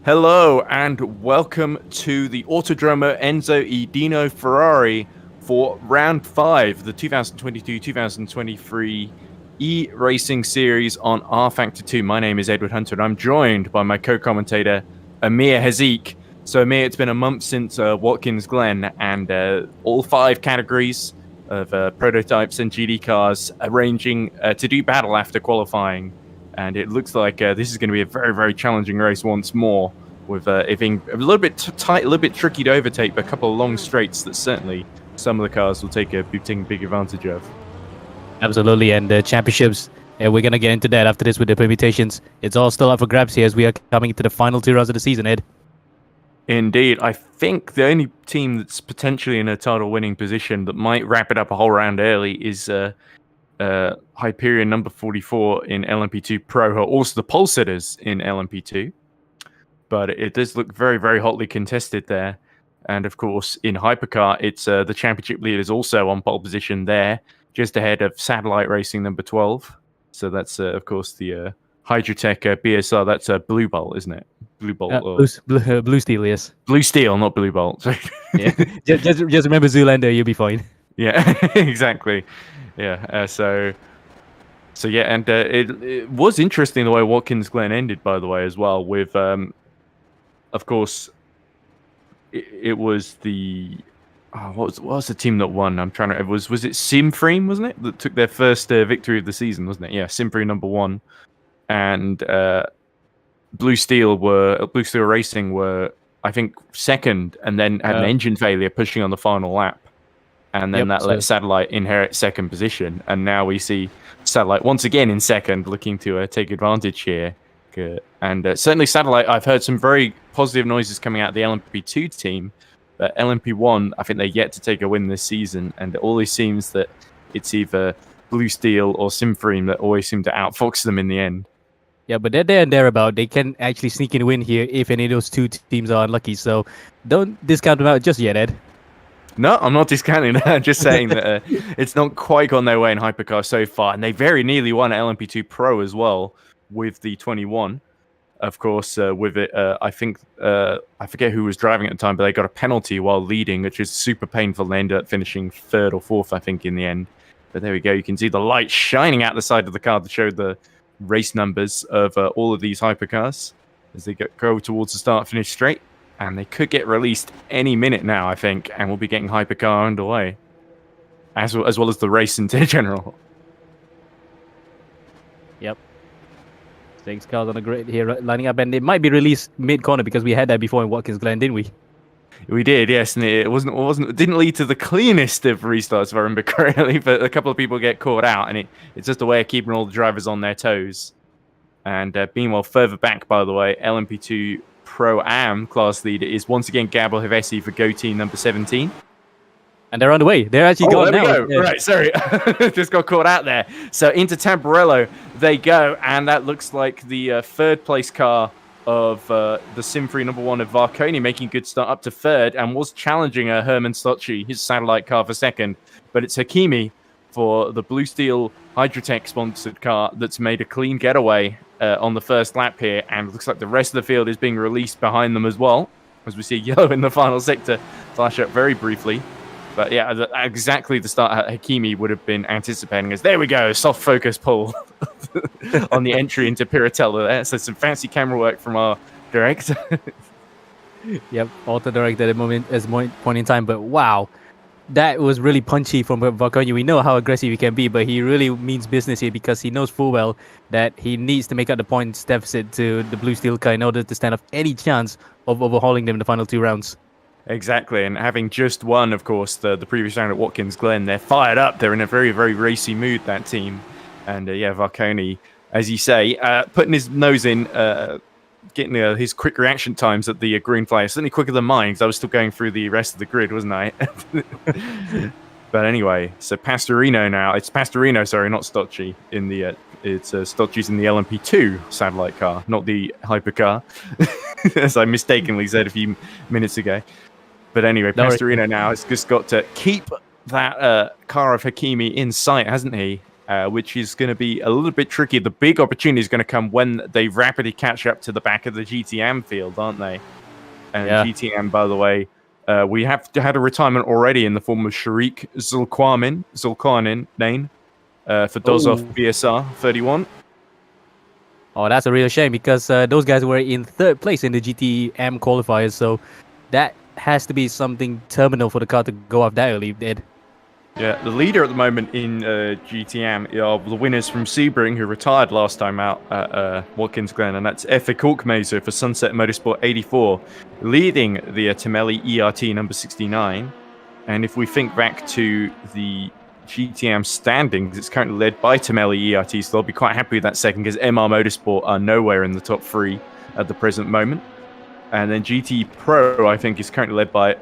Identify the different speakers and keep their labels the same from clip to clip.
Speaker 1: Hello and welcome to the Autodromo Enzo e Dino Ferrari for round 5, the 2022-2023 e-racing series on rFactor 2. My name is Edward Hunter and I'm joined by my co-commentator Amir Haziq. So Amir, it's been a month since Watkins Glen and all 5 categories of prototypes and GD cars arranging to do battle after qualifying. And it looks like this is going to be a very, very challenging race once more, with it being a little bit tight, a little bit tricky to overtake, but a couple of long straights that certainly some of the cars will be taking big advantage of.
Speaker 2: Absolutely, and the championships, and we're going to get into that after this with the permutations. It's all still up for grabs here as we are coming into the final 2 rounds of the season, Ed.
Speaker 1: Indeed. I think the only team that's potentially in a title-winning position that might wrap it up a whole round early is Hyperion number 44 in LMP2 Pro, who are also the pole sitters in LMP2. But it does look very, very hotly contested there. And of course, in Hypercar, it's the championship lead is also on pole position there, just ahead of Satellite Racing number 12. So that's, of course, the Hydrotech BSR. That's Blue Bolt, isn't it? Blue Bolt.
Speaker 2: Blue Steel, yes.
Speaker 1: Blue Steel, not Blue Bolt.
Speaker 2: Yeah. just remember Zoolander, you'll be fine.
Speaker 1: Yeah, exactly. Yeah, so yeah, and it was interesting the way Watkins Glen ended, by the way, as well. With, of course, it was the what was the team that won? I'm trying to. Was it Simframe, wasn't it, that took their first victory of the season, wasn't it? Yeah, Simframe number 1, and Blue Steel Racing were, I think, second, and then had an engine failure pushing on the final lap. And then let Satellite inherit second position. And now we see Satellite once again in second, looking to take advantage here. And certainly Satellite, I've heard some very positive noises coming out of the LMP2 team. But LMP1, I think they're yet to take a win this season. And it always seems that it's either Blue Steel or Simframe that always seem to outfox them in the end.
Speaker 2: Yeah, but they're there and thereabout. They can actually sneak in a win here if any of those 2 teams are unlucky. So don't discount them out just yet, Ed.
Speaker 1: No, I'm not discounting that. I'm just saying that it's not quite gone their way in Hypercar so far. And they very nearly won at LMP2 Pro as well with the 21. Of course, with it, I think, I forget who was driving at the time, but they got a penalty while leading, which is super painful. They ended up finishing 3rd or 4th, I think, in the end. But there we go. You can see the light shining out the side of the car to show the race numbers of all of these Hypercars as they go towards the start-finish straight. And they could get released any minute now, I think, and we'll be getting Hypercar underway, as well as the race in general.
Speaker 2: Yep. 6 cars on the grid here lining up, and it might be released mid-corner because we had that before in Watkins Glen, didn't we?
Speaker 1: We did, yes, and it didn't lead to the cleanest of restarts, if I remember correctly, but a couple of people get caught out, and it's just a way of keeping all the drivers on their toes. And meanwhile, further back, by the way, LMP2 Pro-Am class leader is once again Gabor Hevesi for Go Team number 17.
Speaker 2: And they're on the way. They're actually gone now.
Speaker 1: Go. Yeah. Right, sorry. Just got caught out there. So into Tamburello they go, and that looks like the 3rd place car of the Simfree number 1 of Varconi, making a good start up to 3rd, and was challenging Herman Stocci, his satellite car, for 2nd. But it's Hakimi for the Blue Steel Hydrotech sponsored car that's made a clean getaway on the first lap here, and it looks like the rest of the field is being released behind them as well, as we see yellow in the final sector flash up very briefly. But yeah, exactly the start Hakimi would have been anticipating as there we go, soft focus pull on the entry into Piratella there. So some fancy camera work from our director.
Speaker 2: Yep, auto director at the moment as point in time, but wow. That was really punchy from Varconi. We know how aggressive he can be, but he really means business here because he knows full well that he needs to make up the points deficit to the Blue Steel car in order to stand up any chance of overhauling them in the final 2 rounds.
Speaker 1: Exactly, and having just won, of course, the previous round at Watkins Glen, they're fired up. They're in a very, very racy mood, that team. And yeah, Varconi, as you say, putting his nose in, getting his quick reaction times at the green flag, certainly quicker than mine, because I was still going through the rest of the grid, wasn't I? But anyway, so Pastorino now. It's Pastorino, sorry, not Stocci. It's Stocci's in the LMP2 satellite car, not the hypercar, as I mistakenly said a few minutes ago. But anyway, Pastorino now has just got to keep that car of Hakimi in sight, hasn't he? which is going to be a little bit tricky. The big opportunity is going to come when they rapidly catch up to the back of the GTM field, aren't they? And GTM, by the way, we have had a retirement already in the form of Sharik Zulkarnin, for Dozov BSR 31.
Speaker 2: Oh, that's a real shame because those guys were in 3rd place in the GTM qualifiers, so that has to be something terminal for the car to go off that early, Ed.
Speaker 1: Yeah, the leader at the moment in GTM are the winners from Sebring, who retired last time out at Watkins Glen, and that's Efe Korkmaiser for Sunset Motorsport 84, leading the Tamelli ERT number 69. And if we think back to the GTM standings, it's currently led by Tamelli ERT, so they'll be quite happy with that second because MR Motorsport are nowhere in the top 3 at the present moment. And then GT Pro, I think, is currently led by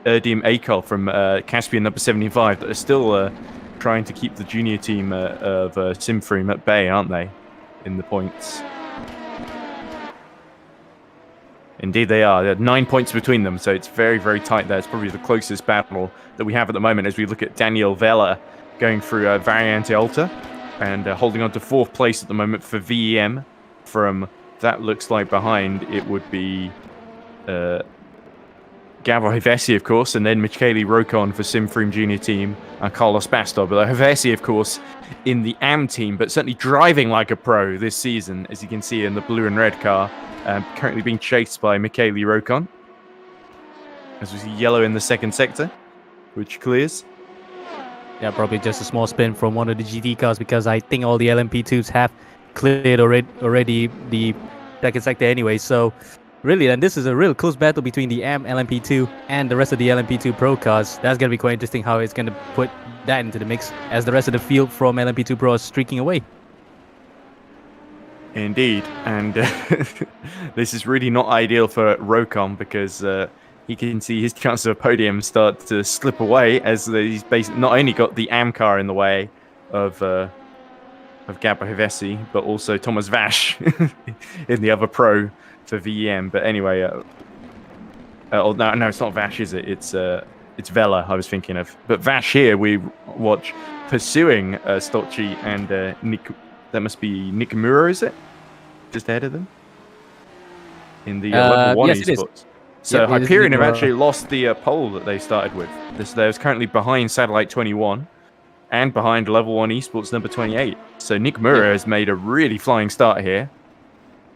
Speaker 1: Erdim Akol from Caspian number 75 that are still trying to keep the junior team of Simfream at bay, aren't they, in the points? Indeed they are. There are 9 points between them, so it's very, very tight there. It's probably the closest battle that we have at the moment as we look at Daniel Vella going through Variante Alta and holding on to 4th place at the moment for VEM. From that looks like behind it would be Gavor Hevesi, of course, and then Michele Rokon for Simfream Junior Team and Carlos Bastos. But Hevesi, of course, in the AM team, but certainly driving like a pro this season, as you can see in the blue and red car, currently being chased by Michele Rokon. As we see yellow in the 2nd sector, which clears.
Speaker 2: Yeah, probably just a small spin from one of the GT cars because I think all the LMP2s have cleared already the 2nd sector anyway, so really, and this is a real close battle between the AM LMP2 and the rest of the LMP2 Pro cars. That's going to be quite interesting how it's going to put that into the mix as the rest of the field from LMP2 Pro is streaking away.
Speaker 1: Indeed, and this is really not ideal for Rokon because he can see his chances of a podium start to slip away as he's basically not only got the AM car in the way of Gabor Hevesi, but also Thomas Vash in the other Pro for VEM. But anyway, no, it's not Vash, is it? It's Vela I was thinking of. But Vash here we watch pursuing Stocci and Nick. That must be Nikamura, is it? Just ahead of them in the level 1 eSports. So Hyperion have actually lost the pole that they started with. They're currently behind Satellite 21 and behind level 1 eSports number 28. So Nick Mura has made a really flying start here.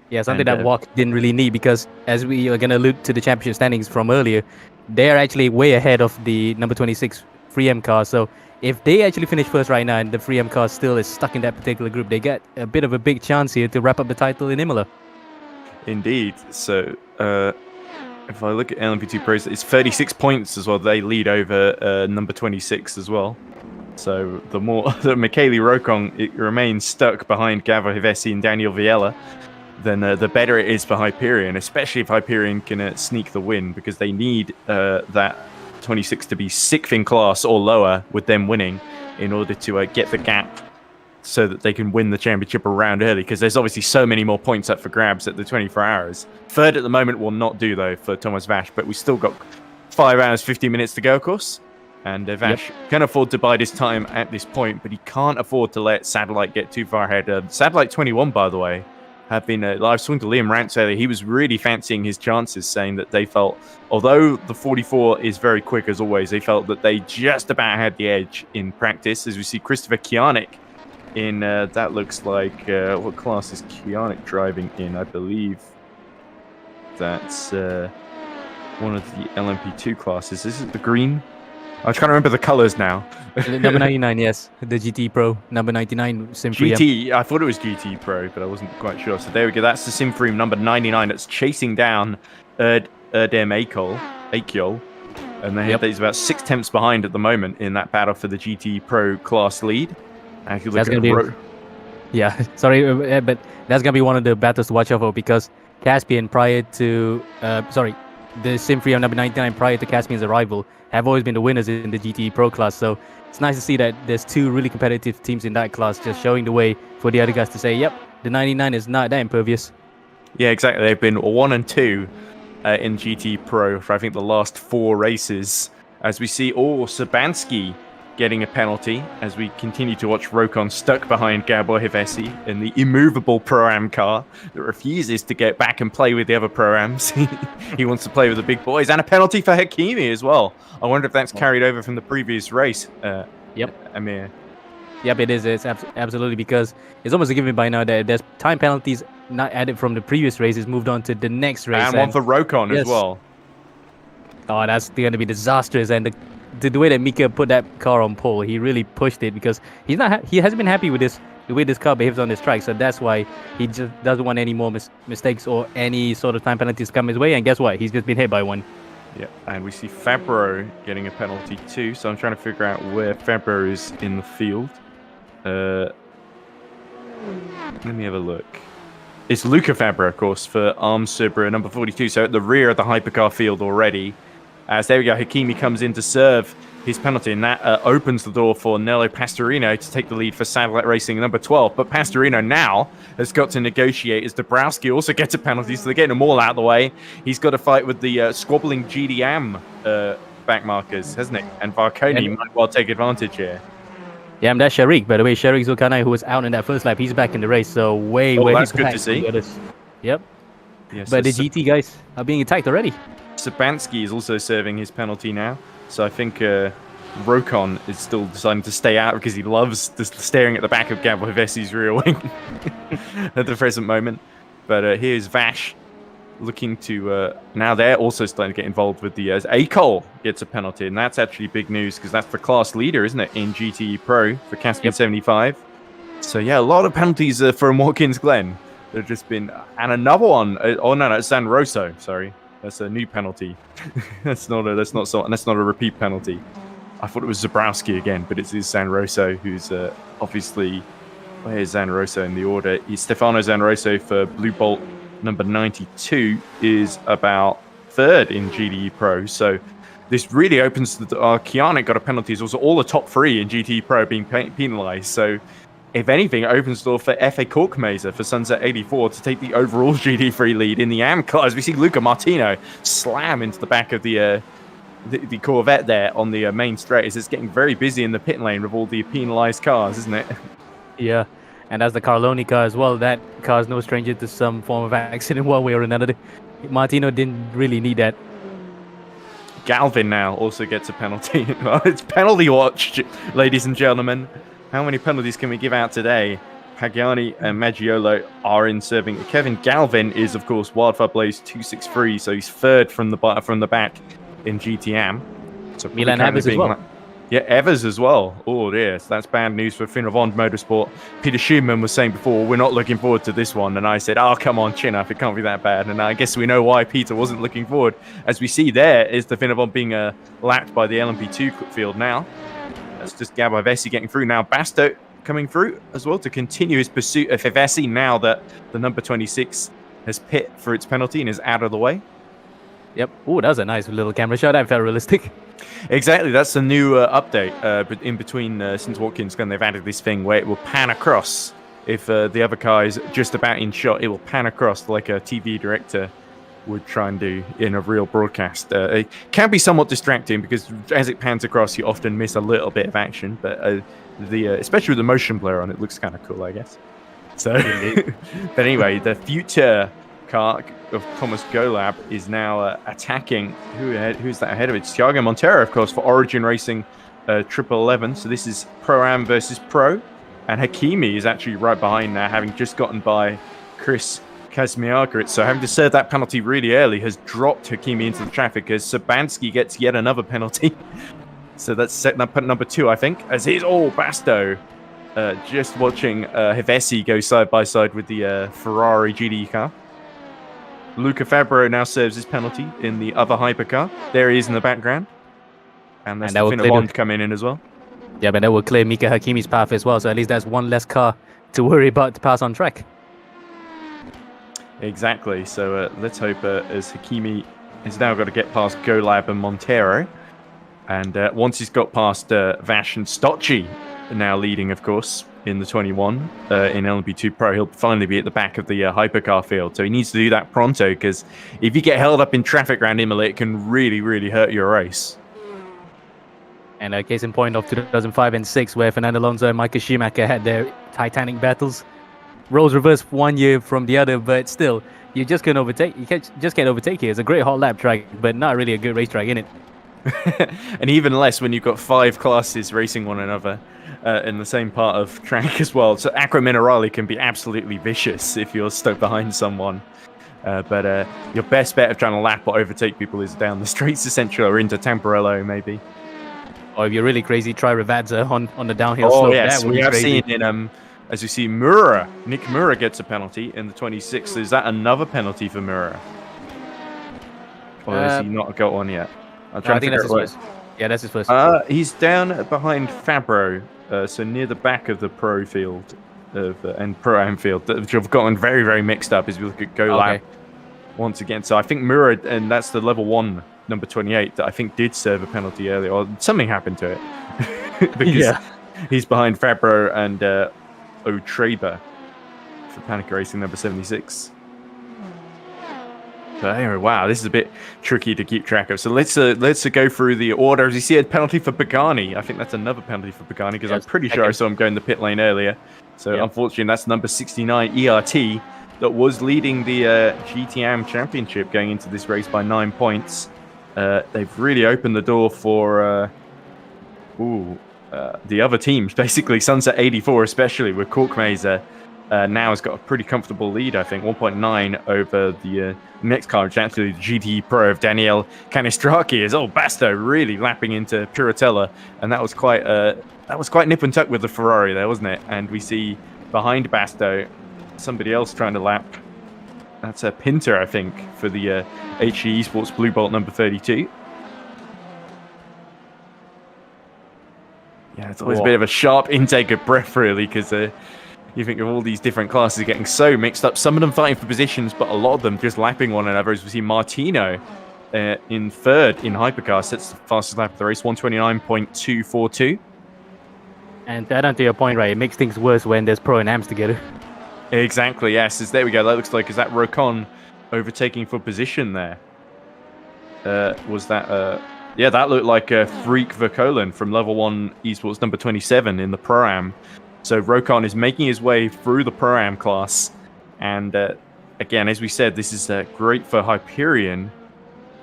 Speaker 2: Yeah, something that Walk didn't really need because as we are going to allude to the championship standings from earlier, they're actually way ahead of the number 26 3M car. So if they actually finish first right now and the 3M car still is stuck in that particular group, they get a bit of a big chance here to wrap up the title in Imola.
Speaker 1: Indeed. So if I look at LMP2 Pros, it's 36 points as well. They lead over number 26 as well. So the more that Michele Rokon it remains stuck behind Gavor Hevesi and Daniel Viella, then the better it is for Hyperion, especially if Hyperion can sneak the win, because they need that 26 to be 6th in class or lower with them winning in order to get the gap so that they can win the championship around early, because there's obviously so many more points up for grabs at the 24 hours. 3rd at the moment will not do, though, for Thomas Vash, but we still got 5 hours, 50 minutes to go, of course. And Vash can afford to bide his time at this point, but he can't afford to let Satellite get too far ahead. Satellite 21, by the way, have been live swing to Liam Rantz earlier. He was really fancying his chances, saying that they felt, although the 44 is very quick as always, they felt that they just about had the edge in practice. As we see Christopher Kianik in, that looks like, what class is Kianik driving in? I believe that's one of the LMP2 classes. Is it the green? I'm trying to remember the colors now.
Speaker 2: Number 99, yes. The GT Pro, number 99, Simfream.
Speaker 1: GT, I thought it was GT Pro, but I wasn't quite sure. So there we go. That's the Simfream number 99 that's chasing down Erdem Akol. And he's about 6 tenths behind at the moment in that battle for the GT Pro class lead. And if you look at
Speaker 2: yeah, sorry, but that's going to be one of the battles to watch out for, because Caspian prior to, the Simfream number 99 prior to Caspian's arrival have always been the winners in the GT Pro class. So it's nice to see that there's 2 really competitive teams in that class, just showing the way for the other guys to say, yep, the 99 is not that impervious.
Speaker 1: Yeah, exactly. They've been 1 and 2 in GT Pro for, I think, the last 4 races. As we see, Sabansky getting a penalty as we continue to watch Rokon stuck behind Gabor Hevesi in the immovable Pro-Am car that refuses to get back and play with the other Pro-Ams. He wants to play with the big boys. And a penalty for Hakimi as well. I wonder if that's carried over from the previous race, Amir.
Speaker 2: Yep, it is. It's absolutely, because it's almost a given by now that there's time penalties not added from the previous races, moved on to the next race.
Speaker 1: And one for Rokon as well.
Speaker 2: Oh, that's going to be disastrous. And the way that Mika put that car on pole, he really pushed it, because he hasn't been happy with the way this car behaves on this track. So that's why he just doesn't want any more mistakes or any sort of time penalties come his way. And guess what? He's just been hit by one.
Speaker 1: Yeah, and we see Fabro getting a penalty too. So I'm trying to figure out where Fabro is in the field. Let me have a look. It's Luca Fabro, of course, for Arms Subaru, number 42. So at the rear of the hypercar field already. As there we go, Hakimi comes in to serve his penalty, and that opens the door for Nello Pastorino to take the lead for Satellite Racing, number 12. But Pastorino now has got to negotiate as Dabrowski also gets a penalty, so they're getting them all out of the way. He's got to fight with the squabbling GDM back markers, hasn't he? And Varconi might well take advantage here. Yeah,
Speaker 2: and that's Sharik, by the way. Sharik Zulkarnain, who was out in that first lap, he's back in the race, so
Speaker 1: that's good to see.
Speaker 2: Yep.
Speaker 1: Yes,
Speaker 2: but the GT guys are being attacked already.
Speaker 1: Sabansky is also serving his penalty now, so I think Rokon is still deciding to stay out because he loves just staring at the back of Gabor Hevesi's rear wing at the present moment. But here's Vash looking to... now they're also starting to get involved with the... Acol gets a penalty, and that's actually big news because that's the class leader, isn't it, in GTE Pro for Caspian 75. So yeah, a lot of penalties from Watkins Glen. There's just been... And another one... oh, no, it's San Rosso, sorry. That's a new penalty. that's not a repeat penalty. I thought it was Zabrowski again, but it's San Rosso who's obviously... Where is San Rosso in the order? Stefano San Rosso for Blue Bolt number 92 is about third in GTE Pro. So this really opens the... Kianik got a penalty. It's also all the top three in GTE Pro being penalised. So if anything, it opens the door for F.A. Korkmaiser for Sunset 84 to take the overall GT3 lead in the AM car. As we see Luca Martino slam into the back of the Corvette there on the main straight. It's getting very busy in the pit lane with all the penalised cars, isn't it?
Speaker 2: Yeah, and as the Carloni car as well, that car is no stranger to some form of accident one way or another. Martino didn't really need that.
Speaker 1: Galvin now also gets a penalty. It's penalty watch, ladies and gentlemen. How many penalties can we give out today? Pagiani and Maggiolo are in serving. Kevin Galvin is, of course, Wildfire Blaze 263, so he's third from the back in GTM. So
Speaker 2: Milan Evers as well.
Speaker 1: Yeah, Evers as well. Oh, dear. So that's bad news for Finravond Motorsport. Peter Schumann was saying before, we're not looking forward to this one. And I said, oh, come on, chin up. It can't be that bad. And I guess we know why Peter wasn't looking forward. As we see there is the Finravond being lapped by the LMP2 field now. That's just Gabor Hevesi getting through. Now Basto coming through as well to continue his pursuit of Hevesi now that the number 26 has pit for its penalty and is out of the way.
Speaker 2: Yep. Oh, that was a nice little camera shot. That felt realistic.
Speaker 1: Exactly. That's the new update. But in between, since Watkins Glen, they've added this thing where it will pan across. If the other car is just about in shot, it will pan across like a TV director would try and do in a real broadcast. It can be somewhat distracting because as it pans across, you often miss a little bit of action. But especially with the motion blur on, it looks kind of cool, I guess. So, but anyway, the future car of Thomas Golab is now attacking. Who's that ahead of it? It's Thiago Montero, of course, for Origin Racing 1111. So this is Pro-Am versus Pro. And Hakimi is actually right behind now, having just gotten by Chris Kazmiargarit. So having to serve that penalty really early has dropped Hakimi into the traffic as Sabansky gets yet another penalty. So that's set up at number 2, I think, as he's Basto just watching Hevesi go side by side with the Ferrari GT car. Luca Fabro now serves his penalty in the other hypercar. There he is in the background. And there's Finavond coming in as well.
Speaker 2: Yeah, but that will clear Mika Hakimi's path as well, so at least there's one less car to worry about to pass on track.
Speaker 1: Exactly, so let's hope as Hakimi has now got to get past Golab and Montero. And once he's got past Vash and Stocci, now leading, of course, in the 21 in LMP2 Pro, he'll finally be at the back of the hypercar field. So he needs to do that pronto, because if you get held up in traffic around Imola, it can really, really hurt your race.
Speaker 2: And a case in point of 2005 and 6, where Fernando Alonso and Michael Schumacher had their titanic battles. Roles reversed 1 year from the other, but still, you just can't overtake. You just can't overtake here. It's a great hot lap track, but not really a good racetrack, in it.
Speaker 1: And even less when you've got 5 classes racing one another in the same part of track as well. So Acqua Minerale can be absolutely vicious if you're stuck behind someone. But your best bet of trying to lap or overtake people is down the straights, essentially, or into Tamburello, maybe.
Speaker 2: Or if you're really crazy, try Ravazza on the downhill
Speaker 1: Oh,
Speaker 2: slope.
Speaker 1: yes,
Speaker 2: That would
Speaker 1: we
Speaker 2: be
Speaker 1: have
Speaker 2: crazy.
Speaker 1: seen in, as you see, Nick Mura gets a penalty in the 26th. Is that another penalty for Mura? Or has he not got one yet?
Speaker 2: I think that's his first. Yeah, that's his first.
Speaker 1: He's down behind Fabro, so near the back of the pro field and pro-am field, which have gotten very, very mixed up as we look at Go Lab once again. So I think Mura, and that's the level 1, number 28, that I think did serve a penalty earlier, or something happened to it. Because he's behind Fabro and Otreba for Panic Racing number 76. But anyway, wow, this is a bit tricky to keep track of. So let's go through the order. As you see, a penalty for Pagani. I think that's another penalty for Pagani because I'm pretty sure I saw him go in the pit lane earlier. So unfortunately, that's number 69 ERT that was leading the GTM Championship going into this race by 9 points. They've really opened the door for the other teams. Basically, Sunset 84, especially with Korkmaiser. Now has got a pretty comfortable lead, I think, 1.9 over the next car, which is actually the GT Pro of Daniel Canistraki. Is Basto really lapping into Piratella, and that was quite nip and tuck with the Ferrari there, wasn't it? And we see behind Basto somebody else trying to lap. That's a Pinter, I think, for the HE Esports Blue Bolt number 32. Yeah, it's always a bit of a sharp intake of breath, really, because you think of all these different classes getting so mixed up. Some of them fighting for positions, but a lot of them just lapping one another. As we see Martino in third in Hypercar, sets the fastest lap of the race, 129.242.
Speaker 2: And to add on to your point, right, it makes things worse when there's pro and AMs together.
Speaker 1: Exactly, yes. There we go. That looks like, is that Rocon overtaking for position there? Was that... yeah, that looked like Freak Verkolen from level 1 esports number 27 in the Pro-Am. So Rokon is making his way through the Pro-Am class. And again, as we said, this is great for Hyperion,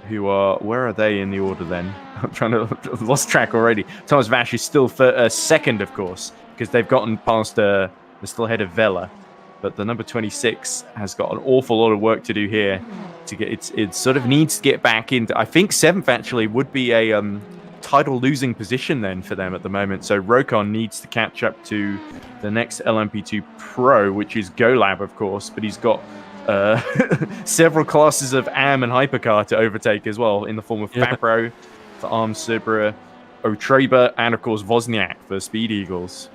Speaker 1: who are... Where are they in the order then? I'm trying to... I've lost track already. Thomas Vash is still second, of course, because they've gotten past... they're still ahead of Vela. But the number 26 has got an awful lot of work to do here to get... It sort of needs to get back into... I think 7th, actually, would be a... title losing position then for them at the moment. So Rokon needs to catch up to the next LMP2 Pro, which is GoLab, of course, but he's got several classes of AM and Hypercar to overtake as well, in the form of Fabro for Arm Subra, Otreba, and of course Wozniak for Speed Eagles.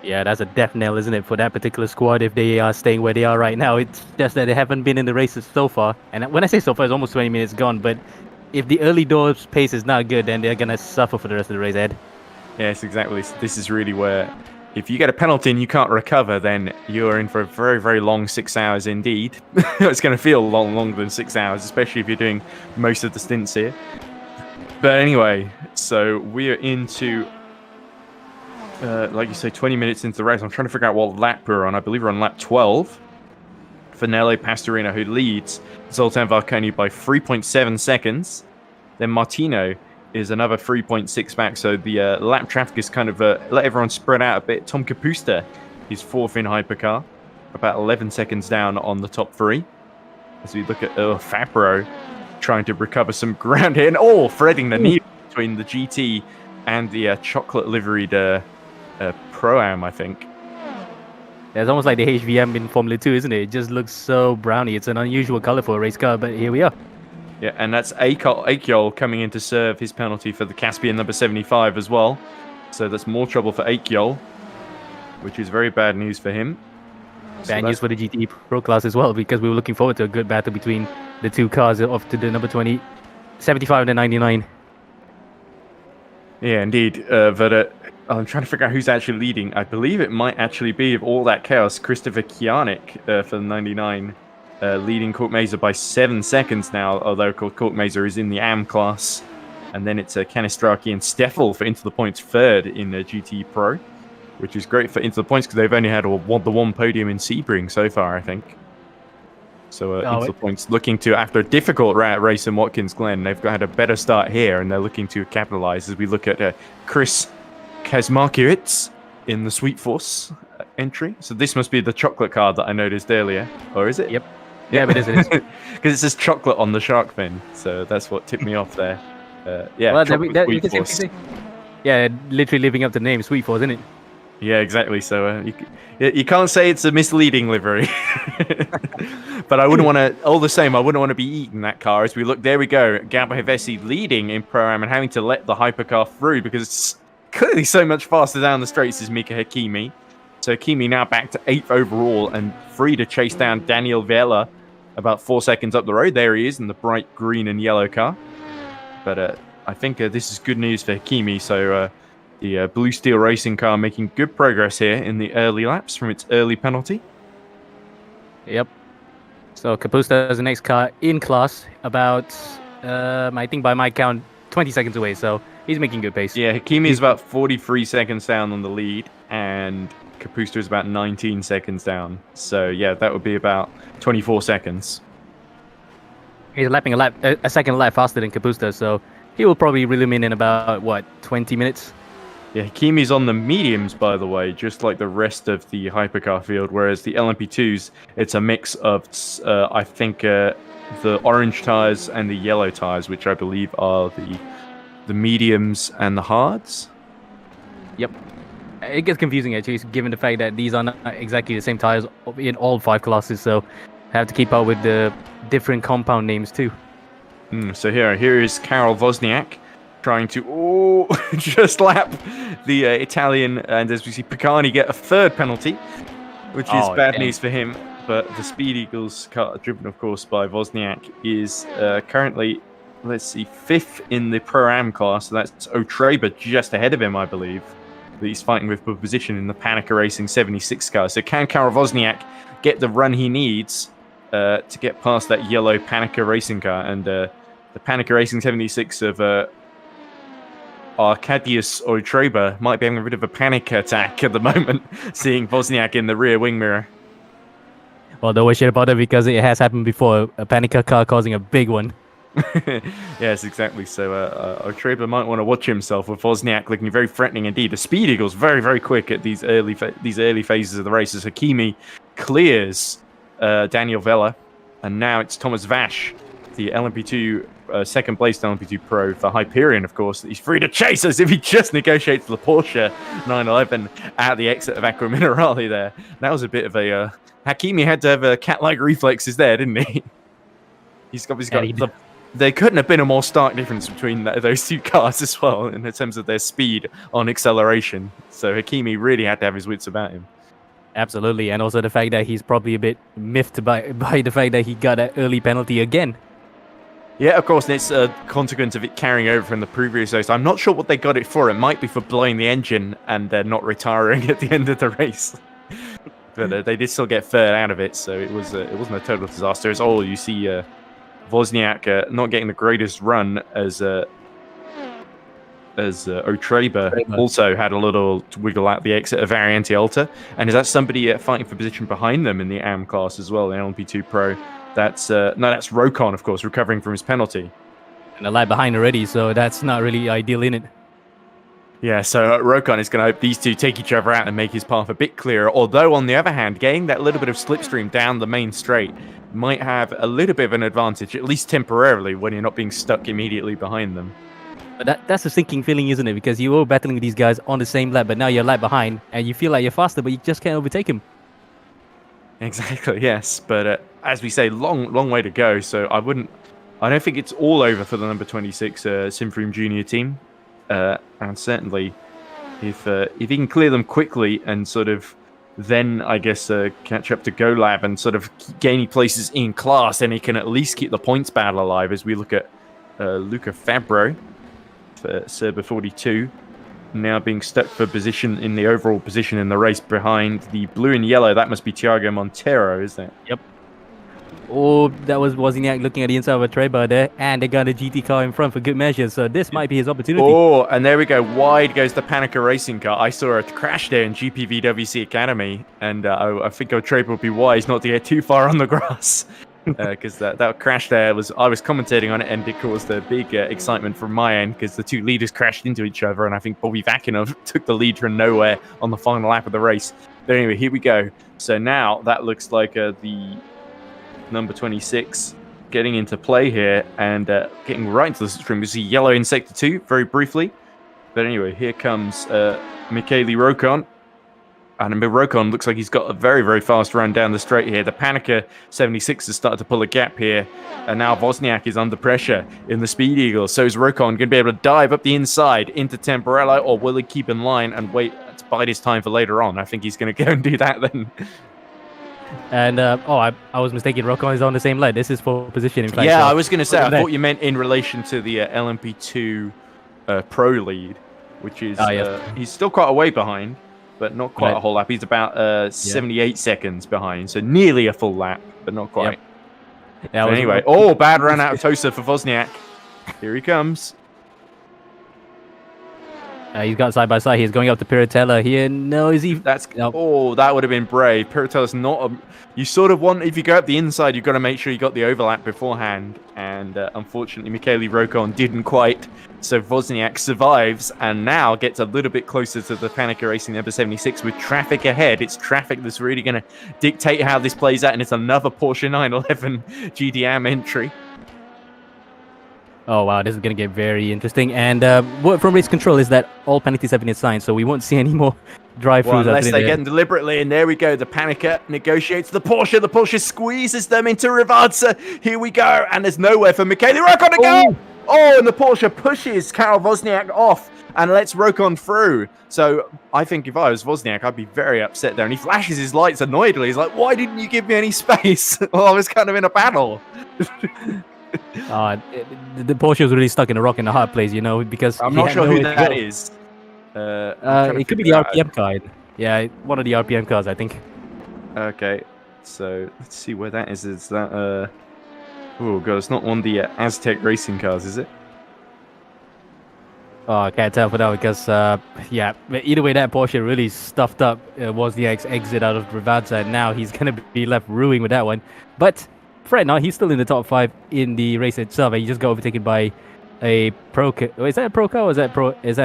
Speaker 2: Yeah, that's a death knell, isn't it, for that particular squad if they are staying where they are right now. It's just that they haven't been in the races so far. And when I say so far, it's almost 20 minutes gone, but if the early doors pace is not good, then they're going to suffer for the rest of the race, Ed.
Speaker 1: Yes, exactly. So this is really where, if you get a penalty and you can't recover, then you're in for a very, very long 6 hours indeed. It's going to feel longer than 6 hours, especially if you're doing most of the stints here. But anyway, so we are into, like you say, 20 minutes into the race. I'm trying to figure out what lap we're on. I believe we're on lap 12. For Nele Pastorino, who leads Zoltan Valconi by 3.7 seconds. Then Martino is another 3.6 back. So the lap traffic is kind of let everyone spread out a bit. Tom Kapusta is 4th in Hypercar, about 11 seconds down on the top 3. As we look at Fabro trying to recover some ground here. And threading the needle between the GT and the chocolate liveried Pro-Am, I think.
Speaker 2: It's almost like the HVM in Formula 2, isn't it? It just looks so browny. It's an unusual color for a race car, but here we are.
Speaker 1: Yeah, and that's Akyol coming in to serve his penalty for the Caspian number 75 as well. So that's more trouble for Akyol, which is very bad news for him.
Speaker 2: Bad news for the GT Pro class as well, because we were looking forward to a good battle between the two cars off to the number 20, 75 and the 99.
Speaker 1: Yeah, indeed. But I'm trying to figure out who's actually leading. I believe it might actually be, of all that chaos, Christopher Kianik for the 99, leading Korkmaiser by 7 seconds now, although Korkmaiser is in the AM class. And then it's Canistraki and Steffel for Into the Points third in GT Pro, which is great for Into the Points because they've only had the one podium in Sebring so far, I think. So Into the Points looking to, after a difficult race in Watkins Glen, they've had a better start here, and they're looking to capitalize as we look at Chris Kazmarkiewicz in the Sweet Force entry. So this must be the chocolate card that I noticed earlier, or is it?
Speaker 2: Yep. Yeah, it is. It is.
Speaker 1: Because it says chocolate on the shark fin, so that's what tipped me off there. Yeah,
Speaker 2: well,
Speaker 1: Sweet Force.
Speaker 2: Yeah, literally living up to the name, Sweet Force, isn't it?
Speaker 1: Yeah, exactly. So you can't say it's a misleading livery. But I wouldn't want to, all the same, I wouldn't want to be eating that car. As we look, there we go. Gabor Hevesi leading in Pro-Am and having to let the hypercar through because it's clearly so much faster down the straights as Mika Hakimi. So Hakimi now back to 8th overall and free to chase down Daniel Vela about 4 seconds up the road. There he is in the bright green and yellow car. But I think this is good news for Hakimi. So the Blue Steel Racing car making good progress here in the early laps from its early penalty.
Speaker 2: Yep. So Kapusta is the next car in class, about, I think by my count, 20 seconds away. So he's making good pace.
Speaker 1: Yeah, Hakimi is about 43 seconds down on the lead, and Kapusta is about 19 seconds down. So yeah, that would be about 24 seconds.
Speaker 2: He's lapping a second lap faster than Kapusta, so he will probably reel him in about, what, 20 minutes?
Speaker 1: Yeah, Hakimi's on the mediums, by the way, just like the rest of the hypercar field, whereas the LMP2s, it's a mix of, I think, the orange tyres and the yellow tyres, which I believe are the mediums and the hards.
Speaker 2: Yep. It gets confusing, actually, given the fact that these are not exactly the same tyres in all 5 classes, so I have to keep up with the different compound names, too.
Speaker 1: So here is Karol Wozniak trying to just lap the Italian, and as we see Picani get a 3rd penalty, which is bad news for him. But the Speed Eagles car, driven of course by Wozniak, is currently, let's see, 5th in the Pro-Am class. So that's Otreba just ahead of him, I believe, that he's fighting with for position in the Panica Racing 76 car. So can Karol Wozniak get the run he needs to get past that yellow Panica Racing car? And the Panica Racing 76 of Arkadiusz Otreba might be having a bit of a panic attack at the moment, seeing Wozniak in the rear wing mirror.
Speaker 2: Well, don't worry about it because it has happened before. A Panica car causing a big one.
Speaker 1: Yes, exactly. So Otreba might want to watch himself with Wozniak looking very threatening indeed. The Speed Eagles very, very quick at these early phases of the race as Hakimi clears Daniel Vela, and now it's Thomas Vash, the LMP2 second place LMP2 Pro for Hyperion, of course. He's free to chase as if he just negotiates the Porsche 911 at the exit of Aqua Minerale there. That was a bit of a... Hakimi had to have a cat-like reflexes there, didn't he? He's got there couldn't have been a more stark difference between those two cars as well in terms of their speed on acceleration. So Hakimi really had to have his wits about him.
Speaker 2: Absolutely, and also the fact that he's probably a bit miffed by the fact that he got an early penalty again.
Speaker 1: Yeah, of course, and it's a consequence of it carrying over from the previous race. I'm not sure what they got it for. It might be for blowing the engine and not retiring at the end of the race. But they did still get third out of it, so it wasn't a total disaster. As all you see Wozniak not getting the greatest run as Otreba also had a little wiggle out the exit of Variante Alta. And is that somebody fighting for position behind them in the AM class as well, the LMP2 Pro? That's Rokon, of course, recovering from his penalty.
Speaker 2: And a lap behind already, so that's not really ideal, in it.
Speaker 1: Yeah, so Rokon is going to hope these two take each other out and make his path a bit clearer. Although, on the other hand, getting that little bit of slipstream down the main straight might have a little bit of an advantage, at least temporarily, when you're not being stuck immediately behind them.
Speaker 2: But that's a sinking feeling, isn't it? Because you were battling with these guys on the same lap, but now you're a lap behind, and you feel like you're faster, but you just can't overtake him.
Speaker 1: Exactly, yes. But as we say, long way to go. So I don't think it's all over for the number 26 Simfroom Junior team. And certainly, if he can clear them quickly and sort of then, I guess, catch up to GoLab and sort of gaining places in class, then he can at least keep the points battle alive as we look at Luca Fabro for Serba 42. Now being stuck for position in the overall position in the race behind the blue and yellow. That must be Thiago Montero, isn't it?
Speaker 2: Yep. Oh, that was Wozniak looking at the inside of a Treba there, and they got a GT car in front for good measure. So this might be his opportunity.
Speaker 1: Oh, and there we go. Wide goes the Panica racing car. I saw a crash there in GPVWC Academy, and I think O'Trape would be wise not to get too far on the grass. Because that crash there I was commentating on it, and it caused a big excitement from my end because the two leaders crashed into each other, and I think Bobby Vakinov took the lead from nowhere on the final lap of the race. But anyway, here we go. So now that looks like the number 26 getting into play here and getting right into the stream. We see yellow in sector 2 very briefly. But anyway, here comes Michele Rocon. And Rocon looks like he's got a very, very fast run down the straight here. The Panica 76 has started to pull a gap here. And now Wozniak is under pressure in the Speed Eagle. So is Rocon going to be able to dive up the inside into Temporello, or will he keep in line and wait to bide his time for later on? I think he's going to go and do that then.
Speaker 2: And I was mistaken. Rocon is on the same line. This is for position. In fact,
Speaker 1: yeah,
Speaker 2: so
Speaker 1: I was going to say, I thought you meant in relation to the LMP2 Pro lead, which is he's still quite a way behind, but not quite a whole lap. He's about 78 seconds behind, so nearly a full lap, but not quite.
Speaker 2: Yep. Yeah,
Speaker 1: anyway, bad run out of Tosa for Wozniak. Here he comes.
Speaker 2: He's got side by side. He's going up to Piratella here. No, is he?
Speaker 1: Oh, that would have been brave. Piratella's not a... You sort of want... If you go up the inside, you've got to make sure you got the overlap beforehand. And unfortunately, Michele Rocon didn't quite. So Wozniak survives and now gets a little bit closer to the Panica Racing number 76 with traffic ahead. It's traffic that's really going to dictate how this plays out. And it's another Porsche 911 GDM entry.
Speaker 2: Oh, wow, this is going to get very interesting. And what from race control is that all penalties have been assigned, so we won't see any more drive-throughs.
Speaker 1: Unless they get them deliberately, and there we go. The Panica negotiates the Porsche. The Porsche squeezes them into Rivazza. Here we go, and there's nowhere for Michele Rocon to go. Oh, and the Porsche pushes Karol Wozniak off and lets Rocon through. So I think if I was Wozniak, I'd be very upset there. And he flashes his lights annoyedly. He's like, why didn't you give me any space? Well, I was kind of in a battle.
Speaker 2: The Porsche was really stuck in a rock and a hard place, you know, because
Speaker 1: I'm not sure who that is.
Speaker 2: It could be the RPM car. Yeah, one of the RPM cars, I think.
Speaker 1: Okay, so let's see where that is. Is that oh god, it's not one of the Aztec racing cars, is it?
Speaker 2: Oh, I can't tell for that because either way, that Porsche really stuffed up Wozniak's exit out of Rivazza, and now he's gonna be left ruining with that one. But Fred, no, he's still in the top 5 in the race itself, and he just got overtaken by a pro car. Is that a pro car or is that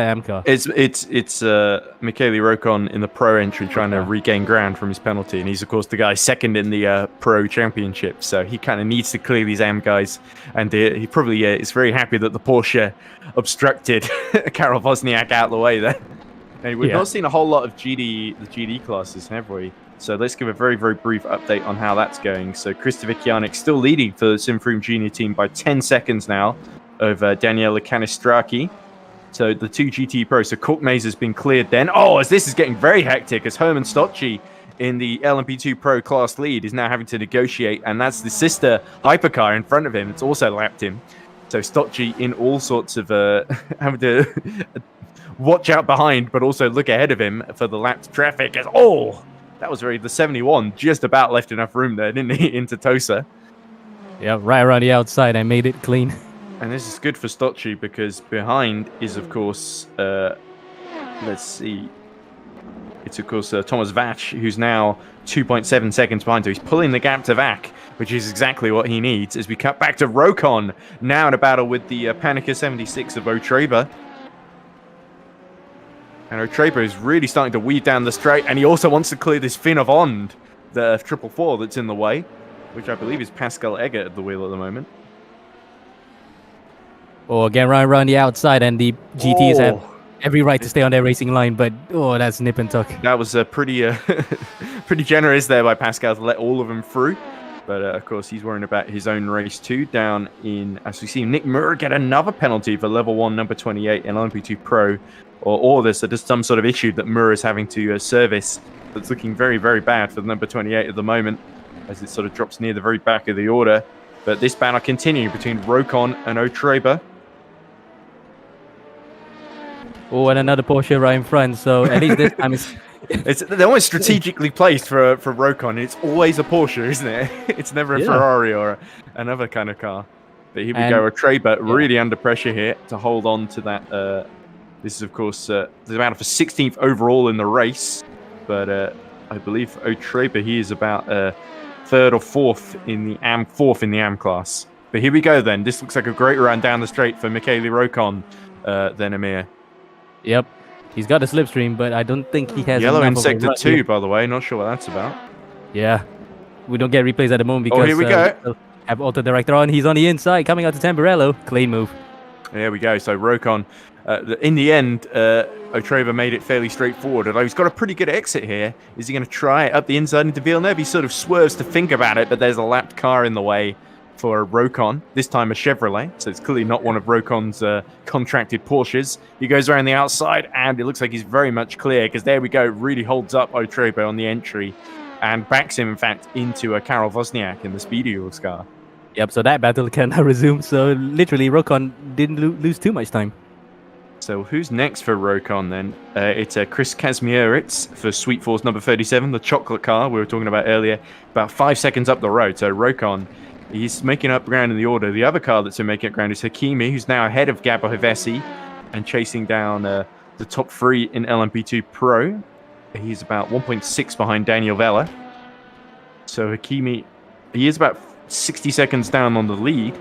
Speaker 2: AM car?
Speaker 1: It's Michele Rocon in the pro entry trying to regain ground from his penalty, and he's of course the guy second in the pro championship, so he kind of needs to clear these AM guys, and he probably is very happy that the Porsche obstructed Karol Wozniak out of the way there. And we've not seen a whole lot of the GD classes, have we? So let's give a very, very brief update on how that's going. So Christopher Kianik still leading for the Simfroom Junior team by 10 seconds now over Daniela Canistraki. So the two GT pros. So Court Mays has been cleared then. Oh, as this is getting very hectic as Herman Stocci in the LMP2 Pro class lead is now having to negotiate. And that's the sister hypercar in front of him. It's also lapped him. So Stocci in all sorts of having to watch out behind, but also look ahead of him for the lapped traffic. As that was the 71 just about left enough room there, didn't he, into Tosa?
Speaker 2: Yeah, right around the outside. I made it clean.
Speaker 1: And this is good for Stocci because behind is, of course, let's see. It's, of course, Thomas Vach, who's now 2.7 seconds behind. So he's pulling the gap to Vach, which is exactly what he needs. As we cut back to Rocon, now in a battle with the Panica 76 of O'Traber. And O'Traber is really starting to weave down the straight, and he also wants to clear this Finn of Ond, the 444 that's in the way, which I believe is Pascal Eggert at the wheel at the moment.
Speaker 2: Again, right around the outside, and the GTs have every right to stay on their racing line, but that's nip and tuck.
Speaker 1: That was pretty generous there by Pascal to let all of them through. But, of course, he's worrying about his own race too. Down in, as we see, Nick Murr get another penalty for level 1, number 28 in LMP2 Pro. Or there's just some sort of issue that Murr is having to service that's looking very, very bad for the number 28 at the moment as it sort of drops near the very back of the order. But this battle continuing between Rocon and O'Traber.
Speaker 2: And another Porsche right in front. So at least this time
Speaker 1: They're almost strategically placed for Rokon. It's always a Porsche, isn't it? It's never a
Speaker 2: Yeah.
Speaker 1: Ferrari or another kind of car. But here we
Speaker 2: And-
Speaker 1: go. A Traber
Speaker 2: yeah.
Speaker 1: really under pressure here to hold on to that. This is, of course, the battle for 16th overall in the race. But I believe O'Traber, he is about third or fourth in the AM class. But here we go then. This looks like a great run down the straight for Michele Rokon, then Amir.
Speaker 2: Yep. He's got a slipstream, but I don't think he has
Speaker 1: Yellow in
Speaker 2: enough of a
Speaker 1: sector
Speaker 2: run
Speaker 1: 2,
Speaker 2: here.
Speaker 1: by the way. Not sure what that's about.
Speaker 2: Yeah. We don't get replays at the moment because
Speaker 1: here we go.
Speaker 2: still have Auto Director on. He's on the inside, coming out to Tamburello. Clean move.
Speaker 1: There we go. So Rokon, in the end, O'Traber made it fairly straightforward. Although he's got a pretty good exit here. Is he going to try it up the inside into Villeneuve? He sort of swerves to think about it, but there's a lapped car in the way for Rokon. This time a Chevrolet, so it's clearly not one of Rokon's contracted Porsches. He goes around the outside, and it looks like he's very much clear, because there we go. Really holds up O'Traber on the entry and backs him, in fact, into a Karol Wozniak in the Speedy Eagles car.
Speaker 2: Yep, so that battle can now resume. So literally, Rokon didn't lose too much time.
Speaker 1: So who's next for Rokon then? It's Chris Kazmieritz for Sweet Force number 37, the chocolate car we were talking about earlier, about 5 seconds up the road. So Rokon, he's making up ground in the order. The other car that's making up ground is Hakimi, who's now ahead of Gabo Hevesi and chasing down the top 3 in LMP2 Pro. He's about 1.6 behind Daniel Vella. So Hakimi, he is about 60 seconds down on the lead,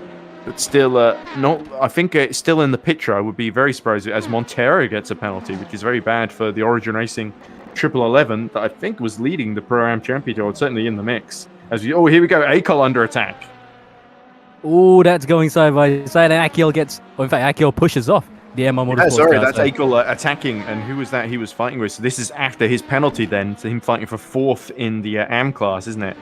Speaker 1: but still not. I think it's still in the picture. I would be very surprised as Montero gets a penalty, which is very bad for the Origin Racing 1111 that I think was leading the Pro-Am Championship, or certainly in the mix. Here we go. Akol under attack.
Speaker 2: Oh, that's going side by side, and Akil gets. Or in fact, Akil pushes off the MR Motorsports.
Speaker 1: Sorry,
Speaker 2: car,
Speaker 1: that's Akol attacking, and who was that he was fighting with? So this is after his penalty then, so him fighting for 4th in the AM class, isn't it?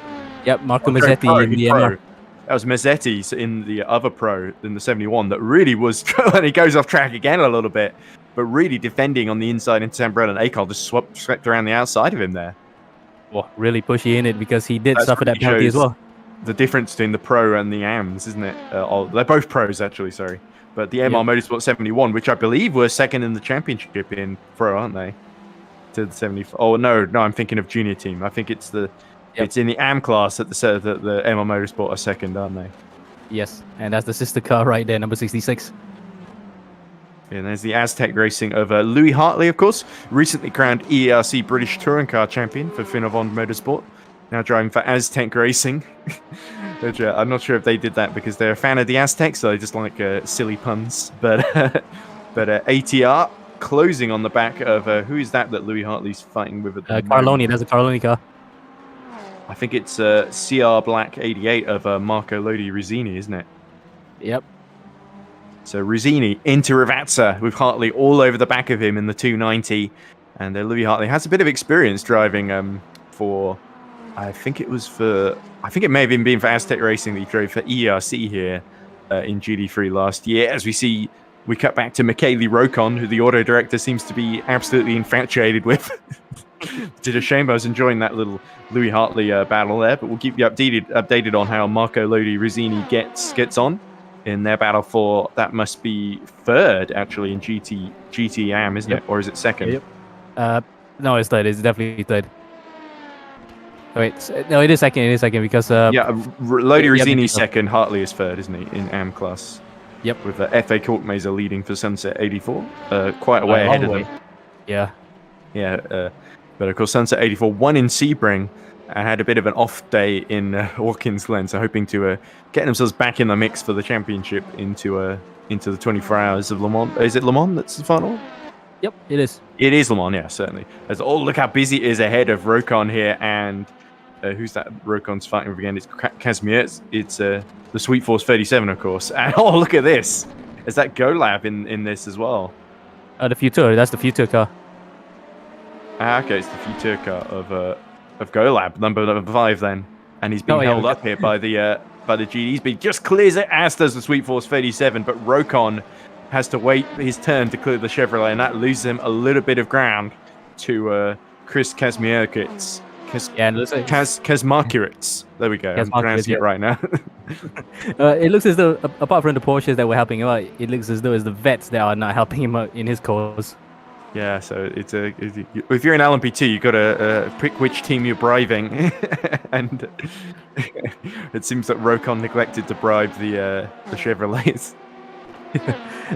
Speaker 2: Yep, Marco Mazzetti in the MR.
Speaker 1: That was Mazzetti in the other Pro, in the 71, that really was, and he goes off track again a little bit, but really defending on the inside into Tamburello, and Akol just swept around the outside of him there.
Speaker 2: Well, really pushy in it because he did suffer that penalty as well.
Speaker 1: The difference between the Pro and the AMs, isn't it? They're both Pros, actually, sorry. But the MR Motorsport 71, which I believe were second in the championship in Pro, aren't they? To the 74. Oh, no, I'm thinking of junior team. I think it's it's in the AM class that the MR Motorsport are second, aren't they?
Speaker 2: Yes, and that's the sister car right there, number 66.
Speaker 1: And there's the Aztec Racing of Louis Hartley, of course. Recently crowned ERC British Touring Car Champion for Finovon Motorsport. Now driving for Aztec Racing. Which, I'm not sure if they did that because they're a fan of the Aztecs, so they just like silly puns. But ATR closing on the back of who is that Louis Hartley's fighting with?
Speaker 2: Carloni, that's a Carloni car.
Speaker 1: I think it's CR Black 88 of Marco Lodi Rizzini, isn't it?
Speaker 2: Yep.
Speaker 1: So Rizzini into Ravazza with Hartley all over the back of him in the 290. And Louis Hartley has a bit of experience driving for, I think it may have even been for Aztec Racing that he drove for ERC here in GD3 last year. As we cut back to Michele Rokon, who the auto director seems to be absolutely infatuated with. It's a shame I was enjoying that little Louis Hartley battle there, but we'll keep you updated on how Marco Lodi Rizzini gets on in their battle for, that must be third actually in GTAM, isn't it? Or is it second?
Speaker 2: Yep. No, it's third. It's definitely third. Wait, no, it is second. It is second because Lodi
Speaker 1: Rizzini second, Hartley is third, isn't he, in AM class?
Speaker 2: Yep.
Speaker 1: With FA Kortmazer leading for Sunset 84, quite a way ahead of them.
Speaker 2: Yeah.
Speaker 1: Yeah. But of course, Sunset 84 won in Sebring and had a bit of an off day in Watkins Glen, so hoping to get themselves back in the mix for the championship into the 24 hours of Le Mans. Is it Le Mans that's the final?
Speaker 2: Yep, it is.
Speaker 1: It is Le Mans, yeah, certainly. Look how busy it is ahead of Rokon here, and who's that Rokon's fighting with again? It's Casimir. It's the Sweet Force 37, of course. And look at this. Is that GoLab in this as well?
Speaker 2: The Futur. That's the Futur car.
Speaker 1: Okay, it's the Futur car of GoLab, number 5 then. And he's been held up here by the GDs, but he just clears it, as does the Sweet Force 37, but Rokon has to wait his turn to clear the Chevrolet, and that loses him a little bit of ground to Chris Kazmierkits. Kazmarkiewicz. There we go. I'm pronouncing it right now.
Speaker 2: It looks as though, apart from the Porsches that were helping him out, it looks as though it's the vets that are not helping him out in his cause.
Speaker 1: Yeah, so if you're in LMP2, you've got to pick which team you're bribing, and it seems that Rokon neglected to bribe the Chevrolets.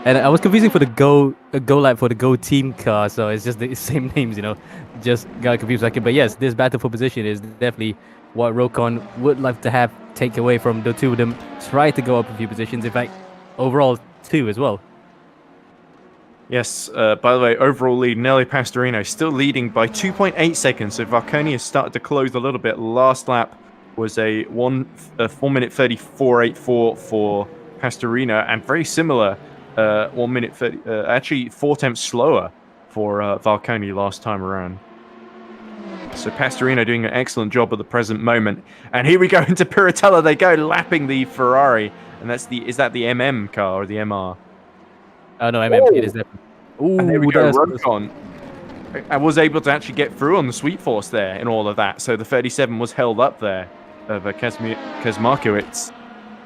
Speaker 2: And I was confusing for the Go Lab for the Go Team car, so it's just the same names, Just got confused for a second. But yes, this battle for position is definitely what Rokon would like to have take away from the two of them. Try to go up a few positions. In fact, overall two as well.
Speaker 1: Yes, by the way, overall lead, Nelly Pastorino still leading by 2.8 seconds, so Varconi has started to close a little bit. Last lap was a 4 minute 34.84 for Pastorino, and very similar, 1 minute 30, actually 4 tenths slower for Varconi last time around. So Pastorino doing an excellent job at the present moment. And here we go into Piratella, they go lapping the Ferrari, and is that the MM car or the MR?
Speaker 2: Oh no, MM. It is definitely. Ooh,
Speaker 1: And there we go,
Speaker 2: that's
Speaker 1: Rokon. I was able to actually get through on the sweet force there in all of that. So the 37 was held up there of Kazmarkiewicz.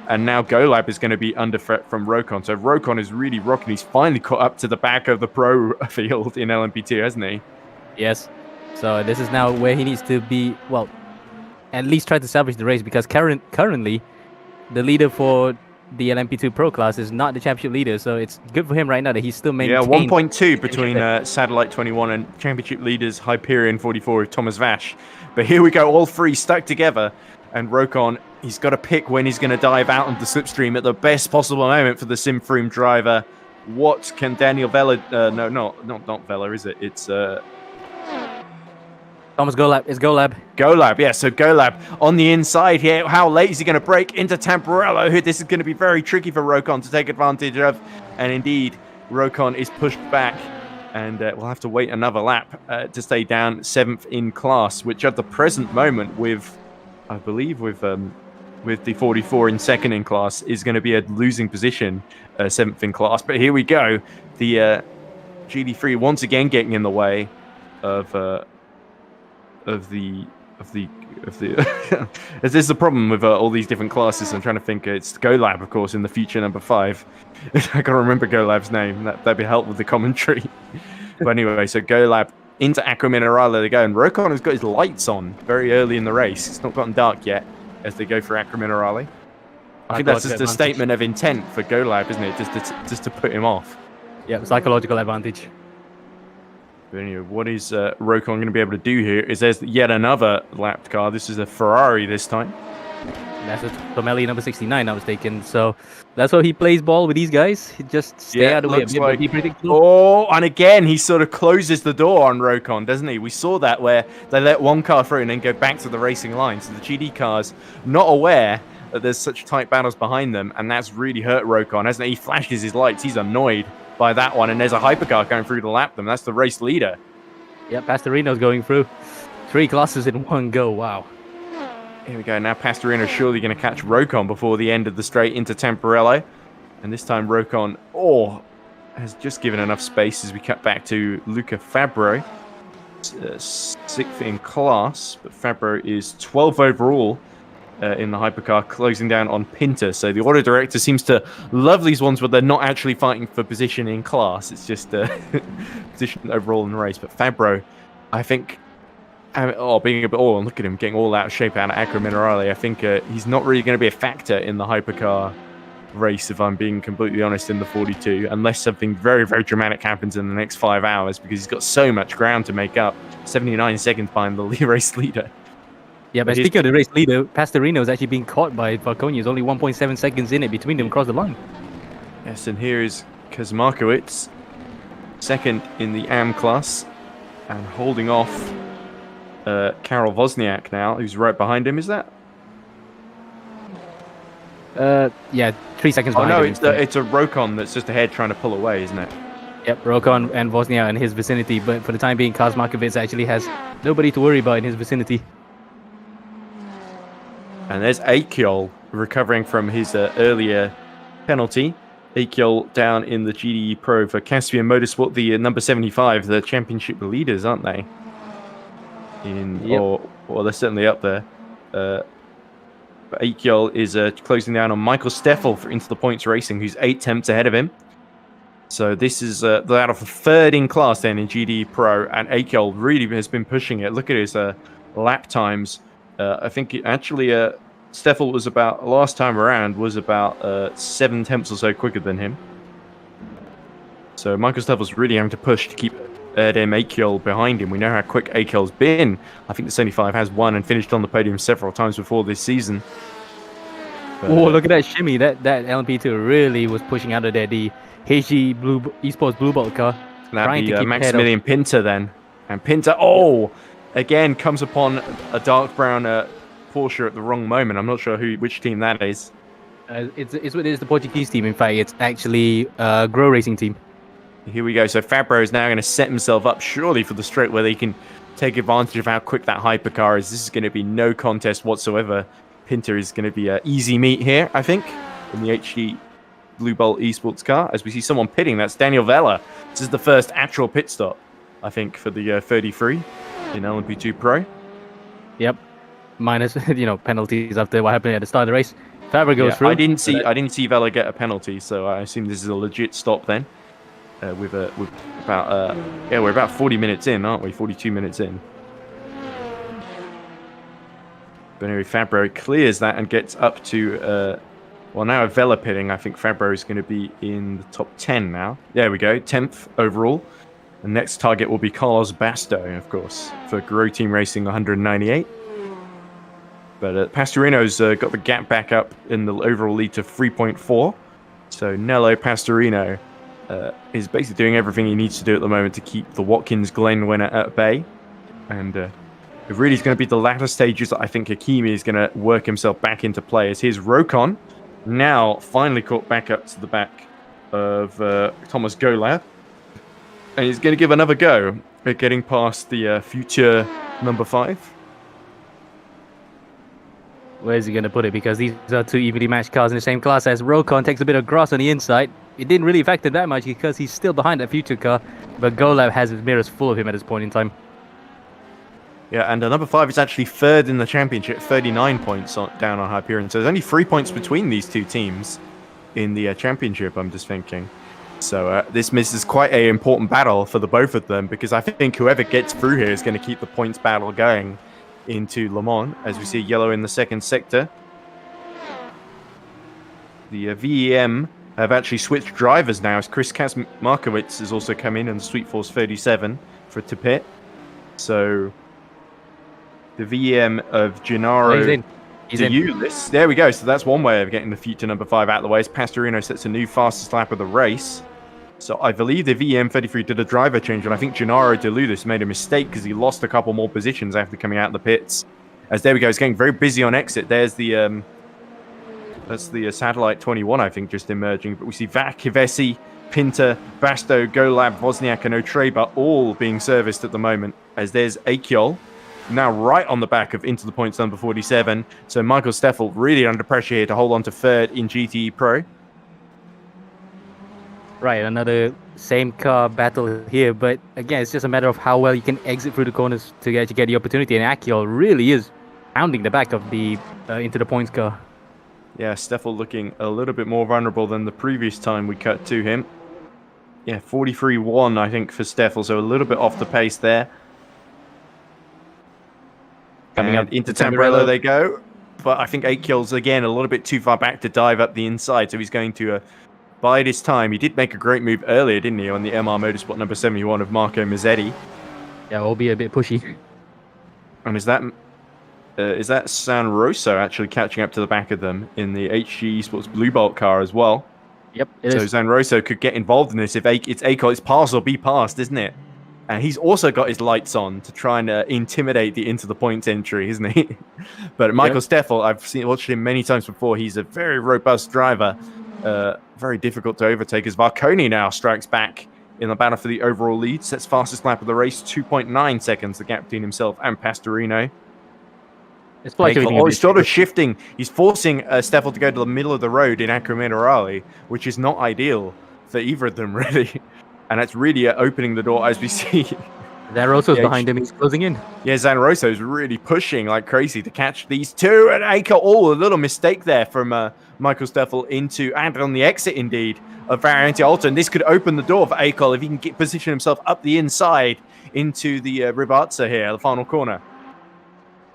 Speaker 1: And now GoLab is going to be under threat from Rokon. So Rokon is really rocking. He's finally caught up to the back of the pro field in LMP2, hasn't he?
Speaker 2: Yes. So this is now where he needs to be. Well, at least try to salvage the race because currently, the leader for the LMP2 Pro class is not the championship leader. So it's good for him right now that he's still maintaining.
Speaker 1: Yeah, 1.2 between Satellite 21 and championship leaders Hyperion 44 with Thomas Vash. But here we go, all three stuck together. And Rokon, he's got to pick when he's going to dive out into the slipstream at the best possible moment for the Simfroom driver. What can Daniel Vella... no, not Vella, is it? It's...
Speaker 2: Thomas GoLab. It's GoLab.
Speaker 1: GoLab, yeah. So GoLab on the inside here. How late is he going to break into Tamburello? Who this is going to be very tricky for Rokon to take advantage of. And indeed, Rokon is pushed back. And we'll have to wait another lap to stay down 7th in class, which at the present moment with... I believe with the 44 in 2nd in class is going to be a losing position, 7th in class. But here we go. The GD3 once again getting in the way of the this is the problem with all these different classes. I'm trying to think. It's GoLab, of course, in the future number 5. I gotta remember GoLab's name. That'd be helpful with the commentary. But anyway, so GoLab into Acqua Minerale they go, and Rokon has got his lights on very early in the race. It's not gotten dark yet as they go for Acqua Minerale. I think that's just a statement of intent for GoLab, isn't it? Just to put him off.
Speaker 2: Yeah, psychological advantage.
Speaker 1: But anyway, what is Rokon going to be able to do here is there's yet another lapped car. This is a Ferrari this time.
Speaker 2: That's a Tomelli number 69, I was mistaken. So that's how he plays ball with these guys. He just stay out of the way.
Speaker 1: Like, be predictable. And again, he sort of closes the door on Rokon, doesn't he? We saw that where they let one car through and then go back to the racing line. So the GD car's not aware that there's such tight battles behind them, and that's really hurt Rokon, hasn't it? He flashes his lights. He's annoyed by that one, and there's a hypercar going through to lap them. That's the race leader.
Speaker 2: Yeah, Pastorino's going through 3 classes in one go. Wow.
Speaker 1: Here we go. Now Pastorino surely going to catch Rokon before the end of the straight into Tamburello. And this time Rokon, has just given enough space as we cut back to Luca Fabro. 6th in class, but Fabro is 12th overall in the hypercar, closing down on Pinter. So the auto director seems to love these ones where they're not actually fighting for position in class. It's just position overall in the race. But Fabro, I think... being a bit... look at him getting all out of shape out of Acqua Minerale. I think he's not really going to be a factor in the hypercar race, if I'm being completely honest, in the 42, unless something very, very dramatic happens in the next 5 hours, because he's got so much ground to make up. 79 seconds behind the race leader.
Speaker 2: Yeah, but speaking of the race leader, Pastorino is actually being caught by Varconi. He's only 1.7 seconds in it between them across the line.
Speaker 1: Yes, and here is Kazmarkiewicz, 2nd in the AM class, and holding off Karol Wozniak now, who's right behind him. Is that?
Speaker 2: Yeah, 3 seconds behind him.
Speaker 1: It's a Rokon that's just ahead trying to pull away, isn't it?
Speaker 2: Yep, Rokon and Wozniak in his vicinity, but for the time being, Kazmarkiewicz actually has nobody to worry about in his vicinity.
Speaker 1: And there's Akiol recovering from his earlier penalty. Akiol down in the GDE Pro for Caspian Motorsport, the number 75, the championship leaders, aren't they? Or they're certainly up there. But Akiol is closing down on Michael Steffel for Into the Points Racing, who's 8 tenths ahead of him. So this is out of the third in class then in GD Pro, and Akel really has been pushing it. Look at his lap times. I think Steffel was about, last time around, was about 7 tenths or so quicker than him. So Michael Steffel's really having to push to keep Erdem Akel behind him. We know how quick Akel's been. I think the 75 has won and finished on the podium several times before this season.
Speaker 2: Oh, look at that shimmy. That LMP2 really was pushing out of there. The HG eSports Blue Bolt car.
Speaker 1: That'd be Maximilian Pinter then. And Pinter, again comes upon a dark brown Porsche at the wrong moment. I'm not sure which team that is.
Speaker 2: It's the Portuguese team. In fact, it's actually Grow Racing team.
Speaker 1: Here we go. So Fabro is now going to set himself up surely for the straight where they can take advantage of how quick that hypercar is. This is going to be no contest whatsoever. Pinter is going to be easy meat here, I think, in the HG Blue Bolt eSports car. As we see someone pitting, that's Daniel Vella. This is the first actual pit stop, I think, for the 33 in LMP2 Pro.
Speaker 2: Yep. Minus, penalties after what happened at the start of the race. Fabro goes through.
Speaker 1: I didn't see Vella get a penalty, so I assume this is a legit stop then. We're about 40 minutes in, aren't we? 42 minutes in. But anyway, Fabro clears that and gets up to, now Vella pitting. I think Fabro is going to be in the top 10 now. There we go, 10th overall. The next target will be Carlos Basto, of course, for Grow Team Racing 198. But Pastorino's got the gap back up in the overall lead to 3.4. So Nello Pastorino is basically doing everything he needs to do at the moment to keep the Watkins Glen winner at bay. And it really is going to be the latter stages that I think Hakimi is going to work himself back into play, as here's Rokon now finally caught back up to the back of Thomas Golab. And he's going to give another go at getting past the future number 5.
Speaker 2: Where's he going to put it? Because these are two evenly matched cars in the same class. As Rokon takes a bit of grass on the inside. It didn't really affect him that much because he's still behind that future car. But Golab has his mirrors full of him at this point in time.
Speaker 1: Yeah, and number 5 is actually third in the championship, 39 points down on Hyperion. So there's only 3 points between these two teams in the championship, I'm just thinking. So this misses quite an important battle for the both of them, because I think whoever gets through here is going to keep the points battle going into Le Mans, as we see yellow in the second sector. The VEM have actually switched drivers now, as Chris Markowitz has also come in the Sweet Force 37 to pit. So the VEM of Gennaro Diulis. There we go. So that's one way of getting the future number 5 out of the way. As Pastorino sets a new fastest lap of the race. So I believe the VEM 33 did a driver change, and I think Gennaro Diulis made a mistake because he lost a couple more positions after coming out of the pits. As there we go, he's getting very busy on exit. There's the that's the Satellite 21, I think, just emerging. But we see Vac, Kivesi, Pinter, Basto, Golab, Wozniak, and Otreba all being serviced at the moment. As there's Akyol, now right on the back of Into the Points number 47. So Michael Steffel really under pressure here to hold on to third in GTE Pro.
Speaker 2: Right, another same car battle here, but again, it's just a matter of how well you can exit through the corners to actually get the opportunity, and Akyol really is pounding the back of the Into the Points car.
Speaker 1: Yeah, Steffel looking a little bit more vulnerable than the previous time we cut to him. Yeah, 43-1, I think, for Steffel, so a little bit off the pace there. Coming up into Tamburello they go, but I think Akyol's again a little bit too far back to dive up the inside, so he's going to bide his time. He did make a great move earlier, didn't he, on the MR Motorsport number 71 of Marco Mazzetti.
Speaker 2: Yeah, albeit a bit pushy.
Speaker 1: And is that San Rosso actually catching up to the back of them in the HG Esports Blue Bolt car as well?
Speaker 2: Yep,
Speaker 1: so San Rosso could get involved in this if it's Akyol. It's pass or be passed, isn't it? And he's also got his lights on to try and intimidate the Into the Points entry, isn't he? But Michael Steffel, I've watched him many times before. He's a very robust driver. Very difficult to overtake, as Varconi now strikes back in the battle for the overall lead. Sets fastest lap of the race, 2.9 seconds, the gap between himself and Pastorino.
Speaker 2: It's like
Speaker 1: he's sort of shifting. He's forcing Steffel to go to the middle of the road in Acqua Minerale, which is not ideal for either of them, really. And that's really opening the door, as we see
Speaker 2: Zanroso's behind him. He's closing in.
Speaker 1: Yeah, Zanroso's really pushing like crazy to catch these two. And Aiko, a little mistake there from Michael Steffel and on the exit indeed of Variante Alta. And this could open the door for Aiko if he can position himself up the inside into the Ribarza here, the final corner.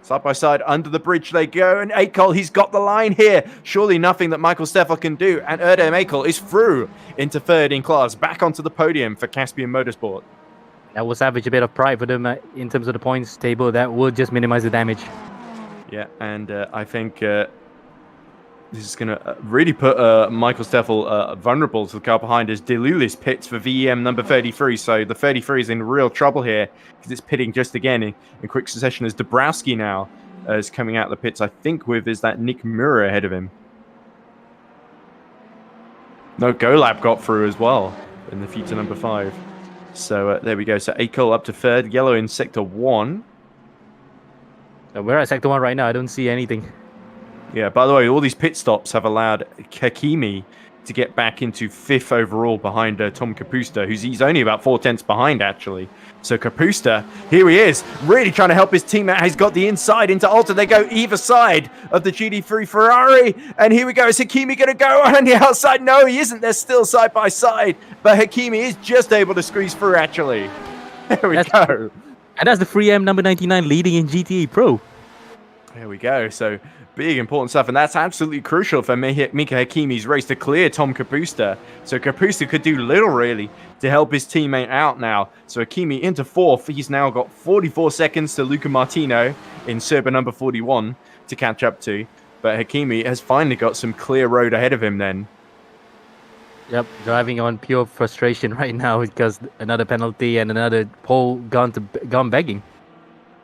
Speaker 1: Side by side, under the bridge they go, and Akel, he's got the line here. Surely nothing that Michael Steffel can do, and Erdem Akel is through into third in class, back onto the podium for Caspian Motorsport.
Speaker 2: That will salvage a bit of pride for them in terms of the points table. That will just minimize the damage.
Speaker 1: Yeah, and I think this is going to really put Michael Steffel vulnerable to the car behind as Delulis pits for VEM number 33. So the 33 is in real trouble here because it's pitting just again in quick succession as Dabrowski now is coming out of the pits. I think is that Nick Mura ahead of him. No, Golab got through as well in the future number 5. So there we go. So Akel up to third, yellow in sector 1.
Speaker 2: We're at sector 1 right now. I don't see anything.
Speaker 1: Yeah, by the way, all these pit stops have allowed Hakimi to get back into 5th overall behind Tom Kapusta, he's only about 4 tenths behind, actually. So Kapusta, here he is, really trying to help his team out. He's got the inside into Alta. They go either side of the GT3 Ferrari. And here we go. Is Hakimi going to go on the outside? No, he isn't. They're still side by side. But Hakimi is just able to squeeze through, actually. There we go.
Speaker 2: And that's the 3M number 99 leading in GTA Pro.
Speaker 1: There we go. So big, important stuff. And that's absolutely crucial for Mika Hakimi's race to clear Tom Kapusta. So Kapusta could do little, really, to help his teammate out now. So Hakimi into 4th. He's now got 44 seconds to Luca Martino in Serba number 41 to catch up to. But Hakimi has finally got some clear road ahead of him then.
Speaker 2: Yep, driving on pure frustration right now because another penalty and another pole gone begging.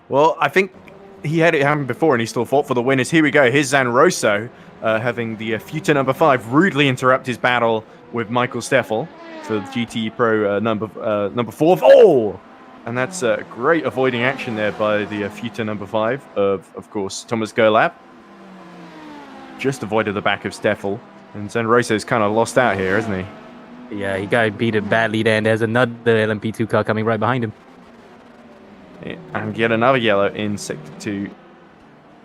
Speaker 1: Well, I think he had it happen before and he still fought for the winners. Here we go. Here's Zanroso having the future number 5 rudely interrupt his battle with Michael Steffel for the GT Pro number 4. Oh! And that's a great avoiding action there by the future number 5 of course, Thomas Golab. Just avoided the back of Steffel. And Zanroso's kind of lost out here, isn't he?
Speaker 2: Yeah, he got beat badly there, and there's another LMP2 car coming right behind him.
Speaker 1: Yeah, and yet another yellow in sector 2.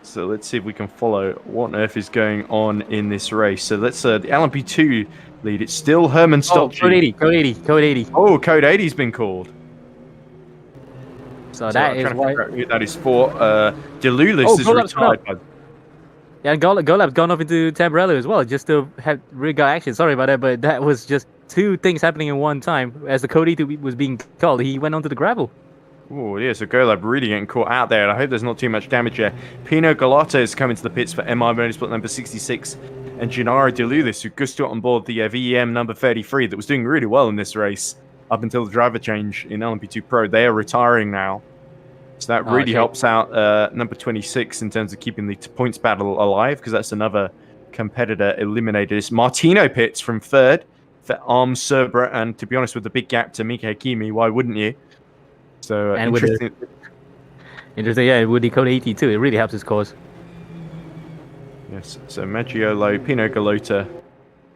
Speaker 1: So let's see if we can follow what on earth is going on in this race. So let's the LMP2 lead. It's still Herman Stolchi.
Speaker 2: Code 80.
Speaker 1: Oh, code 80's been called.
Speaker 2: So that is why
Speaker 1: that is for Delulis is retired.
Speaker 2: Yeah, and Golab's gone off into Tamburello as well, just to have rear action. Sorry about that, but that was just 2 things happening in one time. As the code 80 was being called, he went onto the gravel.
Speaker 1: Oh, yeah, so Golab really getting caught out there, and I hope there's not too much damage here. Pino Galata is coming to the pits for MI Motorsport number 66, and Gennaro Delulis, who just got on board the VEM number 33 that was doing really well in this race up until the driver change in LMP2 Pro. They are retiring now. So that really helps out number 26 in terms of keeping the points battle alive, because that's another competitor eliminated. It's Martino pits from 3rd for Arms Serbra, and to be honest, with the big gap to Mika Hakimi, why wouldn't you? So interesting.
Speaker 2: Yeah, with the code 82, it really helps his cause.
Speaker 1: Yes, so Maggiolo, Pino Galota,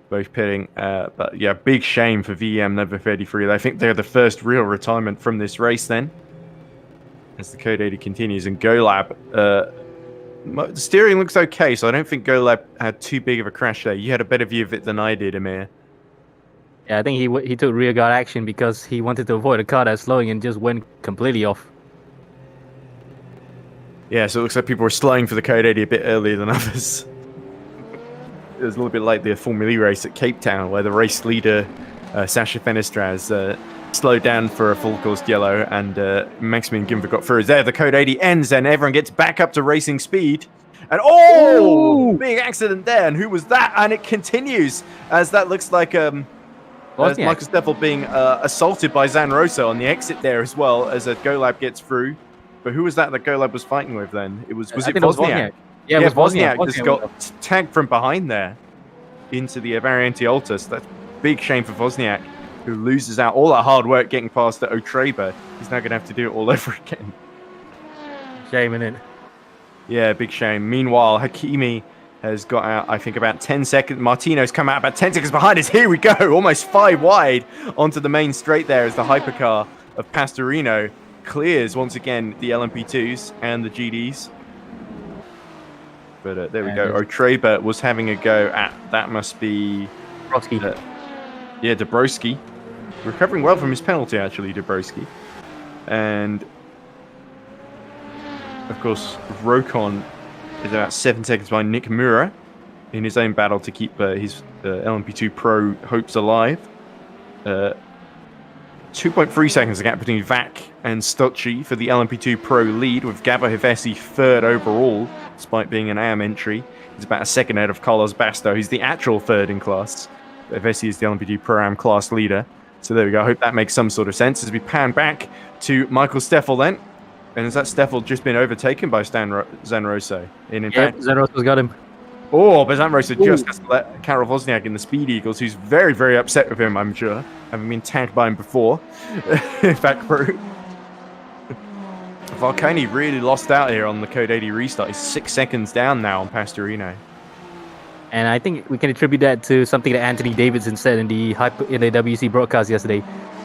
Speaker 1: both pitting. But yeah, big shame for VM number 33. I think they're the first real retirement from this race then. As the code 80 continues, and Golab, the steering looks okay, so I don't think Golab had too big of a crash there. You had a better view of it than I did, Amir.
Speaker 2: Yeah, I think he took rear guard action because he wanted to avoid a car that's slowing and just went completely off.
Speaker 1: Yeah, so it looks like people were slowing for the code 80 a bit earlier than others. It was a little bit like the Formula E race at Cape Town, where the race leader, Sasha Fenestraz, slowed down for a full course yellow, and Maximilian Gimfer got through. There, the code 80 ends, and everyone gets back up to racing speed. And big accident there, and who was that? And it continues, as that looks like Michael Steffel being assaulted by Zanroso on the exit there as well, as a Golab gets through. But who was that Golab was fighting with then? Was it Wozniak?
Speaker 2: Yeah, it was Wozniak.
Speaker 1: Just got tagged from behind there into the Variante Alta. So that's a big shame for Wozniak, who loses out all that hard work getting past the Otreba. He's now going to have to do it all over again.
Speaker 2: Shame, innit?
Speaker 1: Yeah, big shame. Meanwhile, Hakimi has got out, I think, about 10 seconds. Martino's come out about 10 seconds behind us. Here we go, almost 5 wide onto the main straight there as the hypercar of Pastorino clears once again the LMP2s and the GDs. But there we go. Otreba was having a go at, that must be... yeah, Dabrowski. Recovering well from his penalty, actually, Dabrowski. And, of course, Rokon is about 7 seconds behind Nick Mura in his own battle to keep his LMP2 Pro hopes alive. 2.3 seconds the gap between Vac and Stucci for the LMP2 Pro lead, with Gabo Hevesi third overall, despite being an AM entry. He's about a second ahead of Carlos Basto. He's the actual third in class. Hevesi is the LMP2 Pro AM class leader. So there we go. I hope that makes some sort of sense as we pan back to Michael Steffel then. And has that Steffel just been overtaken by Zanroso? In fact,
Speaker 2: Zanroso's got him.
Speaker 1: Oh, but Zanroso just has to let Karol Wozniak in the Speed Eagles, who's very, very upset with him, I'm sure, having been tagged by him before. In fact, Varconi really lost out here on the Code 80 restart. He's 6 seconds down now on Pastorino.
Speaker 2: And I think we can attribute that to something that Anthony Davidson said in the WC broadcast yesterday.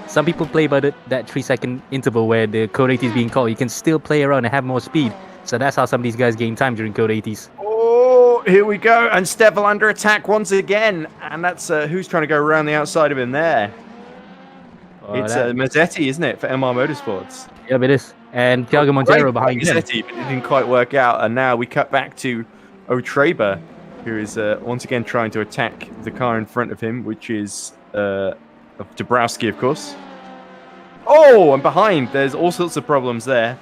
Speaker 2: Some people play by that 3 second interval where the Code 80 is being called. You can still play around and have more speed. So that's how some of these guys gain time during Code 80s.
Speaker 1: Oh, here we go. And Steffel under attack once again. And that's who's trying to go around the outside of him there. It's Mazzetti, isn't it, for MR Motorsports?
Speaker 2: Yep, it is. And Thiago Montero behind him.
Speaker 1: Mazzetti, but it didn't quite work out. And now we cut back to Otreba, who is once again trying to attack the car in front of him, which is Dabrowski, of course. Oh, and behind, there's all sorts of problems there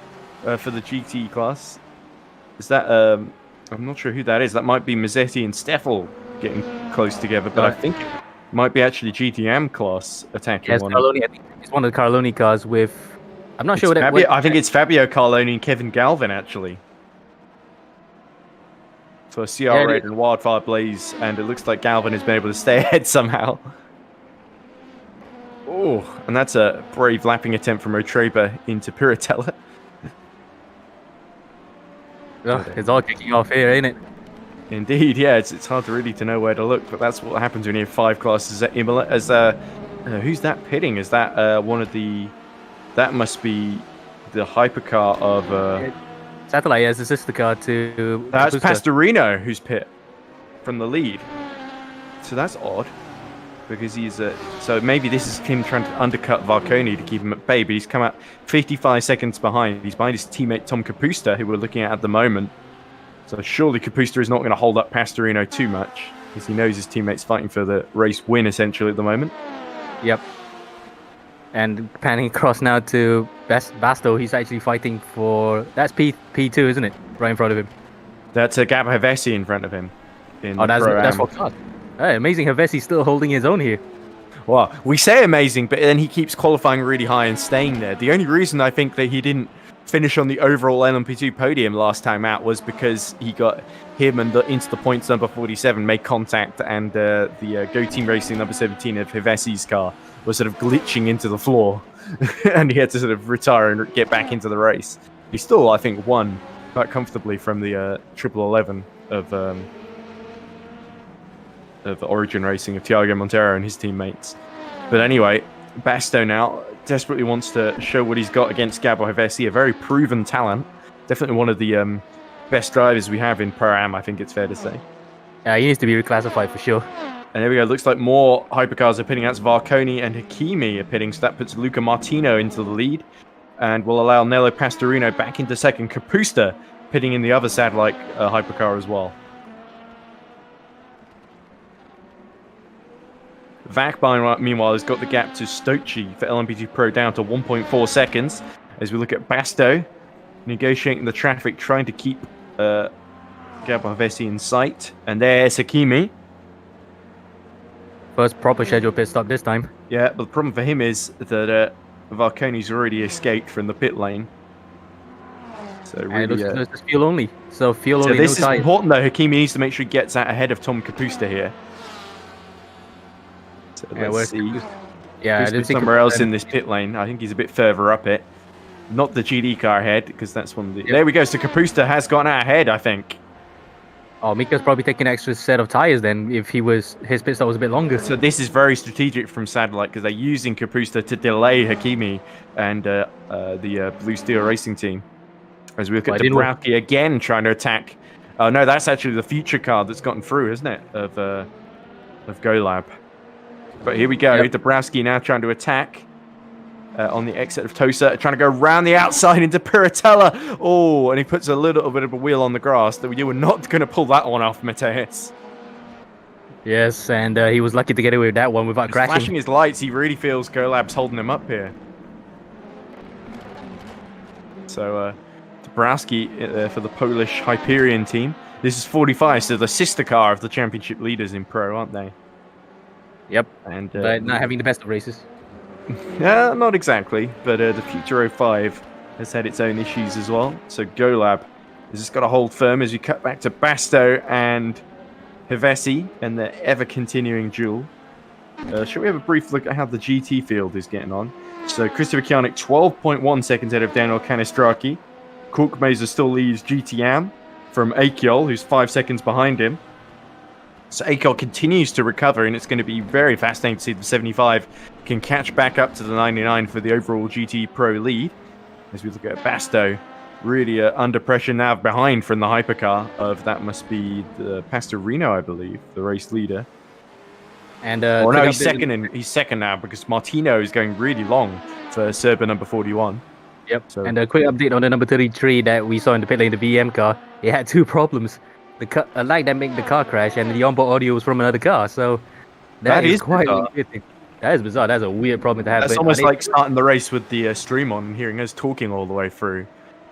Speaker 1: for the GT class. Is that, I'm not sure who that is. That might be Mazzetti and Steffel getting close together, but I think it might be actually GTM class attacking one.
Speaker 2: Carloni, I think it's one of the Carloni cars with, I'm not sure what it
Speaker 1: I think it's Fabio Carloni and Kevin Galvin, actually. For CR8 and Wildfire Blaze, and it looks like Galvin has been able to stay ahead somehow. Oh, and that's a brave lapping attempt from Otreba into Piratella.
Speaker 2: It's all kicking off here, ain't it?
Speaker 1: Indeed, yeah. It's hard to really to know where to look, but that's what happens when you have 5 classes at Imola. As who's that pitting? Is that one of the? That must be the hypercar of.
Speaker 2: Satellite has a sister car to.
Speaker 1: That's Pastorino who's pit from the lead. So that's odd. Because he's so maybe this is him trying to undercut Varconi to keep him at bay, but he's come out 55 seconds behind. He's behind his teammate Tom Capusta, who we're looking at the moment. So surely Capusta is not going to hold up Pastorino too much, because he knows his teammate's fighting for the race win essentially at the moment.
Speaker 2: Yep. And panning across now to Basto, he's actually fighting for, that's P2, isn't it? Right in front of him.
Speaker 1: That's Gabo Hevesi in front of him.
Speaker 2: That's what's up. Hey, amazing Hevesi still holding his own here.
Speaker 1: Well, we say amazing, but then he keeps qualifying really high and staying there. The only reason I think that he didn't finish on the overall LMP2 podium last time out was because he got him and into the points number 47, made contact, and the Go Team Racing number 17 of Hevesi's car was sort of glitching into the floor, and he had to sort of retire and get back into the race. He still, I think, won quite comfortably from the 1111 of Origin Racing of Thiago Montero and his teammates. But anyway, Basto now desperately wants to show what he's got against Gabo Hevesi, a very proven talent. Definitely one of the best drivers we have in Pro-Am, I think it's fair to say.
Speaker 2: Yeah, he needs to be reclassified for sure.
Speaker 1: And there we go. Looks like more hypercars are pitting. That's Varconi and Hakimi are pitting, so that puts Luca Martino into the lead and will allow Nello Pastorino back into second. Capusta pitting in the other satellite hypercar as well. Vac, meanwhile, has got the gap to Stocci for LMP2 Pro down to 1.4 seconds. As we look at Basto, negotiating the traffic, trying to keep Gabo Hevesi in sight. And there's Hakimi.
Speaker 2: First proper scheduled pit stop this time.
Speaker 1: Yeah, but the problem for him is that Varconi's already escaped from the pit lane. So really,
Speaker 2: it's just fuel only. So fuel only.
Speaker 1: So this is important though. Hakimi needs to make sure he gets out ahead of Tom Capusta here. So let's see.
Speaker 2: Yeah,
Speaker 1: Capusta somewhere else in this pit lane. I think he's a bit further up it. Not the GD car ahead, because that's one of the... Yep. There we go. So Capusta has gone out ahead, I think.
Speaker 2: Oh, Mika's probably taking an extra set of tires then if his pit stop was a bit longer.
Speaker 1: So this is very strategic from Satellite because they're using Kapusta to delay Hakimi and the Blue Steel Racing team. As we look at Dabrowski again trying to attack. Oh no, that's actually the future car that's gotten through, isn't it? Of GoLab. But here we go. Yep. Dabrowski now trying to attack on the exit of Tosa, trying to go around the outside into Piratella. Oh, and he puts a little bit of a wheel on the grass. That you were not going to pull that one off, Mateus.
Speaker 2: Yes, and he was lucky to get away with that one without crashing.
Speaker 1: Flashing his lights, he really feels GoLab's holding him up here. So, Dabrowski for the Polish Hyperion team. This is 45, so the sister car of the championship leaders in Pro, aren't they?
Speaker 2: Yep, and but not having the best of races.
Speaker 1: Yeah, not exactly, but the Future 05 has had its own issues as well. So GoLab has just got to hold firm as you cut back to Basto and Hevesi and the ever-continuing duel. Shall we have a brief look at how the GT field is getting on? So Christopher Kianik, 12.1 seconds ahead of Daniel Kanistraki. Korkmazer still leads GTM from Akiol, who's 5 seconds behind him. So Akiol continues to recover, and it's going to be very fascinating to see if the 75 can catch back up to the 99 for the overall GT Pro lead. As we look at Basto, really under pressure now behind from the hypercar of that must be the Pastorino, I believe, the race leader.
Speaker 2: And
Speaker 1: no, he's second. He's second now because Martino is going really long for Serba number 41.
Speaker 2: Yep. So. And a quick update on the number 33 that we saw in the pit lane, the VM car. It had two problems: a lag that made the car crash, and the onboard audio was from another car. So that is quite weird. That is bizarre. That's a weird problem to have.
Speaker 1: That's almost like starting the race with the stream on and hearing us talking all the way through.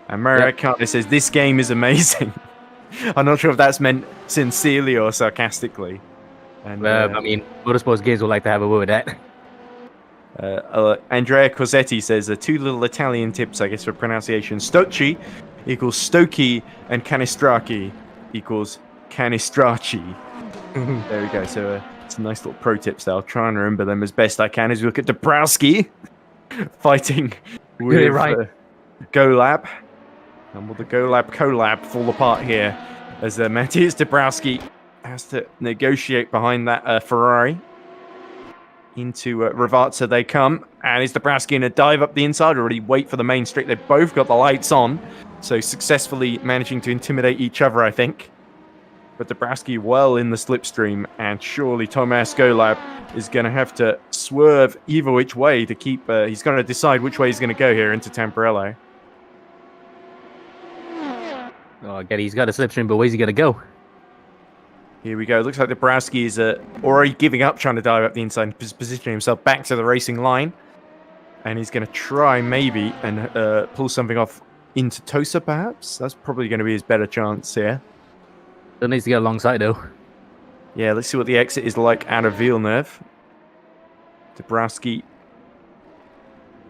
Speaker 1: And Mario Kart says this game is amazing. I'm not sure if that's meant sincerely or sarcastically. And
Speaker 2: I mean, motorsports games would like to have a word with
Speaker 1: that. Andrea Cosetti says two little Italian tips, I guess, for pronunciation. Stocci equals Stokey, and Canistracci equals Canistracci. There we go. So some nice little pro tips there. I'll try and remember them as best I can as we look at Dabrowski fighting with GoLab. And will the GoLab collab fall apart here as Matthias Dabrowski has to negotiate behind that Ferrari. Into Rivazza they come, and is Dabrowski going to dive up the inside or already wait for the main straight? They've both got the lights on, so successfully managing to intimidate each other, I think. But Dabrowski well in the slipstream, and surely Tomas GoLab is going to have to swerve either which way to keep... he's going to decide which way he's going to go here into Tamburello.
Speaker 2: Oh, again, he's got a slipstream, but where's he going to go?
Speaker 1: Here we go. Looks like Dabrowski is already giving up, trying to dive up the inside and positioning himself back to the racing line. And he's going to try, maybe, and pull something off into Tosa, perhaps? That's probably going to be his better chance here.
Speaker 2: Still needs to get alongside, though.
Speaker 1: Yeah, let's see what the exit is like out of Villeneuve. Dabrowski.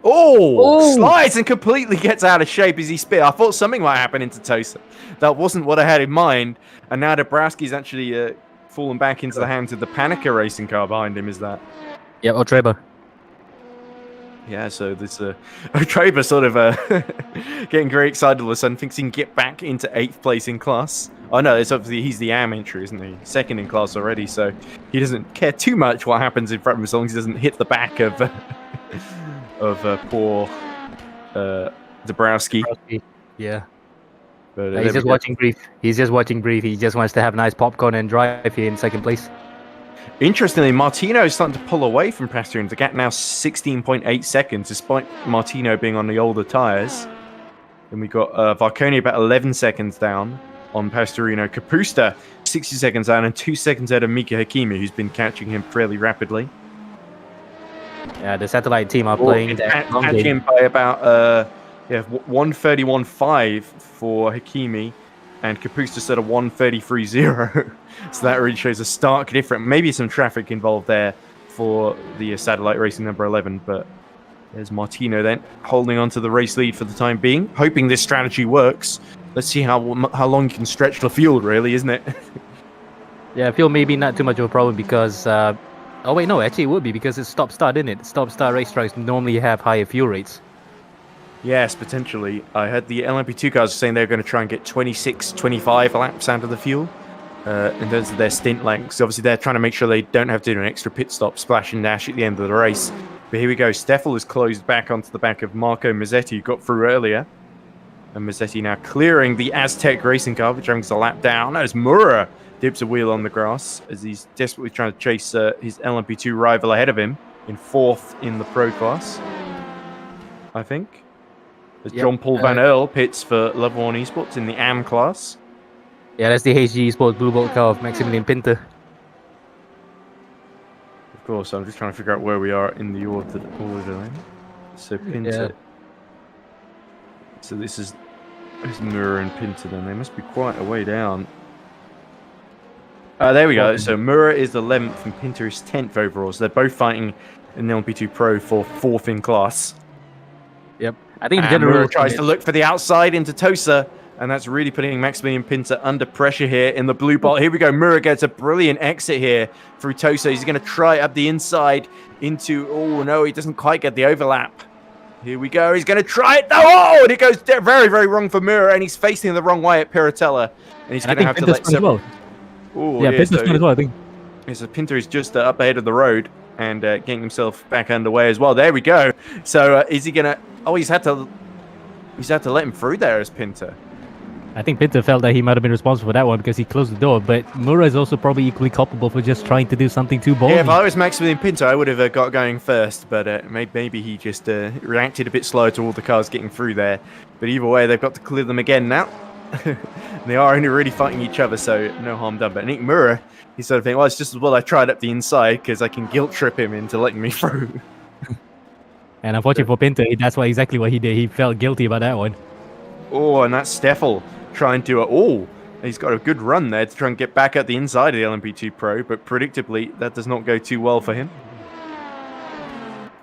Speaker 1: Oh! Slides and completely gets out of shape as he spit. I thought something might happen into Tosa. That wasn't what I had in mind. And now Dabrowski's actually fallen back into the hands of the Panica racing car behind him, is that?
Speaker 2: Yeah, Otreba.
Speaker 1: Yeah, so this Otreba sort of getting very excited all of a sudden, thinks he can get back into 8th place in class. Oh no, it's obviously he's the AM entry, isn't he? 2nd in class already, so he doesn't care too much what happens in front of him as long as he doesn't hit the back of poor Dabrowski.
Speaker 2: Yeah.
Speaker 1: But,
Speaker 2: he's just watching brief. He's just watching brief. He just wants to have nice popcorn and drive here in 2nd place.
Speaker 1: Interestingly, Martino is starting to pull away from Pastorino. The gap now 16.8 seconds, despite Martino being on the older tyres. Then we got Varconi about 11 seconds down on Pastorino. Kapusta 60 seconds down and 2 seconds out of Mika Hakimi, who's been catching him fairly rapidly.
Speaker 2: Yeah, the satellite team are playing that long
Speaker 1: catching him by about 1:31.5 for Hakimi, and Kapusta said a 1:33.0. So that really shows a stark difference. Maybe some traffic involved there for the satellite racing number 11, but there's Martino then holding on to the race lead for the time being, hoping this strategy works. Let's see how long you can stretch the field, really, isn't it?
Speaker 2: Yeah, fuel maybe not too much of a problem because oh wait, no, actually it would be because it's stop-start, isn't it? Stop-start racetracks normally have higher fuel rates.
Speaker 1: Yes, potentially. I heard the LMP2 cars saying they're going to try and get 26, 25 laps out of the fuel. in terms of their stint lengths. Obviously, they're trying to make sure they don't have to do an extra pit stop, splash and dash at the end of the race. But here we go. Steffel is closed back onto the back of Marco Mazzetti, who got through earlier. And Mazzetti now clearing the Aztec racing car, which brings a lap down. As Mura dips a wheel on the grass as he's desperately trying to chase his LMP2 rival ahead of him in 4th in the pro class, I think. As John Paul Van Earl pits for Level 1 Esports in the AM class.
Speaker 2: Yeah, that's the HG Esports Blue Bolt car of Maximilian Pinter.
Speaker 1: Of course, I'm just trying to figure out where we are in the order then. So Pinter. Yeah. So this is Mura and Pinter then. They must be quite a way down. There we go. So Mura is 11th and Pinter is 10th overall. So they're both fighting in the LMP2 Pro for 4th in class.
Speaker 2: Yep. I think
Speaker 1: Mura tries to look for the outside into Tosa, and that's really putting Maximilian Pinter under pressure here in the blue ball. Here we go. Mura gets a brilliant exit here through Tosa. He's going to try up the inside into... Oh, no, he doesn't quite get the overlap. Here we go. He's going to try it. Oh, and it goes very, very wrong for Mura, and he's facing the wrong way at Piratella. And he's going to have to let...
Speaker 2: Yeah, Pinter's as well, I think.
Speaker 1: So Pinter is just up ahead of the road and getting himself back underway as well. There we go. So is he going to... Oh, he's had to let him through there as Pinter.
Speaker 2: I think Pinter felt that he might have been responsible for that one because he closed the door, but Mura is also probably equally culpable for just trying to do something too bold.
Speaker 1: Yeah, if I was Maximilian Pinter, I would have got going first, but maybe he just reacted a bit slow to all the cars getting through there. But either way, they've got to clear them again now. They are only really fighting each other, so no harm done. But Nick Mura, he's sort of thinking, well, it's just as well I tried up the inside because I can guilt trip him into letting me through.
Speaker 2: And unfortunately for Pinter, that's exactly what he did. He felt guilty about that one.
Speaker 1: Oh, and that's Steffel trying to... he's got a good run there to try and get back at the inside of the LMP2 Pro, but predictably, that does not go too well for him.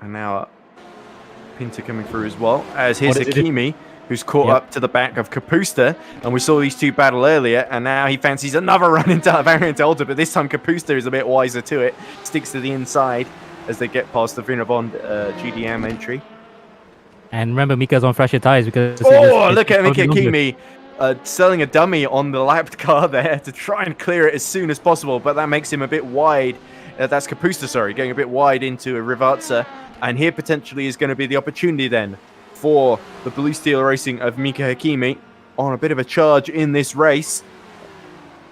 Speaker 1: And now Pinter coming through as well, as here's Hakimi, who's caught up to the back of Kapusta, and we saw these two battle earlier, and now he fancies another run into Variant Alta, but this time Kapusta is a bit wiser to it, sticks to the inside as they get past the Vinabond GDM entry.
Speaker 2: And remember, Mika's on fresher tires because...
Speaker 1: Oh, look at Mika Hakimi selling a dummy on the lapped car there to try and clear it as soon as possible, but that makes him a bit wide. That's Kapusta, sorry, going a bit wide into a Rivazza, and here potentially is going to be the opportunity then for the Blue Steel Racing of Mika Hakimi on a bit of a charge in this race.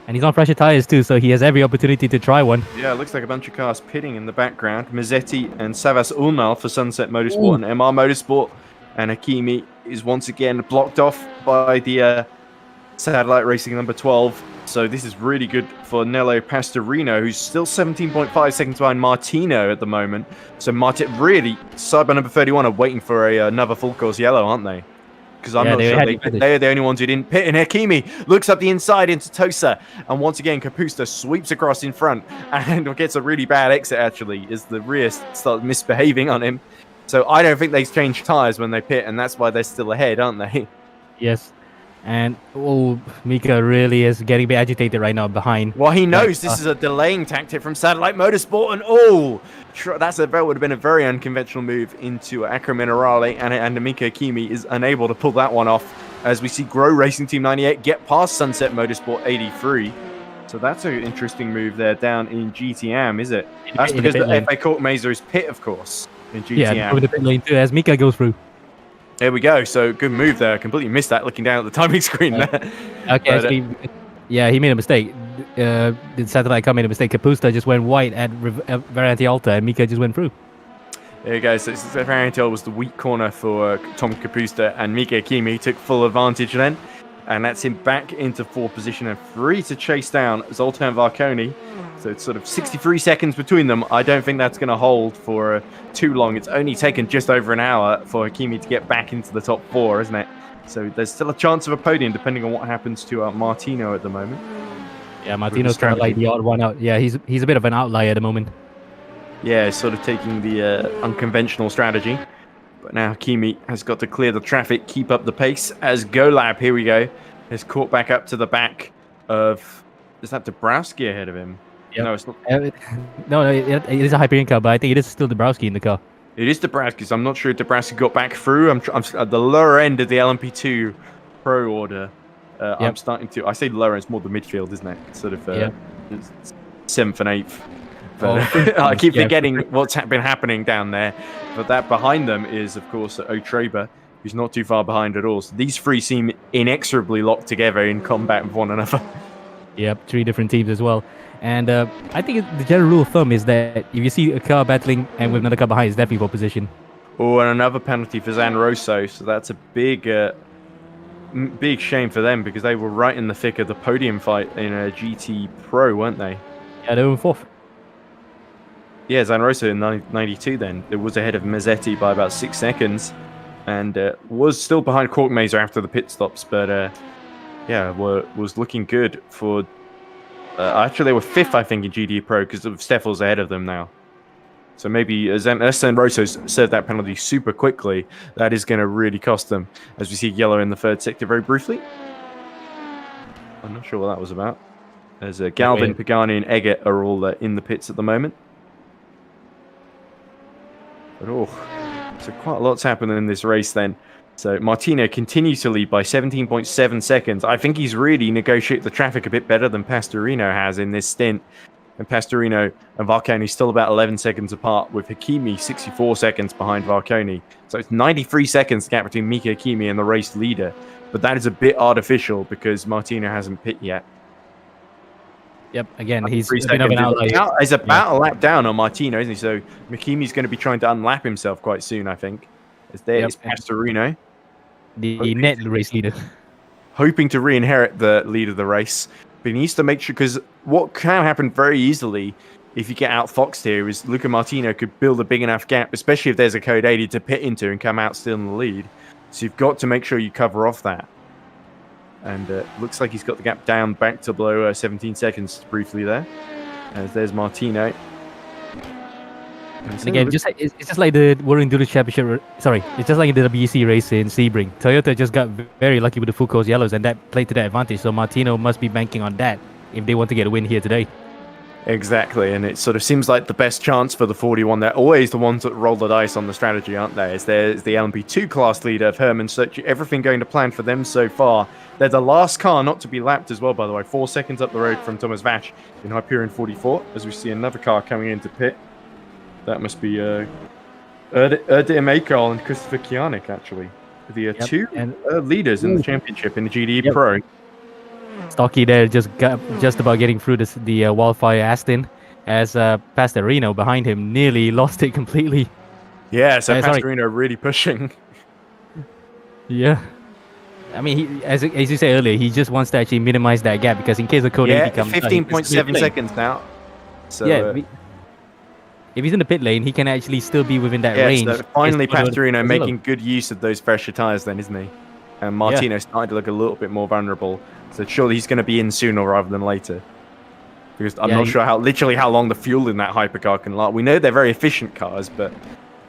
Speaker 2: And he's on fresher tires too, so he has every opportunity to try one.
Speaker 1: Yeah, it looks like a bunch of cars pitting in the background. Mazzetti and Savas Ulmal for Sunset Motorsport and MR Motorsport. And Hakimi is once again blocked off by the Satellite Racing number 12. So this is really good for Nello Pastorino, who's still 17.5 seconds behind Martino at the moment. So really, Cyber number 31 are waiting for another full course yellow, aren't they? Because I'm not sure they're the only ones who didn't pit. And Hakimi looks up the inside into Tosa. And once again, Kapusta sweeps across in front and gets a really bad exit, actually, as the rear starts misbehaving on him. So I don't think they change tyres when they pit, and that's why they're still ahead, aren't they?
Speaker 2: Yes. And, Mika really is getting a bit agitated right now behind.
Speaker 1: Well, he knows this is a delaying tactic from Satellite Motorsport, and that would have been a very unconventional move into Acro Minerale, and Mika Hakimi is unable to pull that one off, as we see Grow Racing Team 98 get past Sunset Motorsport 83. So that's an interesting move there down in GTM, is it? That's because the FA Court Mazer is pit, of course, in GTM.
Speaker 2: Yeah, over the pit lane too, as Mika goes through.
Speaker 1: There we go. So good move there. I completely missed that looking down at the timing screen there.
Speaker 2: Okay, actually, he made a mistake. The Satellite car made a mistake. Kapusta just went wide at Variante Alta, and Mika just went through.
Speaker 1: There you go. So Variante Alta was the weak corner for Tom Kapusta, and Mika Hakimi took full advantage then. And that's him back into 4th position and free to chase down Zoltan Varconi. So it's sort of 63 seconds between them. I don't think that's going to hold for too long. It's only taken just over an hour for Hakimi to get back into the top 4, isn't it? So there's still a chance of a podium depending on what happens to Martino at the moment.
Speaker 2: Yeah, Martino's kind of like the odd one out. Yeah, he's a bit of an outlier at the moment.
Speaker 1: Yeah, sort of taking the unconventional strategy. But now Hakimi has got to clear the traffic, keep up the pace as GoLab, here we go, has caught back up to the back of... Is that Dabrowski ahead of him?
Speaker 2: Yep.
Speaker 1: No, it's not.
Speaker 2: No, it is a Hyperion car, but I think it is still Dabrowski in the car.
Speaker 1: It is Dabrowski, so I'm not sure if Dabrowski got back through. I'm at the lower end of the LMP2 Pro order. I'm starting to. I say lower. It's more the midfield, isn't it? It's sort of it's 7th and 8th. But I keep forgetting what's been happening down there. But that behind them is, of course, Otreba, who's not too far behind at all. So these three seem inexorably locked together in combat with one another.
Speaker 2: Yep, 3 different teams as well. And I think the general rule of thumb is that if you see a car battling and with another car behind, it's definitely for position.
Speaker 1: Oh, and another penalty for Zan Rosso. So that's a big shame for them because they were right in the thick of the podium fight in a GT Pro, weren't they?
Speaker 2: Yeah, they were 4th.
Speaker 1: Yeah, Zan Rosso in 92 then. It was ahead of Mazzetti by about 6 seconds and was still behind Korkmazer after the pit stops, but was looking good for... actually, they were 5th, I think, in GT Pro because Steffel's ahead of them now. So maybe Zan Rosso served that penalty super quickly. That is going to really cost them. As we see yellow in the 3rd sector very briefly. I'm not sure what that was about. As Galvin, Pagani and Eggert are all in the pits at the moment. But so quite a lot's happening in this race then. So Martino continues to lead by 17.7 seconds. I think he's really negotiated the traffic a bit better than Pastorino has in this stint. And Pastorino and Varconi still about 11 seconds apart, with Hakimi 64 seconds behind Varconi. So it's 93 seconds gap between Mika Hakimi and the race leader. But that is a bit artificial because Martino hasn't pit yet.
Speaker 2: Yep, again, he's
Speaker 1: he's about a lap down on Martino, isn't he? So Hakimi's going to be trying to unlap himself quite soon, I think. As there is Pastorino.
Speaker 2: The net race leader.
Speaker 1: Hoping to re-inherit the lead of the race. But he needs to make sure, because what can happen very easily if you get outfoxed here is Luca Martino could build a big enough gap, especially if there's a code 80 to pit into and come out still in the lead. So you've got to make sure you cover off that. And looks like he's got the gap down back to below 17 seconds briefly there. As there's Martino.
Speaker 2: And again, it's just like the World Endurance Championship. Sorry, it's just like the WEC race in Sebring. Toyota just got very lucky with the full course yellows, and that played to their advantage. So Martino must be banking on that if they want to get a win here today.
Speaker 1: Exactly, and it sort of seems like the best chance for the 41. They're always the ones that roll the dice on the strategy, aren't they? As there's the LMP2 class leader of Herman Sochi. Everything going to plan for them so far. They're the last car not to be lapped as well, by the way. 4 seconds up the road from Thomas Vach in Hyperion 44, as we see another car coming into pit. That must be Erdim Akal and Christopher Kianik, actually. The two leaders in the championship in the GDE Pro.
Speaker 2: Stocky there just about getting through the Wildfire Aston, as Pastorino behind him nearly lost it completely.
Speaker 1: Yeah, so Pastorino really pushing.
Speaker 2: Yeah. I mean, as you said earlier, he just wants to actually minimize that gap because in case the code 80 comes
Speaker 1: 15.7 seconds now. So,
Speaker 2: if he's in the pit lane, he can actually still be within that range.
Speaker 1: So finally, Pastorino making good use of those fresher tyres then, isn't he? And Martino starting to look a little bit more vulnerable. So surely he's going to be in sooner rather than later. Because I'm not sure how long the fuel in that hypercar can last. We know they're very efficient cars, but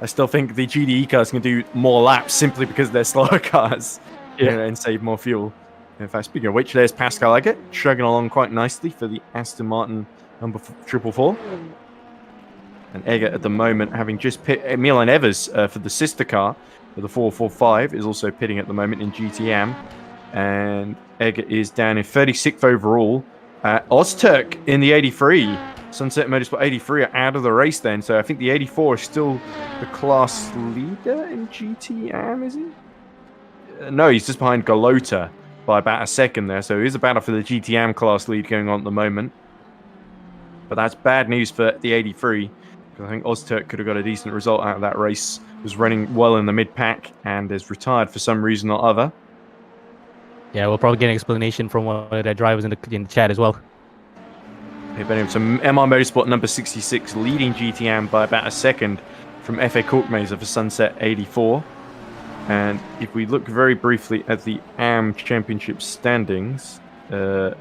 Speaker 1: I still think the GDE cars can do more laps simply because they're slower cars and save more fuel. In fact, speaking of which, there's Pascal Eggert chugging along quite nicely for the Aston Martin number 444. And Eggert at the moment, having just pit Milan Evers for the sister car, for the 445, is also pitting at the moment in GTM. And Eggert is down in 36th overall. Ozturk in the 83. Sunset Motorsport 83 are out of the race then. So I think the 84 is still the class leader in GTM, is he? No, he's just behind Galota by about a second there. So it is a battle for the GTM class lead going on at the moment. But that's bad news for the 83. I think Ozturk could have got a decent result out of that race. Was running well in the mid-pack and is retired for some reason or other.
Speaker 2: Yeah, we'll probably get an explanation from one of their drivers in the chat as well.
Speaker 1: So MR Motorsport number 66 leading GTM by about a second from FA Korkmazer for Sunset 84. And if we look very briefly at the AM Championship standings, it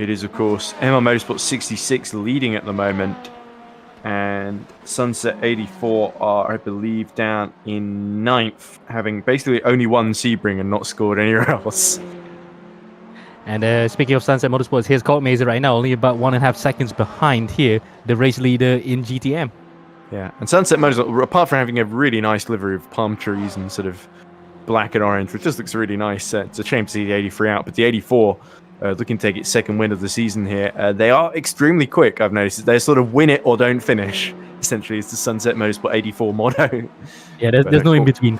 Speaker 1: is, of course, MR Motorsport 66 leading at the moment. And Sunset 84 are, I believe, down in 9th, having basically only won Sebring and not scored anywhere else.
Speaker 2: And speaking of Sunset Motorsports, here's Korkmazer right now, only about 1.5 seconds behind here, the race leader in GTM.
Speaker 1: Yeah, and Sunset Motorsport, apart from having a really nice livery of palm trees and sort of black and orange, which just looks really nice. It's a shame to see the 83 out, but the 84 looking to take its second win of the season here. They are extremely quick, I've noticed. They sort of win it or don't finish, essentially. It's the Sunset Motorsport 84 motto.
Speaker 2: Yeah, there's no in between.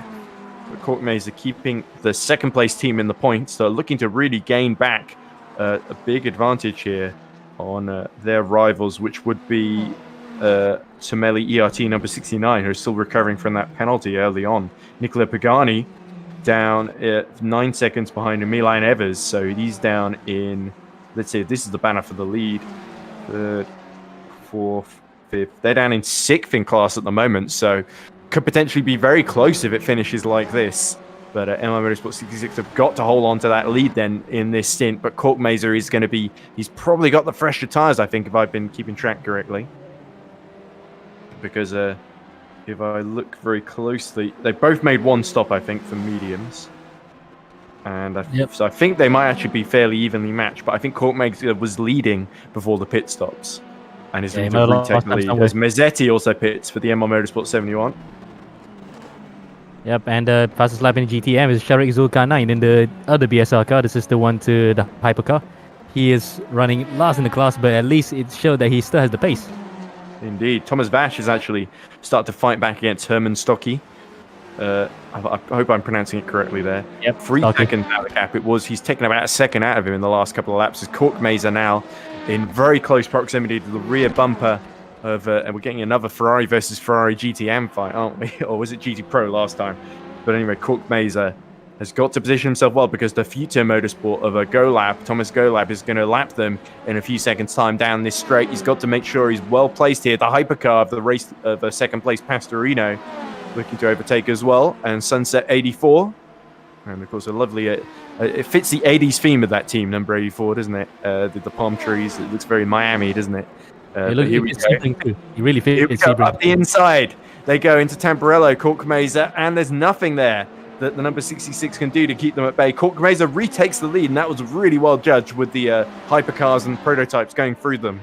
Speaker 1: Cork Mesa keeping the second place team in the points. They're looking to really gain back a big advantage here on their rivals, which would be Someli ERT number 69, who's still recovering from that penalty early on. Nicola Pagani down 9 seconds behind Imola and Evers, so he's down in, let's see, this is the banner for the lead. Third, fourth, fifth. They're down in sixth in class at the moment, so could potentially be very close if it finishes like this. But MI Motorsport 66 have got to hold on to that lead then in this stint. But Cork Mesa is going to be, he's probably got the fresher tyres, I think, if I've been keeping track correctly. Because if I look very closely, they both made one stop, I think, for mediums. And so I think they might actually be fairly evenly matched. But I think Cork Mesa was leading before the pit stops. And is going to retake the lead. As Mazzetti also pits for the MI Motorsport 71.
Speaker 2: Yep, and fastest lap in GTM is Sharik Zulkarnain in the other BSR car. This is the one to the hypercar. He is running last in the class, but at least it showed that he still has the pace. Indeed.
Speaker 1: Thomas Vash has actually started to fight back against Herman Stocky. I hope I'm pronouncing it correctly there.
Speaker 2: Yep,
Speaker 1: 3 seconds out of the gap it was. He's taken about a second out of him in the last couple of laps. As Cork Mesa now in very close proximity to the rear bumper of, and we're getting another Ferrari versus Ferrari GTM fight, aren't we? Or was it GT Pro last time? But anyway, Cork Mesa has got to position himself well because the future motorsport of a Golab, Thomas Golab, is going to lap them in a few seconds' time down this straight. He's got to make sure he's well placed here. The hypercar of the race of a second place Pastorino looking to overtake as well. And Sunset 84. And of course, a lovely, it fits the 80s theme of that team, number 84, doesn't it? The palm trees. It looks very Miami, doesn't it?
Speaker 2: Here we go. He really fits.
Speaker 1: Here we go. Up the inside. They go into Tamburello, Cork Mesa, and there's nothing there that the number 66 can do to keep them at bay. Cork Mesa retakes the lead, and that was really well judged with the hypercars and prototypes going through them.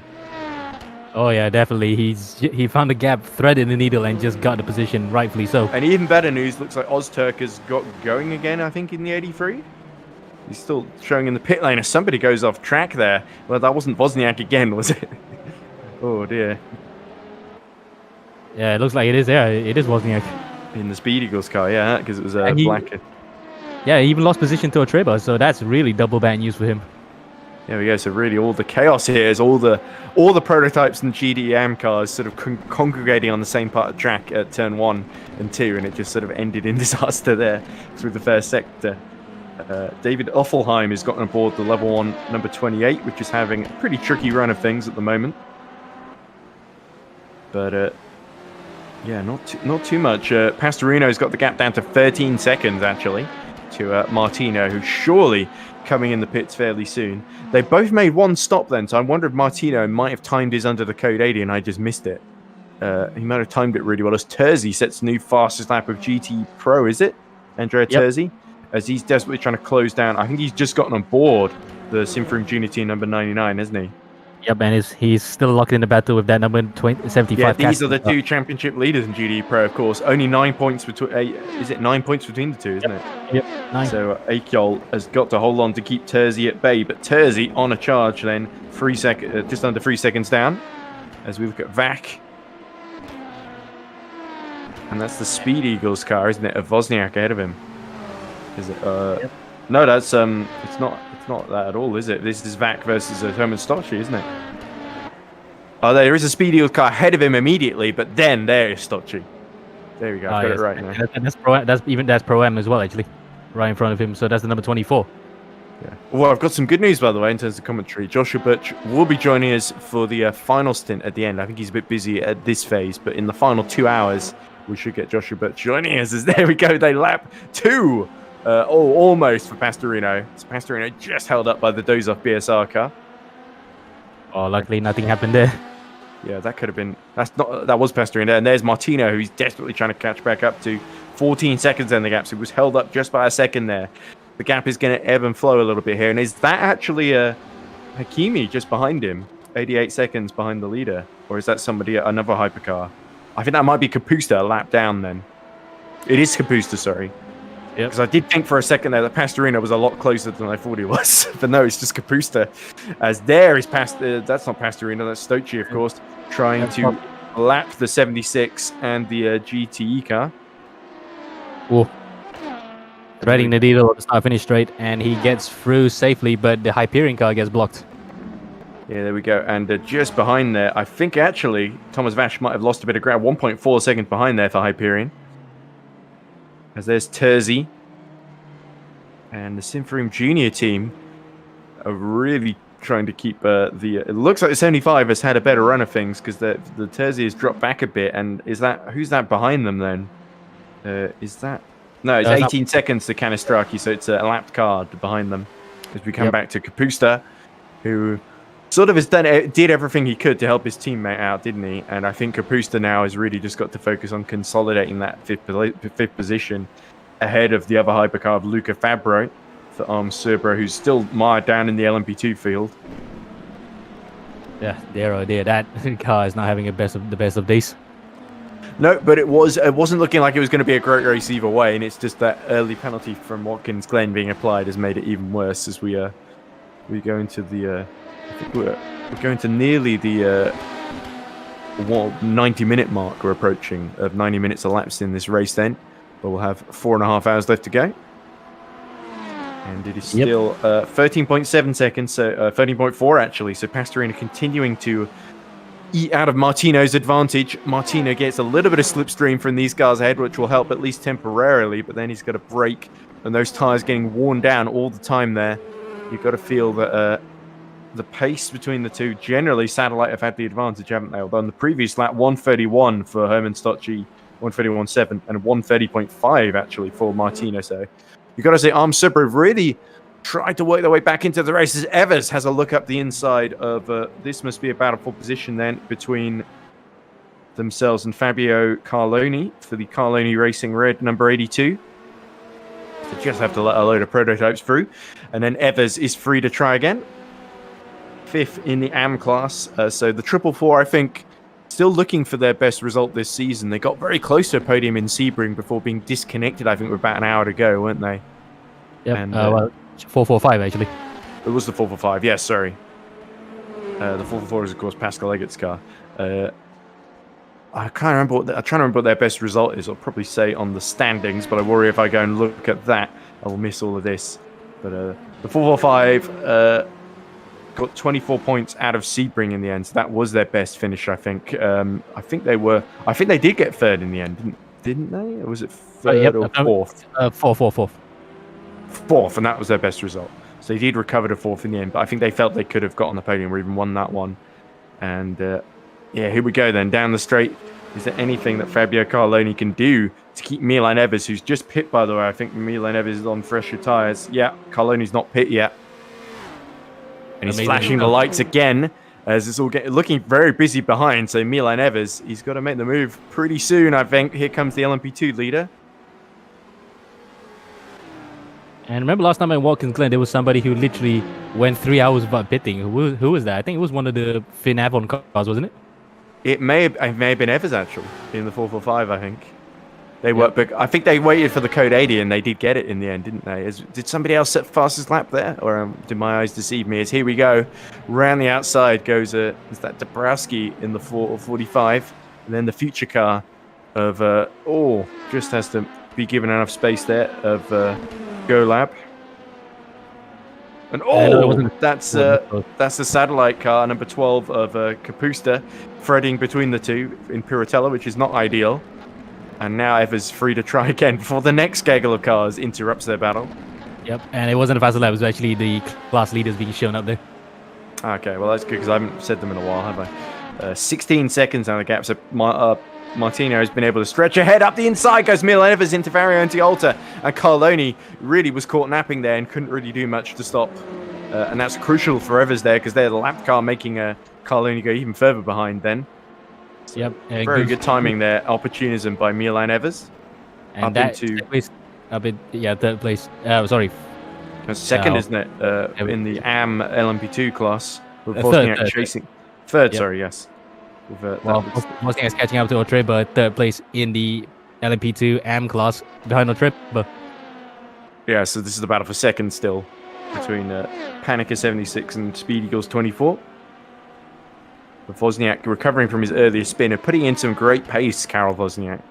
Speaker 2: Oh yeah, definitely. He found a gap, threaded the needle, and just got the position, rightfully so.
Speaker 1: And even better news, looks like Ozturk has got going again, I think, in the 83. He's still showing in the pit lane as somebody goes off track there. Well, that wasn't Wozniak again, was it? Oh dear.
Speaker 2: Yeah, it looks like it is. Yeah, it is Wozniak.
Speaker 1: In the Speed Eagles car, yeah, because it was black.
Speaker 2: Yeah, he even lost position to a Treba, so that's really double bad news for him.
Speaker 1: There we go. So really, all the chaos here is all the prototypes and GDM cars sort of congregating on the same part of track at turn 1 and 2, and it just sort of ended in disaster there through the first sector. David Offelheim has gotten aboard the level 1 number 28, which is having a pretty tricky run of things at the moment. But yeah, not too much. Pastorino's got the gap down to 13 seconds actually to Martino, who's surely coming in the pits fairly soon. They both made one stop then, so I wonder if Martino might have timed his under the code 80 and I just missed it. He might have timed it really well as Terzi sets new fastest lap of GT Pro, is it? Andrea Terzi? As he's desperately trying to close down. I think he's just gotten on board the Simfrum Junior team number 99, isn't he?
Speaker 2: Yep, and he's still locked in the battle with that number 75.
Speaker 1: Yeah, these are the two championship leaders in GT Pro, of course. Only 9 points between. Is it 9 points between the two? Isn't it?
Speaker 2: Yep. 9.
Speaker 1: So Akyol has got to hold on to keep Terzi at bay, but Terzi on a charge then, just under 3 seconds down. As we look at Vac, and that's the Speed Eagles car, isn't it? Of Wozniak ahead of him. Is it?
Speaker 2: Yep.
Speaker 1: No, that's It's not that at all, is it? This is Vac versus Herman Stocci, isn't it? Oh, there is a Speed Eagles car ahead of him immediately, but then there is Stocci. There we go. I've got it right now.
Speaker 2: That's Pro-Am as well, actually, right in front of him. So that's the number 24.
Speaker 1: Yeah. Well, I've got some good news, by the way, in terms of commentary. Joshua Birch will be joining us for the final stint at the end. I think he's a bit busy at this phase, but in the final 2 hours, we should get Joshua Birch joining us. As there we go, they lap 2. Almost for Pastorino. So Pastorino just held up by the Dozoff BSR car.
Speaker 2: Oh, luckily nothing happened there.
Speaker 1: Yeah, that could have been. That was Pastorino, and there's Martino, who's desperately trying to catch back up to 14 seconds in the gap. So he was held up just by a second there. The gap is going to ebb and flow a little bit here, and is that actually Hakimi just behind him, 88 seconds behind the leader, or is that another hypercar? I think that might be Capusta a lap down. Then it is Capusta, sorry. Because I did think for a second there that Pastorino was a lot closer than I thought he was. But no, it's just Capusta. As there is that's not Pastorino, that's Stocci, of course, trying to lap the 76 and the GTE car.
Speaker 2: Oh. Threading the needle of the start-finish straight, and he gets through safely, but the Hyperion car gets blocked.
Speaker 1: Yeah, there we go. And just behind there, I think actually Thomas Vash might have lost a bit of ground. 1.4 seconds behind there for Hyperion. As there's Terzi. And the Synforum Junior team are really trying to keep it looks like the 75 has had a better run of things because the Terzi has dropped back a bit. And who's that behind them then? Is that... No, it's 18 seconds to Canistraki, so it's a lapped car behind them. As we come back to Capusta, who sort of did everything he could to help his teammate out, didn't he? And I think Capusta now has really just got to focus on consolidating that fifth position ahead of the other hypercar of Luca Fabro for Arm Cerbro, who's still mired down in the LMP2 field.
Speaker 2: Yeah, dear, that car is not having the best of days.
Speaker 1: No, but it wasn't looking like it was going to be a great race either way, and it's just that early penalty from Watkins Glen being applied has made it even worse as we go into the I think we're going to nearly the 90-minute mark we're approaching of 90 minutes elapsed in this race then, but we'll have 4.5 hours left to go. And it is still 13.7 seconds, so 13.4 actually, so Pastorino continuing to eat out of Martino's advantage. Martino gets a little bit of slipstream from these guys ahead, which will help at least temporarily, but then he's got to brake, and those tyres getting worn down all the time there. You've got to feel that the pace between the two, generally Satellite have had the advantage, haven't they? Although on the previous lap, 1:31 for Herman Stocci, 1:31.7, and 1:30.5 actually for Martino. So you've got to say Arm Cerbro really tried to work their way back into the races. Evers has a look up the inside of this must be a battle for position then between themselves and Fabio Carloni for the Carloni Racing Red number 82. So just have to let a load of prototypes through, and then Evers is free to try again. 5th in the AM class, so the 444 I think still looking for their best result this season. They got very close to a podium in Sebring before being disconnected, I think, with about an hour to go, weren't they?
Speaker 2: Yep. And, 445 actually.
Speaker 1: It was the 445. Yes, sorry. The 444 is of course Pascal Eggert's car. I can't remember. I'm trying to remember what their best result is. I'll probably say on the standings, but I worry if I go and look at that, I will miss all of this. But the 445 got 24 points out of Sebring in the end. So that was their best finish, I think. I think they did get third in the end, didn't they? Or was it third or fourth? Fourth, and that was their best result. So they did recover to fourth in the end, but I think they felt they could have got on the podium or even won that one. And yeah, here we go then, down the straight. Is there anything that Fabio Carloni can do to keep Milan Evers, who's just pit, by the way? I think Milan Evers is on fresher tyres. Yeah, Carloni's not pit yet. And he's flashing the lights again as it's all looking very busy behind. So Milan Evers, he's got to make the move pretty soon, I think. Here comes the LMP2 leader.
Speaker 2: And remember last time in Watkins Glen, there was somebody who literally went 3 hours without pitting. Who was that? I think it was one of the Finn Avon cars, wasn't it?
Speaker 1: It may have been Evers, actually, in the 445, I think. They were, but I think they waited for the code 80 and they did get it in the end, didn't they? Did somebody else set fastest lap there? Or did my eyes deceive me? As here we go. Round the outside goes, is that Dabrowski in the 445? And then the future car of, just has to be given enough space there of GoLab. And that's the satellite car, number 12 of Capusta, threading between the two in Piratella, which is not ideal. And now Evers free to try again before the next gaggle of cars interrupts their battle.
Speaker 2: Yep, and it wasn't a fast lap, it was actually the class leaders being shown up there.
Speaker 1: Okay, well that's good because I haven't said them in a while, have I? 16 seconds on the gap, so Martino has been able to stretch ahead. Up the inside goes Milan Evers into Variante Alta, and Carloni really was caught napping there and couldn't really do much to stop. And that's crucial for Evers there because they're the lap car making Carloni go even further behind then. So
Speaker 2: yep.
Speaker 1: Very good timing there. Opportunism by Milan Evers.
Speaker 2: And third place. Sorry.
Speaker 1: Second, isn't it? In the AM LMP2 class. With Bosniak chasing. Third,
Speaker 2: yep.
Speaker 1: Sorry, yes.
Speaker 2: Bosniak is catching up to Otreba, third place in the LMP2 AM class behind Otreba.
Speaker 1: Yeah, so this is the battle for second still between Panica 76 and Speed Eagles 24. But Wozniak recovering from his earlier spin and putting in some great pace, Karol Wozniak.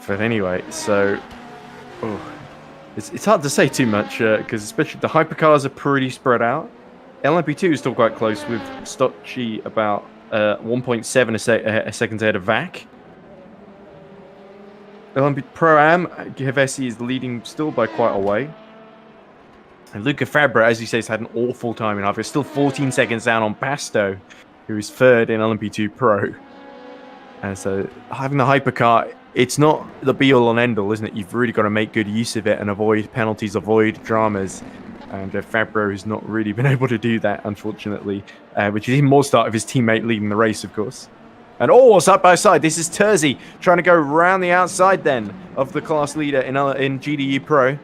Speaker 1: But anyway, so it's hard to say too much because especially the hypercars are pretty spread out. LMP2 is still quite close with Stocci about 1.7 seconds ahead of VAC. LMP Pro-Am, Gavesi is leading still by quite a way. And Luca Fabra, as you say, has had an awful time in half. He's still 14 seconds down on Basto, who is third in LMP2 Pro. And so having the hypercar, it's not the be-all and end-all, isn't it? You've really got to make good use of it and avoid penalties, avoid dramas. And Fabro has not really been able to do that, unfortunately, which is even more start of his teammate leading the race, of course. And side by side, this is Terzi trying to go around the outside then of the class leader in GDU Pro.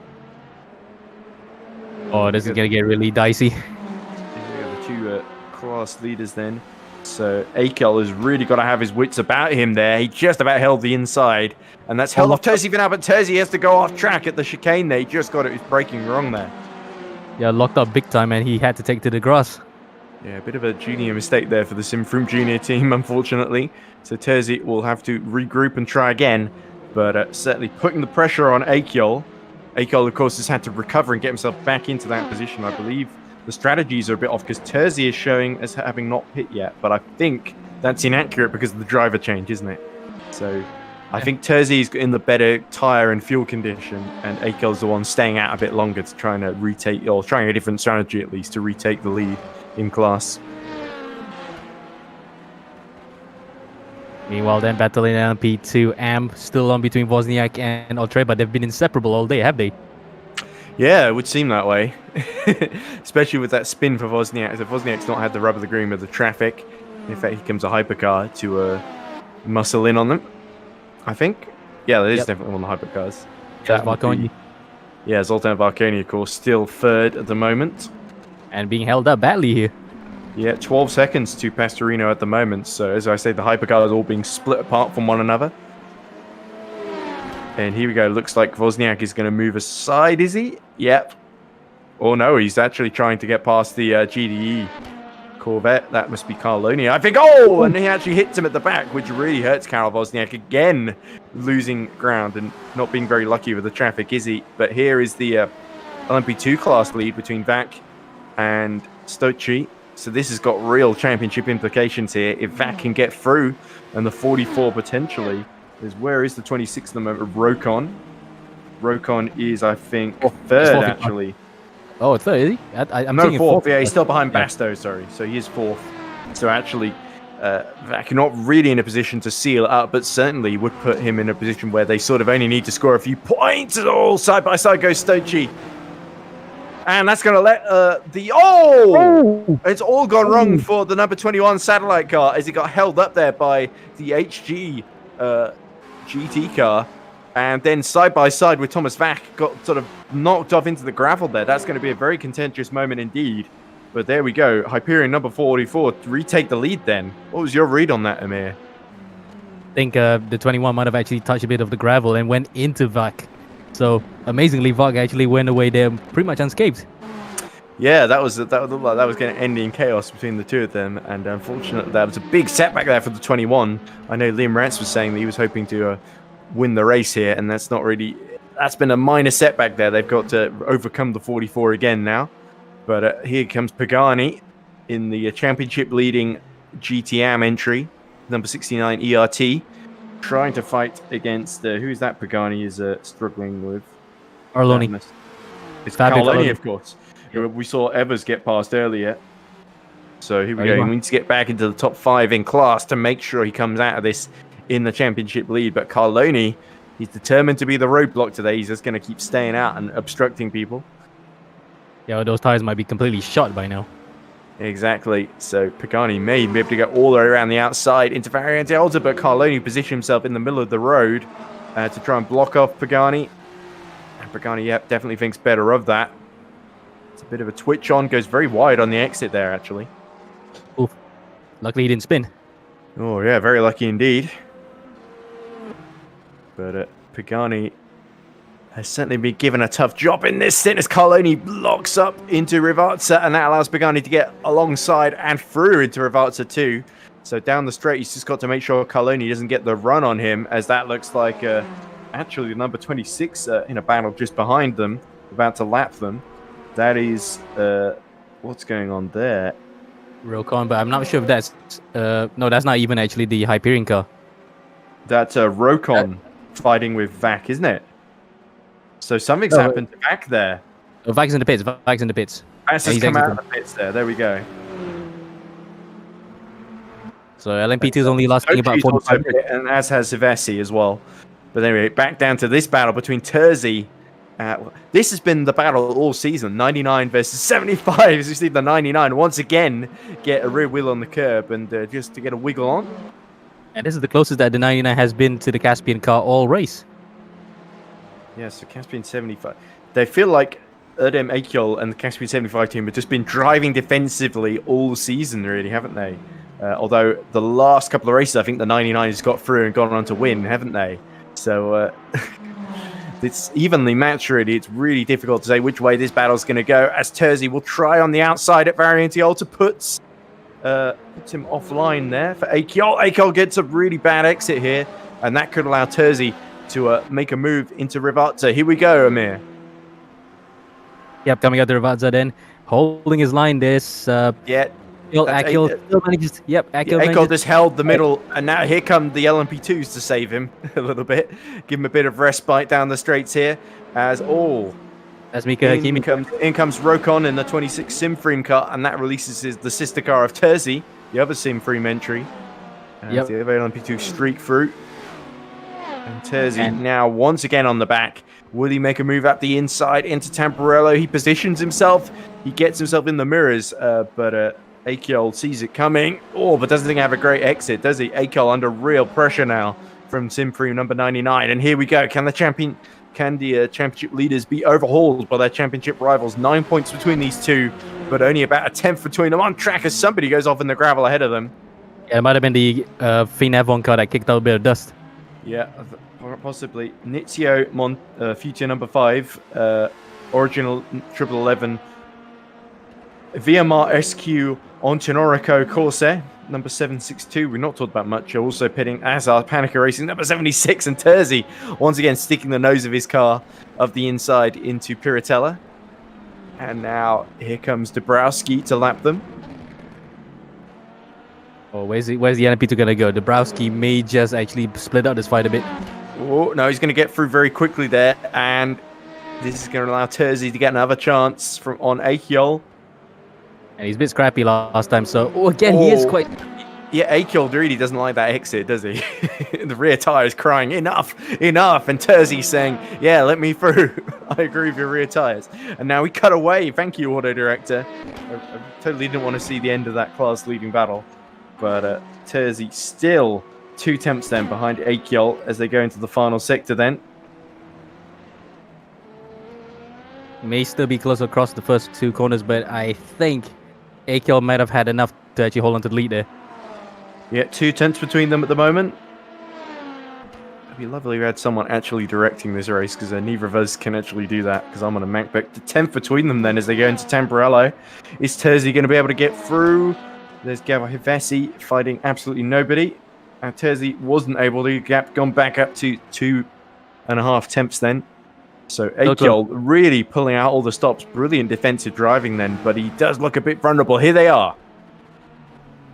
Speaker 2: Oh, this is going to get really dicey.
Speaker 1: We have the two class leaders then. So Akel has really got to have his wits about him there. He just about held the inside. And that's held off Terzi for now, but Terzi has to go off track at the chicane there. He just got it. He's braking wrong there.
Speaker 2: Yeah, locked up big time, and he had to take to the grass.
Speaker 1: Yeah, a bit of a junior mistake there for the Simfrum junior team, unfortunately. So Terzi will have to regroup and try again. But certainly putting the pressure on Akel. Akel, of course, has had to recover and get himself back into that position. I believe the strategies are a bit off because Terzi is showing as having not pit yet. But I think that's inaccurate because of the driver change, isn't it? So I think Terzi is in the better tyre and fuel condition, and Akel's the one staying out a bit longer to try and retake, or trying a different strategy at least to retake the lead in class.
Speaker 2: Meanwhile, then battling LMP2 AM still on between Wozniak and Oltre, but they've been inseparable all day, have they?
Speaker 1: Yeah, it would seem that way. Especially with that spin for Wozniak. So Wozniak's not had the rub of the green with the traffic. In fact, here comes a hypercar to muscle in on them, I think. Yeah, that is definitely one of the hypercars.
Speaker 2: Varconi.
Speaker 1: Yeah, Zoltan Varconi, of course, still third at the moment.
Speaker 2: And being held up badly here.
Speaker 1: Yeah, 12 seconds to Pastorino at the moment. So, as I say, the hypercars are all being split apart from one another. And here we go. Looks like Wozniak is going to move aside, is he? Yep. Oh, no, he's actually trying to get past the GDE Corvette. That must be Carloni, I think. Oh, and he actually hits him at the back, which really hurts Karol Wozniak. Again, losing ground and not being very lucky with the traffic, is he? But here is the LMP2 class lead between Vac and Stocci. So this has got real championship implications here. If Vac can get through, and the 44 potentially is, where is the 26th at the moment? Rokon. Rokon is, I think, third actually.
Speaker 2: Oh, third, is he? I'm
Speaker 1: no,
Speaker 2: thinking
Speaker 1: fourth. Yeah, he's still behind Basto, sorry. So he is fourth. So actually, Vac not really in a position to seal it up, but certainly would put him in a position where they sort of only need to score a few points. All side by side goes Stocci. And that's going to let it's all gone wrong for the number 21 satellite car as it got held up there by the HG GT car. And then side by side with Thomas Vac got sort of knocked off into the gravel there. That's going to be a very contentious moment indeed. But there we go. Hyperion number 44 to retake the lead then. What was your read on that, Amir?
Speaker 2: I think the 21 might have actually touched a bit of the gravel and went into Vac. So amazingly, Vac actually went away there pretty much unscathed. Yeah,
Speaker 1: that was going to end in chaos between the two of them, and unfortunately, that was a big setback there for the 21. I know Liam Rance was saying that he was hoping to win the race here, and that's been a minor setback there. They've got to overcome the 44 again now. But here comes Pagani in the championship leading GTM entry, number 69 ERT. Trying to fight against who is that Pagani is struggling with?
Speaker 2: Arloni.
Speaker 1: It's Carloni, of course. Yeah. We saw Evers get past earlier. So here we go. He needs to get back into the top 5 in class to make sure he comes out of this in the championship lead. But Carloni, he's determined to be the roadblock today. He's just going to keep staying out and obstructing people.
Speaker 2: Yeah, well, those tires might be completely shot by now.
Speaker 1: Exactly. So Pagani may be able to get all the way around the outside into Variante Alta, but Carloni positions himself in the middle of the road to try and block off Pagani. And Pagani, definitely thinks better of that. It's a bit of a twitch on, goes very wide on the exit there, actually.
Speaker 2: Oof. Luckily he didn't spin.
Speaker 1: Oh, yeah, very lucky indeed. But Pagani has certainly been given a tough job in this stint as Carloni locks up into Rivazza, and that allows Pagani to get alongside and through into Rivazza too. So down the straight, he's just got to make sure Carloni doesn't get the run on him, as that looks like actually number 26 in a battle just behind them, about to lap them. That is what's going on there.
Speaker 2: Rokon, but I'm not sure if that's no, that's not even actually the Hyperion car.
Speaker 1: That's Rokon fighting with Vac, isn't it? So something's happened to Vac there.
Speaker 2: Oh, Vac's in the pits. Vac's in the pits.
Speaker 1: Vac's just come out of the pits there. There we go.
Speaker 2: So LMP2 is only lasting about 45 minutes.
Speaker 1: And as has Ivesi as well. But anyway, back down to this battle between Terzi. This has been the battle all season. 99 versus 75. As you see the 99 once again get a rear wheel on the curb and just to get a wiggle on.
Speaker 2: And this is the closest that the 99 has been to the Caspian car all race.
Speaker 1: Yeah, so Caspian 75. They feel like Erdem Akyol and the Caspian 75 team have just been driving defensively all season, really, haven't they? Although the last couple of races, I think the 99 has got through and gone on to win, haven't they? So it's evenly matched, really. It's really difficult to say which way this battle's going to go, as Terzi will try on the outside at Variant Alta, puts him offline there for Akyol. Akyol gets a really bad exit here, and that could allow Terzi to make a move into Rivazza. Here we go, Amir.
Speaker 2: Yep, coming out to Rivazza then, holding his line. This Akyol still manages. Yep,
Speaker 1: Akyol just held the middle, and now here come the LMP2s to save him a little bit, give him a bit of respite down the straights here. As
Speaker 2: Mika Hakimi
Speaker 1: in comes Rokon in the 26 Simfream car, and that releases the sister car of Terzi, the other Simfream entry. As the other LMP2 streak through. And Terzi now once again on the back. Will he make a move up the inside into Tamburello? He positions himself. He gets himself in the mirrors, but Akyol sees it coming. Oh, but doesn't have a great exit, does he? Akyol under real pressure now from Simfream number 99. And here we go. Can the championship leaders be overhauled by their championship rivals? 9 points between these two, but only about a tenth between them on track as somebody goes off in the gravel ahead of them.
Speaker 2: Yeah, it might have been the Finn Avon car that kicked out a bit of dust. Yeah,
Speaker 1: possibly. Nizio Future number 5, original 1111, VMR SQ on Tenorico Corsair, number 762. We're not talked about much. Also pitting Azar Panica Racing, number 76, and Terzi once again sticking the nose of his car of the inside into Piratella. And now here comes Dabrowski to lap them.
Speaker 2: Oh, where's the LMP2 gonna go? Dabrowski may just actually split out this fight a bit.
Speaker 1: Oh, no, he's going to get through very quickly there, and this is going to allow Terzi to get another chance on Akyol.
Speaker 2: And he's a bit scrappy last time, so he is quite...
Speaker 1: Yeah, Akyol really doesn't like that exit, does he? The rear tyre is crying, enough, and Terzi saying, yeah, let me through. I agree with your rear tyres. And now we cut away. Thank you, Auto Director. I totally didn't want to see the end of that class-leading battle. But Terzi still 2 tenths then behind Akyol as they go into the final sector then.
Speaker 2: May still be close across the first 2 corners, but I think Akyol might have had enough to actually hold on to the lead there.
Speaker 1: Yeah, 2 tenths between them at the moment. It'd be lovely if we had someone actually directing this race, because neither of us can actually do that, because I'm on a MacBook. The 10th between them then as they go into Tamburello. Is Terzi going to be able to get through? There's Gavo Hivesi fighting absolutely nobody. Terzi wasn't able to. Gap gone back up to 2.5 tenths then. So Akyol really pulling out all the stops. Brilliant defensive driving then, but he does look a bit vulnerable. Here they are.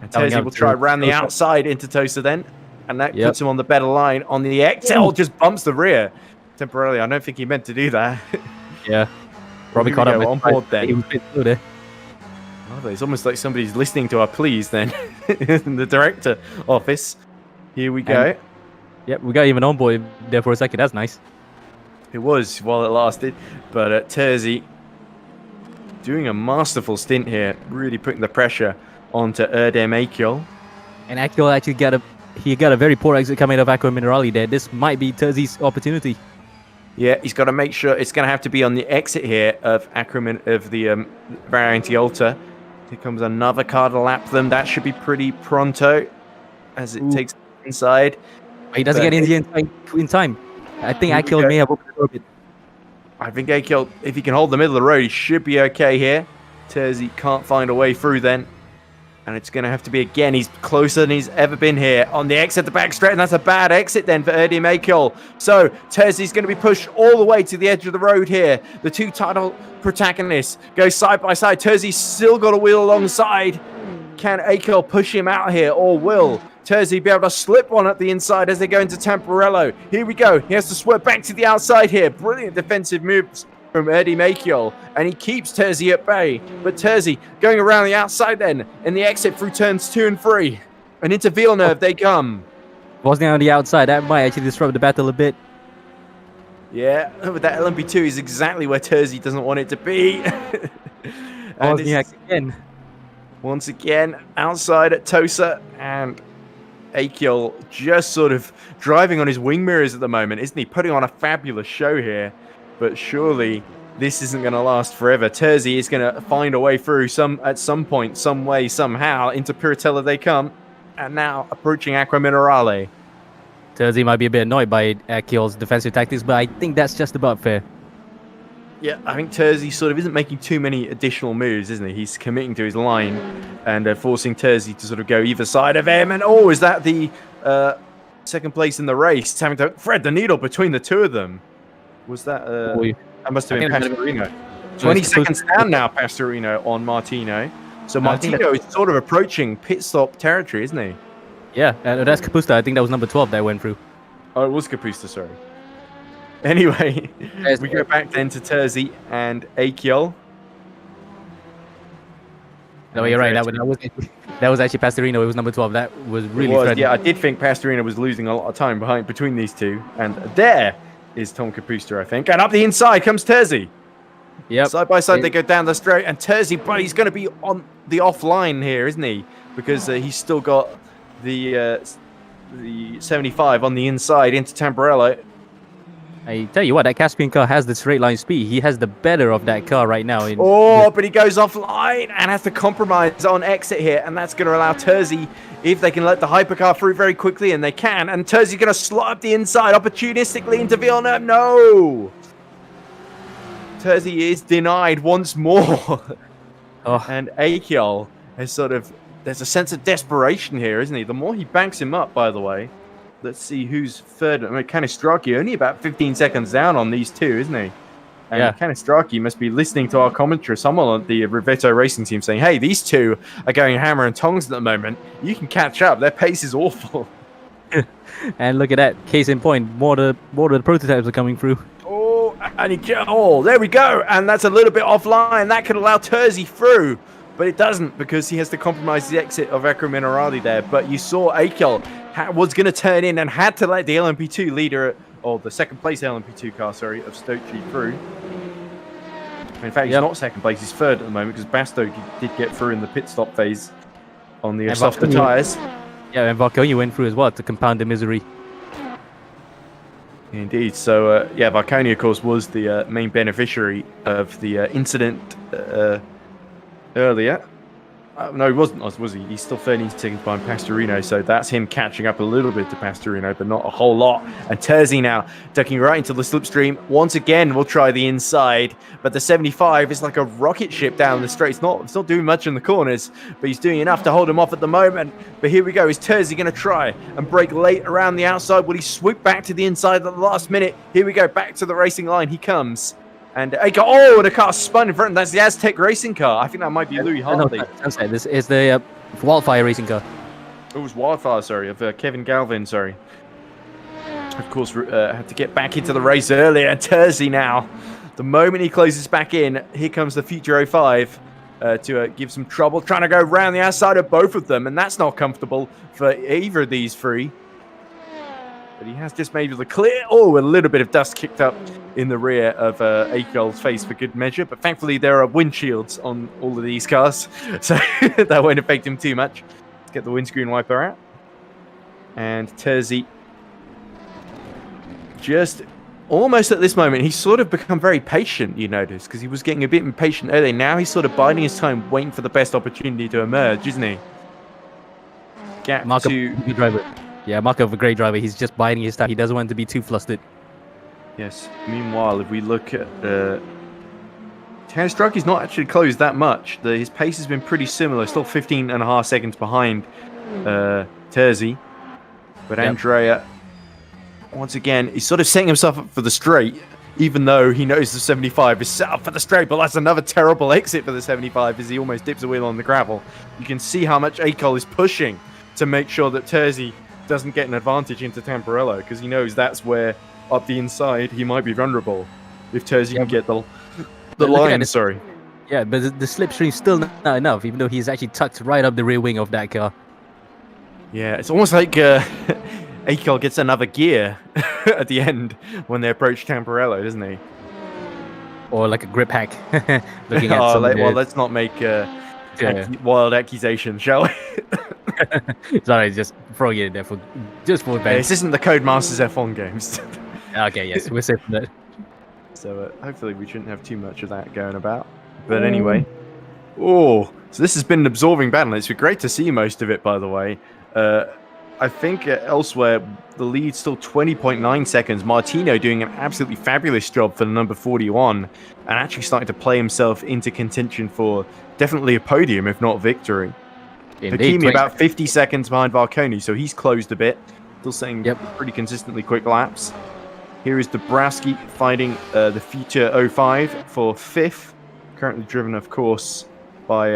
Speaker 1: And Terzi will try around the outside into Tosa then. And that puts him on the better line. On the XL, just bumps the rear temporarily. I don't think he meant to do that.
Speaker 2: Yeah. Probably caught up
Speaker 1: on board then.
Speaker 2: He was a bit slow there.
Speaker 1: It's almost like somebody's listening to our pleas then in the director office. Here we go.
Speaker 2: Yep, we got even on board there for a second. That's nice.
Speaker 1: It was while it lasted. But Terzi doing a masterful stint here, really putting the pressure onto Erdem Akyol.
Speaker 2: And Akyol actually got a very poor exit coming out of Aqua Minerali there. This might be Terzi's opportunity.
Speaker 1: Yeah, he's got to make sure it's going to have to be on the exit here of the Variant Alta. Here comes another car to lap them. That should be pretty pronto as it takes inside.
Speaker 2: He doesn't get in time. I think
Speaker 1: Here we
Speaker 2: Akil
Speaker 1: go.
Speaker 2: may have opened the door a bit.
Speaker 1: I think Akil, if he can hold the middle of the road, he should be okay here. Terzi can't find a way through then. And it's going to have to be again. He's closer than he's ever been here on the exit, the back straight, and that's a bad exit then for Erdi Akil. So Terzi's going to be pushed all the way to the edge of the road here. The two title protagonists go side by side. Terzi's still got a wheel alongside. Can Akil push him out here, or will Terzi be able to slip one at the inside as they go into Tamburello? Here we go. He has to swerve back to the outside here. Brilliant defensive moves from Erdi Akil, and he keeps Terzi at bay. But Terzi going around the outside then in the exit through turns 2 and 3. And into Villeneuve they come.
Speaker 2: Wasn't on the outside. That might actually disrupt the battle a bit.
Speaker 1: Yeah, but that LMP2 is exactly where Terzi doesn't want it to be.
Speaker 2: Wozniak again.
Speaker 1: Once again, outside at Tosa, and Akil just sort of driving on his wing mirrors at the moment, isn't he? Putting on a fabulous show here. But surely this isn't going to last forever. Terzi is going to find a way through at some point, some way, somehow. Into Piratella they come. And now approaching Acqua Minerale.
Speaker 2: Terzi might be a bit annoyed by Akil's defensive tactics, but I think that's just about fair.
Speaker 1: Yeah, I think Terzi sort of isn't making too many additional moves, isn't he? He's committing to his line and forcing Terzi to sort of go either side of him. And oh, is that the second place in the race? Having to thread the needle between the two of them. Was that... that must have been Pastorino. 20 seconds down now, Pastorino on Martino. So Martino is sort of approaching pit stop territory, isn't he?
Speaker 2: Yeah, that's Capusta. I think that was number 12 that went through.
Speaker 1: Oh, it was Capusta, sorry. Anyway, we go back then to Terzi and Akil.
Speaker 2: No, you're right. That was actually Pastorino. It was number 12. That was really threatening.
Speaker 1: Yeah, I did think Pastorino was losing a lot of time between these two. And there is Tom Capusta, I think. And up the inside comes Terzi.
Speaker 2: Yep.
Speaker 1: Side by side, they go down the straight. And Terzi, but he's going to be on the offline here, isn't he? Because he's still got the 75 on the inside into Tamburello.
Speaker 2: I tell you what, that Caspian car has the straight line speed. He has the better of that car right now.
Speaker 1: But he goes offline and has to compromise on exit here. And that's going to allow Terzi, if they can let the hypercar through very quickly, and they can. And Terzi's going to slot up the inside opportunistically into Villeneuve. No! Terzi is denied once more. And Akil has sort of... There's a sense of desperation here, isn't he? The more he banks him up, by the way. Let's see who's third. I mean, Canistracchi only about 15 seconds down on these two, isn't he? And yeah. Canistracchi must be listening to our commentary. Someone on the Rivetto racing team saying, hey, these two are going hammer and tongs at the moment. You can catch up. Their pace is awful.
Speaker 2: And look at that. Case in point. More of the prototypes are coming through.
Speaker 1: And there we go. And that's a little bit offline. That could allow Terzi through. But it doesn't, because he has to compromise the exit of Acqua Minerale there. But you saw Akil was going to turn in and had to let the LMP2 leader, or the second place LMP2 car, sorry, of Stocci through. In fact, he's not second place, he's third at the moment, because Basto did get through in the pit stop phase on the softer tyres.
Speaker 2: Yeah, and Varconia went through as well to compound the misery.
Speaker 1: Indeed. So, Varconia, of course, was the main beneficiary of the incident earlier. No, he wasn't, was he? He's still 13 seconds behind Pastorino, so that's him catching up a little bit to Pastorino, but not a whole lot. And Terzi now ducking right into the slipstream. Once again, we'll try the inside, but the 75 is like a rocket ship down the straight. It's not doing much in the corners, but he's doing enough to hold him off at the moment. But here we go. Is Terzi going to try and break late around the outside? Will he swoop back to the inside at the last minute? Here we go. Back to the racing line. He comes. And the car spun in front. That's the Aztec racing car. I think that might be Louis Hartley.
Speaker 2: No, this is the Wildfire racing car.
Speaker 1: It was Wildfire, sorry, of Kevin Galvin, sorry. Of course, had to get back into the race earlier. Terzi now, the moment he closes back in, here comes the Future 05 to give some trouble, trying to go around the outside of both of them, and that's not comfortable for either of these three. But he has just made the clear. A little bit of dust kicked up in the rear of Akil's face for good measure. But thankfully, there are windshields on all of these cars, so that won't affect him too much. Let's get the windscreen wiper out. And Terzi, just almost at this moment, he's sort of become very patient, you notice, because he was getting a bit impatient earlier. Now he's sort of biding his time, waiting for the best opportunity to emerge, isn't he?
Speaker 2: Mark of a great driver. He's just biding his time. He doesn't want to be too flustered.
Speaker 1: Yes. Meanwhile, if we look at Strucky's not actually closed that much. His pace has been pretty similar, still 15.5 seconds behind Terzi. But Andrea, once again, he's sort of setting himself up for the straight, even though he knows the 75 is set up for the straight. But that's another terrible exit for the 75 as he almost dips a wheel on the gravel. You can see how much Akol is pushing to make sure that Terzi doesn't get an advantage into Tamburello, because he knows that's where, up the inside, he might be vulnerable. If Terzi can get the line, sorry.
Speaker 2: Yeah, but the slipstream's still not enough, even though he's actually tucked right up the rear wing of that car.
Speaker 1: Yeah, it's almost like Akol gets another gear at the end when they approach Tamburello, doesn't he?
Speaker 2: Or like a grip hack. Looking at well,
Speaker 1: let's not make wild accusations, shall we?
Speaker 2: Sorry, just throwing it in there for
Speaker 1: this isn't the Codemasters F1 games.
Speaker 2: Okay, yes, we're safe from that.
Speaker 1: So hopefully we shouldn't have too much of that going about. But anyway, so this has been an absorbing battle. It's been great to see most of it, by the way. I think elsewhere, the lead's still 20.9 seconds. Martino doing an absolutely fabulous job for the number 41 and actually starting to play himself into contention for definitely a podium, if not victory. Hakimi about 50 seconds behind Varconi, so he's closed a bit. Still saying pretty consistently quick laps. Here is Dabrowski fighting the Future 05 for 5th. Currently driven, of course, by...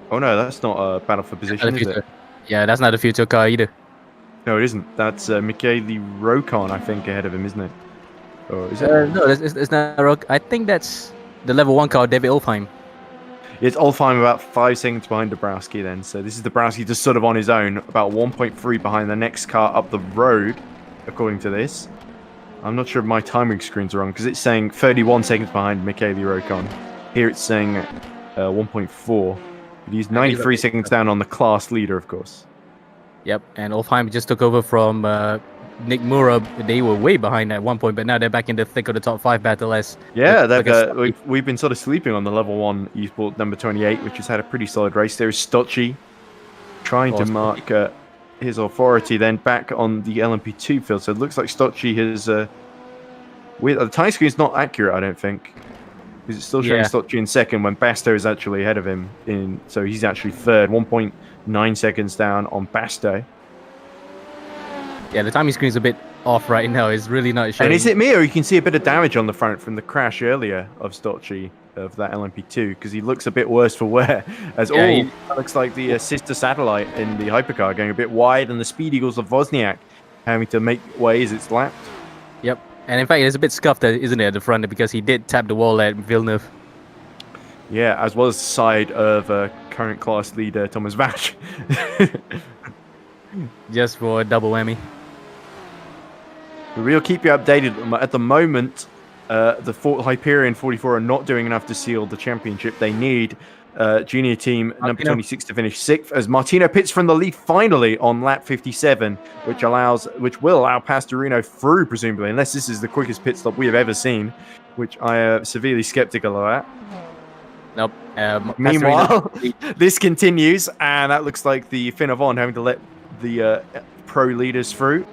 Speaker 1: oh no, that's not a battle for position, is it?
Speaker 2: Yeah, that's not a Future car either.
Speaker 1: No, it isn't. That's Michele Rocon, I think, ahead of him, isn't it? Or is it?
Speaker 2: No, it's not Rocon. I think that's the level 1 car, David Olfheim.
Speaker 1: It's Olfheim about 5 seconds behind Dabrowski then. So this is Dabrowski just sort of on his own, about 1.3 behind the next car up the road, according to this. I'm not sure if my timing screens are wrong, because it's saying 31 seconds behind Michele Rocon. Here it's saying 1.4. He's 93 seconds down on the class leader, of course.
Speaker 2: Yep, and Olfheim just took over from Nick Mura. They were way behind at one point, but now they're back in the thick of the top 5 battle as...
Speaker 1: Yeah, we've been sort of sleeping on the level 1 eSport number 28, which has had a pretty solid race. There is Stocci trying to mark his authority then back on the LMP2 field. So it looks like Stocci has... the time screen is not accurate, I don't think. Because it's still showing Stocci in second when Basto is actually ahead of him. So he's actually third, 1.9 seconds down on Basto.
Speaker 2: Yeah, the timing screen is a bit off right now. It's really not showing.
Speaker 1: And is it me, or you can see a bit of damage on the front from the crash earlier of Stocci of that LMP2? Because he looks a bit worse for wear. As looks like the sister satellite in the hypercar going a bit wide, and the Speed Eagles of Wozniak having to make way as it's lapped.
Speaker 2: Yep. And in fact, it's a bit scuffed, isn't it, at the front, because he did tap the wall at Villeneuve.
Speaker 1: Yeah, as well as the side of current class leader Thomas Vach.
Speaker 2: Just for a double whammy.
Speaker 1: We'll keep you updated. At the moment, the Hyperion 44 are not doing enough to seal the championship. They need junior team number 26 to finish 6th, as Martino pits from the lead finally on lap 57, which will allow Pastorino through, presumably, unless this is the quickest pit stop we have ever seen, which I am severely skeptical of that.
Speaker 2: Nope.
Speaker 1: Meanwhile, this continues, and that looks like the Fin of On having to let the pro leaders through.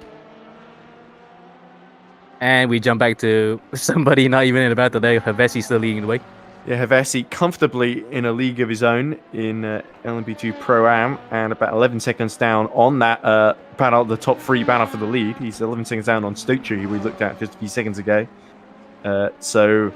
Speaker 2: And we jump back to somebody not even in the battle there. Havesi still leading the way.
Speaker 1: Yeah, Havesi comfortably in a league of his own in LMP2 Pro-Am, and about 11 seconds down on that battle, the top 3 battle for the lead. He's 11 seconds down on Stocci, who we looked at just a few seconds ago. So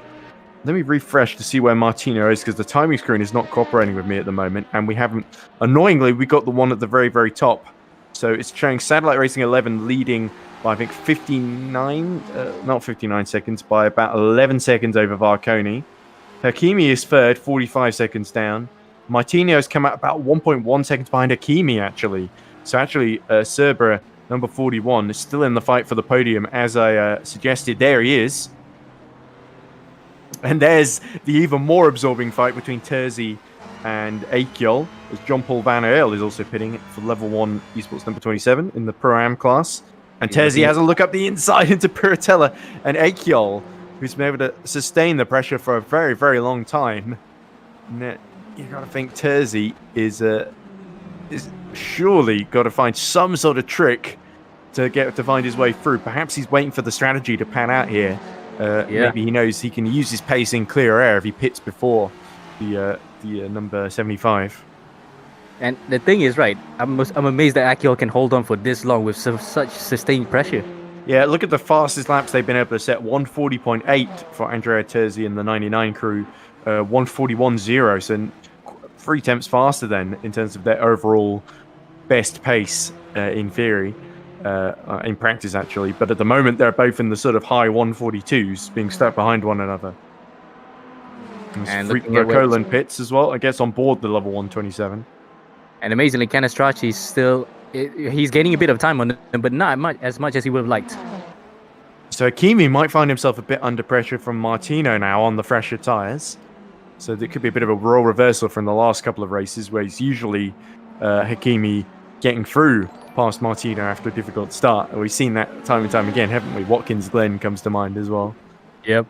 Speaker 1: let me refresh to see where Martino is, because the timing screen is not cooperating with me at the moment, and we haven't... Annoyingly, we got the one at the very, very top. So it's showing Satellite Racing 11 leading by, I think, 59 seconds, by about 11 seconds over Varconi. Hakimi is third, 45 seconds down. Martino's come out about 1.1 seconds behind Hakimi, actually. So actually, Cerber, number 41, is still in the fight for the podium, as I suggested. There he is. And there's the even more absorbing fight between Terzi and Akol, as John-Paul Van Earl is also pitting for level 1 eSports number 27 in the Pro-Am class. And Terzi has a look up the inside into Piratella, and Akol, who's been able to sustain the pressure for a very, very long time. And you got to think Terzi is surely got to find some sort of trick to find his way through. Perhaps he's waiting for the strategy to pan out here. Maybe he knows he can use his pace in clear air if he pits before the number 75.
Speaker 2: And the thing is, right, I'm amazed that Akiel can hold on for this long with such sustained pressure.
Speaker 1: Yeah, look at the fastest laps they've been able to set. 140.8 for Andrea Terzi and the 99 crew. 141.0, so 3 tenths faster then in terms of their overall best pace in theory. In practice, actually. But at the moment, they're both in the sort of high 142s, being stuck behind one another. And Colin pits as well. I guess on board the level 127.
Speaker 2: And amazingly, Canestracci's still... He's gaining a bit of time on them, but not as much as he would have liked.
Speaker 1: So Hakimi might find himself a bit under pressure from Martino now on the fresher tyres. So there could be a bit of a role reversal from the last couple of races, where it's usually Hakimi getting through past Martino after a difficult start. And we've seen that time and time again, haven't we? Watkins Glen comes to mind as well.
Speaker 2: Yep.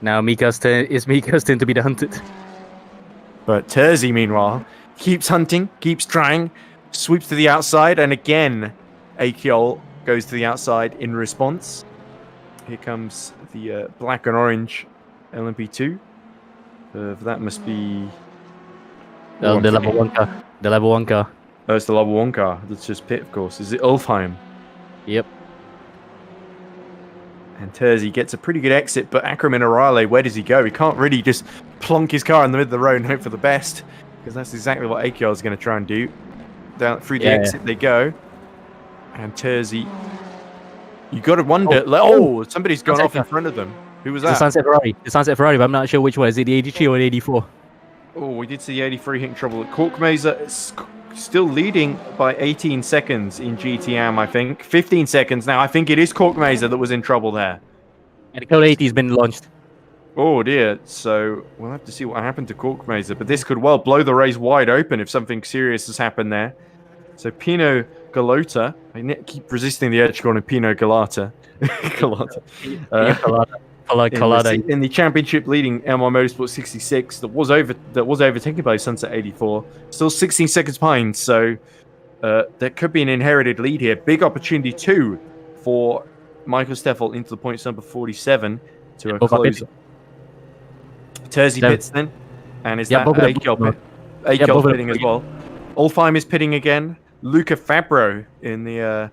Speaker 2: Now Mika's turn to be the hunted.
Speaker 1: But Terzi, meanwhile, keeps hunting, keeps trying, sweeps to the outside, and again, Akiol goes to the outside in response. Here comes the black and orange LMP2. That must be...
Speaker 2: the level 1 car. The level 1 car.
Speaker 1: Oh, it's the level 1 car. That's just pit, of course. Is it Ulfheim?
Speaker 2: Yep.
Speaker 1: And Terzi gets a pretty good exit, but Akram and Arale, where does he go? He can't really just plonk his car in the middle of the road and hope for the best, because that's exactly what Akiol is going to try and do. Down through the exit they go. And Terzi... You got to wonder... somebody's gone off in front of them. Who was that?
Speaker 2: The Sunset Ferrari. The Sunset Ferrari, but I'm not sure which one. Is it the 83 or the 84?
Speaker 1: Oh, we did see the 83 hitting trouble. Korkmaiser is still leading by 18 seconds in GTM, I think. 15 seconds now. I think it is Korkmaiser that was in trouble there.
Speaker 2: And the Code 80 has been launched.
Speaker 1: Oh, dear. So we'll have to see what happened to Korkmaiser. But this could well blow the race wide open if something serious has happened there. So Pino Galota. I keep resisting the urge calling Pino Galata. Galata. In the championship leading MR Motorsport 66 that was overtaken by Sunset 84, still 16 seconds behind, so there could be an inherited lead here. Big opportunity too for Michael Steffel into the points number 47 to close. Terzi pits then, and is that Akiol pitting as well? Ulfheim is pitting again. Luca Fabro in the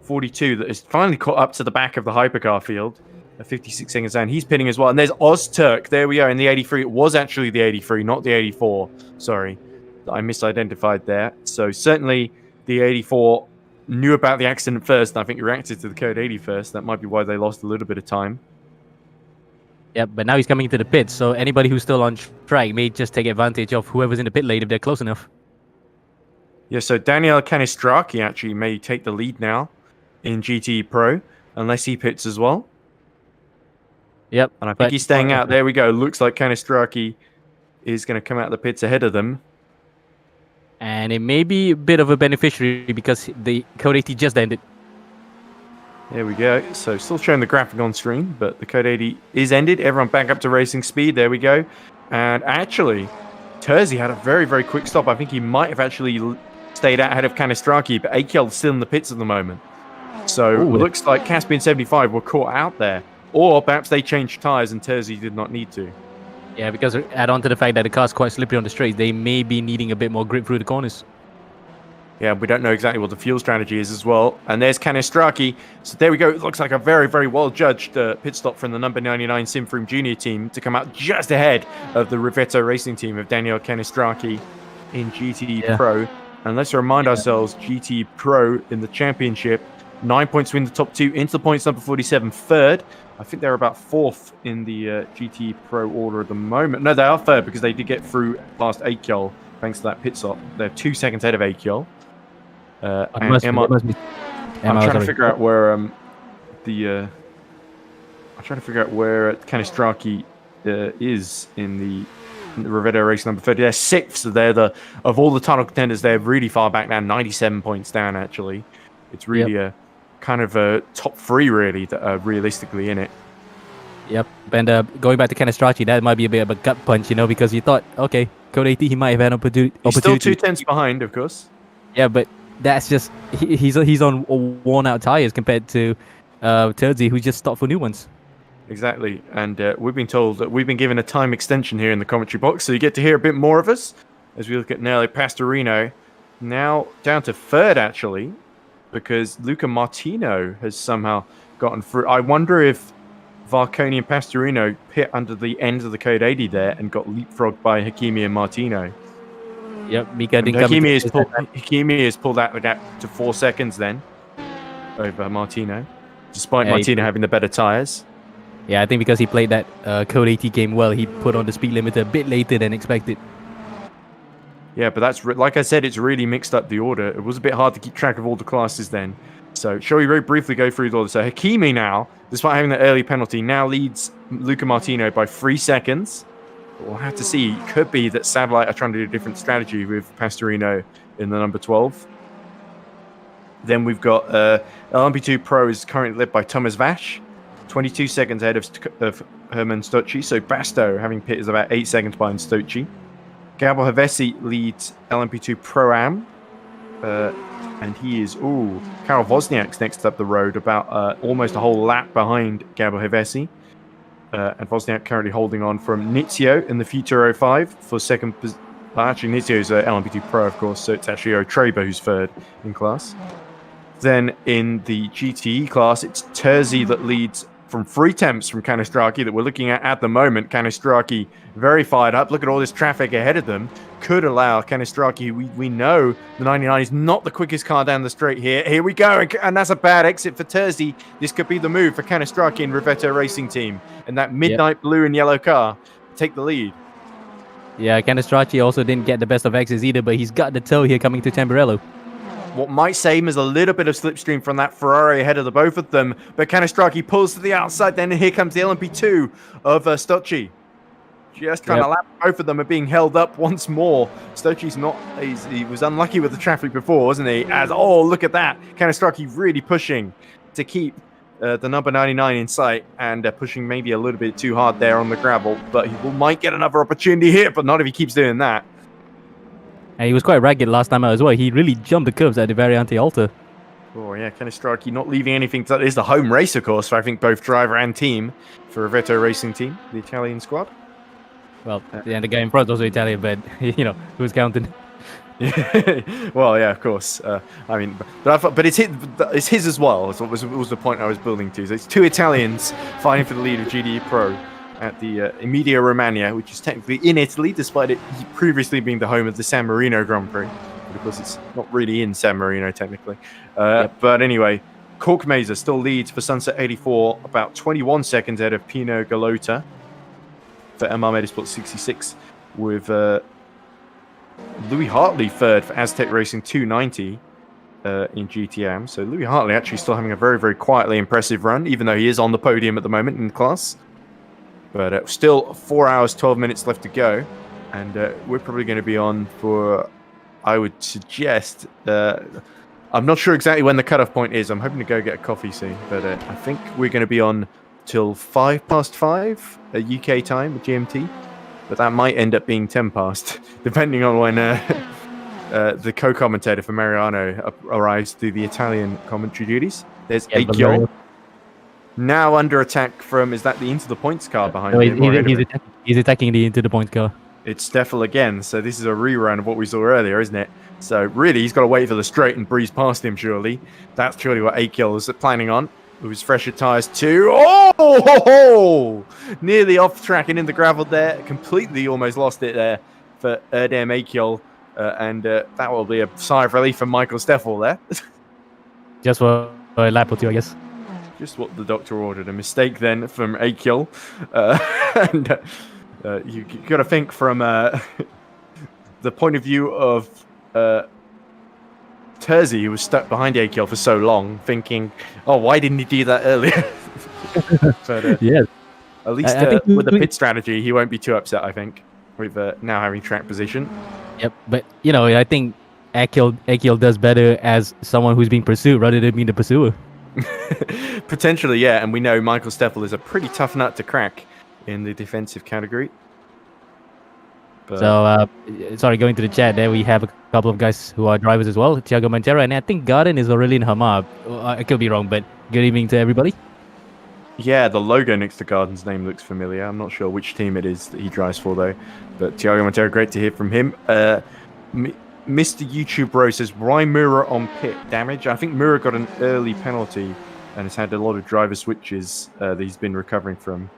Speaker 1: 42 that is finally caught up to the back of the hypercar field. 56 seconds down. He's pitting as well. And there's Ozturk. There we are in the 83. It was actually the 83, not the 84. Sorry. I misidentified there. So certainly the 84 knew about the accident first. And I think reacted to the code 80 first. That might be why they lost a little bit of time.
Speaker 2: Yeah, but now he's coming into the pit. So anybody who's still on track may just take advantage of whoever's in the pit lane if they're close enough.
Speaker 1: Yeah, so Daniel Canestracci actually may take the lead now in GT Pro, unless he pits as well.
Speaker 2: Yep.
Speaker 1: And I think he's staying out. There we go. Looks like Canestracci is going to come out of the pits ahead of them.
Speaker 2: And it may be a bit of a beneficiary because the Code 80 just ended.
Speaker 1: There we go. So still showing the graphic on screen, but the Code 80 is ended. Everyone back up to racing speed. There we go. And actually, Terzi had a very, very quick stop. I think he might have actually stayed out ahead of Canestracci, but Akiel's still in the pits at the moment. So it looks like Caspian 75 were caught out there. Or perhaps they changed tyres and Terzi did not need to.
Speaker 2: Yeah, because add on to the fact that the car's quite slippery on the straights, they may be needing a bit more grip through the corners.
Speaker 1: Yeah, we don't know exactly what the fuel strategy is as well. And there's Canestracci. So there we go. It looks like a very, very well-judged pit stop from the number 99 Simfroom Junior team to come out just ahead of the Rivetto racing team of Daniel Canestracci in GT Pro. And let's remind ourselves, GT Pro in the championship, 9 points win the top 2 into the points number 47, third. I think they're about 4th in the GT Pro order at the moment. No, they are 3rd because they did get through past Akiol thanks to that pit stop. They're 2 seconds ahead of Akiol. I'm trying to figure out where Canestracci is in the Rivetto race number 30. They're 6th. So they're of all the title contenders, they're really far back down, 97 points down actually. It's really a kind of a top 3 really that are realistically in it.
Speaker 2: Yep, and going back to Canestracci, that might be a bit of a gut punch, you know, because you thought, okay, Code 80, he might have an opportunity.
Speaker 1: He's still 2 tenths behind, of course.
Speaker 2: Yeah, but that's just he's on worn out tires compared to Turdsy, who just stopped for new ones.
Speaker 1: Exactly, and we've been told that we've been given a time extension here in the commentary box, so you get to hear a bit more of us as we look at Nelly Pastorino, now down to third actually, because Luca Martino has somehow gotten through. I wonder if Varconi and Pastorino pit under the end of the Code 80 there and got leapfrogged by Hakimi and Martino.
Speaker 2: Yep, Mika
Speaker 1: And
Speaker 2: didn't come into
Speaker 1: Hakimi has pulled out the gap to 4 seconds then over Martino, despite
Speaker 2: Yeah,
Speaker 1: Martino having the better tyres.
Speaker 2: Yeah, I think because he played that Code 80 game well, he put on the speed limiter a bit later than expected.
Speaker 1: Yeah, but that's like I said, it's really mixed up the order. It was a bit hard to keep track of all the classes then. So, shall we very briefly go through the order? So, Hakimi now, despite having the early penalty, now leads Luca Martino by 3 seconds. We'll have to see. It could be that Satellite are trying to do a different strategy with Pastorino in the number 12. Then we've got LMP2 Pro is currently led by Thomas Vash, 22 seconds ahead of Herman Stocci. So Basto having pit is about 8 seconds behind Stocci. Gabo Havesi leads LMP2 Pro-Am. And he is, Karol Wozniak's next up the road, about almost a whole lap behind Gabo Havesi. And Wozniak currently holding on from Nizio in the Future 05 for second position. Well, actually, Nizio's LMP2 Pro, of course, so it's actually Otreba who's third in class. Then in the GTE class, it's Terzi that leads from 3 temps from Canestraki that we're looking at the moment. Canestraki very fired up. Look at all this traffic ahead of them. Could allow Canestraki, we know the 99 is not the quickest car down the straight here. Here we go, and that's a bad exit for Terzi. This could be the move for Canestraki and rFactor Racing Team. And that midnight blue and yellow car take the lead.
Speaker 2: Yeah, Canestracci also didn't get the best of exits either, but he's got the toe here coming to Tamburello.
Speaker 1: What might seem as a little bit of slipstream from that Ferrari ahead of the both of them, but Canestraki pulls to the outside, then here comes the LMP2 of Stocci. Just trying to lap both of them are being held up once more. Stocci's not, he was unlucky with the traffic before, wasn't he? As, look at that. Canestraki really pushing to keep the number 99 in sight and pushing maybe a little bit too hard there on the gravel, but he might get another opportunity here, but not if he keeps doing that.
Speaker 2: And he was quite ragged last time out as well. He really jumped the curves at the Variante Alta.
Speaker 1: Oh, yeah, Canestraki not leaving anything. That is the home race, of course, for I think both driver and team for rFactor Racing Team, the Italian squad.
Speaker 2: Well, yeah, the guy in front also Italian, but, who's counting?
Speaker 1: Well, yeah, of course. I mean, but it's his as well. That's what was the point I was building to. So it's 2 Italians fighting for the lead of GDE Pro at the Emilia Romagna, which is technically in Italy, despite it previously being the home of the San Marino Grand Prix. But of course, it's not really in San Marino, technically. But anyway, Cork Mesa still leads for Sunset 84, about 21 seconds ahead of Pino Galota for MR Motorsport 66, with Louis Hartley third for Aztec Racing 290 in GTM. So Louis Hartley actually still having a very, very quietly impressive run, even though he is on the podium at the moment in the class. But still 4 hours, 12 minutes left to go. And we're probably going to be on for, I would suggest, I'm not sure exactly when the cutoff point is. I'm hoping to go get a coffee soon. But I think we're going to be on till 5:05 UK time, GMT. But that might end up being 10 past, depending on when the co-commentator for Mariano arrives to the Italian commentary duties. There's Aikyo. Now under attack from, is that the Into the Points car behind him?
Speaker 2: He's attacking the Into the Points car.
Speaker 1: It's Steffel again, so this is a rerun of what we saw earlier, isn't it? So really, he's got to wait for the straight and breeze past him, surely. That's surely what Aikyo is planning on. With his fresher tyres too. Nearly off track and in the gravel there. Completely almost lost it there for Erdem Aikyo. And that will be a sigh of relief from Michael Steffel there.
Speaker 2: Just for a lap or two, I guess.
Speaker 1: Just what the doctor ordered. A mistake then from Aikyo. And you got to think from the point of view of Terzi, who was stuck behind Aikyo for so long, thinking, why didn't he do that earlier? But
Speaker 2: yes.
Speaker 1: At least with the pit strategy, he won't be too upset, I think, with now having track position.
Speaker 2: Yep, but, I think Aikyo does better as someone who's being pursued rather than being the pursuer.
Speaker 1: Potentially, yeah, and we know Michael Steffel is a pretty tough nut to crack in the defensive category. But...
Speaker 2: So, sorry, going to the chat there, we have a couple of guys who are drivers as well, Thiago Montero, and I think Garden is already in Hamar. I could be wrong, but good evening to everybody.
Speaker 1: Yeah, the logo next to Garden's name looks familiar. I'm not sure which team it is that he drives for, though. But Thiago Montero, great to hear from him. Mr. YouTube Bro says, why Mura on pit damage? I think Mura got an early penalty and has had a lot of driver switches that he's been recovering from.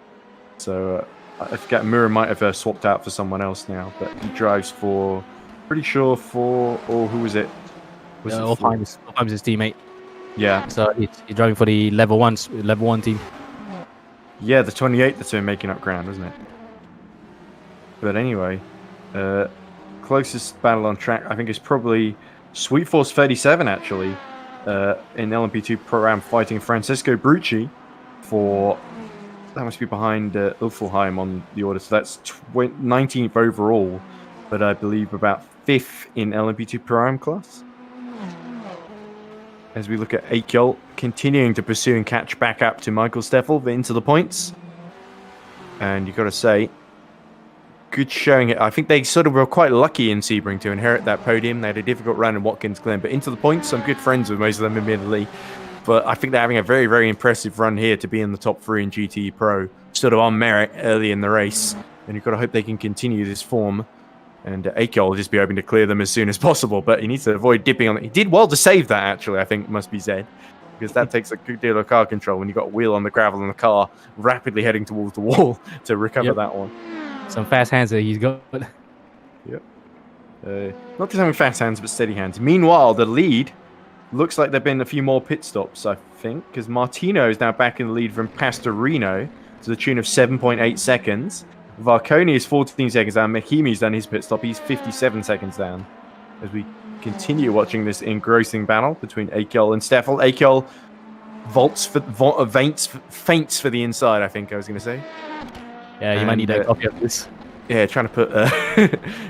Speaker 1: So I forget, Mura might have swapped out for someone else now, but he drives for, pretty sure for, or who was it?
Speaker 2: Allheim's his teammate.
Speaker 1: Yeah.
Speaker 2: So he's driving for the level 1 team.
Speaker 1: Yeah, the 28 that's been making up ground, isn't it? But anyway, closest battle on track, I think, is probably Sweet Force 37, actually, in LMP2 Pro-Am, fighting Francesco Brucci for, that must be behind Uffelheim on the order, so that's 19th overall, but I believe about 5th in LMP2 Pro-Am class. As we look at Akjol continuing to pursue and catch back up to Michael Steffel into the points. And you've got to say, good showing. I think they sort of were quite lucky in Sebring to inherit that podium. They had a difficult run in Watkins Glen, but into the points, I'm good friends with most of them, admittedly. But I think they're having a very, very impressive run here to be in the top 3 in GTE Pro, sort of on merit early in the race. And you've got to hope they can continue this form. And Akjol will just be hoping to clear them as soon as possible, but he needs to avoid dipping on it. He did well to save that, actually, I think must be said, because that takes a good deal of car control when you've got a wheel on the gravel and the car rapidly heading towards the wall to recover that one.
Speaker 2: Some fast hands that he's got.
Speaker 1: Yep. Not just having fast hands, but steady hands. Meanwhile, the lead looks like there have been a few more pit stops, I think, because Martino is now back in the lead from Pastorino to the tune of 7.8 seconds. Varconi is 14 seconds down. Mehimi's done his pit stop. He's 57 seconds down. As we continue watching this engrossing battle between Akjol and Steffel. Akjol faints for the inside, I think I was going to say.
Speaker 2: Yeah, you might need a copy of this.
Speaker 1: Yeah, trying to put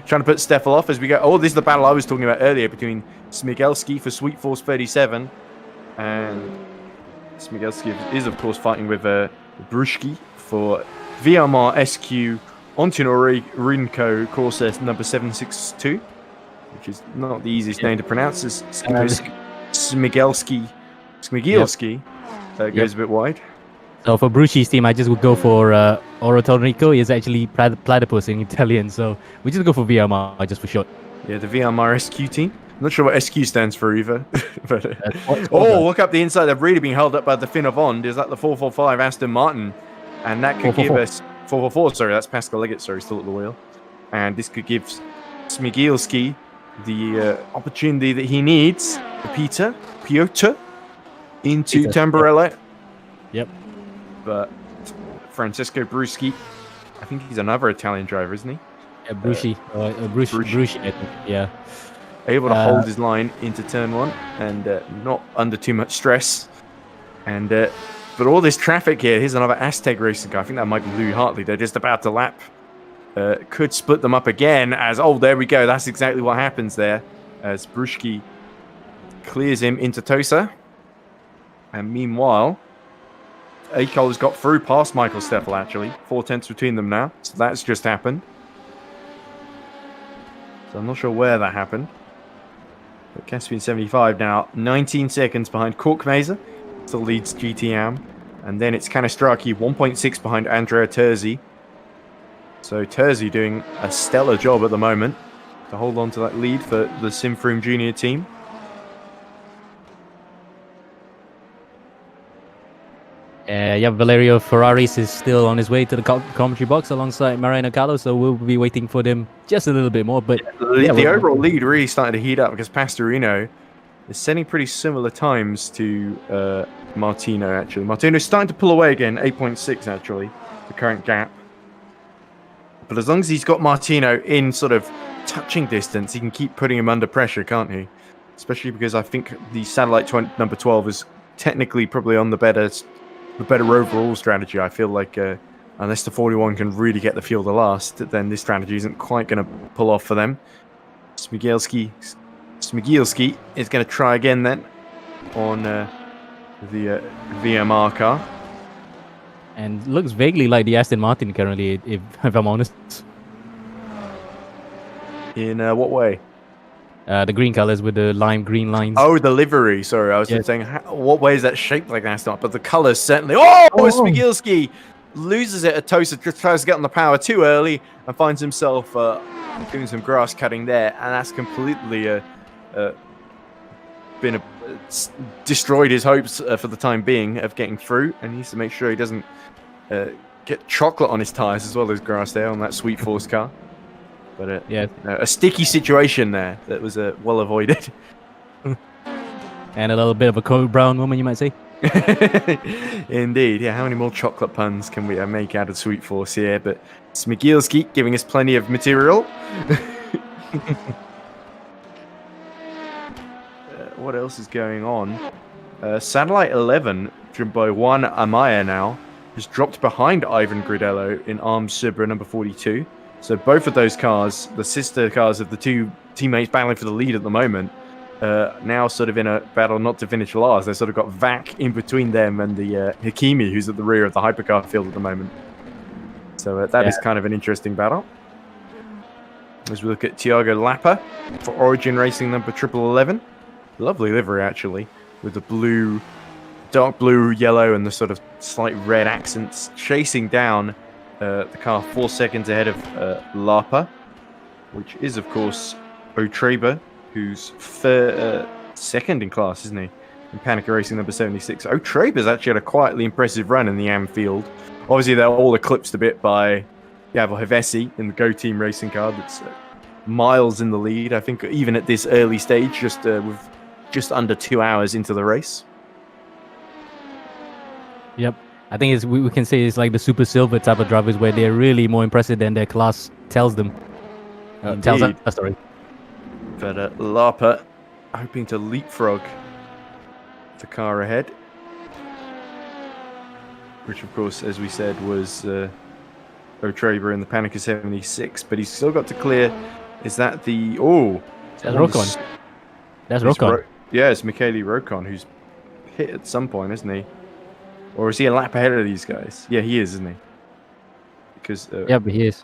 Speaker 1: Steffel off as we go. Oh, this is the battle I was talking about earlier between Smigelski for Sweet Force 37. And Smigelski is, of course, fighting with Bruschki for VRMAR SQ Ontinori Rinko Corsa number 762, which is not the easiest name to pronounce. As Smigelski goes a bit wide.
Speaker 2: So for Brucci's team, I just would go for Orotornico. He's actually platypus in Italian, so we just go for VRMAR just for short.
Speaker 1: Yeah, the VRMAR SQ team. I'm not sure what SQ stands for either. But, look up the inside. They've really been held up by the Finn of Ond. Is that the 445 Aston Martin? And that could give us 444. Sorry, that's Pascal Leggett. Sorry, still at the wheel. And this could give Smigelski the opportunity that he needs. Piotr into Tamburello.
Speaker 2: Yep.
Speaker 1: But Francesco Bruschi, I think he's another Italian driver, isn't he?
Speaker 2: Yeah, Brucci, I think. Yeah.
Speaker 1: Able to hold his line into turn 1 and not under too much stress. And but all this traffic here, here's another Aztec racing car. I think that might be Louis Hartley. They're just about to lap. Could split them up again as, there we go. That's exactly what happens there as Bruschki clears him into Tosa. And meanwhile, Akjol has got through past Michael Steffel, actually. 4 tenths between them now. So that's just happened. So I'm not sure where that happened. But Caspian 75 now, 19 seconds behind Korkmeiser. Still leads GTAM. And then it's Canistraki, 1.6 behind Andrea Terzi. So Terzi doing a stellar job at the moment to hold on to that lead for the Simfroom Junior team.
Speaker 2: Valerio Ferraris is still on his way to the commentary box alongside Moreno Carlos, so we'll be waiting for them just a little bit more. But
Speaker 1: the overall lead really started to heat up because Pastorino is setting pretty similar times to Martino, actually. Martino's starting to pull away again, 8.6 actually, the current gap. But as long as he's got Martino in sort of touching distance, he can keep putting him under pressure, can't he? Especially because I think the satellite number 12 is technically probably on the better overall strategy. I feel like unless the 41 can really get the field the last, then this strategy isn't quite going to pull off for them. Smigelski is going to try again then on the VMR car.
Speaker 2: And looks vaguely like the Aston Martin currently, if I'm honest.
Speaker 1: In what way?
Speaker 2: The green colors with the lime green lines.
Speaker 1: Oh, the livery. Sorry, I was
Speaker 2: Yes.
Speaker 1: saying, what way is that shaped like that? Not, but the colors certainly. Oh, Smigilski loses it at Tosa, just tries to get on the power too early and finds himself doing some grass cutting there, and that's completely destroyed his hopes for the time being of getting through, and he needs to make sure he doesn't get chocolate on his tires as well as grass there on that Sweet Force car. But a sticky situation there that was well avoided.
Speaker 2: And a little bit of a Code Brown moment, you might say.
Speaker 1: Indeed, yeah. How many more chocolate puns can we make out of Sweet Force here? But Smigilski giving us plenty of material. What else is going on? Satellite 11, driven by Juan Amaya now, has dropped behind Ivan Gridello in Arms Subra number 42. So both of those cars, the sister cars of the two teammates battling for the lead at the moment, now sort of in a battle not to finish last. They've sort of got Vac in between them and the Hakimi, who's at the rear of the hypercar field at the moment. So that is kind of an interesting battle. As we look at Thiago Lapa for Origin Racing number 1111. Lovely livery, actually, with the blue, dark blue, yellow, and the sort of slight red accents, chasing down the car 4 seconds ahead of Lapa, which is, of course, Otreba, who's second in class, isn't he? In Panica Racing number 76. Otreba's actually had a quietly impressive run in the AM field. Obviously, they're all eclipsed a bit by Gabo Hevesi in the Go Team racing car that's miles in the lead. I think even at this early stage, with just under 2 hours into the race.
Speaker 2: Yep. I think we can say it's like the super silver type of drivers where they're really more impressive than their class tells them. Tells us. Sorry.
Speaker 1: But Lapa hoping to leapfrog the car ahead. Which, of course, as we said, was Otreba in the Panica 76. But he's still got to clear. Is that the... Oh!
Speaker 2: That's Rokon. That's Rokon.
Speaker 1: Yeah, it's Michele Rokon, who's hit at some point, isn't he? Or is he a lap ahead of these guys? Yeah, he is, isn't he? Because
Speaker 2: yeah, but he is.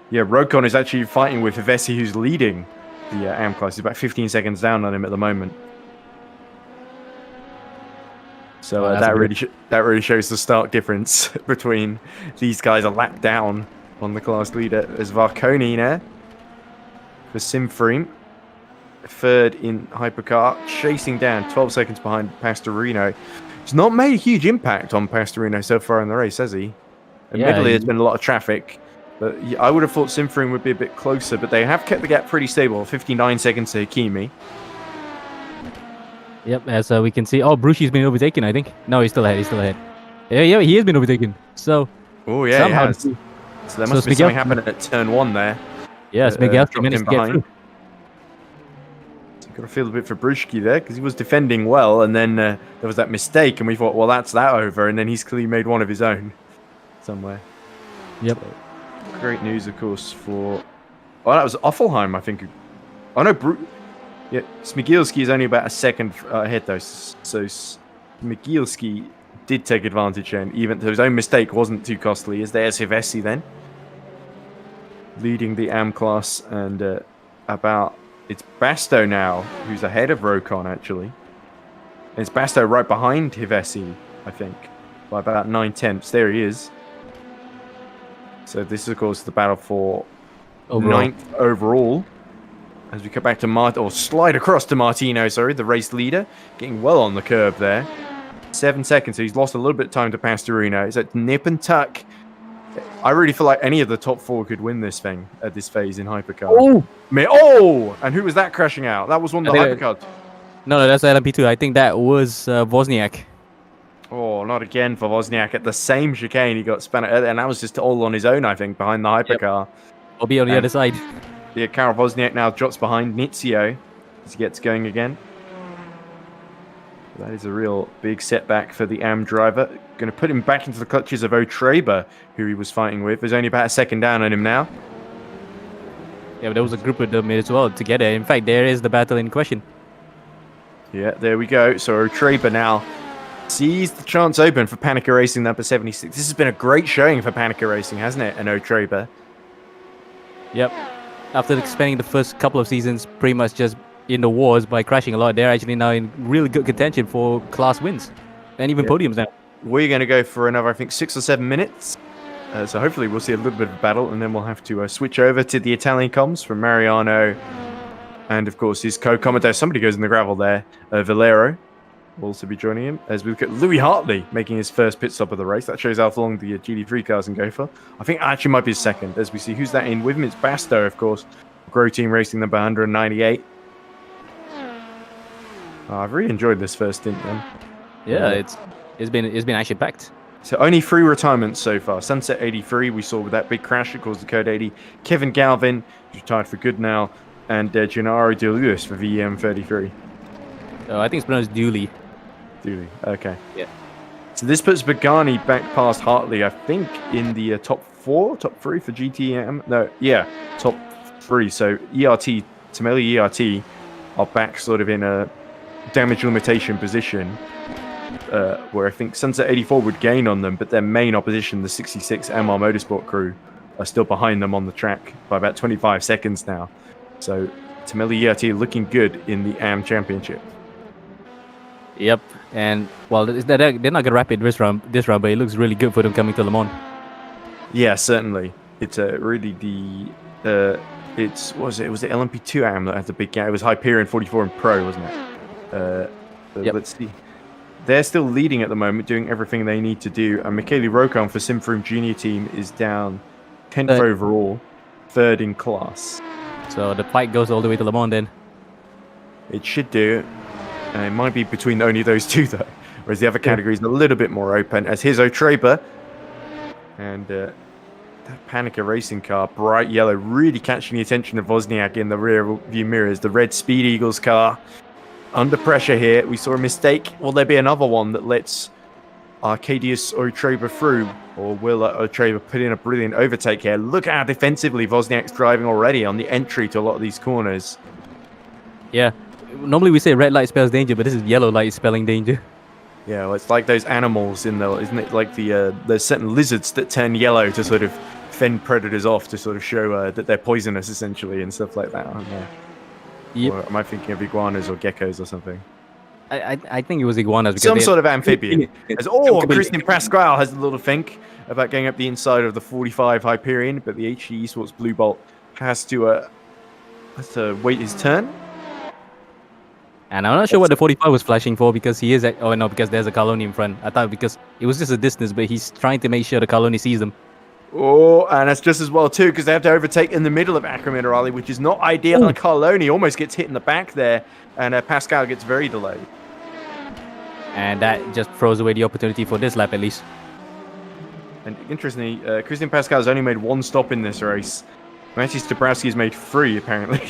Speaker 1: Yeah, Rokon is actually fighting with Hevesi, who's leading the AM class. He's about 15 seconds down on him at the moment. So that really shows the stark difference between these guys a lap down on the class leader. As Varconi there for Simfreem. Third in Hypercar, chasing down 12 seconds behind Pastorino. He's not made a huge impact on Pastorino so far in the race, has he? Admittedly, there's been a lot of traffic, but I would have thought Simfreem would be a bit closer, but they have kept the gap pretty stable, 59 seconds to Hakimi.
Speaker 2: Yep, as we can see. Oh, Bruschi's been overtaken, I think. No, he's still ahead. Yeah, he has been overtaken. So,
Speaker 1: oh yeah, somehow. So there must be something happening at turn 1 there.
Speaker 2: Yeah, Smigilski managed to get through.
Speaker 1: Got to feel a bit for Bruschi there because he was defending well, and then there was that mistake, and we thought, well, that's that over, and then he's clearly made one of his own somewhere.
Speaker 2: Yep.
Speaker 1: So, great news, of course, for... Oh, that was Offelheim, I think. Oh, no, yeah, Smigilski is only about a second ahead, though, so Smigilski did take advantage, and even though his own mistake wasn't too costly, as there's Hevesi then, leading the AM class, and about... It's Basto now, who's ahead of Rokon, actually. And it's Basto right behind Hevesi, I think, by about 9/10. There he is. So this is, of course, the battle for 9th overall. As we come back to slide across to Martino, the race leader. Getting well on the curb there. 7 seconds, so he's lost a little bit of time to Pastorino. It's at nip and tuck. I really feel like any of the top 4 could win this thing at this phase in Hypercar. And who was that crashing out? That was one of the Hypercars.
Speaker 2: No, that's LMP2. I think that was Wozniak.
Speaker 1: Oh, not again for Wozniak. At the same chicane, he got spun out, and that was just all on his own, I think, behind the Hypercar.
Speaker 2: Yep. I'll be on the other side.
Speaker 1: Yeah, Karol Wozniak now drops behind Nizio as he gets going again. That is a real big setback for the AM driver. Going to put him back into the clutches of Otreba, who he was fighting with. There's only about a second down on him now.
Speaker 2: Yeah, but there was a group of them as well together. In fact, there is the battle in question.
Speaker 1: Yeah, there we go. So Otreba now sees the chance open for Panica Racing number 76. This has been a great showing for Panica Racing, hasn't it? And Otreba.
Speaker 2: Yep. After spending the first couple of seasons pretty much just in the wars by crashing a lot, they're actually now in really good contention for class wins and even podiums now.
Speaker 1: We're going to go for another, I think, 6 or 7 minutes. So hopefully we'll see a little bit of a battle, and then we'll have to switch over to the Italian comms from Mariano and, of course, his co-commentator. Somebody goes in the gravel there. Valero will also be joining him as we look at Louis Hartley making his first pit stop of the race. That shows how long the GT3 cars can go for. I think actually might be his second, as we see who's that in with him. It's Basto, of course. Grow Team racing number 198. I've really enjoyed this first stint, man.
Speaker 2: Yeah, it's been actually packed.
Speaker 1: So only 3 retirements so far. Sunset 83, we saw with that big crash that caused the Code 80. Kevin Galvin, who's retired for good now. And Gennaro De Lewis for VEM 33.
Speaker 2: Oh, I think it's pronounced Dooley.
Speaker 1: Dooley, okay.
Speaker 2: Yeah. So
Speaker 1: this puts Pagani back past Hartley, I think, in the top 3 for GTM. No, yeah, top 3. So ERT, Tameli ERT are back sort of in a damage limitation position, where I think Sunset 84 would gain on them, but their main opposition, the 66 MR Motorsport crew, are still behind them on the track by about 25 seconds now. So Tameli ERT looking good in the AM Championship.
Speaker 2: Yep, and well, they're not gonna wrap it this round, but it looks really good for them coming to Le Mans.
Speaker 1: Yeah, certainly. It's really the was it LMP2 AM that had the big gap? It was Hyperion 44 and Pro, wasn't it?
Speaker 2: Yep.
Speaker 1: Let's see. They're still leading at the moment, doing everything they need to do. And Michele Rocon for Simfroom Junior Team is down 10th overall, 3rd in class.
Speaker 2: So the fight goes all the way to Le Mans then.
Speaker 1: It should do. It might be between only those 2 though, whereas the other categories are a little bit more open. As here's O'Traber, and that Panica racing car, bright yellow, really catching the attention of Wozniak in the rear view mirrors. The red Speed Eagles car under pressure here. We saw a mistake. Will there be another one that lets Arcadius O'Traber through, or will O'Traber put in a brilliant overtake here? Look how defensively Wozniak's driving already on the entry to a lot of these corners.
Speaker 2: Yeah. Normally we say red light spells danger, but this is yellow light spelling danger.
Speaker 1: Yeah, well, it's like those animals in the, isn't it? Like there's certain lizards that turn yellow to sort of fend predators off, to sort of show that they're poisonous essentially and stuff like that, aren't they?
Speaker 2: Yep.
Speaker 1: Or am I thinking of iguanas or geckos or something?
Speaker 2: I think it was iguanas. Because
Speaker 1: some sort of amphibian. Christian Pasquale has a little think about going up the inside of the 45 Hyperion, but the HE Esports Blue Bolt has to wait his turn.
Speaker 2: And I'm not sure what the 45 was flashing for, because he is because there's a Caloni in front. I thought because it was just a distance, but he's trying to make sure the Caloni sees them.
Speaker 1: Oh, and that's just as well too, because they have to overtake in the middle of Acre Minerali, which is not ideal. And Carloni almost gets hit in the back there, and Pascal gets very delayed.
Speaker 2: And that just throws away the opportunity for this lap, at least.
Speaker 1: And interestingly, Christian Pascal has only made 1 stop in this race. Matej Dabrowski has made 3, apparently.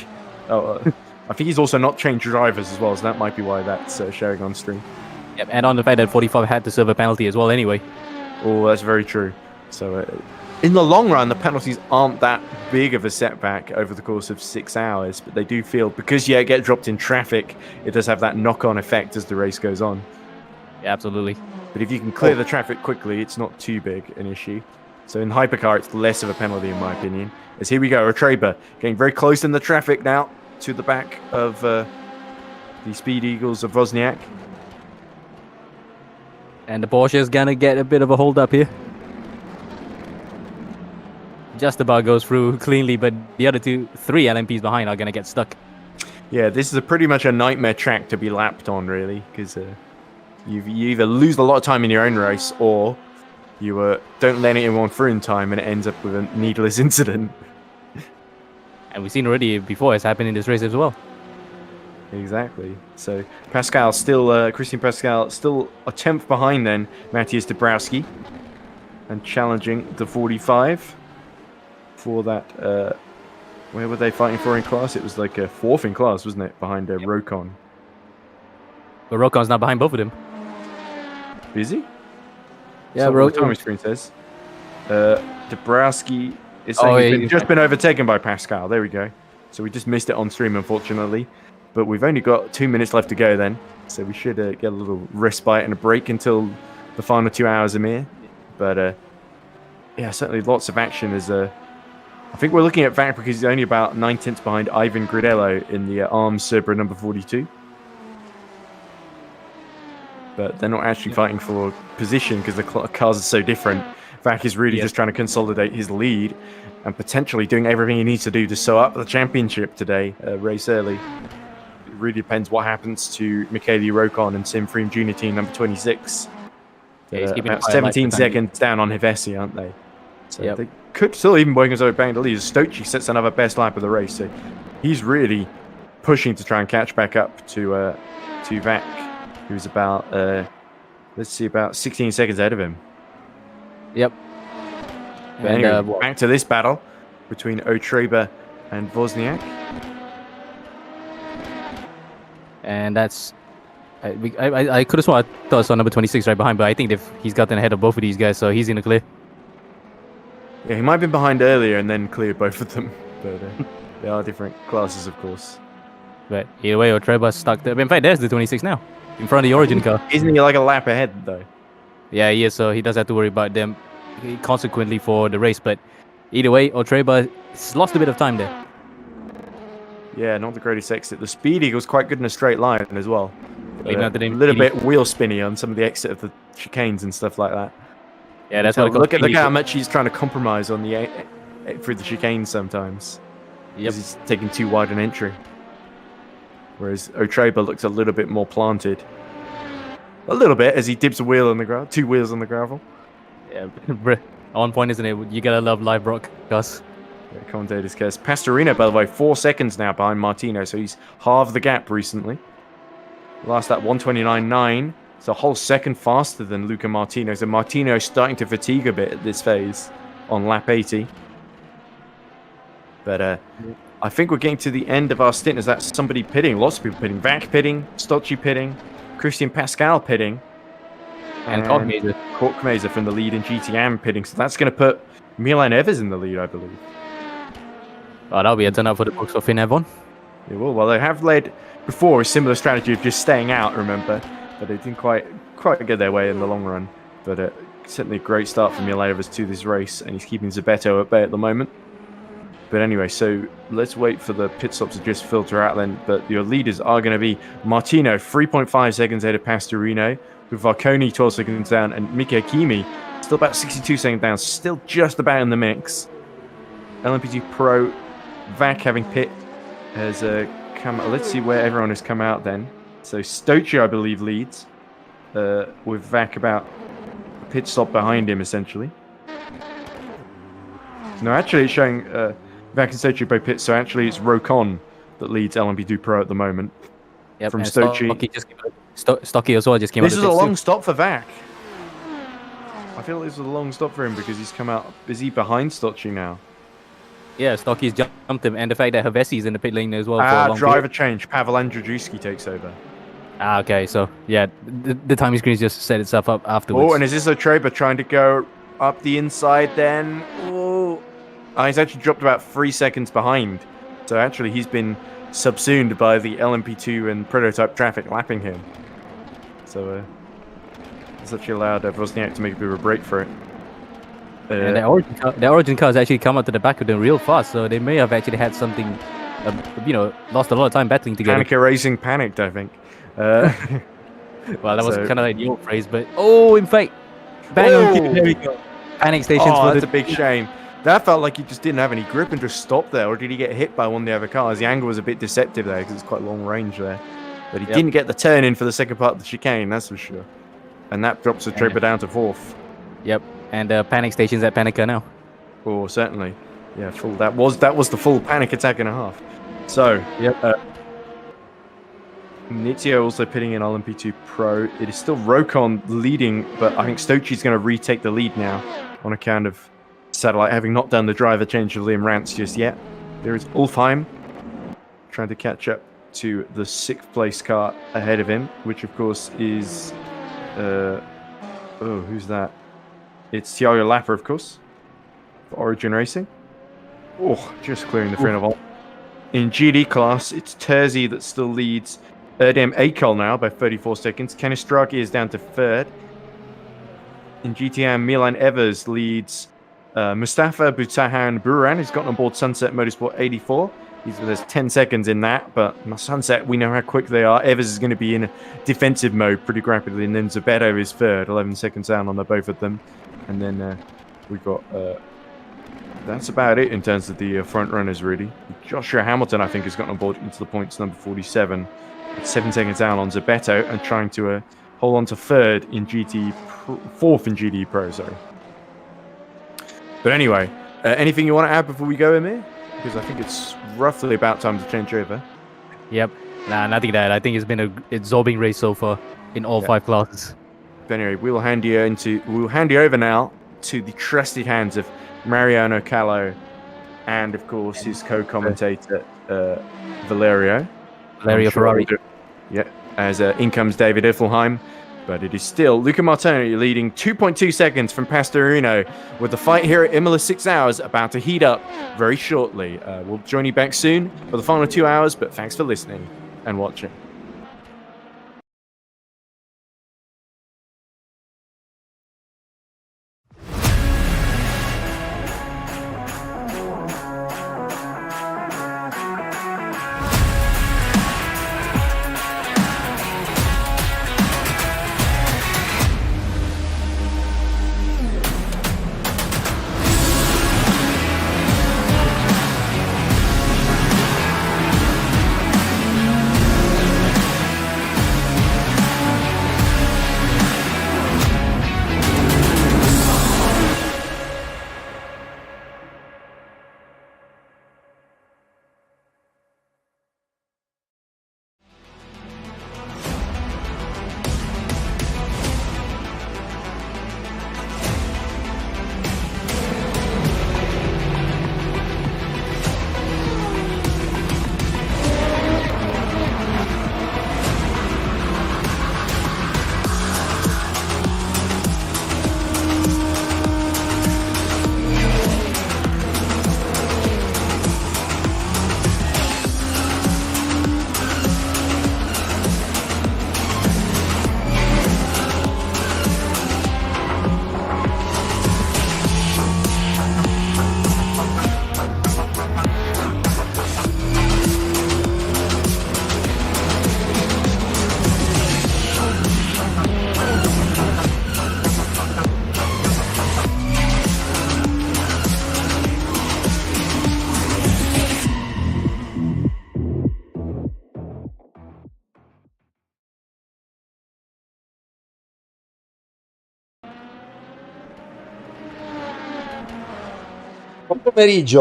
Speaker 1: I think he's also not changed drivers as well, so that might be why that's showing on stream.
Speaker 2: Yep, and on the fact that 45 had to serve a penalty as well anyway.
Speaker 1: Oh, that's very true. So in the long run, the penalties aren't that big of a setback over the course of 6 hours, but they do feel, because you get dropped in traffic, it does have that knock-on effect as the race goes on.
Speaker 2: Yeah, absolutely.
Speaker 1: But if you can clear the traffic quickly, it's not too big an issue. So in Hypercar, it's less of a penalty, in my opinion. As here we go, O'Traber getting very close in the traffic now to the back of the Speed Eagles of Wozniak.
Speaker 2: And the Porsche is going to get a bit of a hold up here. Just about goes through cleanly, but the other 3 LMPs behind are going to get stuck.
Speaker 1: Yeah, this is pretty much a nightmare track to be lapped on, really, because you either lose a lot of time in your own race, or you don't let anyone through in time, and it ends up with a needless incident.
Speaker 2: And we've seen already before it's happened in this race as well.
Speaker 1: Exactly. So Pascal still, Christian Pascal still a 10th behind then Matej Dabrowski, and challenging the 45 for that. Where were they fighting for in class? It was like a 4th in class, wasn't it? Behind Rocon.
Speaker 2: But Rocon's not behind both of them.
Speaker 1: Is he?
Speaker 2: Yeah,
Speaker 1: Rocon. What my screen says. Dabrowski is saying he's just been overtaken by Pascal. There we go. So we just missed it on stream, unfortunately. But we've only got 2 minutes left to go then. So we should get a little respite and a break until the final 2 hours are near. But yeah, certainly lots of action as I think we're looking at Vac because he's only about 9/10 behind Ivan Gridello in the Arms Sabra number 42. But they're not actually fighting for position because the cars are so different. Vac is really just trying to consolidate his lead and potentially doing everything he needs to do to sew up the championship today, race early. It really depends what happens to Michele Rocon and Sim Freem Junior team number 26.
Speaker 2: Yeah,
Speaker 1: about 17 seconds down on Hevesi, aren't they? So they could still even work his way back to lead. Stochi sets another best lap of the race, so he's really pushing to try and catch back up to Vac, who's about let's see, about 16 seconds ahead of him.
Speaker 2: Yep.
Speaker 1: But anyway, back to this battle between Otreba and Wozniak.
Speaker 2: And that's I could have sworn I thought I saw number 26 right behind, but I think he's gotten ahead of both of these guys, so he's in the clear.
Speaker 1: Yeah, he might have been behind earlier and then cleared both of them, but they are different classes, of course.
Speaker 2: But either way, Otreba's stuck there. In fact, there's the 26 now, in front of the Origin car.
Speaker 1: Isn't he like a lap ahead, though?
Speaker 2: Yeah, he is, so he does have to worry about them consequently for the race, but either way, Otreba lost a bit of time there.
Speaker 1: Yeah, not the greatest exit. The speedy was quite good in a straight line as well. A little
Speaker 2: speedy.
Speaker 1: bit wheel spinny on some of the exit of the chicanes and stuff like that.
Speaker 2: Yeah, that's
Speaker 1: what look at how much he's trying to compromise on the through the chicanes sometimes.
Speaker 2: Yep.
Speaker 1: He's taking too wide an entry. Whereas Otreba looks a little bit more planted. A little bit as he dips a wheel on the gravel, 2 wheels on the gravel.
Speaker 2: Yeah, on point, isn't it? You gotta love live broadcasts.
Speaker 1: Yeah, commentators curse. Pastorino, by the way, 4 seconds now behind Martino, so he's halved the gap recently. Last lap 1:29.9. It's a whole second faster than Luca Martino. So Martino's starting to fatigue a bit at this phase on lap 80. But I think we're getting to the end of our stint. Is that somebody pitting? Lots of people pitting. Vac pitting, Stocci pitting, Christian Pascal pitting,
Speaker 2: and
Speaker 1: Korkmeiser from the lead in GTM pitting. So that's going to put Milan Evers in the lead, I believe.
Speaker 2: Oh, that'll be a turn up for the books for Finn Evon.
Speaker 1: It will. Well, they have led before a similar strategy of just staying out, remember? But they didn't quite get their way in the long run. But certainly a great start for Milan Evers to this race, and he's keeping Zabetto at bay at the moment. But anyway, so let's wait for the pit stops to just filter out then. But your leaders are going to be Martino, 3.5 seconds ahead of Pastorino, with Varconi 12 seconds down, and Mika Hakimi still about 62 seconds down, still just about in the mix. LMP2 Pro, Vac having pit has come. Let's see where everyone has come out then. So Stocci, I believe, leads, with Vac about a pit stop behind him, essentially. No, actually, it's showing Vac and Stocci both pits, so actually it's Rocon that leads LMP2 Pro at the moment.
Speaker 2: Yep,
Speaker 1: from Stocci.
Speaker 2: Stocky as well just came out.
Speaker 1: This is a long stop for Vac. I feel this is a long stop for him because he's come out busy behind Stocci now.
Speaker 2: Yeah, Stocky's jumped him, and the fact that Hevesi's in the pit lane as well. For a long
Speaker 1: driver change. Pavel Andrzejewski takes over.
Speaker 2: Okay, so yeah, the timing screen just set itself up afterwards.
Speaker 1: Oh, and is this Otreba trying to go up the inside then? Oh, he's actually dropped about 3 seconds behind. So actually he's been subsumed by the LMP2 and prototype traffic lapping him. So it's actually allowed Wozniak to make a bit of a break for it.
Speaker 2: And the Origin car has actually come up to the back of them real fast, so they may have actually had something, lost a lot of time battling together.
Speaker 1: Panica Racing panicked, I think.
Speaker 2: Well, that was kind of like the old phrase, but in fact, bang on cue, there we go. Panic stations.
Speaker 1: Oh, that's a big shame. That felt like he just didn't have any grip and just stopped there, or did he get hit by one of the other cars? The angle was a bit deceptive there because it's quite long range there. But he didn't get the turn in for the second part of the chicane, that's for sure. And that drops the Otreba down to 4th.
Speaker 2: Yep, and panic stations at Panica now.
Speaker 1: Oh, certainly. Yeah, full. That was the full panic attack and a half. So, Nizio also pitting in LMP2 Pro. It is still Rocon leading, but I think Stocci's going to retake the lead now on account of Satellite having not done the driver change of Liam Rance just yet. There is Ulfheim trying to catch up to the 6th place car ahead of him, which of course is who's that? It's Thiago Lapper, of course, for Origin Racing. Oh, just clearing the front of all. In GD class, it's Terzi that still leads. Erdem Akol now by 34 seconds. Kanistraki is down to 3rd. In GTM, Milan Evers leads Mustafa Butahan Buran has gotten on board Sunset Motorsport 84. There's 10 seconds in that, but Sunset, we know how quick they are. Evers is going to be in defensive mode pretty rapidly, and then Zabetto is third, 11 seconds down on the both of them. And then we've got... that's about it in terms of the front runners, really. Joshua Hamilton, I think, has gotten on board into the points, number 47. 7 seconds down on Zabetto, and trying to hold on to third in fourth in GT Pro, sorry. But anyway, anything you want to add before we go, Emir? Because I think it's roughly about time to change over.
Speaker 2: Yep. Nah, nothing that. I think it's been a absorbing race so far in all 5 classes.
Speaker 1: But anyway, we'll hand you over now to the trusted hands of Mariano Callo and, of course, his co-commentator, Valerio
Speaker 2: Ferrari.
Speaker 1: Yeah, as in comes David Iffelheim. But it is still Luca Martoni leading 2.2 seconds from Pastorino, with the fight here at Imola 6 hours about to heat up very shortly. We'll join you back soon for the final 2 hours, but thanks for listening and watching.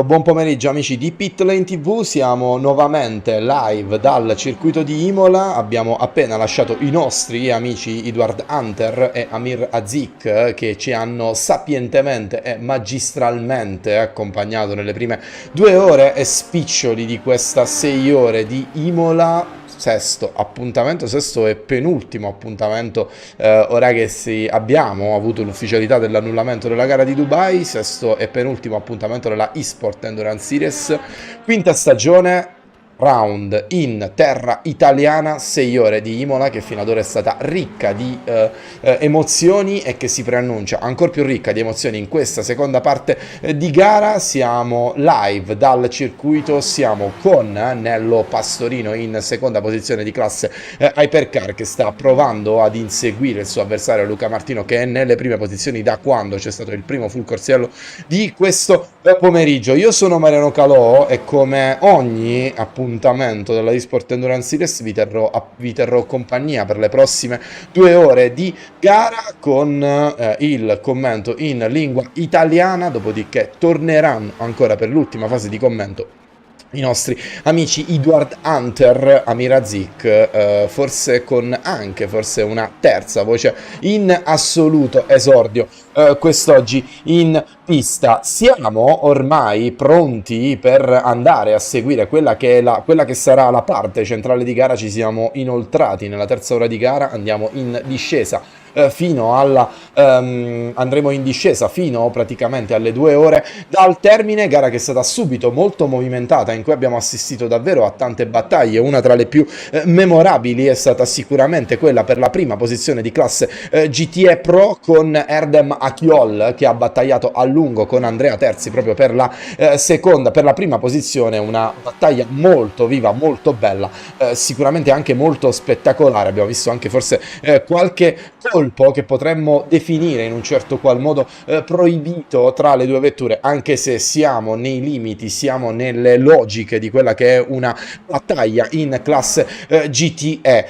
Speaker 3: Buon pomeriggio amici di Pitlane TV, siamo nuovamente live dal circuito di Imola. Abbiamo appena lasciato i nostri amici Edward Hunter e Amir Azik, che ci hanno sapientemente e magistralmente accompagnato nelle prime 2 ore e spiccioli di questa 6 ore di Imola. Sesto e penultimo appuntamento, ora che abbiamo avuto l'ufficialità dell'annullamento della gara di Dubai. Sesto e penultimo appuntamento della eSport Endurance Series, quinta stagione, round in terra italiana, 6 ore di Imola, che fino ad ora è stata ricca di emozioni e che si preannuncia ancora più ricca di emozioni in questa seconda parte di gara. Siamo live dal circuito, siamo con Nello Pastorino in seconda posizione di classe Hypercar, che sta provando ad inseguire il suo avversario Luca Martino, che è nelle prime posizioni da quando c'è stato il primo full corsiello di questo pomeriggio. Io sono Mariano Calò e come ogni appuntamento della eSport Endurance Series vi terrò compagnia per le prossime 2 ore di gara con il commento in lingua italiana, dopodiché torneranno ancora per l'ultima fase di commento i nostri amici Edward Hunter, Amir Azik, forse una terza voce in assoluto esordio quest'oggi in pista. Siamo ormai pronti per andare a seguire quella che sarà la parte centrale di gara. Ci siamo inoltrati nella terza ora di gara, andiamo in discesa fino alla andremo in discesa fino praticamente alle 2 ore dal termine, gara che è stata subito molto movimentata, in cui abbiamo assistito davvero a tante battaglie. Una tra le più memorabili è stata sicuramente quella per la prima posizione di classe GTE Pro, con Erdem Achiol che ha battagliato a lungo con Andrea Terzi proprio per la per la prima posizione. Una battaglia molto viva, molto bella, sicuramente anche molto spettacolare. Abbiamo visto anche forse qualche colpo che potremmo definire in un certo qual modo proibito tra le due vetture, anche se siamo nei limiti, siamo nelle logiche di quella che è una battaglia in classe GTE.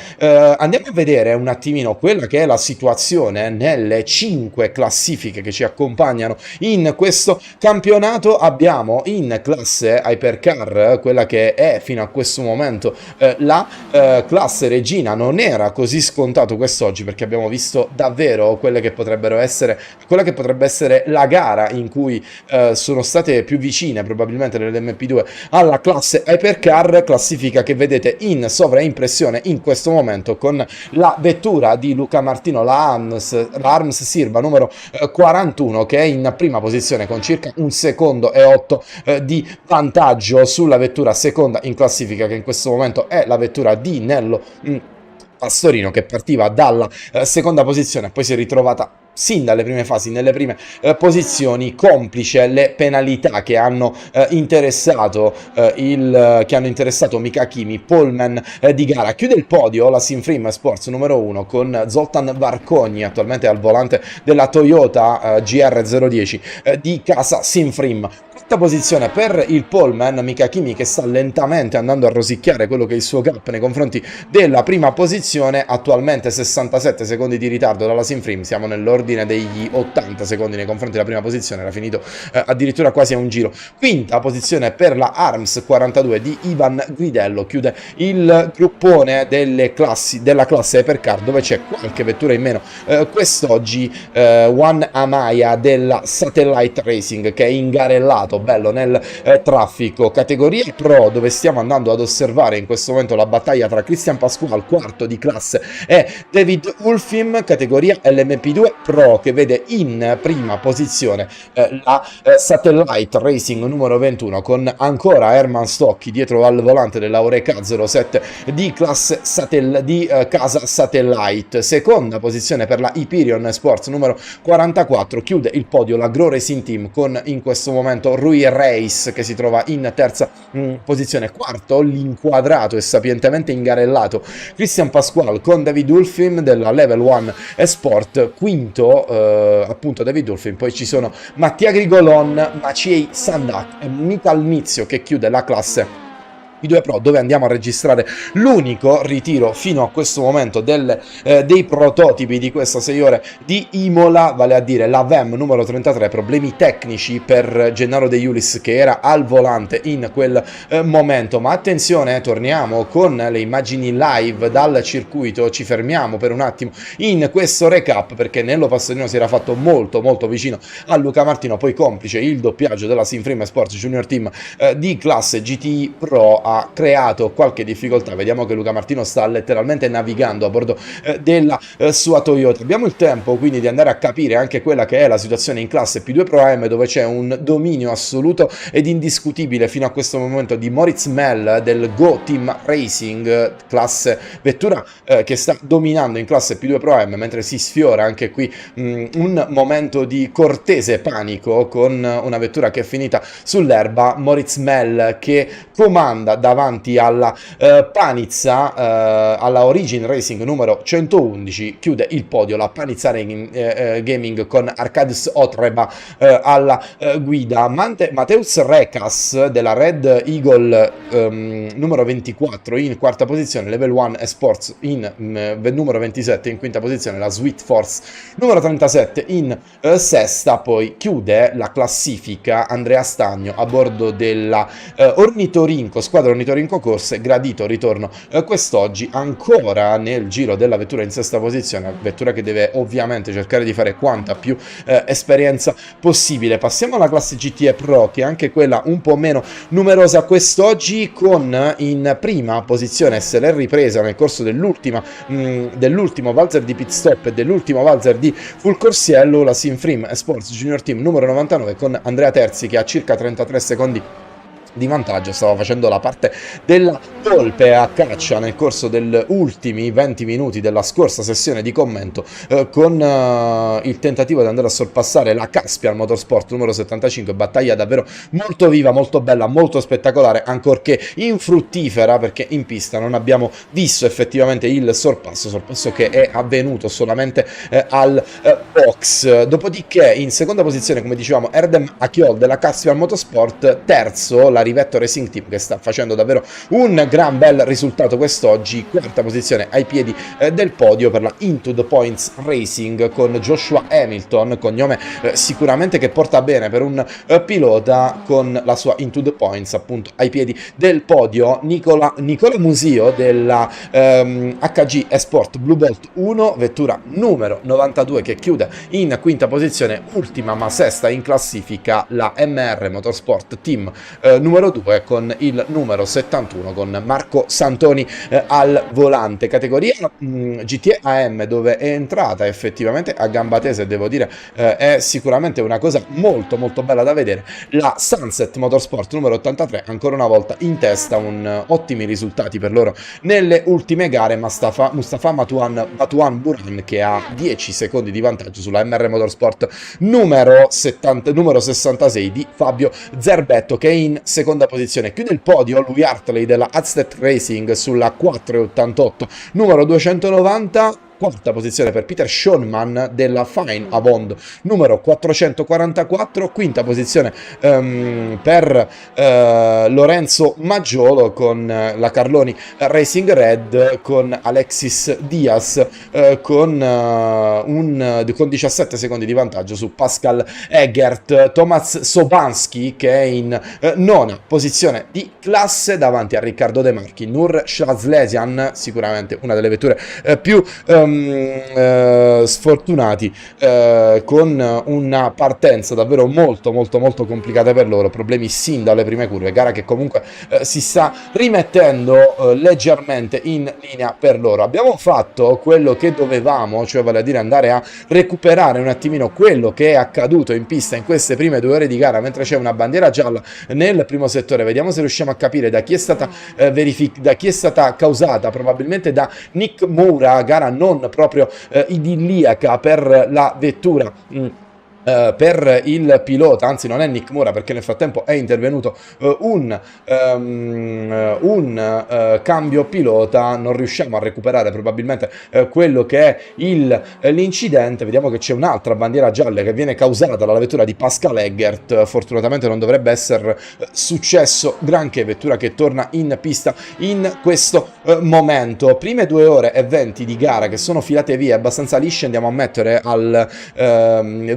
Speaker 3: Andiamo a vedere un attimino quella che è la situazione nelle 5 classifiche che ci accompagnano in questo campionato. Abbiamo in classe Hypercar, quella che è fino a questo momento la classe regina. Non era così scontato quest'oggi, perché abbiamo visto davvero quella che potrebbe essere la gara in cui sono state più vicine probabilmente nell'MP2 alla classe Hypercar, classifica che vedete in sovraimpressione in questo momento con la vettura di Luca Martino, la Arms Sirba numero 41, che è in prima posizione con circa 1 secondo e 8 di vantaggio sulla vettura seconda in classifica, che in questo momento è la vettura di Nello Pastorino, che partiva dalla seconda posizione e poi si è ritrovata sin dalle prime fasi nelle prime posizioni, complice le penalità che hanno interessato Mika Kimi, poleman di gara. Chiude il podio la Sinfrim Sports numero 1 con Zoltan Varcogni, attualmente al volante della Toyota GR010 di casa Sinfrim. Quinta posizione per il poleman Mika Kimi, che sta lentamente andando a rosicchiare quello che è il suo gap nei confronti della prima posizione, attualmente 67 secondi di ritardo dalla Sinfrim, siamo nell'ordine degli 80 secondi nei confronti della prima posizione, era finito addirittura quasi a un giro. Quinta posizione per la Arms 42 di Ivan Guidello, chiude il gruppone della classe Hypercar, dove c'è qualche vettura in meno quest'oggi. Juan Amaya della Satellite Racing, che è ingarellato bello nel traffico. Categoria Pro, dove stiamo andando ad osservare in questo momento la battaglia tra Christian Pasquale, quarto di classe, e David Ulfim, categoria LMP2 Pro, che vede in prima posizione la Satellite Racing numero 21, con ancora Herman Stocchi dietro al volante della Oreca 07 di classe casa Satellite. Seconda posizione per la Hyperion Sports numero 44, chiude il podio la Gro Racing Team con in questo momento Rui Reis, che si trova in terza posizione. Quarto l'inquadrato e sapientemente ingarellato Christian Pasquale con David Ulfim della Level 1 eSport. Quinto appunto David Ulfim. Poi ci sono Mattia Grigolon, Maciej Sandak e Michal Mizio, che chiude la classe P2 Pro, dove andiamo a registrare l'unico ritiro fino a questo momento dei prototipi di questa 6 ore di Imola, vale a dire la VEM numero 33. Problemi tecnici per Gennaro De Iulis, che era al volante in quel momento. Ma attenzione, torniamo con le immagini live dal circuito, ci fermiamo per un attimo in questo recap, perché Nello Pastorino si era fatto molto vicino a Luca Martino, poi complice il doppiaggio della Sinfrim Sports Junior Team di classe GTI Pro ha creato qualche difficoltà. Vediamo che Luca Martino sta letteralmente navigando a bordo della sua Toyota. Abbiamo il tempo quindi di andare a capire anche quella che è la situazione in classe P2 Pro AM, dove c'è un dominio assoluto ed indiscutibile fino a questo momento di Moritz Mell del Go Team Racing, classe vettura che sta dominando in classe P2 Pro AM, mentre si sfiora anche qui un momento di cortese panico con una vettura che è finita sull'erba. Moritz Mell che comanda davanti alla Panizza, alla Origin Racing numero 111, chiude il podio la Panizza Gaming con Arkadiusz Otreba alla guida. Mateusz Rekas della Red Eagle numero 24 in quarta posizione, Level 1 Esports in numero 27 in quinta posizione, la Sweet Force numero 37 in sesta. Poi chiude la classifica Andrea Stagno a bordo della Ornitorinco, squadra squadra Ornitorinco Corse, gradito ritorno quest'oggi ancora nel giro della vettura in sesta posizione, vettura che deve ovviamente cercare di fare quanta più esperienza possibile. Passiamo alla classe GTE Pro, che è anche quella un po' meno numerosa quest'oggi, con in prima posizione, se l'è ripresa nel corso dell'ultimo valzer di pit stop e dell'ultimo valzer di full corsiello, la Sinfrim Sports Junior Team numero 99, con Andrea Terzi che ha circa 33 secondi di vantaggio. Stava facendo la parte della volpe a caccia nel corso degli ultimi 20 minuti della scorsa sessione di commento, con il tentativo di andare a sorpassare la Caspian Motorsport numero 75, battaglia davvero molto viva, molto bella, molto spettacolare, ancorché infruttifera, perché in pista non abbiamo visto effettivamente il sorpasso che è avvenuto solamente al box. Dopodiché in seconda posizione, come dicevamo, Erdem Achiol della Caspian Motorsport, terzo la rFactor Racing Team, che sta facendo davvero un gran bel risultato quest'oggi, quarta posizione ai piedi del podio per la Into the Points Racing, con Joshua Hamilton, cognome sicuramente che porta bene per un pilota, con la sua Into the Points appunto ai piedi del podio. Nicola Musio della HG eSport Blue Bolt 1, vettura numero 92, che chiude in quinta posizione, ultima ma sesta in classifica la MR Motorsport Team numero 2, con il numero 71, con Marco Santoni al volante. Categoria GTE AM, dove è entrata effettivamente a gamba tesa, e devo dire è sicuramente una cosa molto molto bella da vedere, la Sunset Motorsport numero 83, ancora una volta in testa, ottimi risultati per loro nelle ultime gare. Mustafa Batuan Buran, che ha 10 secondi di vantaggio sulla MR Motorsport numero 66 di Fabio Zerbetto, che è in seconda posizione. Chiude il podio lui Hartley della Aztec Racing sulla 488 numero 290. Quarta posizione per Peter Schoenman della Fine Avond numero 444, quinta posizione per Lorenzo Maggiolo con la Carloni Racing Red, con Alexis Diaz con 17 secondi di vantaggio su Pascal Egert. Thomas Sobanski, che è in nona posizione di classe davanti a Riccardo De Marchi. Nur Shazlesian, sicuramente una delle vetture più sfortunati, con una partenza davvero molto molto molto complicata per loro, problemi sin dalle prime curve, gara che comunque si sta rimettendo leggermente in linea per loro. Abbiamo fatto quello che dovevamo, cioè vale a dire andare a recuperare un attimino quello che è accaduto in pista in queste prime 2 ore di gara, mentre c'è una bandiera gialla nel primo settore. Vediamo se riusciamo a capire da chi è stata causata, probabilmente da Nick Moura, gara non proprio idilliaca per la vettura, per il pilota, anzi non è Nick Moura, perché nel frattempo è intervenuto un cambio pilota. Non riusciamo a recuperare probabilmente quello che è l'incidente. Vediamo che c'è un'altra bandiera gialla che viene causata dalla vettura di Pascal Egert. Fortunatamente non dovrebbe essere successo granché, vettura che torna in pista in questo momento. Prime 2 ore e 20 di gara che sono filate via abbastanza lisce. Andiamo a mettere al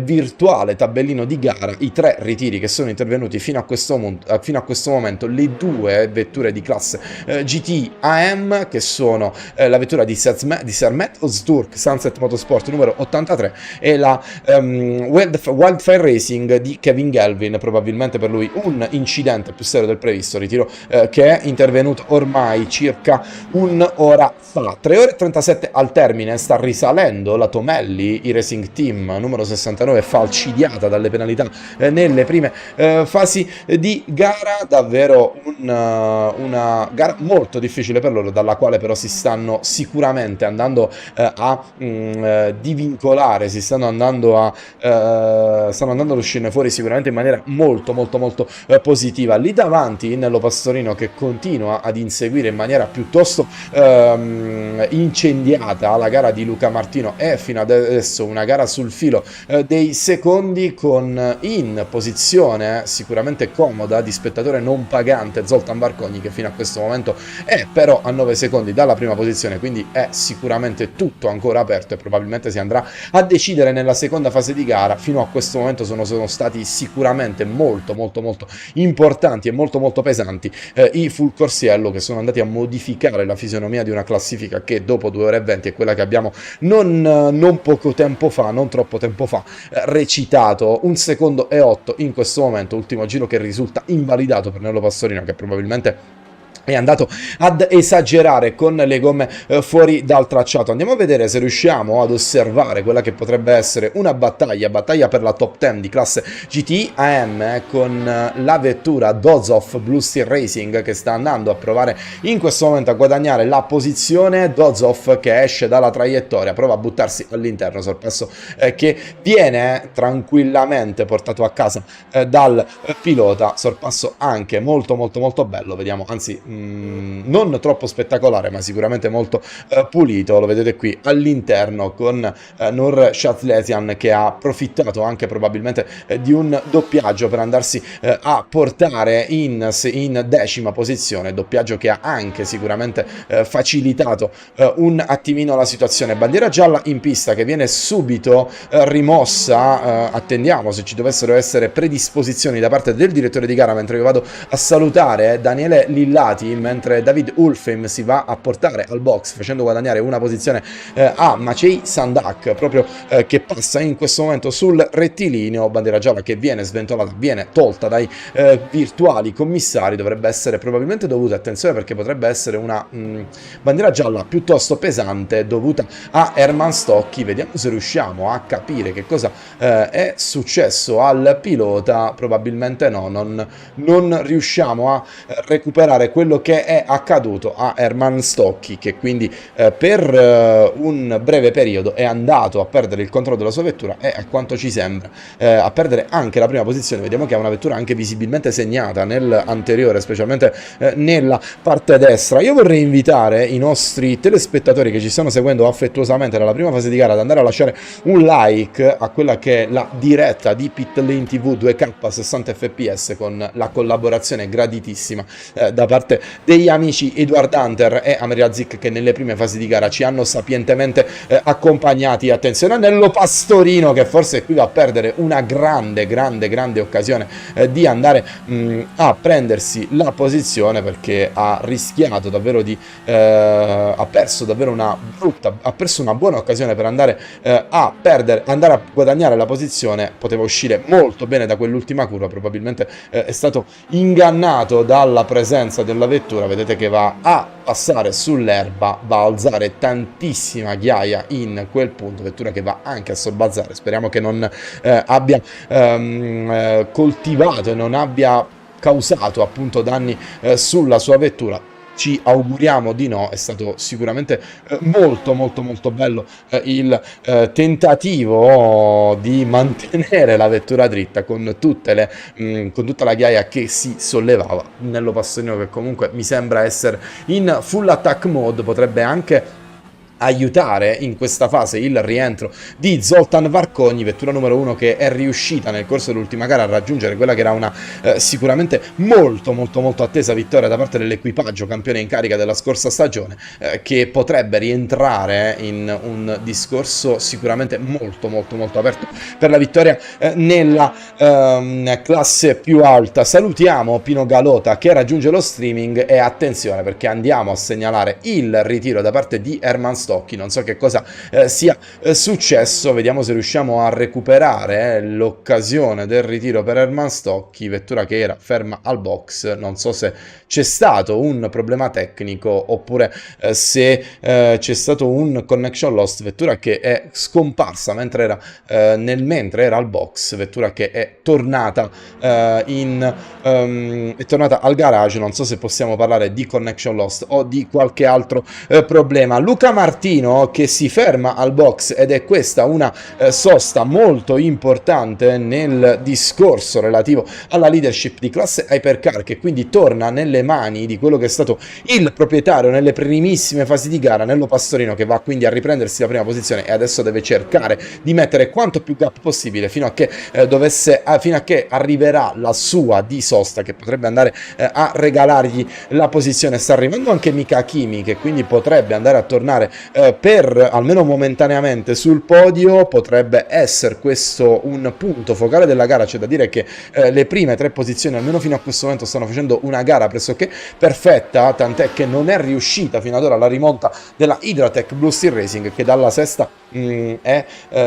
Speaker 3: virtuale tabellino di gara i 3 ritiri che sono intervenuti fino a questo momento. Le 2 vetture di classe GT AM, che sono la vettura di Sermet Ozturk Sunset Motorsport numero 83 e la Wildfire Racing di Kevin Galvin. Probabilmente per lui un incidente più serio del previsto, ritiro che è intervenuto ormai circa un'ora fa. 3 ore e 37 al termine, sta risalendo la Tomelli, i Racing Team numero 69, falcidiata dalle penalità nelle prime fasi di gara. Davvero una gara molto difficile per loro, dalla quale però si stanno sicuramente andando a divincolare, stanno andando ad uscirne fuori sicuramente in maniera molto molto molto positiva. Lì davanti Nello Pastorino, che continua ad inseguire in maniera piuttosto incendiata la gara di Luca Martino, è fino adesso una gara sul filo dei 6 secondi con in posizione sicuramente comoda di spettatore non pagante Zoltan Varcogni, che fino a questo momento è però a 9 secondi dalla prima posizione, quindi è sicuramente tutto ancora aperto e probabilmente si andrà a decidere nella seconda fase di gara. Fino a questo momento sono stati sicuramente molto importanti e molto pesanti i full corsiello, che sono andati a modificare la fisionomia di una classifica che dopo 2 ore e 20 è quella che abbiamo non poco tempo fa, non troppo tempo fa, recitato. 1 secondo e 8 in questo momento, ultimo giro che risulta invalidato per Nello Pastorino, che probabilmente è andato ad esagerare con le gomme fuori dal tracciato. Andiamo a vedere se riusciamo ad osservare quella che potrebbe essere una battaglia per la top 10 di classe GT AM con la vettura Dozov Blue Steel Racing, che sta andando a provare in questo momento a guadagnare la posizione. Dozov che esce dalla traiettoria, prova a buttarsi all'interno, sorpasso che viene tranquillamente portato a casa dal pilota, sorpasso anche molto bello, vediamo, anzi non troppo spettacolare ma sicuramente molto pulito. Lo vedete qui all'interno con Nur Shatlesian, che ha approfittato anche probabilmente di un doppiaggio per andarsi a portare in decima posizione, doppiaggio che ha anche sicuramente facilitato un attimino la situazione. Bandiera gialla in pista che viene subito rimossa. Attendiamo se ci dovessero essere predisposizioni da parte del direttore di gara, mentre io vado a salutare Daniele Lillati, mentre David Ulfheim si va a portare al box, facendo guadagnare una posizione a Maciej Sandak, proprio che passa in questo momento sul rettilineo. Bandiera gialla che viene sventolata, viene tolta dai virtuali commissari. Dovrebbe essere probabilmente dovuta, attenzione, perché potrebbe essere una bandiera gialla piuttosto pesante dovuta a Herman Stocchi. Vediamo se riusciamo a capire che cosa è successo al pilota. Probabilmente no, non riusciamo a recuperare quello che è accaduto a Herman Stocchi, che quindi per un breve periodo è andato a perdere il controllo della sua vettura e, a quanto ci sembra, a perdere anche la prima posizione. Vediamo che ha una vettura anche visibilmente segnata nell'anteriore, specialmente nella parte destra. Io vorrei invitare i nostri telespettatori che ci stanno seguendo affettuosamente dalla prima fase di gara ad andare a lasciare un like a quella che è la diretta di Pit Lane TV 2K 60 fps, con la collaborazione graditissima da parte degli amici Edward Hunter e Ameria Zic, che nelle prime fasi di gara ci hanno sapientemente accompagnati. Attenzione a Nello Pastorino, che forse qui va a perdere una grande occasione di andare a prendersi la posizione, perché ha rischiato davvero ha perso una buona occasione per andare a guadagnare la posizione. Poteva uscire molto bene da quell'ultima curva, probabilmente è stato ingannato dalla presenza della vettura. Vedete che va a passare sull'erba, va a alzare tantissima ghiaia in quel punto, vettura che va anche a sobbazzare. Speriamo che non abbia coltivato e non abbia causato appunto danni sulla sua vettura. Ci auguriamo di no. È stato sicuramente molto bello il tentativo di mantenere la vettura dritta con tutta la ghiaia che si sollevava. Nello Pastorino, che comunque mi sembra essere in full attack mode, potrebbe anche aiutare in questa fase il rientro di Zoltan Varcogni, vettura numero 1 che è riuscita nel corso dell'ultima gara a raggiungere quella che era una sicuramente molto attesa vittoria da parte dell'equipaggio campione in carica della scorsa stagione, che potrebbe rientrare in un discorso sicuramente molto aperto per la vittoria nella classe più alta. Salutiamo Pino Galota che raggiunge lo streaming, e attenzione perché andiamo a segnalare il ritiro da parte di Herman Stocchi. Non so che cosa sia successo, vediamo se riusciamo a recuperare l'occasione del ritiro per Herman Stocchi, vettura che era ferma al box. Non so se c'è stato un problema tecnico oppure se c'è stato un connection lost, vettura che è scomparsa mentre era al box, vettura che è tornata al garage. Non so se possiamo parlare di connection lost o di qualche altro problema. Luca Martini Martino che si ferma al box, ed è questa una sosta molto importante nel discorso relativo alla leadership di classe Hypercar, che quindi torna nelle mani di quello che è stato il proprietario nelle primissime fasi di gara, Nello Pastorino, che va quindi a riprendersi la prima posizione e adesso deve cercare di mettere quanto più gap possibile fino a che fino a che arriverà la sua di sosta, che potrebbe andare a regalargli la posizione. Sta arrivando anche Mika Kimi, che quindi potrebbe andare a tornare per almeno momentaneamente sul podio. Potrebbe essere questo un punto focale della gara. C'è da dire che le prime 3 posizioni, almeno fino a questo momento, stanno facendo una gara pressoché perfetta, tant'è che non è riuscita fino ad ora la rimonta della Hydratec Blue Steel Racing, che dalla sesta è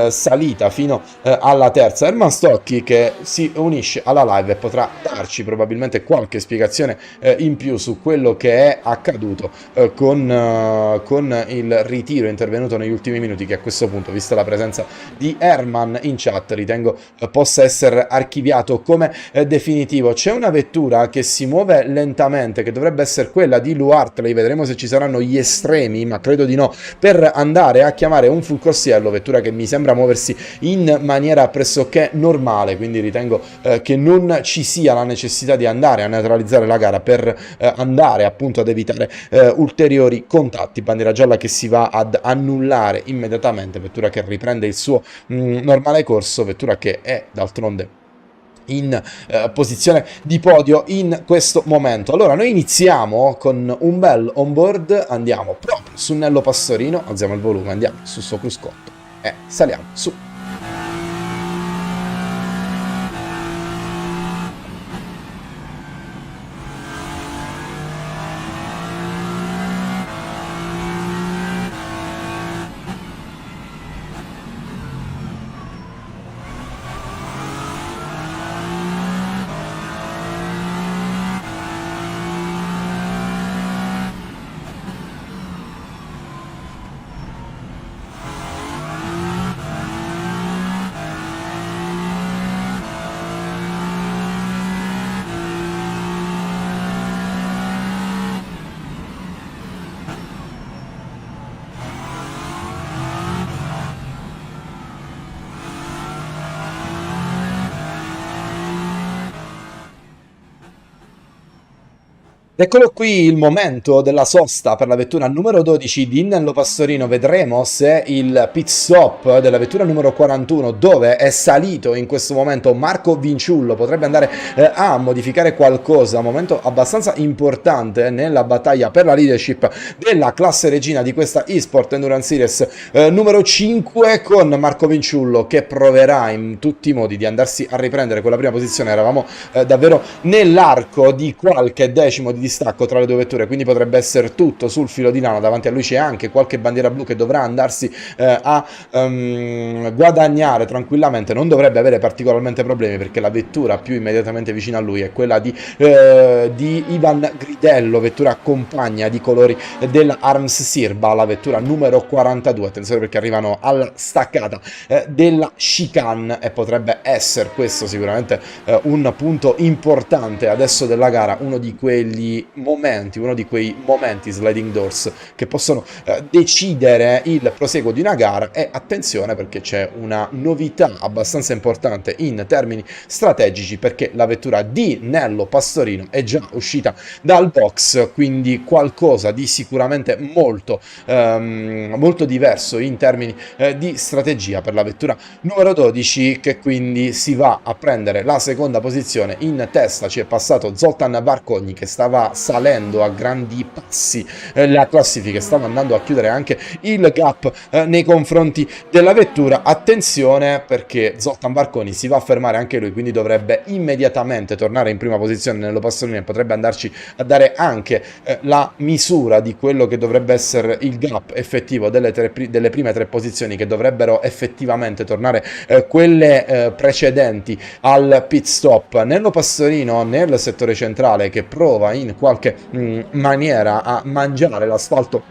Speaker 3: salita fino alla terza. Herman Stocchi, che si unisce alla live e potrà darci probabilmente qualche spiegazione in più su quello che è accaduto con il ritiro intervenuto negli ultimi minuti, che a questo punto, vista la presenza di Herman in chat, ritengo possa essere archiviato come definitivo. C'è una vettura che si muove lentamente, che dovrebbe essere quella di Lou Hartley, vedremo se ci saranno gli estremi, ma credo di no, per andare a chiamare un full corsiello, vettura che mi sembra muoversi in maniera pressoché normale, quindi ritengo che non ci sia la necessità di andare a neutralizzare la gara per andare appunto ad evitare ulteriori contatti. Bandiera gialla che si va ad annullare immediatamente, vettura che riprende il suo normale corso, vettura che è d'altronde in posizione di podio in questo momento. Allora noi iniziamo con un bel onboard, andiamo proprio su Nello Pastorino, alziamo il volume, andiamo su suo cruscotto e saliamo su. Eccolo qui il momento della sosta per la vettura numero 12 di Nello Pastorino. Vedremo se il pit stop della vettura numero 41, dove è salito in questo momento Marco Vinciullo, potrebbe andare a modificare qualcosa. Momento abbastanza importante nella battaglia per la leadership della classe regina di questa eSport Endurance Series numero 5, con Marco Vinciullo che proverà in tutti i modi di andarsi a riprendere quella prima posizione. Eravamo davvero nell'arco di qualche decimo di distacco tra le due vetture, quindi potrebbe essere tutto sul filo di lana. Davanti a lui c'è anche qualche bandiera blu che dovrà andarsi a guadagnare tranquillamente. Non dovrebbe avere particolarmente problemi, perché la vettura più immediatamente vicina a lui è quella di Ivan Gridello, vettura compagna di colori della Arms Sirba, la vettura numero 42. Attenzione, perché arrivano alla staccata della chicane e potrebbe essere questo sicuramente un punto importante adesso della gara, uno di quei momenti sliding doors che possono decidere il proseguo di una gara. E attenzione, perché c'è una novità abbastanza importante in termini strategici, perché la vettura di Nello Pastorino è già uscita dal box, quindi qualcosa di sicuramente molto diverso in termini di strategia per la vettura numero 12, che quindi si va a prendere la seconda posizione. In testa ci è passato Zoltan Varcogni, che stava salendo a grandi passi la classifica, stava andando a chiudere anche il gap nei confronti della vettura. Attenzione, perché Zoltan Varconi si va a fermare anche lui, quindi dovrebbe immediatamente tornare in prima posizione Nello Pastorino e potrebbe andarci a dare anche la misura di quello che dovrebbe essere il gap effettivo delle prime 3 posizioni, che dovrebbero effettivamente tornare quelle precedenti al pit stop. Nello Pastorino nel settore centrale, che prova in qualche maniera a mangiare l'asfalto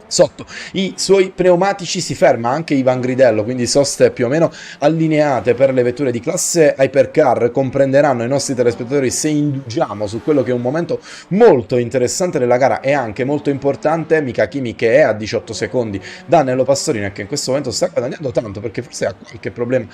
Speaker 3: sotto i suoi pneumatici si ferma anche Ivan Gridello, quindi soste più o meno allineate per le vetture di classe Hypercar. Comprenderanno i nostri telespettatori se indugiamo su quello che è un momento molto interessante della gara e anche molto importante. Mika Kimi, che è a 18 secondi da Nello Pastorino e che in questo momento sta guadagnando tanto perché forse ha qualche problema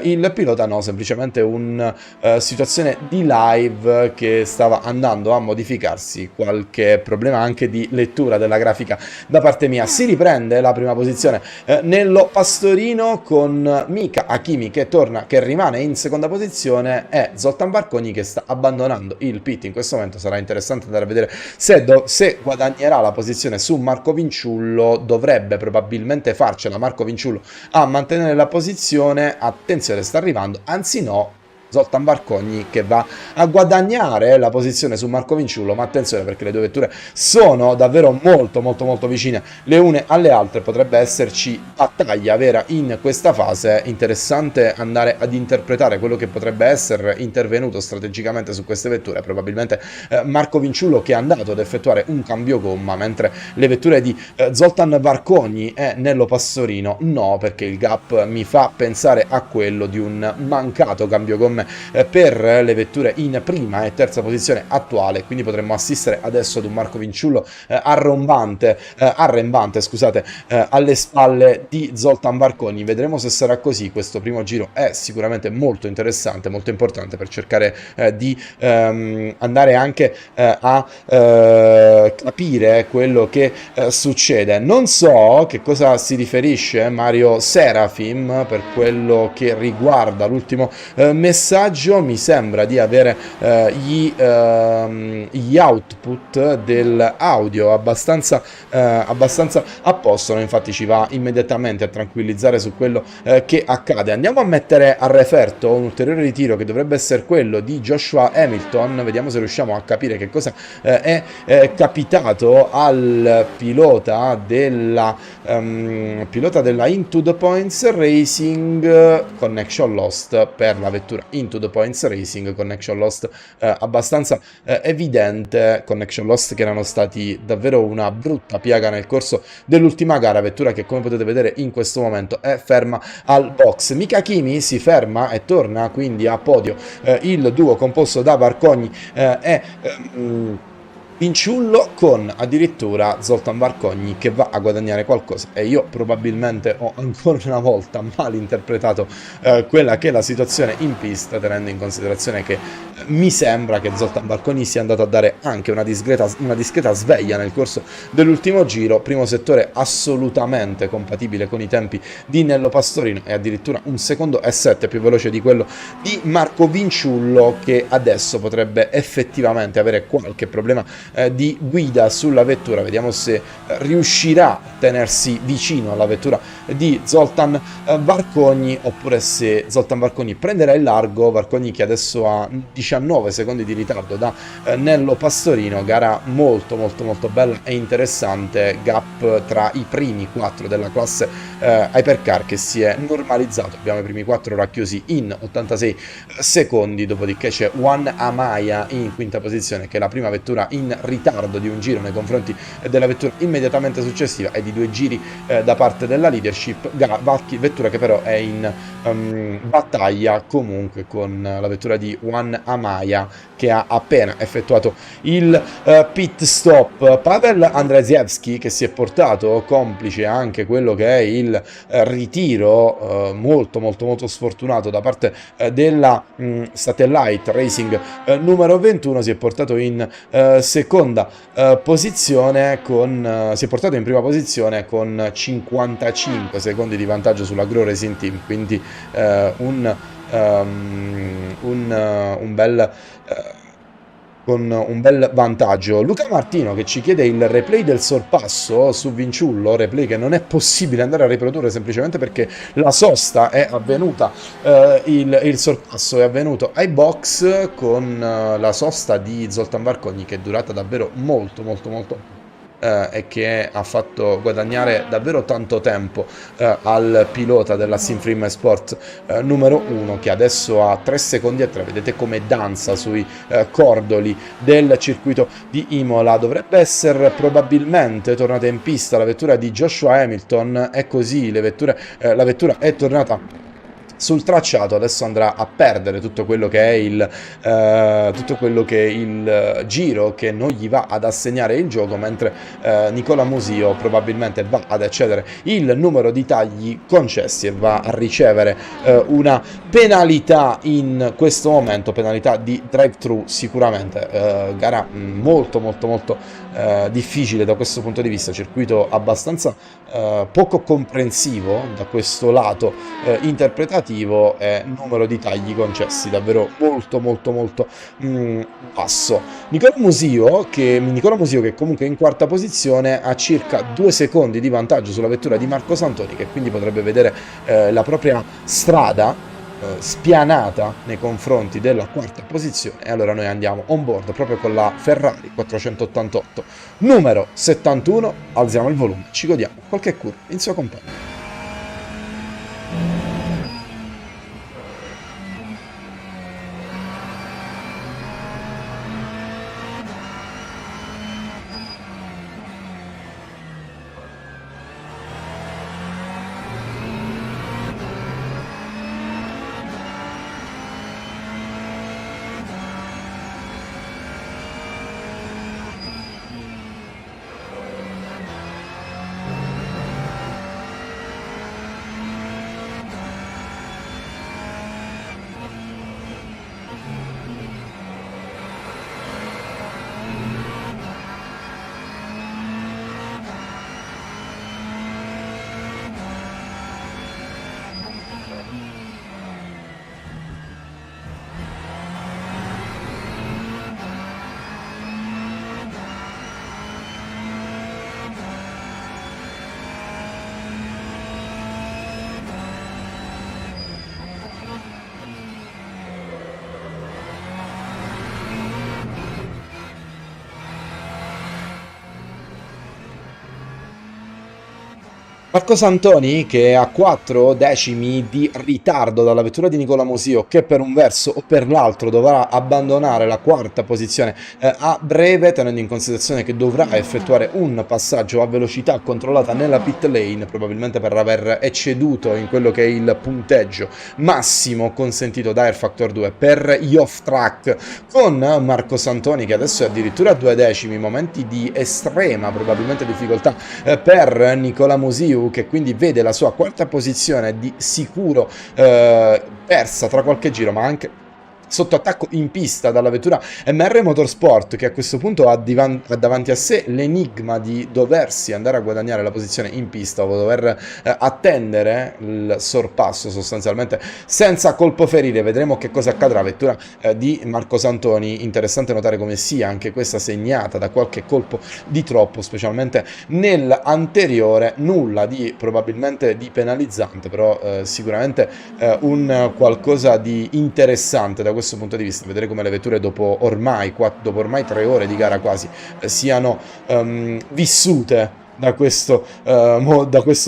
Speaker 3: il pilota, no, semplicemente una situazione di live che stava andando a modificarsi, qualche problema anche di lettura della grafica da parte mia. Si riprende la prima posizione Nello Pastorino con Mika Hakimi che torna, che rimane in seconda posizione, e Zoltan Barcogni che sta abbandonando il pit. In questo momento sarà interessante andare a vedere se guadagnerà la posizione su Marco Vinciullo. Dovrebbe probabilmente farcela Marco Vinciullo a mantenere la posizione. Attenzione, sta arrivando, anzi no, Zoltan Barcogni che va a guadagnare la posizione su Marco Vinciullo, ma attenzione perché le due vetture sono davvero molto vicine le une alle altre. Potrebbe esserci battaglia vera in questa fase. Interessante andare ad interpretare quello che potrebbe essere intervenuto strategicamente su queste vetture. Probabilmente Marco Vinciullo che è andato ad effettuare un cambio gomma, mentre le vetture di Zoltan Barcogni e Nello Pastorino no, perché il gap mi fa pensare a quello di un mancato cambio gomme per le vetture in prima e terza posizione attuale. Quindi potremmo assistere adesso ad un Marco Vinciullo arrembante, scusate, alle spalle di Zoltan Barcogni. Vedremo se sarà così. Questo primo giro è sicuramente molto interessante, molto importante per cercare di andare anche a capire quello che succede. Non so che cosa si riferisce Mario Serafim per quello che riguarda l'ultimo messaggio. Mi sembra di avere gli output dell'audio abbastanza a posto, infatti ci va immediatamente a tranquillizzare su quello che accade. Andiamo a mettere a referto un ulteriore ritiro che dovrebbe essere quello di Joshua Hamilton. Vediamo se riusciamo a capire che cosa è capitato al pilota della Into the Points Racing. Connection lost per la vettura Into the Points Racing, connection lost abbastanza evidente, connection lost che erano stati davvero una brutta piaga nel corso dell'ultima gara. Vettura che, come potete vedere in questo momento, è ferma al box. Mika Kimi si ferma e torna quindi a podio il duo composto da Barcogni e Vinciullo, con addirittura Zoltan Barcogni che va a guadagnare qualcosa. E io probabilmente ho ancora una volta mal interpretato quella che è la situazione in pista, tenendo in considerazione che mi sembra che Zoltan Barcogni sia andato a dare anche una discreta sveglia nel corso dell'ultimo giro. Primo settore assolutamente compatibile con i tempi di Nello Pastorino e addirittura un secondo e 7 più veloce di quello di Marco Vinciullo, che adesso potrebbe effettivamente avere qualche problema di guida sulla vettura. Vediamo se riuscirà a tenersi vicino alla vettura di Zoltan Barcogni, oppure se Zoltan Barcogni prenderà il largo. Barcogni che adesso ha 19 secondi di ritardo da Nello Pastorino. Gara molto bella e interessante, gap tra i primi 4 della classe Hypercar che si è normalizzato. Abbiamo i primi 4 racchiusi in 86 secondi, dopodiché c'è Juan Amaya in quinta posizione, che è la prima vettura in ritardo di un giro nei confronti della vettura immediatamente successiva e di 2 giri da parte della leadership. Vettura che però è in battaglia comunque con la vettura di Juan Amaya, che ha appena effettuato il pit stop. Pavel Andrzejewski, che si è portato complice anche quello che è il ritiro molto sfortunato da parte della Satellite Racing numero 21, si è portato in seconda posizione si è portato in prima posizione con 55 secondi di vantaggio sulla Gro Racing Team, quindi un bel vantaggio. Luca Martino che ci chiede il replay del sorpasso su Vinciullo, replay che non è possibile andare a riprodurre semplicemente perché la sosta è avvenuta, il sorpasso è avvenuto ai box con la sosta di Zoltan Barcogni, che è durata davvero molto e che ha fatto guadagnare davvero tanto tempo al pilota della Sinfrim Sport numero 1, che adesso ha 3 secondi e 3, vedete come danza sui cordoli del circuito di Imola. Dovrebbe essere probabilmente tornata in pista la vettura di Joshua Hamilton, e così la vettura è tornata sul tracciato. Adesso andrà a perdere tutto quello che è il giro che non gli va ad assegnare il gioco, mentre Nicola Musio probabilmente va ad eccedere il numero di tagli concessi e va a ricevere una penalità in questo momento, penalità di drive-thru sicuramente. Gara molto difficile da questo punto di vista, circuito abbastanza poco comprensivo da questo lato interpretativo, e numero di tagli concessi davvero molto basso. Nicola Musio che comunque è in quarta posizione, ha circa 2 secondi di vantaggio sulla vettura di Marco Santoni, che quindi potrebbe vedere la propria strada spianata nei confronti della quarta posizione. E allora noi andiamo on board proprio con la Ferrari 488 numero 71, alziamo il volume, ci godiamo qualche curva in sua compagnia. Marco Santoni che ha 4 decimi di ritardo dalla vettura di Nicola Musio, che per un verso o per l'altro dovrà abbandonare la quarta posizione a breve, tenendo in considerazione che dovrà effettuare un passaggio a velocità controllata nella pit lane, probabilmente per aver ecceduto in quello che è il punteggio massimo consentito da rFactor 2 per gli off track, con Marco Santoni che adesso è addirittura a 2 decimi, momenti di estrema probabilmente difficoltà per Nicola Musio, che quindi vede la sua quarta posizione di sicuro persa tra qualche giro, ma anche sotto attacco in pista dalla vettura MR Motorsport, che a questo punto ha davanti a sé l'enigma di doversi andare a guadagnare la posizione in pista o dover attendere il sorpasso sostanzialmente senza colpo ferire. Vedremo che cosa accadrà. Vettura di Marco Santoni, interessante notare come sia anche questa segnata da qualche colpo di troppo, specialmente nell'anteriore. Nulla di probabilmente di penalizzante, però sicuramente un qualcosa di interessante da questo punto di vista, vedere come le vetture dopo ormai 3 ore di gara quasi siano vissute da questo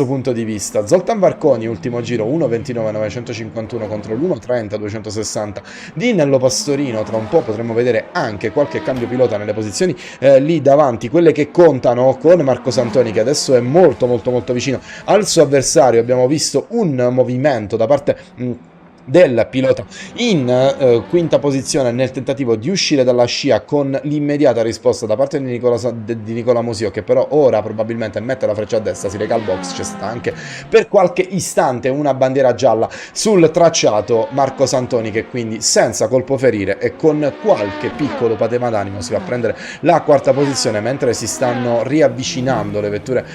Speaker 3: punto di vista. Zoltan Varconi, ultimo giro 1.29.951 contro l'1.30.260 di Nello Pastorino. Tra un po' potremo vedere anche qualche cambio pilota nelle posizioni lì davanti, quelle che contano, con Marco Santoni che adesso è molto vicino al suo avversario. Abbiamo visto un movimento da parte del pilota in quinta posizione nel tentativo di uscire dalla scia, con l'immediata risposta da parte di Nicola Musio, che però ora probabilmente mette la freccia a destra, si reca al box. C'è stata anche per qualche istante una bandiera gialla sul tracciato. Marco Santoni che quindi senza colpo ferire e con qualche piccolo patema d'animo si va a prendere la quarta posizione, mentre si stanno riavvicinando le vetture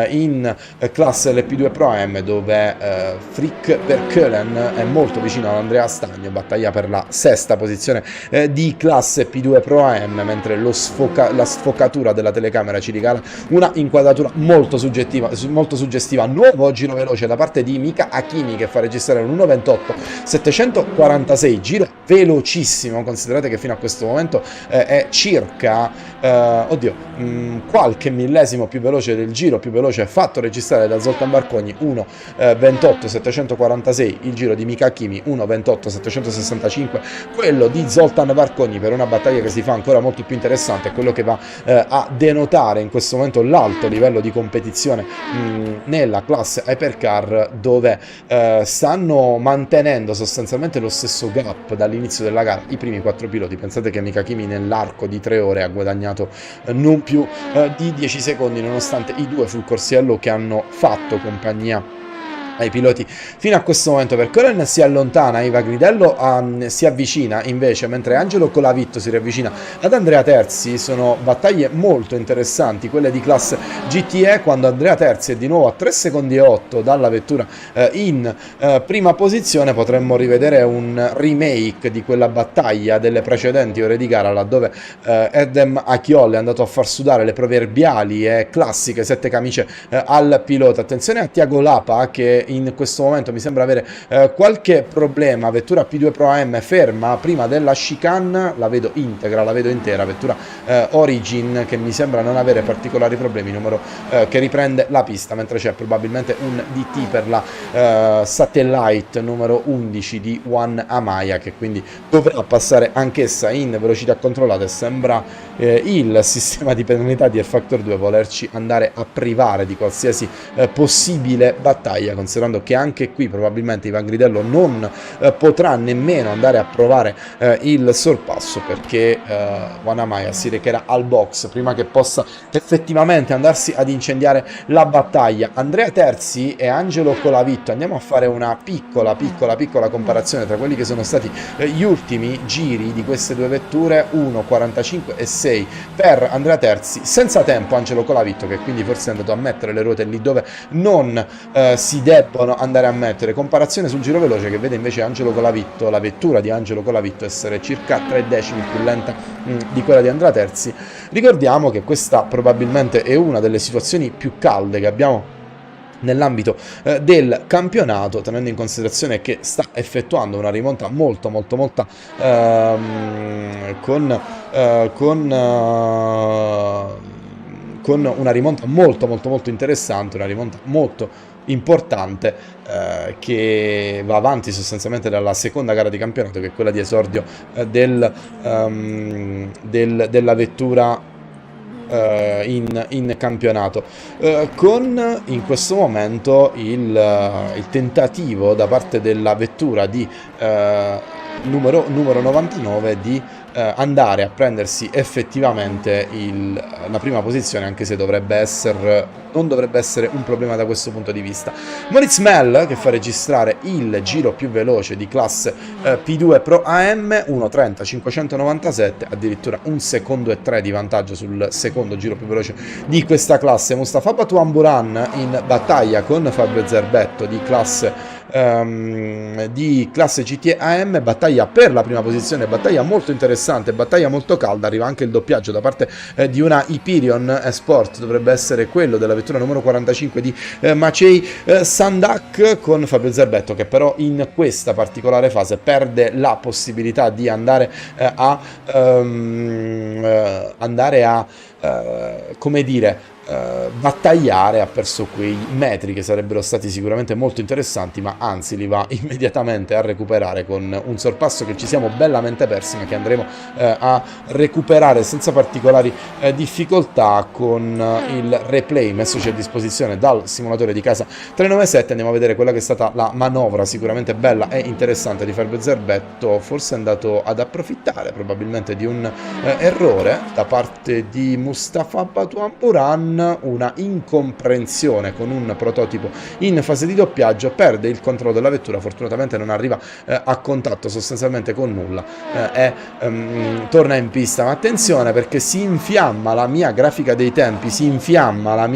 Speaker 3: in classe LP2 Pro AM, dove Frick Verkeulen è molto molto vicino ad Andrea Stagno, battaglia per la sesta posizione di classe P2 Pro AM, mentre la sfocatura della telecamera ci regala una inquadratura molto suggestiva, nuovo giro veloce da parte di Mika Hakimi che fa registrare un 1.28.746, giro velocissimo, considerate che fino a questo momento è circa qualche millesimo più veloce del giro più veloce fatto registrare da Zoltan Barcogni, 1.28.746 il giro di Mika Hakimi, 1.28.765 quello di Zoltan Barcogni, per una battaglia che si fa ancora molto più interessante, quello che va a denotare in questo momento l'alto livello di competizione nella classe Hypercar, dove stanno mantenendo sostanzialmente lo stesso gap dall'inizio della gara i primi 4 piloti. Pensate che Mika Hakimi nell'arco di 3 ore ha guadagnato non più di 10 secondi, nonostante i 2 full corsiello che hanno fatto compagnia ai piloti fino a questo momento. Per Coren si allontana, Iva Gridello si avvicina invece, mentre Angelo Colavitto si riavvicina ad Andrea Terzi. Sono battaglie molto interessanti quelle di classe GTE, quando Andrea Terzi è di nuovo a 3 secondi e 8 dalla vettura in prima posizione. Potremmo rivedere un remake di quella battaglia delle precedenti ore di gara, laddove Edem Achiol è andato a far sudare le proverbiali e classiche 7 camicie al pilota. Attenzione a Tiago Lapa, che in questo momento mi sembra avere qualche problema. Vettura P2 Pro AM ferma prima della chicane, la vedo integra, la vedo intera. Vettura Origin che mi sembra non avere particolari problemi, numero che riprende la pista, mentre c'è probabilmente un DT per la Satellite numero 11 di Juan Amaya, che quindi dovrà passare anch'essa in velocità controllata, e sembra il sistema di penalità di rFactor 2 volerci andare a privare di qualsiasi possibile battaglia, considerando che anche qui probabilmente Ivan Gridello non potrà nemmeno andare a provare il sorpasso, perché Juan Amaya si recherà al box prima che possa effettivamente andarsi ad incendiare la battaglia. Andrea Terzi e Angelo Colavitto, andiamo a fare una piccola comparazione tra quelli che sono stati gli ultimi giri di queste due vetture. 1.45 e 6 per Andrea Terzi, senza tempo Angelo Colavitto, che quindi forse è andato a mettere le ruote lì dove non si debbono andare a mettere. Comparazione sul giro veloce, che vede invece Angelo Colavitto, la vettura di Angelo Colavitto, essere circa 3 decimi più lenta di quella di Andrea Terzi. Ricordiamo che questa probabilmente è una delle situazioni più calde che abbiamo nell'ambito del campionato, tenendo in considerazione che sta effettuando una rimonta molto con una rimonta molto interessante, una rimonta molto importante, che va avanti sostanzialmente dalla seconda gara di campionato, che è quella di esordio della vettura in campionato, con in questo momento il tentativo da parte della vettura di numero 99 di andare a prendersi effettivamente la prima posizione, anche se non dovrebbe essere un problema da questo punto di vista. Moritz Mell, che fa registrare il giro più veloce di classe P2 Pro AM, 1.30.597, addirittura 1 secondo e 3 di vantaggio sul secondo giro più veloce di questa classe. Mustafa Batuamburan in battaglia con Fabio Zerbetto di classe GT AM, battaglia per la prima posizione, battaglia molto interessante, battaglia molto calda. Arriva anche il doppiaggio da parte di una Hyperion eSport, dovrebbe essere quello della vettura numero 45 di Maciej Sandak, con Fabio Zerbetto, che però in questa particolare fase perde la possibilità di andare come dire, battagliare. Ha perso quei metri che sarebbero stati sicuramente molto interessanti, ma anzi li va immediatamente a recuperare con un sorpasso che ci siamo bellamente persi, ma che andremo a recuperare senza particolari difficoltà con il replay messoci a disposizione dal simulatore di casa 397. Andiamo a vedere quella che è stata la manovra sicuramente bella e interessante di Fabio Zerbetto. Forse è andato ad approfittare probabilmente di un errore da parte di Mustafa Batuamburan, con una incomprensione con un prototipo in fase di doppiaggio, perde il controllo della vettura, fortunatamente non arriva a contatto sostanzialmente con nulla e torna in pista. Ma attenzione, perché si infiamma la mia grafica dei tempi, si infiamma la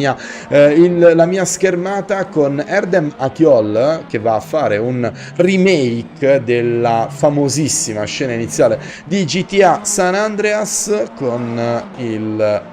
Speaker 3: mia schermata con Erdem Achiol, che va a fare un remake della famosissima scena iniziale di GTA San Andreas con il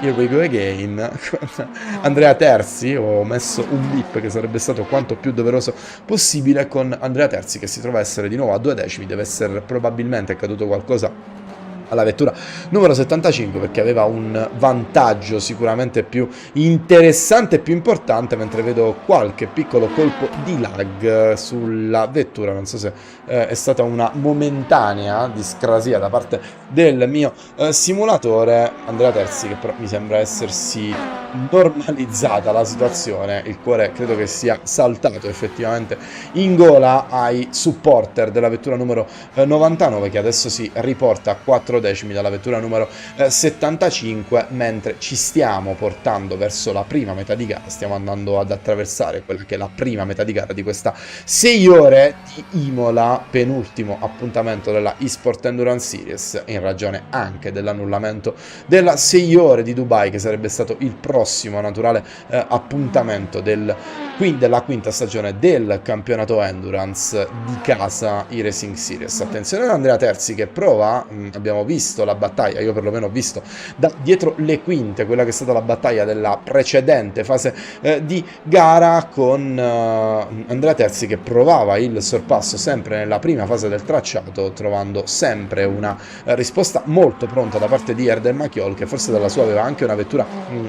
Speaker 3: Here we go again con Andrea Terzi. Ho messo un bip che sarebbe stato quanto più doveroso possibile, con Andrea Terzi che si trova a essere di nuovo a 2 decimi. Deve essere probabilmente accaduto qualcosa alla vettura numero 75, perché aveva un vantaggio sicuramente più interessante e più importante, mentre vedo qualche piccolo colpo di lag sulla vettura. Non so se è stata una momentanea discrasia da parte del mio simulatore. Andrea Terzi, che però mi sembra essersi normalizzata la situazione, il cuore credo che sia saltato effettivamente in gola ai supporter della vettura numero 99, che adesso si riporta a 4 decimi dalla vettura numero 75, mentre ci stiamo portando verso la prima metà di gara. Stiamo andando ad attraversare quella che è la prima metà di gara di questa 6 ore di Imola, penultimo appuntamento della eSport Endurance Series, in ragione anche dell'annullamento della 6 ore di Dubai, che sarebbe stato il prossimo naturale appuntamento della quinta stagione del campionato Endurance di casa iRacing Series. Attenzione ad Andrea Terzi che prova, abbiamo visto la battaglia, io perlomeno ho visto da dietro le quinte quella che è stata la battaglia della precedente fase di gara, con Andrea Terzi che provava il sorpasso sempre nella prima fase del tracciato, trovando sempre una risposta molto pronta da parte di Erdem Machiol, che forse dalla sua aveva anche una vettura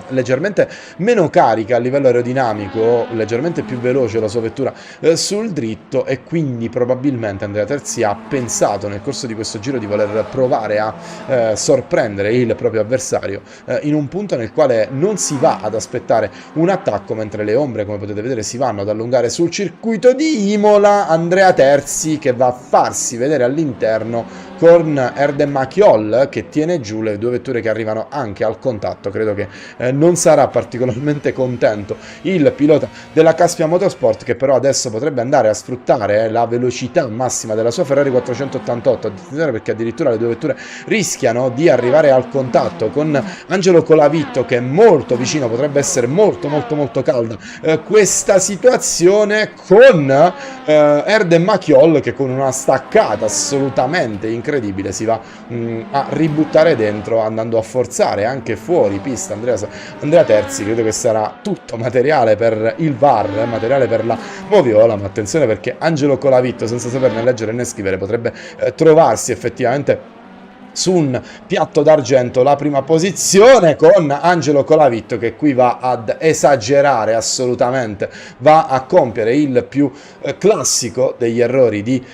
Speaker 3: leggermente meno carica a livello aerodinamico, leggermente più veloce la sua vettura sul dritto, e quindi probabilmente Andrea Terzi ha pensato nel corso di questo giro di voler provare a sorprendere il proprio avversario in un punto nel quale non si va ad aspettare un attacco, mentre le ombre, come potete vedere, si vanno ad allungare sul circuito di Imola. Andrea Terzi che va a farsi vedere all'interno con Erdem Machiol che tiene giù le due vetture che arrivano anche al contatto. Credo che non sarà particolarmente contento il pilota della Caspia Motorsport, che però adesso potrebbe andare a sfruttare la velocità massima della sua Ferrari 488. Attenzione, perché addirittura le due vetture rischiano di arrivare al contatto, con Angelo Colavitto che è molto vicino. Potrebbe essere molto calda questa situazione, con Erdem Machiol che con una staccata assolutamente incredibile si va a ributtare dentro, andando a forzare anche fuori pista Andrea Terzi. Credo che sarà tutto materiale per il VAR, materiale per la moviola, ma attenzione perché Angelo Colavitto, senza saperne leggere né scrivere, potrebbe trovarsi effettivamente su un piatto d'argento la prima posizione, con Angelo Colavitto che qui va ad esagerare assolutamente, va a compiere il più classico degli errori di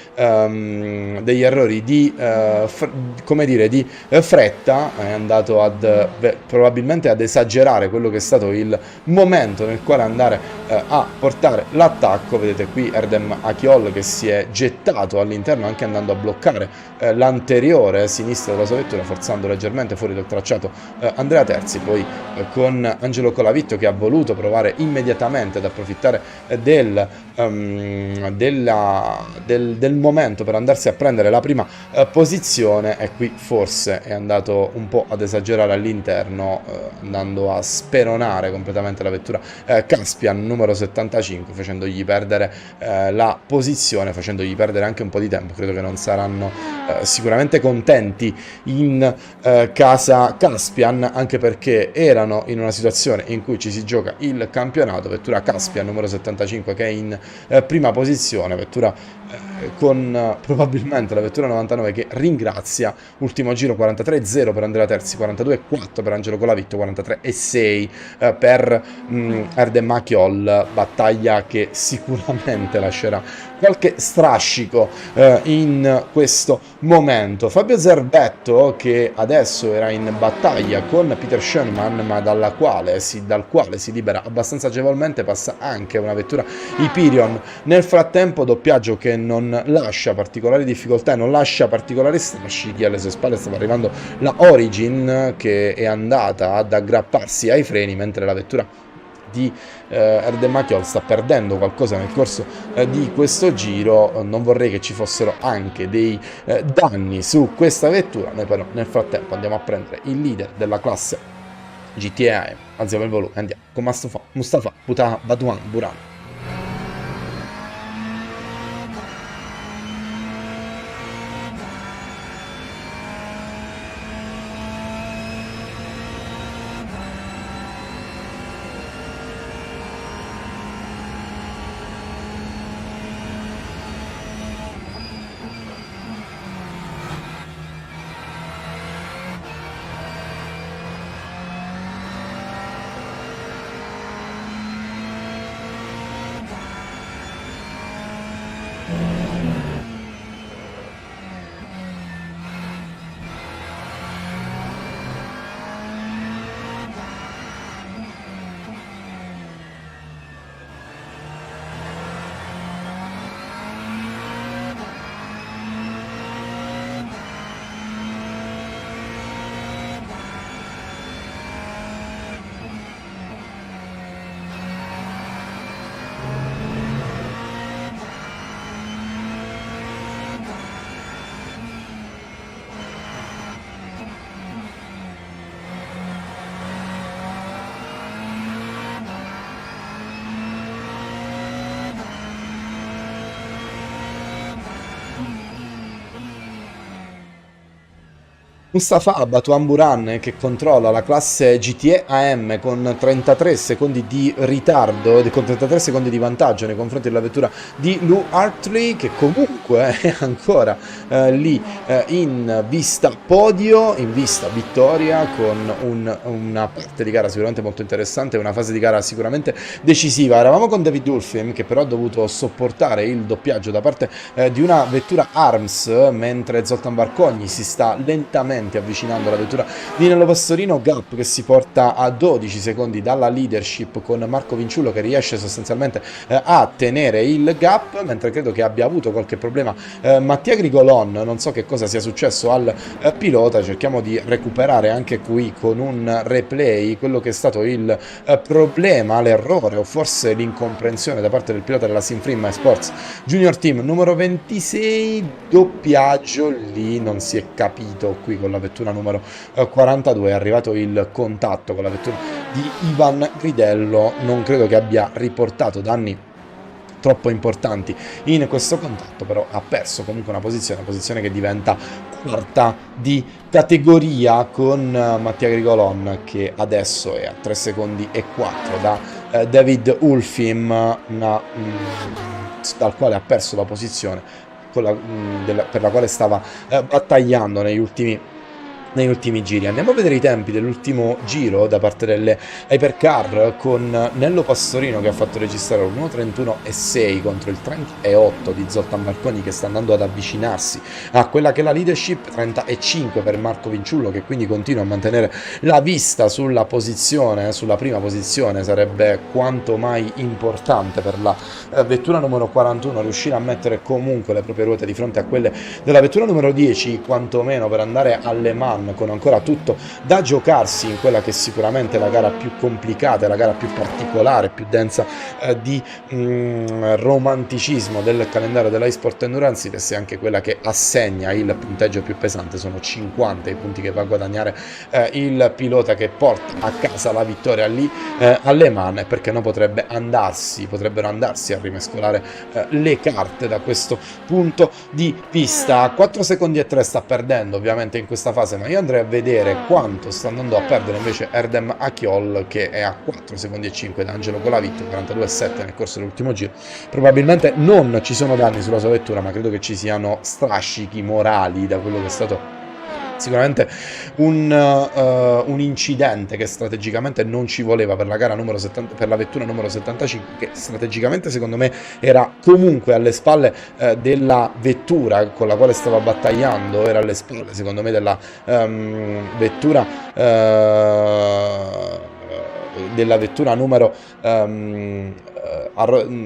Speaker 3: fretta. È andato probabilmente ad esagerare quello che è stato il momento nel quale andare a portare l'attacco. Vedete qui Erdem Achiol che si è gettato all'interno, anche andando a bloccare l'anteriore sinistra della sua vettura, forzando leggermente fuori dal tracciato Andrea Terzi. Poi con Angelo Colavitto che ha voluto provare immediatamente ad approfittare del momento per andarsi a prendere la prima posizione, e qui forse è andato un po' ad esagerare all'interno, andando a speronare completamente la vettura Caspian numero 75, facendogli perdere la posizione, facendogli perdere anche un po' di tempo. Credo che non saranno sicuramente contenti in casa Caspian, anche perché erano in una situazione in cui ci si gioca il campionato. Vettura Caspian numero 75 che è in prima posizione, vettura con probabilmente la vettura 99 che ringrazia. Ultimo giro 43,0 per Andrea Terzi, 42,4 per Angelo Colavitto, 43,6 per Erdem Machiol. Battaglia che sicuramente lascerà qualche strascico in questo momento. Fabio Zerbetto, che adesso era in battaglia con Peter Schoenemann, ma dal quale si libera abbastanza agevolmente, passa anche una vettura Hyperion nel frattempo. Doppiaggio che che non lascia particolari difficoltà e non lascia particolari strascichi alle sue spalle. Stava arrivando la Origin, che è andata ad aggrapparsi ai freni, mentre la vettura di Erdem sta perdendo qualcosa nel corso di questo giro. Non vorrei che ci fossero anche dei danni su questa vettura. Noi però nel frattempo andiamo a prendere il leader della classe GTA. Alziamo il volume, andiamo con Mustafa Batuan Buran. Mustafa Batuan Buran, che controlla la classe GTE AM con 33 secondi di ritardo, con 33 secondi di vantaggio nei confronti della vettura di Lou Hartley, che comunque è ancora lì in vista podio, in vista vittoria, con una parte di gara sicuramente molto interessante, una fase di gara sicuramente decisiva. Eravamo con David Ulfim, che però ha dovuto sopportare il doppiaggio da parte di una vettura ARMS, mentre Zoltan Varcogni si sta lentamente avvicinando alla vettura di Nello Pastorino. Gap che si porta a 12 secondi dalla leadership, con Marco Vinciullo che riesce sostanzialmente a tenere il gap, mentre credo che abbia avuto qualche problema Mattia Grigolon. Non so che cosa sia successo al pilota, cerchiamo di recuperare anche qui con un replay quello che è stato il problema, l'errore o forse l'incomprensione da parte del pilota della Sinfrim Sports Junior Team numero 26. Doppiaggio lì non si è capito. Qui con la vettura numero 42 è arrivato il contatto con la vettura di Ivan Gridello. Non credo che abbia riportato danni troppo importanti in questo contatto, però ha perso comunque una posizione che diventa quarta di categoria, con Mattia Grigolon che adesso è a 3 secondi e 4 da David Ulfim, dal quale ha perso la posizione per la quale stava battagliando negli ultimi giri. Andiamo a vedere i tempi dell'ultimo giro da parte delle Hypercar, con Nello Pastorino che ha fatto registrare un 1.31.6 contro il 30.8 di Zoltan Marconi, che sta andando ad avvicinarsi a quella che è la leadership. 30.5 per Marco Vinciullo, che quindi continua a mantenere la vista sulla prima posizione. Sarebbe quanto mai importante per la vettura numero 41 riuscire a mettere comunque le proprie ruote di fronte a quelle della vettura numero 10, quantomeno per andare alle mani, con ancora tutto da giocarsi in quella che è sicuramente la gara più complicata, la gara più particolare, più densa di romanticismo del calendario della eSport Endurance Series, e anche quella che assegna il punteggio più pesante. Sono 50 i punti che va a guadagnare il pilota che porta a casa la vittoria lì alle mani, perché no potrebbero andarsi a rimescolare le carte da questo punto di vista. 4 secondi e 3 sta perdendo ovviamente in questa fase, ma io andrei a vedere quanto sta andando a perdere invece Erdem Achiol, che è a 4 secondi e 5 da Angelo Colavitto, 42,7 nel corso dell'ultimo giro. Probabilmente non ci sono danni sulla sua vettura, ma credo che ci siano strascichi morali da quello che è stato sicuramente un incidente che strategicamente non ci voleva per la gara numero 70, per la vettura numero 75, che strategicamente secondo me era comunque alle spalle della vettura con la quale stava battagliando, era alle spalle secondo me della vettura della vettura numero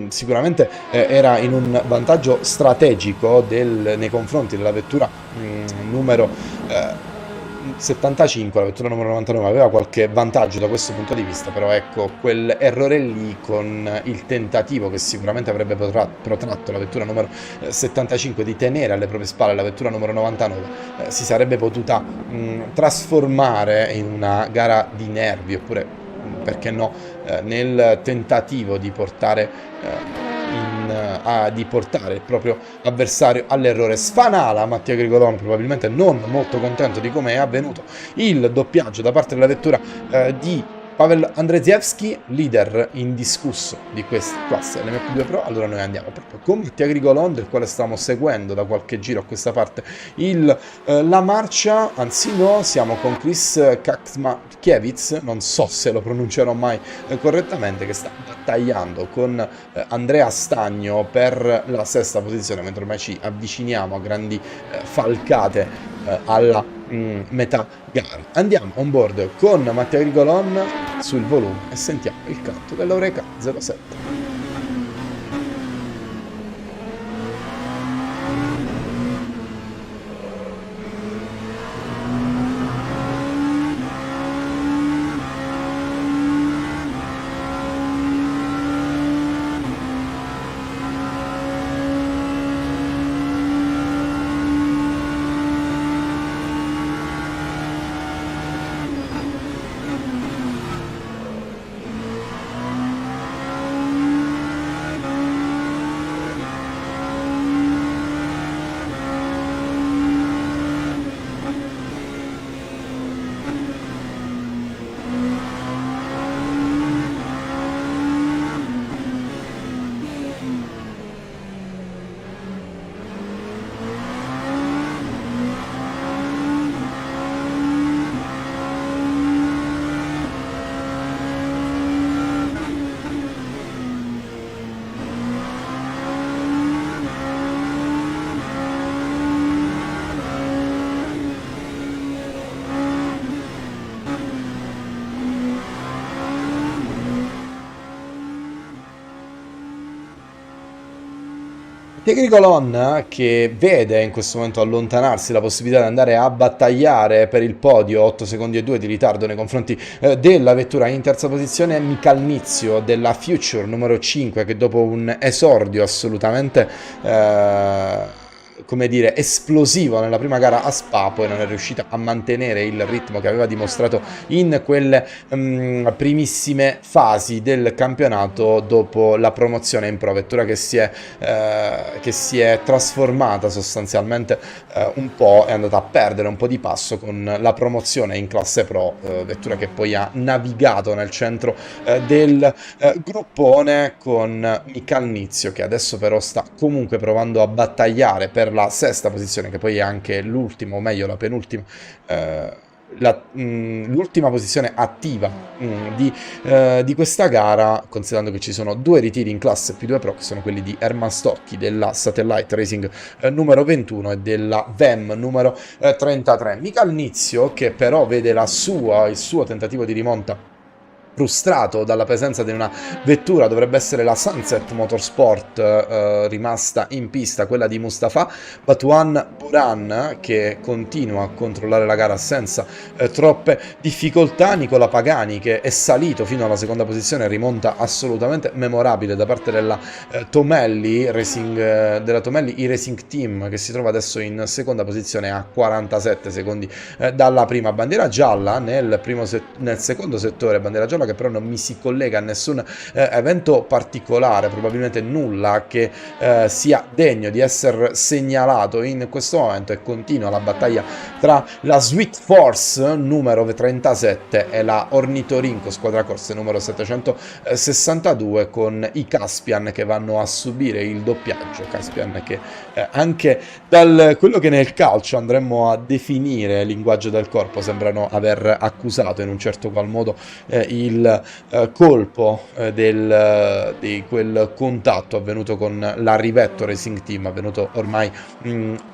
Speaker 3: sicuramente era in un vantaggio strategico nei confronti della vettura numero 75, la vettura numero 99 aveva qualche vantaggio da questo punto di vista, però ecco, quell'errore lì con il tentativo che sicuramente avrebbe protratto la vettura numero 75 di tenere alle proprie spalle la vettura numero 99 si sarebbe potuta trasformare in una gara di nervi, oppure perché no, nel tentativo di portare di portare il proprio avversario all'errore. Sfanala Mattia Grigolon, probabilmente non molto contento di come è avvenuto il doppiaggio da parte della vettura di Pavel Andrzejewski, leader indiscusso di questa classe LMP2 Pro. Allora noi andiamo proprio con Mattia Grigolon, del quale stiamo seguendo da qualche giro a questa parte la marcia, anzi no, siamo con Chris Kakmakiewicz, non so se lo pronuncerò mai correttamente, che sta battagliando con Andrea Stagno per la sesta posizione, mentre ormai ci avviciniamo a grandi falcate alla metà gara. Andiamo on board con Mattia Grigolon sul volume e sentiamo il canto dell'Oreca 07. Grigolon che vede in questo momento allontanarsi la possibilità di andare a battagliare per il podio, 8 secondi e 2 di ritardo nei confronti della vettura in terza posizione. Micalnizio della Future numero 5, che dopo un esordio assolutamente come dire, esplosivo nella prima gara a Spa, poi non è riuscita a mantenere il ritmo che aveva dimostrato in quelle primissime fasi del campionato dopo la promozione in Pro, vettura che si è trasformata sostanzialmente un po', è andata a perdere un po' di passo con la promozione in classe Pro, vettura che poi ha navigato nel centro del gruppone con Micalnizio, che adesso però sta comunque provando a battagliare per la sesta posizione, che poi è anche l'ultima, o meglio la penultima, l'ultima posizione attiva di questa gara, considerando che ci sono due ritiri in classe P2 Pro, che sono quelli di Herman Stocchi della Satellite Racing numero 21 e della VEM numero 33. Micalnizio, che però vede il suo tentativo di rimonta frustrato dalla presenza di una vettura, dovrebbe essere la Sunset Motorsport rimasta in pista, quella di Mustafa Batuan Buran, che continua a controllare la gara senza troppe difficoltà. Nicola Pagani, che è salito fino alla seconda posizione, rimonta assolutamente memorabile da parte della Tomelli Racing, e-Racing Team, che si trova adesso in seconda posizione a 47 secondi dalla prima bandiera gialla. Nel secondo settore bandiera gialla, che però non mi si collega a nessun evento particolare, probabilmente nulla che sia degno di essere segnalato in questo momento, e continua la battaglia tra la Sweet Force numero 37 e la Ornitorinco squadra corse numero 762, con i Caspian che vanno a subire il doppiaggio. Caspian che anche quello che nel calcio andremmo a definire linguaggio del corpo sembrano aver accusato in un certo qual modo il colpo di quel contatto avvenuto con la rFactor Racing Team, avvenuto ormai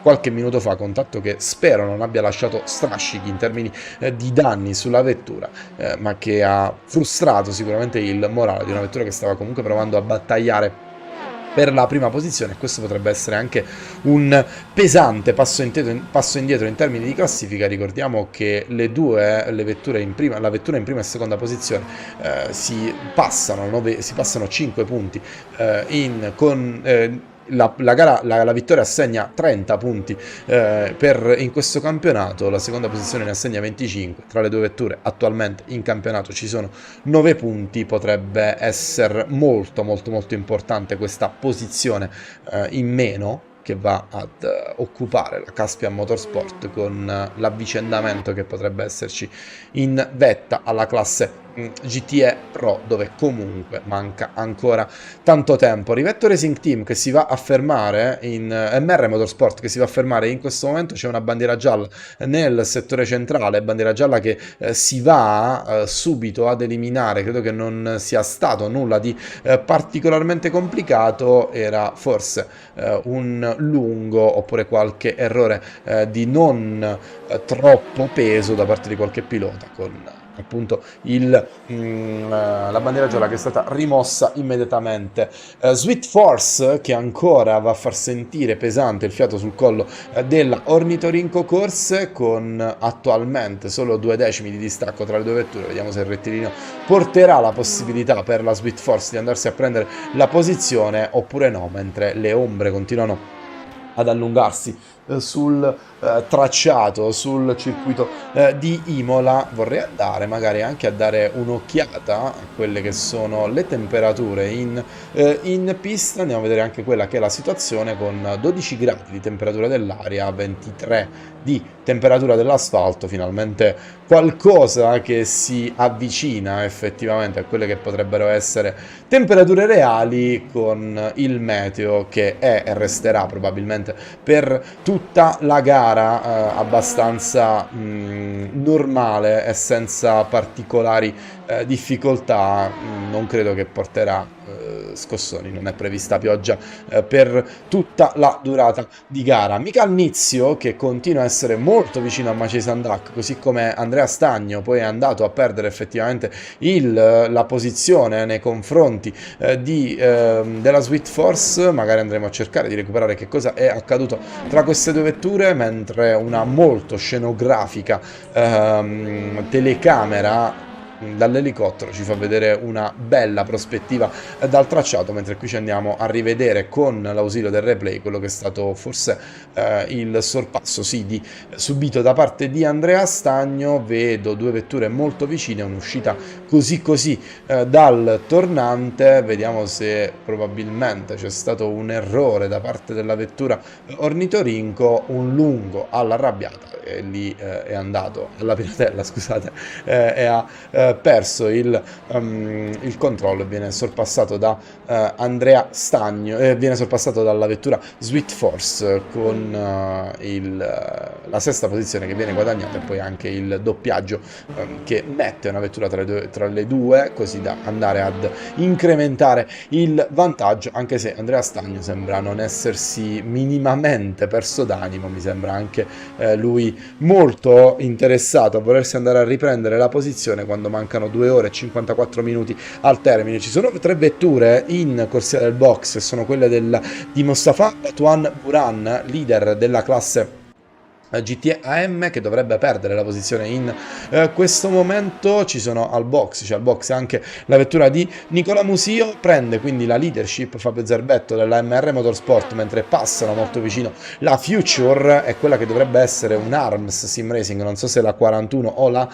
Speaker 3: qualche minuto fa, contatto che spero non abbia lasciato strascichi in termini di danni sulla vettura, ma che ha frustrato sicuramente il morale di una vettura che stava comunque provando a battagliare per la prima posizione. Questo potrebbe essere anche un pesante passo indietro in termini di classifica. Ricordiamo che le vetture in prima, la vettura in prima e seconda posizione si passano 5 punti la vittoria assegna 30 punti in questo campionato, la seconda posizione ne assegna 25. Tra le due vetture attualmente in campionato ci sono 9 punti, potrebbe essere molto molto molto importante questa posizione in meno che va ad occupare la Caspian Motorsport, con l'avvicendamento che potrebbe esserci in vetta alla classe GTE Pro, dove comunque manca ancora tanto tempo. rFactor Racing Team che si va a fermare in MR Motorsport, che si va a fermare in questo momento. C'è una bandiera gialla nel settore centrale, bandiera gialla che si va subito ad eliminare. Credo che non sia stato nulla di particolarmente complicato, era forse un lungo oppure qualche errore di non troppo peso da parte di qualche pilota, con appunto la bandiera gialla che è stata rimossa immediatamente. Sweet Force che ancora va a far sentire pesante il fiato sul collo della Ornitorinco Corse, con attualmente solo 2 decimi di distacco tra le due vetture. Vediamo se il rettilineo porterà la possibilità per la Sweet Force di andarsi a prendere la posizione oppure no, mentre le ombre continuano ad allungarsi sul tracciato, sul circuito di Imola. Vorrei andare magari anche a dare un'occhiata a quelle che sono le temperature in pista. Andiamo a vedere anche quella che è la situazione, con 12 gradi di temperatura dell'aria, 23 di temperatura dell'asfalto. Finalmente qualcosa che si avvicina effettivamente a quelle che potrebbero essere temperature reali, con il meteo che è e resterà probabilmente per tutta la gara abbastanza normale e senza particolari difficoltà. Non credo che porterà scossoni, non è prevista pioggia per tutta la durata di gara. Michael Nizio, che continua a essere molto vicino a Maciej Sandak, così come Andrea Stagno, poi è andato a perdere effettivamente la posizione nei confronti della Sweet Force. Magari andremo a cercare di recuperare che cosa è accaduto tra queste due vetture, mentre una molto scenografica telecamera dall'elicottero ci fa vedere una bella prospettiva dal tracciato, mentre qui ci andiamo a rivedere con l'ausilio del replay quello che è stato forse il sorpasso subito da parte di Andrea Stagno. Vedo due vetture molto vicine, un'uscita così dal tornante. Vediamo se probabilmente c'è stato un errore da parte della vettura Ornitorinco, un lungo all'arrabbiata, e lì è andato alla piratella, scusate, e ha perso il controllo e viene sorpassato da Andrea Stagno, viene sorpassato dalla vettura Sweet Force, con la sesta posizione che viene guadagnata, e poi anche il doppiaggio che mette una vettura tra le due, così da andare ad incrementare il vantaggio, anche se Andrea Stagno sembra non essersi minimamente perso d'animo. Mi sembra anche lui molto interessato a volersi andare a riprendere la posizione quando mancano 2 ore e 54 minuti al termine. Ci sono 3 vetture in corsia del box, sono quelle di Mostafa Batuan Buran, leader della classe GT AM, che dovrebbe perdere la posizione in questo momento. C'è al box anche la vettura di Nicola Musio, prende quindi la leadership Fabio Zerbetto della MR Motorsport, mentre passano molto vicino la Future e quella che dovrebbe essere un ARMS Sim Racing, non so se la 41 o la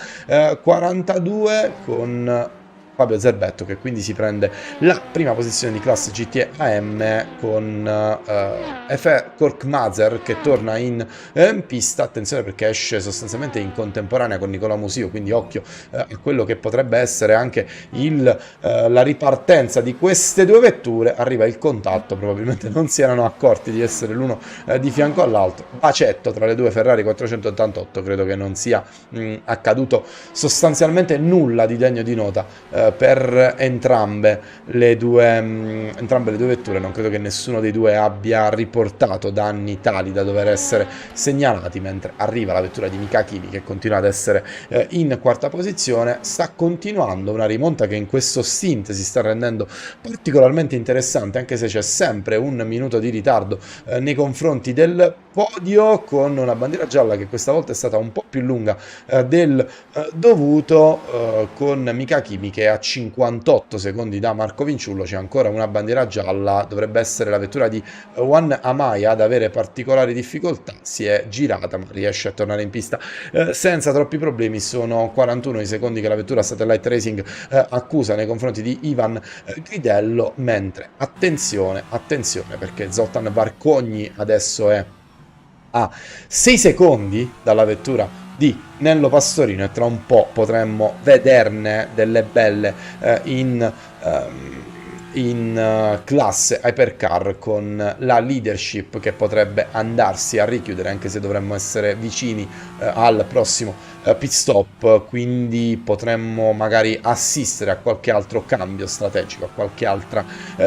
Speaker 3: 42, con Fabio Zerbetto, che quindi si prende la prima posizione di classe GT AM con Efe Korkmazer che torna in pista. Attenzione perché esce sostanzialmente in contemporanea con Nicola Musio, quindi occhio a quello che potrebbe essere anche la ripartenza di queste due vetture. Arriva il contatto, probabilmente non si erano accorti di essere l'uno di fianco all'altro. Bacetto tra le due Ferrari 488, credo che non sia accaduto sostanzialmente nulla di degno di nota per entrambe le due vetture. Non credo che nessuno dei due abbia riportato danni tali da dover essere segnalati, mentre arriva la vettura di Mika Kimi che continua ad essere in quarta posizione. Sta continuando una rimonta che in questo stint si sta rendendo particolarmente interessante, anche se c'è sempre un minuto di ritardo nei confronti del podio, con una bandiera gialla che questa volta è stata un po' più lunga del dovuto, con Mika Kimi che è a 58 secondi da Marco Vinciullo. C'è ancora una bandiera gialla, dovrebbe essere la vettura di Juan Amaya ad avere particolari difficoltà. Si è girata ma riesce a tornare in pista senza troppi problemi. Sono 41 i secondi che la vettura Satellite Racing accusa nei confronti di Ivan Gridello, mentre attenzione perché Zoltan Varcogni adesso è a 6 secondi dalla vettura di Nello Pastorino, e tra un po' potremmo vederne delle belle in classe Hypercar, con la leadership che potrebbe andarsi a richiudere, anche se dovremmo essere vicini al prossimo pit stop, quindi potremmo magari assistere a qualche altro cambio strategico, a qualche altra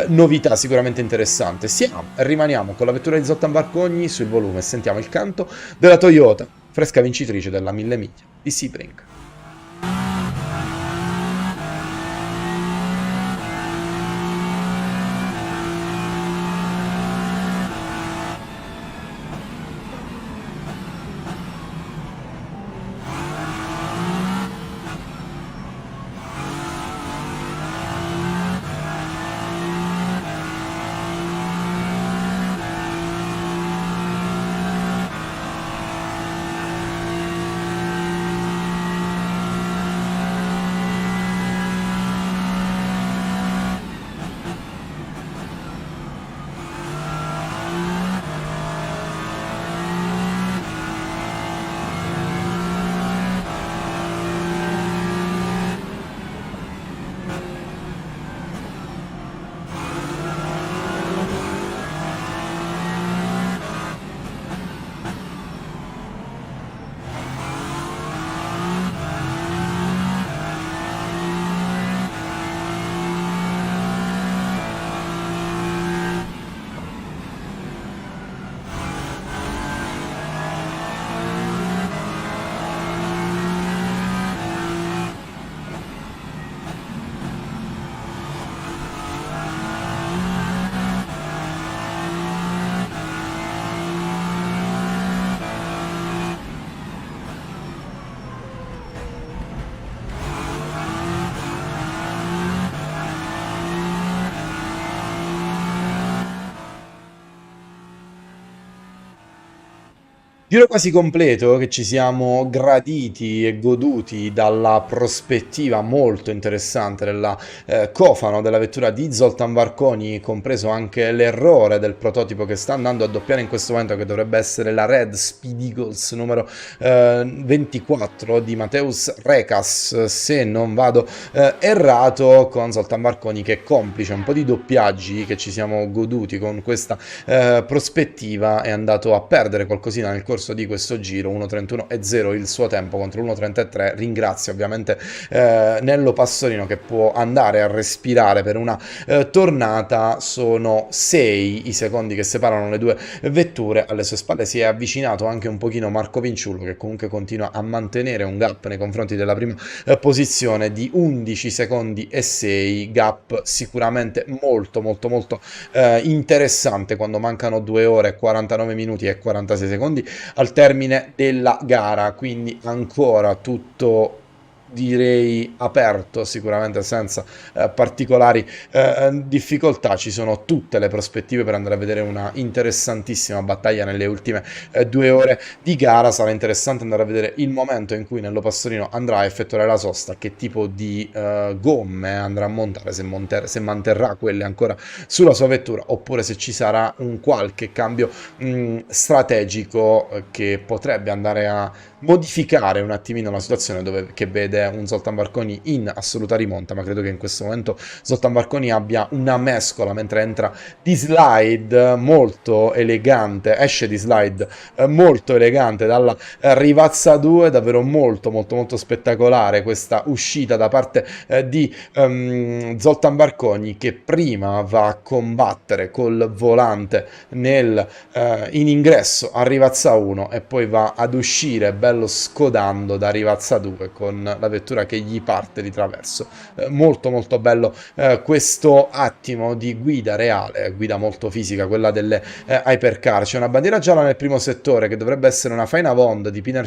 Speaker 3: novità sicuramente interessante. Rimaniamo con la vettura di Zoltan Varcogni sul volume e sentiamo il canto della Toyota, fresca vincitrice della 1000 miglia di Sebring. Giro quasi completo che ci siamo graditi e goduti dalla prospettiva molto interessante della cofano della vettura di Zoltan Varconi, compreso anche l'errore del prototipo che sta andando a doppiare in questo momento, che dovrebbe essere la Red Speed Eagles numero 24 di Mateusz Rekas, se non vado errato, con Zoltan Varconi che è complice un po' di doppiaggi che ci siamo goduti con questa prospettiva. È andato a perdere qualcosina nel corso di questo giro, 1.31.0 il suo tempo contro 1.33. Ringrazio ovviamente Nello Pastorino che può andare a respirare per una tornata. Sono 6 i secondi che separano le due vetture. Alle sue spalle si è avvicinato anche un pochino Marco Vinciullo, che comunque continua a mantenere un gap nei confronti della prima posizione di 11 secondi e 6, gap sicuramente molto interessante quando mancano 2 ore 49 minuti e 46 secondi al termine della gara, quindi ancora tutto direi aperto, sicuramente senza particolari difficoltà. Ci sono tutte le prospettive per andare a vedere una interessantissima battaglia nelle ultime 2 ore di gara. Sarà interessante andare a vedere il momento in cui Nello Pastorino andrà a effettuare la sosta, che tipo di gomme andrà a montare, se manterrà quelle ancora sulla sua vettura oppure se ci sarà un qualche cambio strategico che potrebbe andare a modificare un attimino la situazione, che vede un Zoltan Barconi in assoluta rimonta, ma credo che in questo momento Zoltan Barconi abbia una mescola mentre entra di slide molto elegante, esce di slide molto elegante dalla Rivazza 2, davvero molto molto molto spettacolare questa uscita da parte di Zoltan Barconi, che prima va a combattere col volante in ingresso a Rivazza 1 e poi va ad uscire bello scodando da Rivazza 2 con la vettura che gli parte di traverso. Molto molto bello questo attimo di guida reale, guida molto fisica, quella delle hypercar. C'è una bandiera gialla nel primo settore che dovrebbe essere una Fine Wond di Peter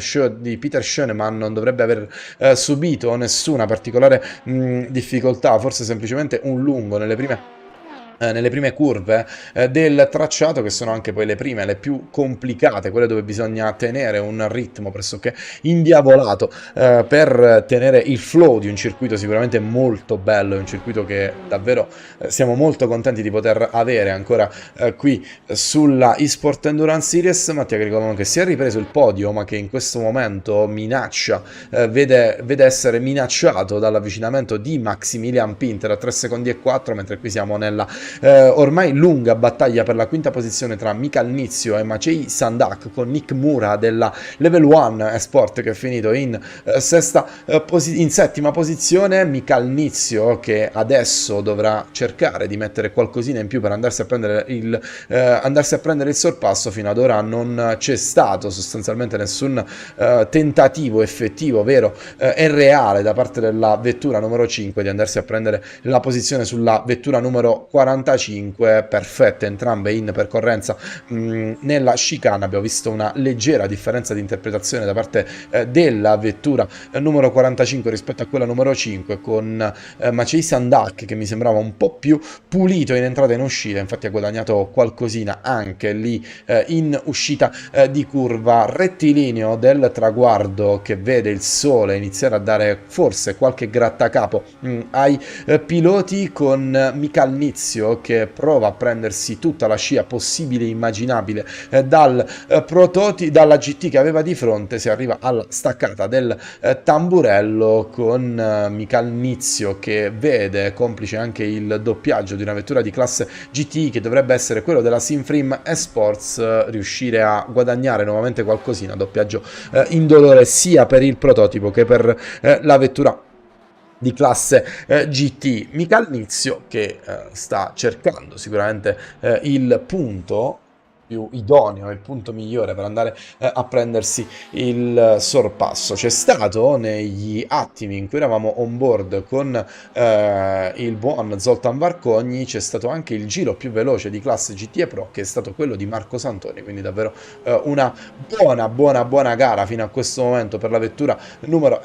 Speaker 3: Schönemann, non dovrebbe aver subito nessuna particolare difficoltà, forse semplicemente un lungo nelle prime curve del tracciato, che sono anche poi le prime, le più complicate, quelle dove bisogna tenere un ritmo pressoché indiavolato per tenere il flow di un circuito sicuramente molto bello, è un circuito che davvero siamo molto contenti di poter avere ancora qui sulla eSport Endurance Series. Mattia Grigolano che si è ripreso il podio, ma che in questo momento vede essere minacciato dall'avvicinamento di Maximilian Pinter a 3 secondi e 4, mentre qui siamo nella ormai lunga battaglia per la quinta posizione tra Michal Nizio e Maciej Sandak, con Nick Mura della Level 1 eSport che è finito in settima posizione. Michal Nizio che adesso dovrà cercare di mettere qualcosina in più per andarsi a prendere il sorpasso. Fino ad ora non c'è stato sostanzialmente nessun tentativo effettivo, vero e reale da parte della vettura numero 5 di andarsi a prendere la posizione sulla vettura numero 45, perfette entrambe in percorrenza nella chicane. Abbiamo visto una leggera differenza di interpretazione da parte della vettura numero 45 rispetto a quella numero 5, con Maciej Sandak che mi sembrava un po' più pulito in entrata e in uscita, infatti ha guadagnato qualcosina anche lì in uscita di curva. Rettilineo del traguardo che vede il sole iniziare a dare forse qualche grattacapo ai piloti, con Michal Nizio che prova a prendersi tutta la scia possibile e immaginabile dalla GT che aveva di fronte. Si arriva alla staccata del tamburello, con Michal Nizio che vede, complice anche il doppiaggio di una vettura di classe GT che dovrebbe essere quello della Sinfrim Esports, riuscire a guadagnare nuovamente qualcosina, doppiaggio indolore sia per il prototipo che per la vettura di classe GT. Michal Nizio che sta cercando sicuramente il punto più idoneo, il punto migliore per andare a prendersi il sorpasso. C'è stato negli attimi in cui eravamo on board con il buon Zoltan Varcogni, c'è stato anche il giro più veloce di classe GT Pro, che è stato quello di Marco Santoni, quindi davvero una buona gara fino a questo momento per la vettura numero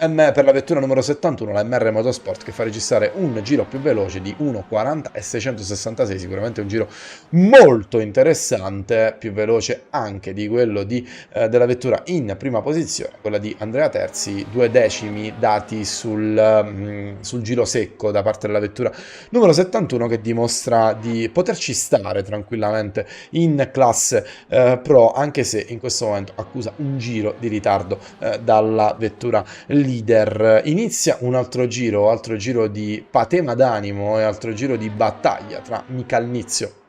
Speaker 3: 71, la MR Motorsport, che fa registrare un giro più veloce di 1.40 e 666, sicuramente un giro molto interessante, più veloce anche di quello della vettura in prima posizione, quella di Andrea Terzi, 2 decimi dati sul giro secco da parte della vettura numero 71, che dimostra di poterci stare tranquillamente in classe Pro, anche se in questo momento accusa un giro di ritardo dalla vettura leader. Inizia un altro giro di patema d'animo e altro giro di battaglia tra Michal Nizio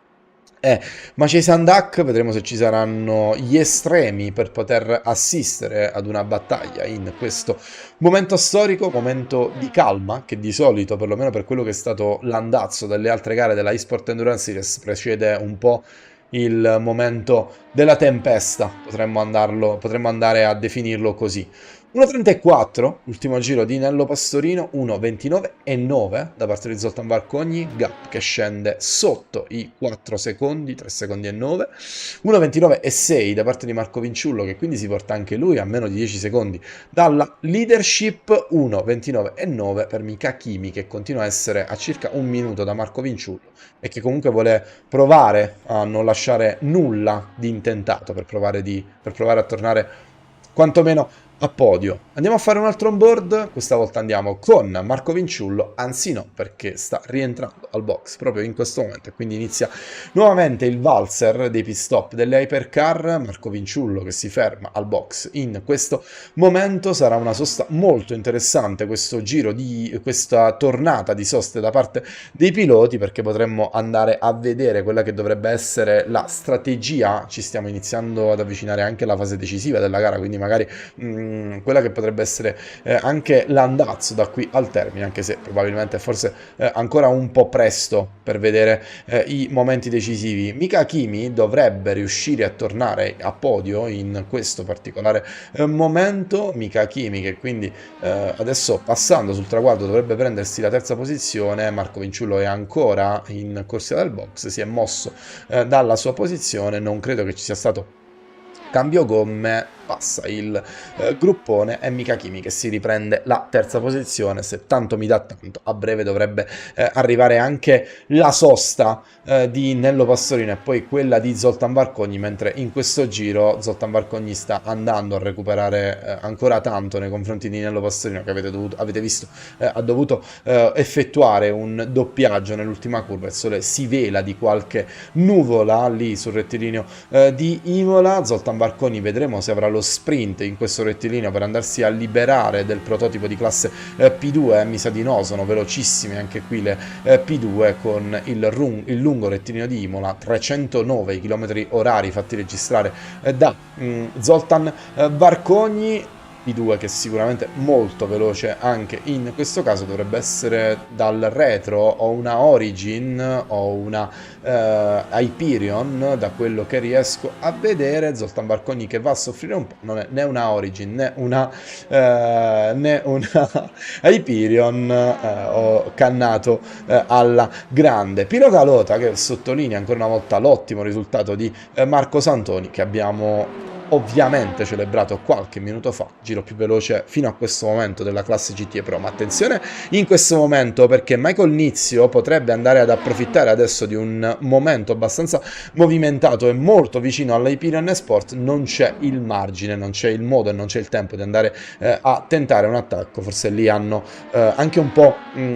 Speaker 3: Maciej Sandak. Vedremo se ci saranno gli estremi per poter assistere ad una battaglia in questo momento storico, momento di calma che di solito, perlomeno per quello che è stato l'andazzo delle altre gare della eSport Endurance Series, precede un po' il momento della tempesta, potremmo andare a definirlo così. 1.34, ultimo giro di Nello Pastorino, 1.29,9 da parte di Zoltan Varcogni, gap che scende sotto i 4 secondi, 3 secondi e 9, 1.29,6 da parte di Marco Vinciullo, che quindi si porta anche lui a meno di 10 secondi dalla leadership, 1.29,9 per Mika Kimi, che continua a essere a circa un minuto da Marco Vinciullo e che comunque vuole provare a non lasciare nulla di intentato per provare a tornare quantomeno a podio. Andiamo a fare un altro onboard, questa volta andiamo con Marco Vinciullo, anzi no, perché sta rientrando al box proprio in questo momento e quindi inizia nuovamente il valzer dei pit stop delle hypercar. Marco Vinciullo che si ferma al box in questo momento. Sarà una sosta molto interessante questo giro di questa tornata di soste da parte dei piloti, perché potremmo andare a vedere quella che dovrebbe essere la strategia. Ci stiamo iniziando ad avvicinare anche alla fase decisiva della gara, quindi magari quella che potrebbe essere anche l'andazzo da qui al termine, anche se probabilmente forse ancora un po' presto per vedere i momenti decisivi. Mika Kimi dovrebbe riuscire a tornare a podio in questo particolare momento. Mika Kimi che quindi adesso passando sul traguardo dovrebbe prendersi la terza posizione. Marco Vinciullo è ancora in corsia del box, si è mosso dalla sua posizione, non credo che ci sia stato cambio gomme, passa il gruppone e Mika Kimi che si riprende la terza posizione. Se tanto mi dà tanto, a breve dovrebbe arrivare anche la sosta di Nello Pastorino e poi quella di Zoltan Varcogni, mentre in questo giro Zoltan Varcogni sta andando a recuperare ancora tanto nei confronti di Nello Pastorino, che avete visto ha dovuto effettuare un doppiaggio nell'ultima curva. Il sole si vela di qualche nuvola lì sul rettilineo di Imola. Zoltan Varcogni vedremo se avrà lo sprint in questo rettilineo per andarsi a liberare del prototipo di classe P2, mi sa di no, sono velocissime anche qui le P2 con il lungo rettilineo di Imola, 309 km orari fatti registrare da Zoltan Varcogni. P2 che è sicuramente molto veloce anche in questo caso, dovrebbe essere dal retro o una Origin o una Hyperion, da quello che riesco a vedere. Zoltan Varcogni che va a soffrire un po', non è né una Origin né una Hyperion, ho cannato alla grande. Pino Calota che sottolinea ancora una volta l'ottimo risultato di Marco Santoni, che abbiamo ovviamente celebrato qualche minuto fa, giro più veloce fino a questo momento della classe GT Pro. Ma attenzione in questo momento, perché Michael Nizio potrebbe andare ad approfittare adesso di un momento abbastanza movimentato e molto vicino all'Hyperion eSport. Non c'è il margine, non c'è il modo e non c'è il tempo di andare a tentare un attacco. Forse lì hanno anche un po'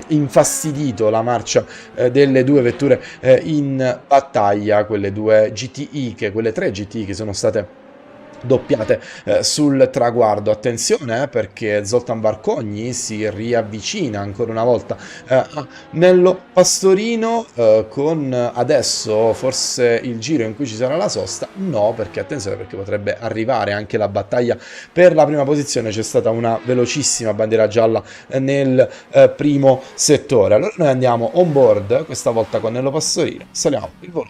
Speaker 3: infastidito la marcia delle due vetture in battaglia, quelle due GTI, quelle tre GTI che sono state doppiate sul traguardo. Attenzione perché Zoltan Varcogni si riavvicina ancora una volta a Nello Pastorino con adesso forse il giro in cui ci sarà la sosta. No, perché attenzione, perché potrebbe arrivare anche la battaglia per la prima posizione. C'è stata una velocissima bandiera gialla nel primo settore. Allora noi andiamo on board questa volta con Nello Pastorino, saliamo il volo.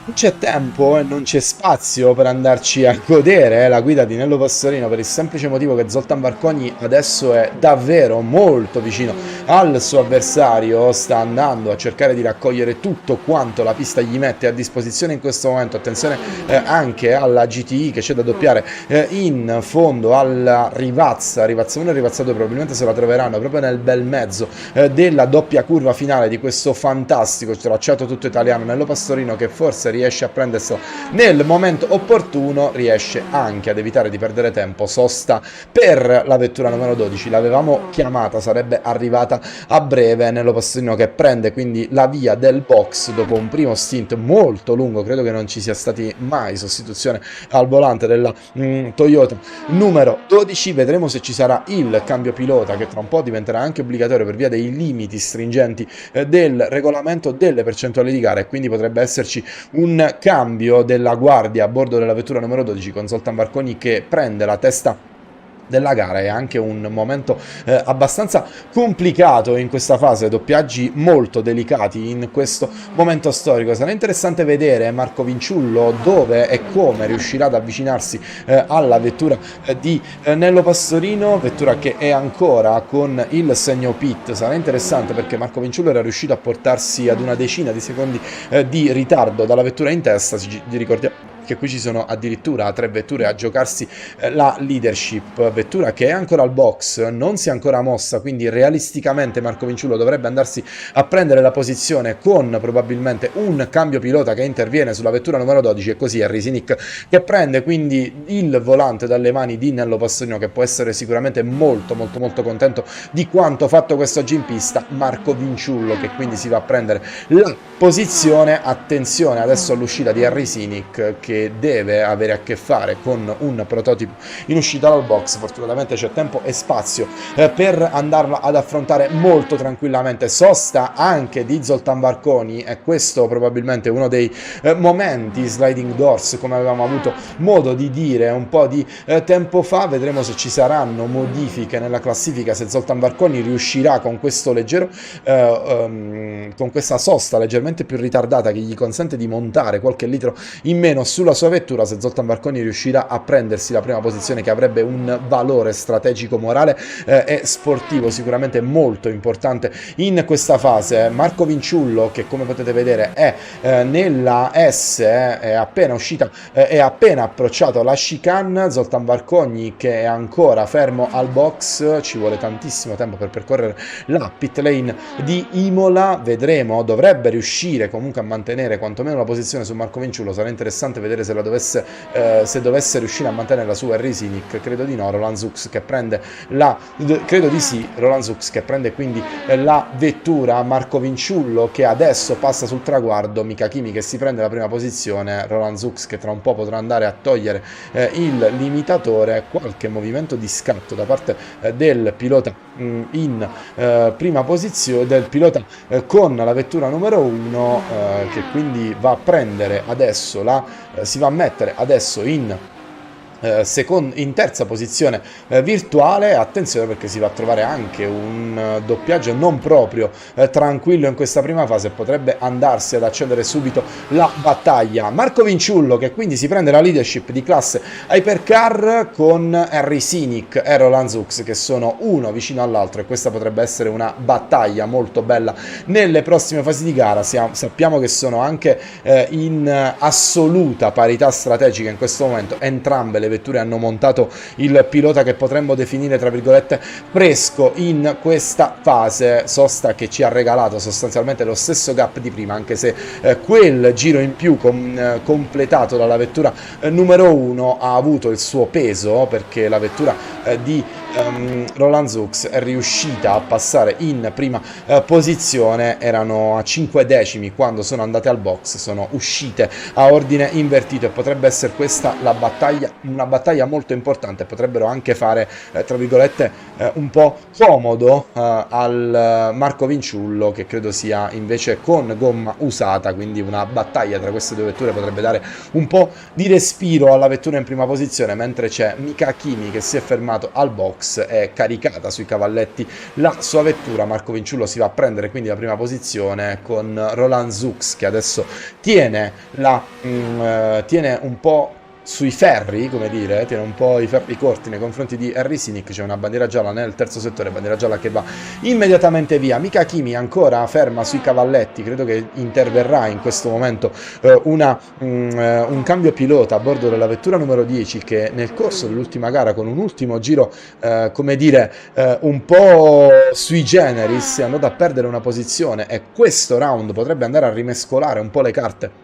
Speaker 3: Non c'è tempo e non c'è spazio per andarci a godere la guida di Nello Pastorino, per il semplice motivo che Zoltan Varcogni adesso è davvero molto vicino al suo avversario, sta andando a cercare di raccogliere tutto quanto la pista gli mette a disposizione in questo momento. Attenzione anche alla GTI che c'è da doppiare in fondo alla Rivazza 1 e Rivazza 2, probabilmente se la troveranno proprio nel bel mezzo della doppia curva finale di questo fantastico tracciato tutto italiano. Nello Pastorino, che forse riesce a prendersela nel momento opportuno, riesce anche ad evitare di perdere tempo. Sosta per la vettura numero 12, l'avevamo chiamata, sarebbe arrivata a breve. Nello Pastorino che prende quindi la via del box dopo un primo stint molto lungo, credo che non ci sia stati mai sostituzione al volante della Toyota numero 12. Vedremo se ci sarà il cambio pilota, che tra un po' diventerà anche obbligatorio per via dei limiti stringenti del regolamento delle percentuali di gara, e quindi potrebbe esserci un cambio della guardia a bordo della vettura numero 12 con Zoltan Barconi che prende la testa della gara. È anche un momento abbastanza complicato in questa fase, doppiaggi molto delicati in questo momento storico. Sarà interessante vedere Marco Vinciullo dove e come riuscirà ad avvicinarsi alla vettura di Nello Pastorino, vettura che è ancora con il segno pit. Sarà interessante perché Marco Vinciullo era riuscito a portarsi ad una decina di secondi di ritardo dalla vettura in testa. Ricordiamo che qui ci sono addirittura 3 vetture a giocarsi la leadership, vettura che è ancora al box, non si è ancora mossa, quindi realisticamente Marco Vinciullo dovrebbe andarsi a prendere la posizione con probabilmente un cambio pilota che interviene sulla vettura numero 12, e così è Risinic che prende quindi il volante dalle mani di Nello Pastorino, che può essere sicuramente molto contento di quanto fatto questo giro in pista. Marco Vinciullo che quindi si va a prendere la posizione. Attenzione adesso all'uscita di Risinic, che deve avere a che fare con un prototipo in uscita dal box. Fortunatamente c'è tempo e spazio per andarla ad affrontare molto tranquillamente. Sosta anche di Zoltan Barconi, e questo probabilmente uno dei momenti sliding doors, come avevamo avuto modo di dire un po' di tempo fa. Vedremo se ci saranno modifiche nella classifica, se Zoltan Barconi riuscirà con questo leggero con questa sosta leggermente più ritardata che gli consente di montare qualche litro in meno sulla sua vettura, se Zoltan Barconi riuscirà a prendersi la prima posizione, che avrebbe un valore strategico, morale e sportivo sicuramente molto importante in questa fase. Marco Vinciullo che, come potete vedere, è nella S, è appena uscita, è appena approcciato la chicane. Zoltan Barconi che è ancora fermo al box, ci vuole tantissimo tempo per percorrere la pit lane di Imola. Vedremo, dovrebbe riuscire comunque a mantenere quantomeno la posizione su Marco Vinciullo. Sarà interessante vedere se dovesse riuscire a mantenere la sua Risinic. Credo di no. Roland Zux che prende credo di sì. Roland Zux che prende quindi la vettura. Marco Vinciullo che adesso passa sul traguardo, Mika Kimi che si prende la prima posizione, Roland Zux che tra un po' potrà andare a togliere il limitatore. Qualche movimento di scatto da parte del pilota in prima posizione, del pilota con la vettura numero 1, che quindi va a prendere adesso si va a mettere adesso in terza posizione virtuale. Attenzione perché si va a trovare anche un doppiaggio non proprio tranquillo in questa prima fase, potrebbe andarsi ad accendere subito la battaglia. Marco Vinciullo che quindi si prende la leadership di classe Hypercar con Risinic e Roland Zux che sono uno vicino all'altro, e questa potrebbe essere una battaglia molto bella nelle prossime fasi di gara. Sappiamo che sono anche in assoluta parità strategica in questo momento. Entrambe le vetture hanno montato il pilota che potremmo definire tra virgolette fresco in questa fase. Sosta che ci ha regalato sostanzialmente lo stesso gap di prima, anche se quel giro in più completato dalla vettura numero 1 ha avuto il suo peso, perché la vettura di Roland Zux è riuscita a passare in prima posizione. Erano a 5 decimi quando sono andate al box, sono uscite a ordine invertito, e potrebbe essere questa la battaglia, una battaglia molto importante. Potrebbero anche fare tra virgolette un po' comodo al Marco Vinciullo, che credo sia invece con gomma usata, quindi una battaglia tra queste due vetture potrebbe dare un po' di respiro alla vettura in prima posizione, mentre c'è Mika Kimi che si è fermato al box, è caricata sui cavalletti la sua vettura. Marco Vinciullo si va a prendere quindi la prima posizione con Roland Zux che adesso tiene un po' sui ferri, come dire, tiene un po' i ferri corti nei confronti di Harry Sinik. C'è una bandiera gialla nel terzo settore, bandiera gialla che va immediatamente via. Mika Kimi ancora ferma sui cavalletti, credo che interverrà in questo momento un cambio pilota a bordo della vettura numero 10, che nel corso dell'ultima gara, con un ultimo giro come dire un po' sui generis, è andato a perdere una posizione, e questo round potrebbe andare a rimescolare un po' le carte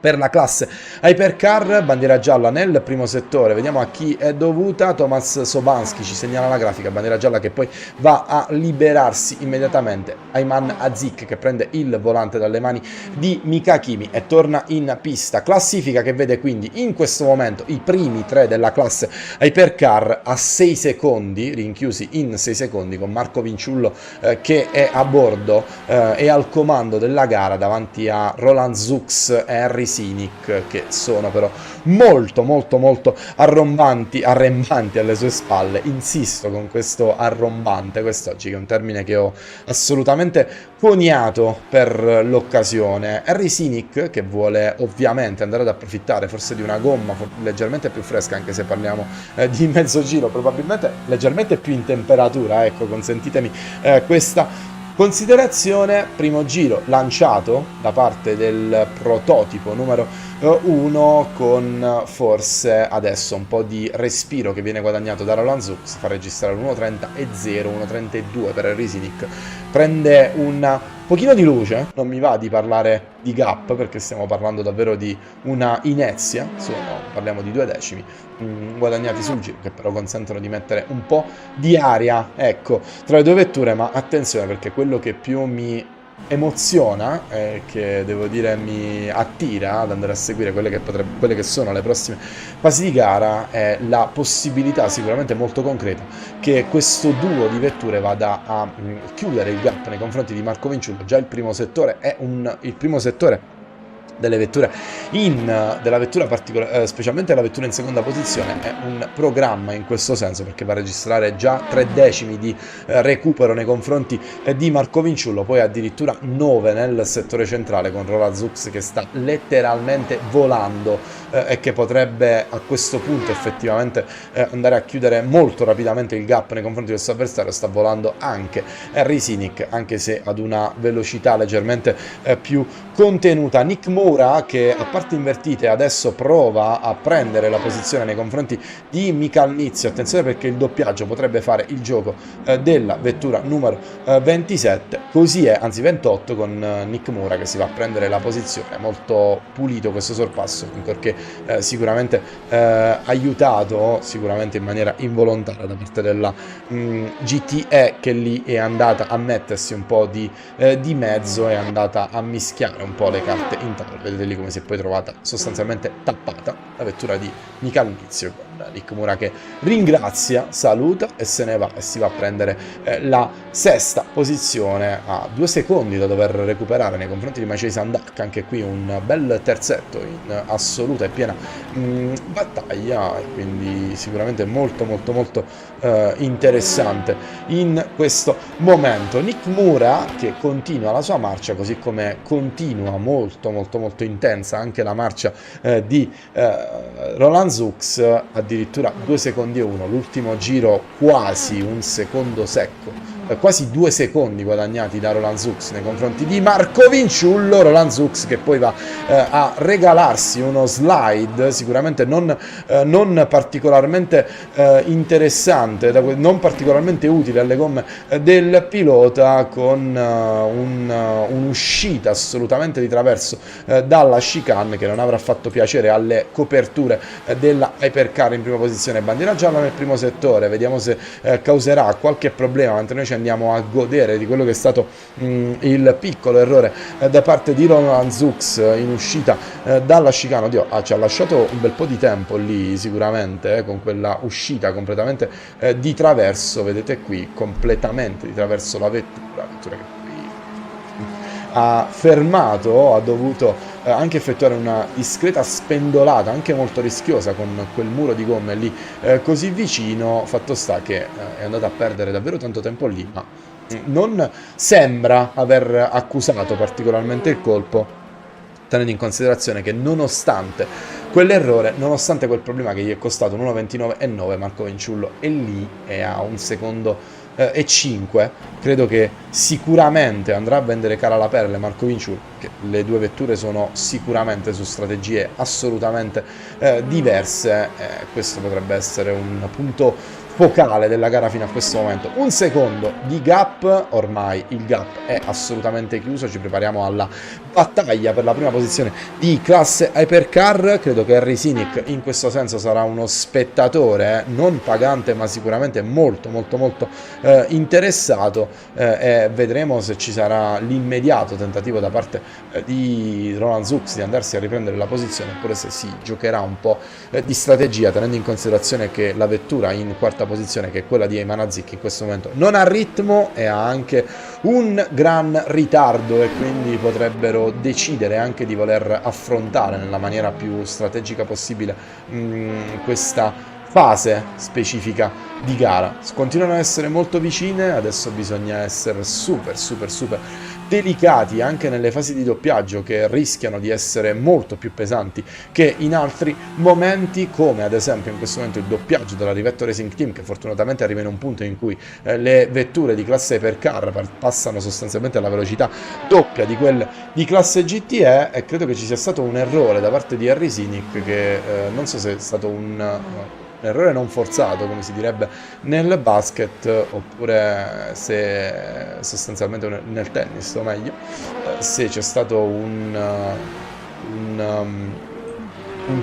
Speaker 3: per la classe Hypercar. Bandiera gialla nel primo settore, vediamo a chi è dovuta. Thomas Sobanski ci segnala la grafica, bandiera gialla che poi va a liberarsi immediatamente. Ayman Azik che prende il volante dalle mani di Mika Kimi e torna in pista. Classifica che vede quindi in questo momento i primi tre della classe Hypercar a 6 secondi, rinchiusi in 6 secondi, con Marco Vinciullo che è a bordo e al comando della gara davanti a Roland Zux e Harry Sinik, che sono però molto arrembanti alle sue spalle. Insisto con questo arrombante quest'oggi, che è un termine che ho assolutamente coniato per l'occasione. Harry Sinik che vuole ovviamente andare ad approfittare forse di una gomma leggermente più fresca, anche se parliamo di mezzo giro, probabilmente leggermente più in temperatura, ecco, consentitemi questa considerazione. Primo giro lanciato da parte del prototipo numero 1, con forse adesso un po' di respiro che viene guadagnato da Roland Zux, fa registrare 1.30.0, 1.32 per Harry Sinik, prende un pochino di luce. Non mi va di parlare di gap perché stiamo parlando davvero di una inezia, parliamo di 2 decimi guadagnati sul giro, che però consentono di mettere un po' di aria, ecco, tra le due vetture. Ma attenzione, perché quello che più mi emoziona e che devo dire mi attira ad andare a seguire quelle che sono le prossime fasi di gara è la possibilità sicuramente molto concreta che questo duo di vetture vada a chiudere il gap nei confronti di Marco Vinciullo. Già il primo settore è il primo settore delle vetture specialmente la vettura in seconda posizione, è un programma in questo senso, perché va a registrare già 3 decimi di recupero nei confronti di Marco Vinciullo, poi addirittura 9 nel settore centrale, con Roland Zux che sta letteralmente volando e che potrebbe a questo punto effettivamente andare a chiudere molto rapidamente il gap nei confronti del suo avversario. Sta volando anche Harry Sinik, anche se ad una velocità leggermente più contenuta. Nick Moura, che a parti invertite adesso prova a prendere la posizione nei confronti di Michal Nizio. Attenzione, perché il doppiaggio potrebbe fare il gioco della vettura numero 27, così è, anzi 28, con Nick Moura che si va a prendere la posizione. Molto pulito questo sorpasso, ancorché sicuramente aiutato sicuramente in maniera involontaria da parte della GTE, che lì è andata a mettersi un po' di mezzo, è andata a mischiare un po' le carte in tavola. Vedete lì come si è poi trovata sostanzialmente tappata la vettura di Michal Nizio, con Nick Moura che ringrazia, saluta e se ne va, e si va a prendere la sesta posizione a 2 secondi da dover recuperare nei confronti di Maciej Sandak. Anche qui un bel terzetto in assoluta e piena battaglia, e quindi sicuramente molto interessante in questo momento. Nick Moura che continua la sua marcia, così come continua molto intensa anche la marcia di Roland Zux, addirittura 2 secondi e 1, l'ultimo giro quasi un secondo secco, quasi 2 secondi guadagnati da Roland Zux nei confronti di Marco Vinciullo. Roland Zux che poi va a regalarsi uno slide sicuramente non particolarmente interessante, non particolarmente utile alle gomme del pilota, con un'uscita assolutamente di traverso dalla chicane, che non avrà fatto piacere alle coperture della Hypercar in prima posizione. Bandiera gialla nel primo settore, vediamo se causerà qualche problema, mentre noi ci andiamo a godere di quello che è stato il piccolo errore da parte di Roland Zux in uscita dalla chicane. Oddio, ci ha lasciato un bel po' di tempo lì sicuramente, con quella uscita completamente di traverso. Vedete qui, completamente di traverso la vettura che poi ha fermato, ha dovuto anche effettuare una discreta spendolata, anche molto rischiosa, con quel muro di gomme lì così vicino. Fatto sta che è andata a perdere davvero tanto tempo lì, ma non sembra aver accusato particolarmente il colpo, tenendo in considerazione che nonostante quell'errore, nonostante quel problema che gli è costato un 1.29,9, Marco Vinciullo è lì e a un secondo e 5. Credo che sicuramente andrà a vendere cara la perle Marco Vinciullo, che le due vetture sono sicuramente su strategie assolutamente diverse. Questo potrebbe essere un punto focale della gara fino a questo momento. Un secondo di gap, ormai il gap è assolutamente chiuso, ci prepariamo alla battaglia per la prima posizione di classe Hypercar. Credo che Harry Sinic in questo senso sarà uno spettatore non pagante, ma sicuramente molto interessato, e vedremo se ci sarà l'immediato tentativo da parte di Roland Zux di andarsi a riprendere la posizione, oppure se si giocherà un po' di strategia, tenendo in considerazione che la vettura in quarta posizione, che è quella di Ayman Azik, in questo momento non ha ritmo e ha anche un gran ritardo, e quindi potrebbero decidere anche di voler affrontare nella maniera più strategica possibile questa fase specifica di gara. Continuano ad essere molto vicine, adesso bisogna essere super delicati anche nelle fasi di doppiaggio, che rischiano di essere molto più pesanti che in altri momenti, come ad esempio in questo momento il doppiaggio della rFactor Racing Team, che fortunatamente arriva in un punto in cui le vetture di classe Hypercar passano sostanzialmente alla velocità doppia di quelle di classe GTE, e credo che ci sia stato un errore da parte di Harry Sinic, che non so se è stato un errore non forzato, come si direbbe nel basket, oppure se sostanzialmente nel tennis, o meglio, se c'è stato un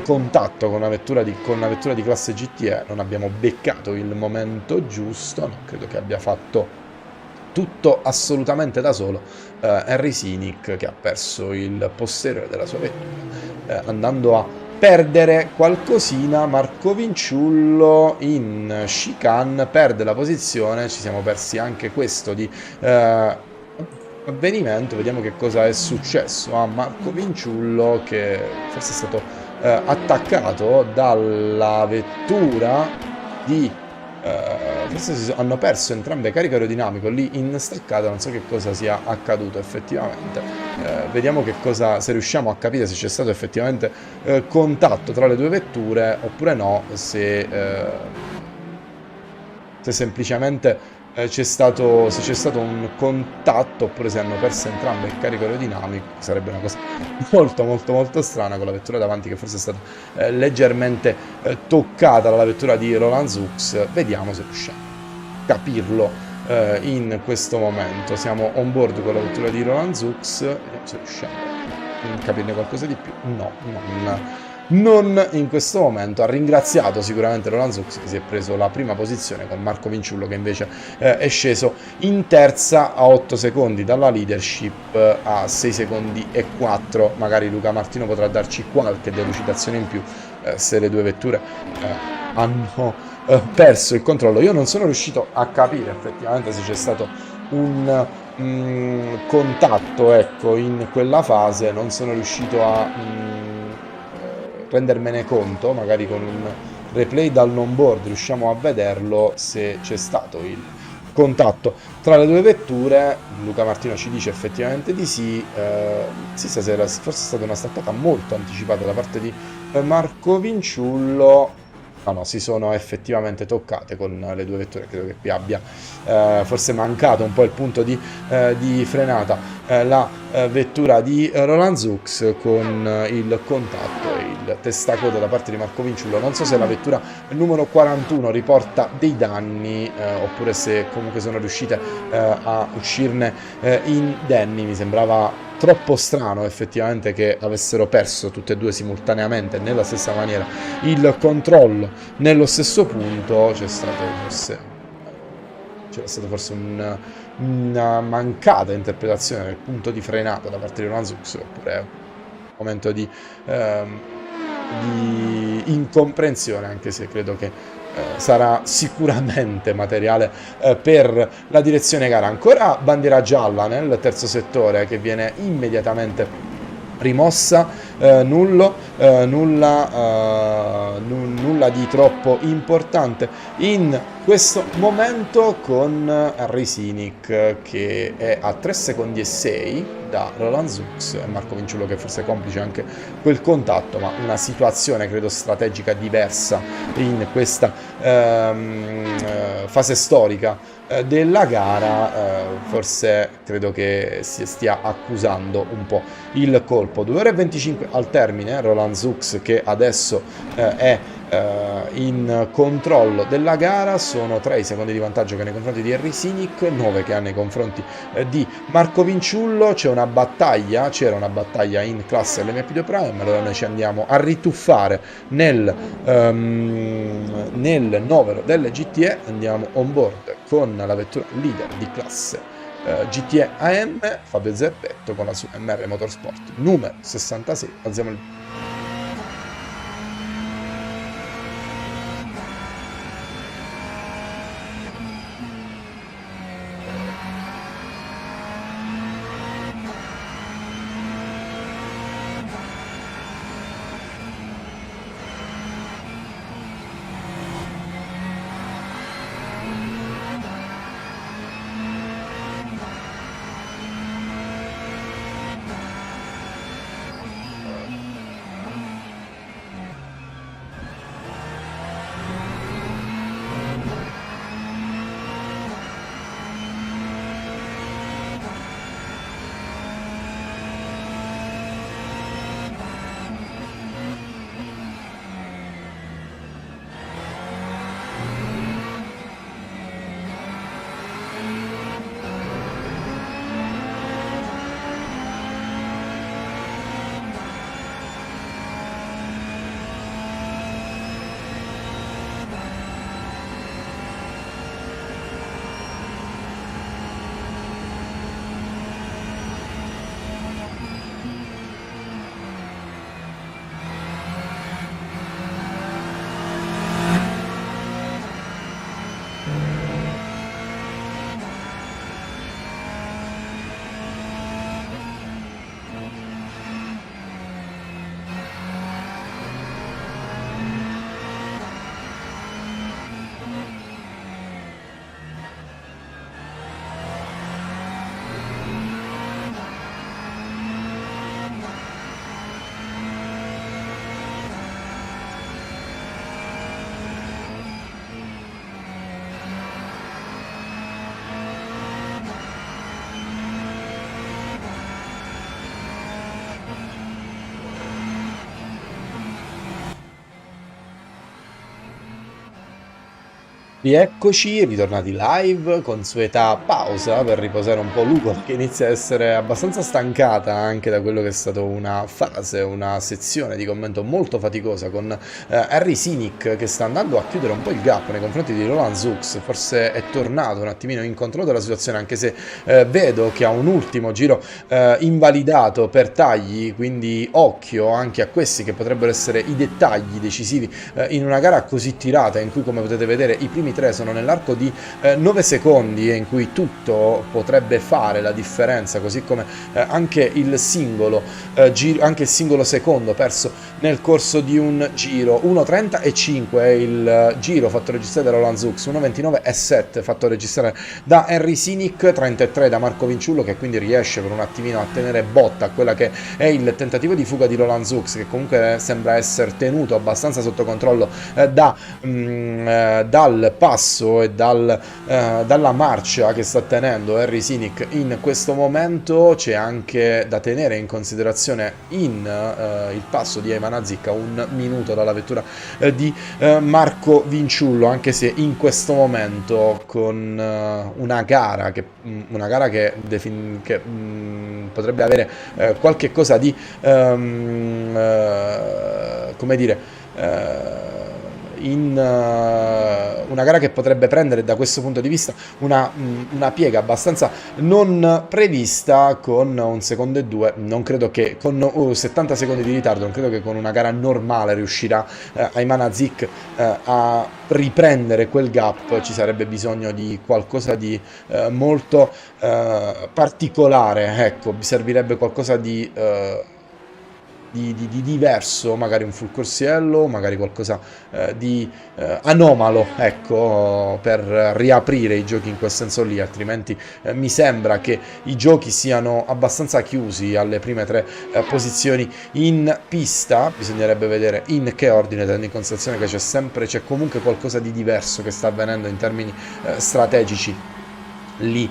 Speaker 3: contatto con una vettura di classe GTE. Non abbiamo beccato il momento giusto, no, credo che abbia fatto tutto assolutamente da solo Harry Sinic, che ha perso il posteriore della sua vettura, andando a perdere qualcosina. Marco Vinciullo in chicane perde la posizione, ci siamo persi anche questo di avvenimento. Vediamo che cosa è successo a Marco Vinciullo, che forse è stato attaccato dalla vettura di forse hanno perso entrambe carico aerodinamico lì in staccata, non so che cosa sia accaduto effettivamente. Vediamo che cosa, se riusciamo a capire se c'è stato effettivamente contatto tra le due vetture oppure no, se semplicemente c'è stato un contatto, oppure se hanno perso entrambe il carico aerodinamico. Sarebbe una cosa molto strana, con la vettura davanti che forse è stata leggermente toccata dalla vettura di Roland Zux. Vediamo se riusciamo a capirlo in questo momento. Siamo on board con la vettura di Roland Zux, vediamo se riusciamo a capirne qualcosa di più. No, non in questo momento. Ha ringraziato sicuramente Roland Zux, che si è preso la prima posizione, con Marco Vinciullo che invece è sceso in terza a 8 secondi dalla leadership, a 6 secondi e 4. Magari Luca Martino potrà darci qualche delucidazione in più se le due vetture hanno perso il controllo. Io non sono riuscito a capire effettivamente se c'è stato un contatto, ecco, in quella fase. Non sono riuscito a rendermene conto. Magari con un replay dal non board riusciamo a vederlo, se c'è stato il contatto tra le due vetture. Luca Martino ci dice effettivamente di sì. Stasera forse è stata una staccata molto anticipata da parte di Marco Vinciullo. No, si sono effettivamente toccate con le due vetture. Credo che qui abbia forse mancato un po' il punto di frenata la vettura di Roland Zux, con il contatto e il testacoda da parte di Marco Vinciullo. Non so se la vettura numero 41 riporta dei danni, oppure se comunque sono riuscite a uscirne indenni. Mi sembrava troppo strano effettivamente che avessero perso tutte e due simultaneamente, nella stessa maniera, il controllo nello stesso punto. C'era stata forse una mancata interpretazione del punto di frenata da parte di Roland Zux, oppure un momento di incomprensione, anche se credo che sarà sicuramente materiale per la direzione gara. Ancora bandiera gialla nel terzo settore, che viene immediatamente rimossa nulla di troppo importante in questo momento, con Racinic che è a 3 secondi e 6 da Roland Zux e Marco Vinciullo che forse è complice anche quel contatto, ma una situazione credo strategica diversa in questa fase storica della gara. Forse credo che si stia accusando un po' il colpo. 2 ore e 25 al termine, Roland Zux che adesso è in controllo della gara. Sono 3 i secondi di vantaggio che ha nei confronti di Racinic, 9 che ha nei confronti di Marco Vinciullo. C'era una battaglia in classe LMP2 Prime, allora noi ci andiamo a rituffare nel novero delle GTE, andiamo on board con la vettura leader di classe GTE AM, Fabio Zerbetto con la sua MR Motorsport numero 66. Alziamo il Rieccoci, ritornati live, consueta pausa per riposare un po' Lugo, che inizia a essere abbastanza stancata anche da quello che è stato una fase, una sezione di commento molto faticosa con Racinic che sta andando a chiudere un po' il gap nei confronti di Roland Zux. Forse è tornato un attimino in controllo della situazione, anche se vedo che ha un ultimo giro invalidato per tagli, quindi occhio anche a questi che potrebbero essere i dettagli decisivi in una gara così tirata, in cui, come potete vedere, i primi 3 sono nell'arco di 9 secondi e in cui tutto potrebbe fare la differenza, così come anche il singolo secondo perso nel corso di un giro. 1:30,5 è il giro fatto registrare da Roland Zux, 1:29,7 fatto registrare da Racinic, 33 da Marco Vinciullo, che quindi riesce per un attimino a tenere botta a quella che è il tentativo di fuga di Roland Zux, che comunque sembra essere tenuto abbastanza sotto controllo dal passo e dalla marcia che sta tenendo Racinic in questo momento. C'è anche da tenere in considerazione il passo di Ayman Azic a 1 minuto dalla vettura di Marco Vinciullo, anche se in questo momento con una gara che potrebbe avere qualche cosa di come dire una gara che potrebbe prendere da questo punto di vista una piega abbastanza non prevista, con 1 secondo e 2. Non credo che con 70 secondi di ritardo, non credo che con una gara normale riuscirà Ayman Azic a riprendere quel gap. Ci sarebbe bisogno di qualcosa di molto particolare, ecco, servirebbe qualcosa di di diverso, magari un full corsiello, magari qualcosa di anomalo, ecco, per riaprire i giochi in quel senso lì, altrimenti mi sembra che i giochi siano abbastanza chiusi alle prime tre posizioni in pista. Bisognerebbe vedere in che ordine, tenendo in considerazione che c'è comunque qualcosa di diverso che sta avvenendo in termini strategici lì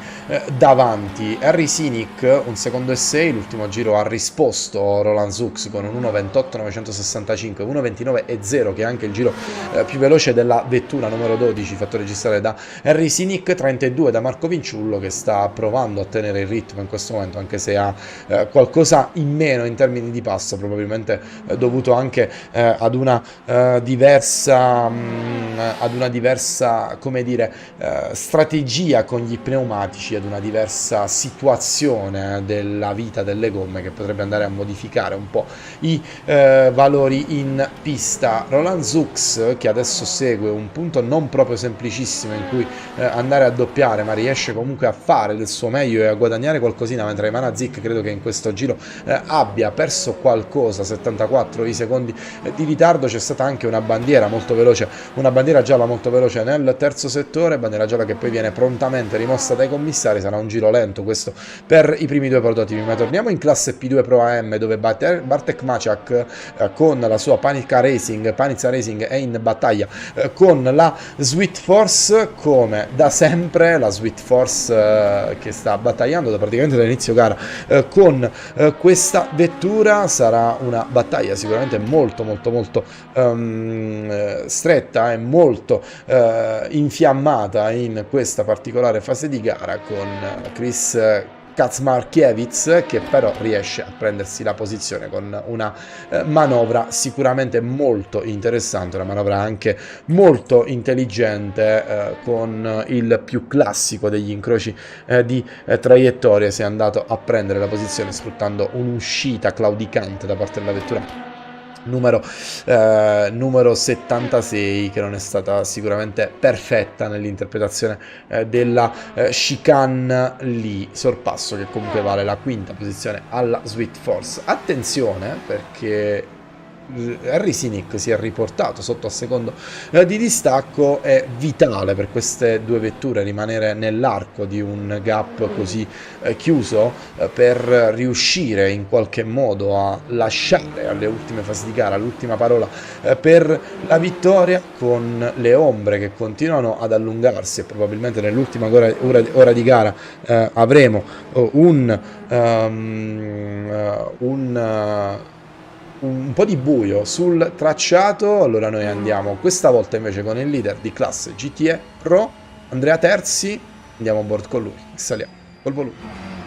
Speaker 3: davanti. Harry Sinic un secondo e 6, l'ultimo giro ha risposto Roland Zux con un 1.28.965, 1.29.0 che è anche il giro più veloce della vettura numero 12 fatto registrare da Harry Sinic, 32 da Marco Vinciullo che sta provando a tenere il ritmo in questo momento, anche se ha qualcosa in meno in termini di passo, probabilmente dovuto anche ad una diversa come dire strategia con gli pneumatici, ad una diversa situazione della vita delle gomme che potrebbe andare a modificare un po' i valori in pista. Roland Zux, che adesso segue un punto non proprio semplicissimo in cui andare a doppiare, ma riesce comunque a fare del suo meglio e a guadagnare qualcosina, mentre Imana Zik credo che in questo giro abbia perso qualcosa, 74 i secondi di ritardo. C'è stata anche una bandiera molto veloce, una bandiera gialla molto veloce nel terzo settore, bandiera gialla che poi viene prontamente rimossa dai commissari. Sarà un giro lento questo per i primi due prototipi, ma torniamo in classe P2 Pro AM, dove Bartek Maciak con la sua Panica Racing è in battaglia con la Sweet Force, come da sempre la Sweet Force che sta battagliando praticamente dall'inizio gara con questa vettura. Sarà una battaglia sicuramente molto stretta e molto infiammata in questa particolare fase di gara, con Chris Kacmarkiewicz che però riesce a prendersi la posizione con una manovra sicuramente molto interessante, una manovra anche molto intelligente, con il più classico degli incroci di traiettorie. Si è andato a prendere la posizione sfruttando un'uscita claudicante da parte della vettura numero 76, che non è stata sicuramente perfetta nell'interpretazione della chicane lì, sorpasso che comunque vale la quinta posizione alla Sweet Force. Attenzione, perché Harry Sinic si è riportato sotto a secondo di distacco. È vitale per queste due vetture rimanere nell'arco di un gap così chiuso per riuscire in qualche modo a lasciare alle ultime fasi di gara l'ultima parola per la vittoria, con le ombre che continuano ad allungarsi, e probabilmente nell'ultima ora di gara avremo un po' di buio sul tracciato. Allora noi andiamo questa volta invece con il leader di classe GTE Pro, Andrea Terzi. Andiamo a board con lui, saliamo col volume.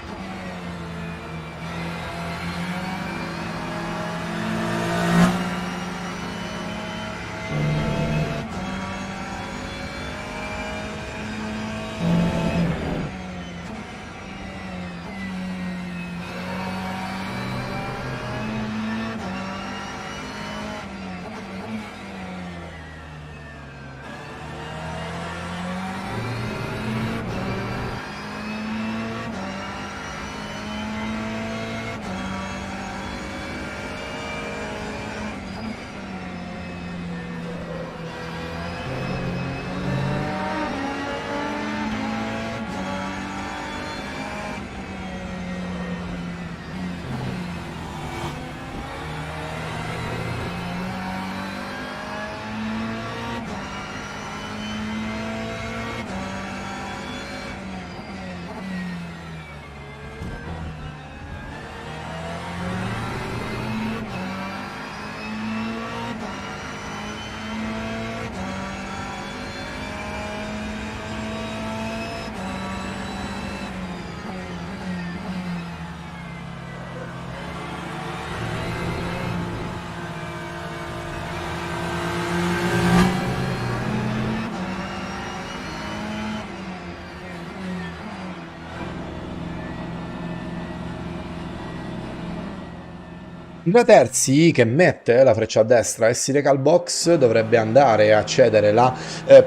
Speaker 3: Andrea Terzi, che mette la freccia a destra e si reca al box, dovrebbe andare a cedere la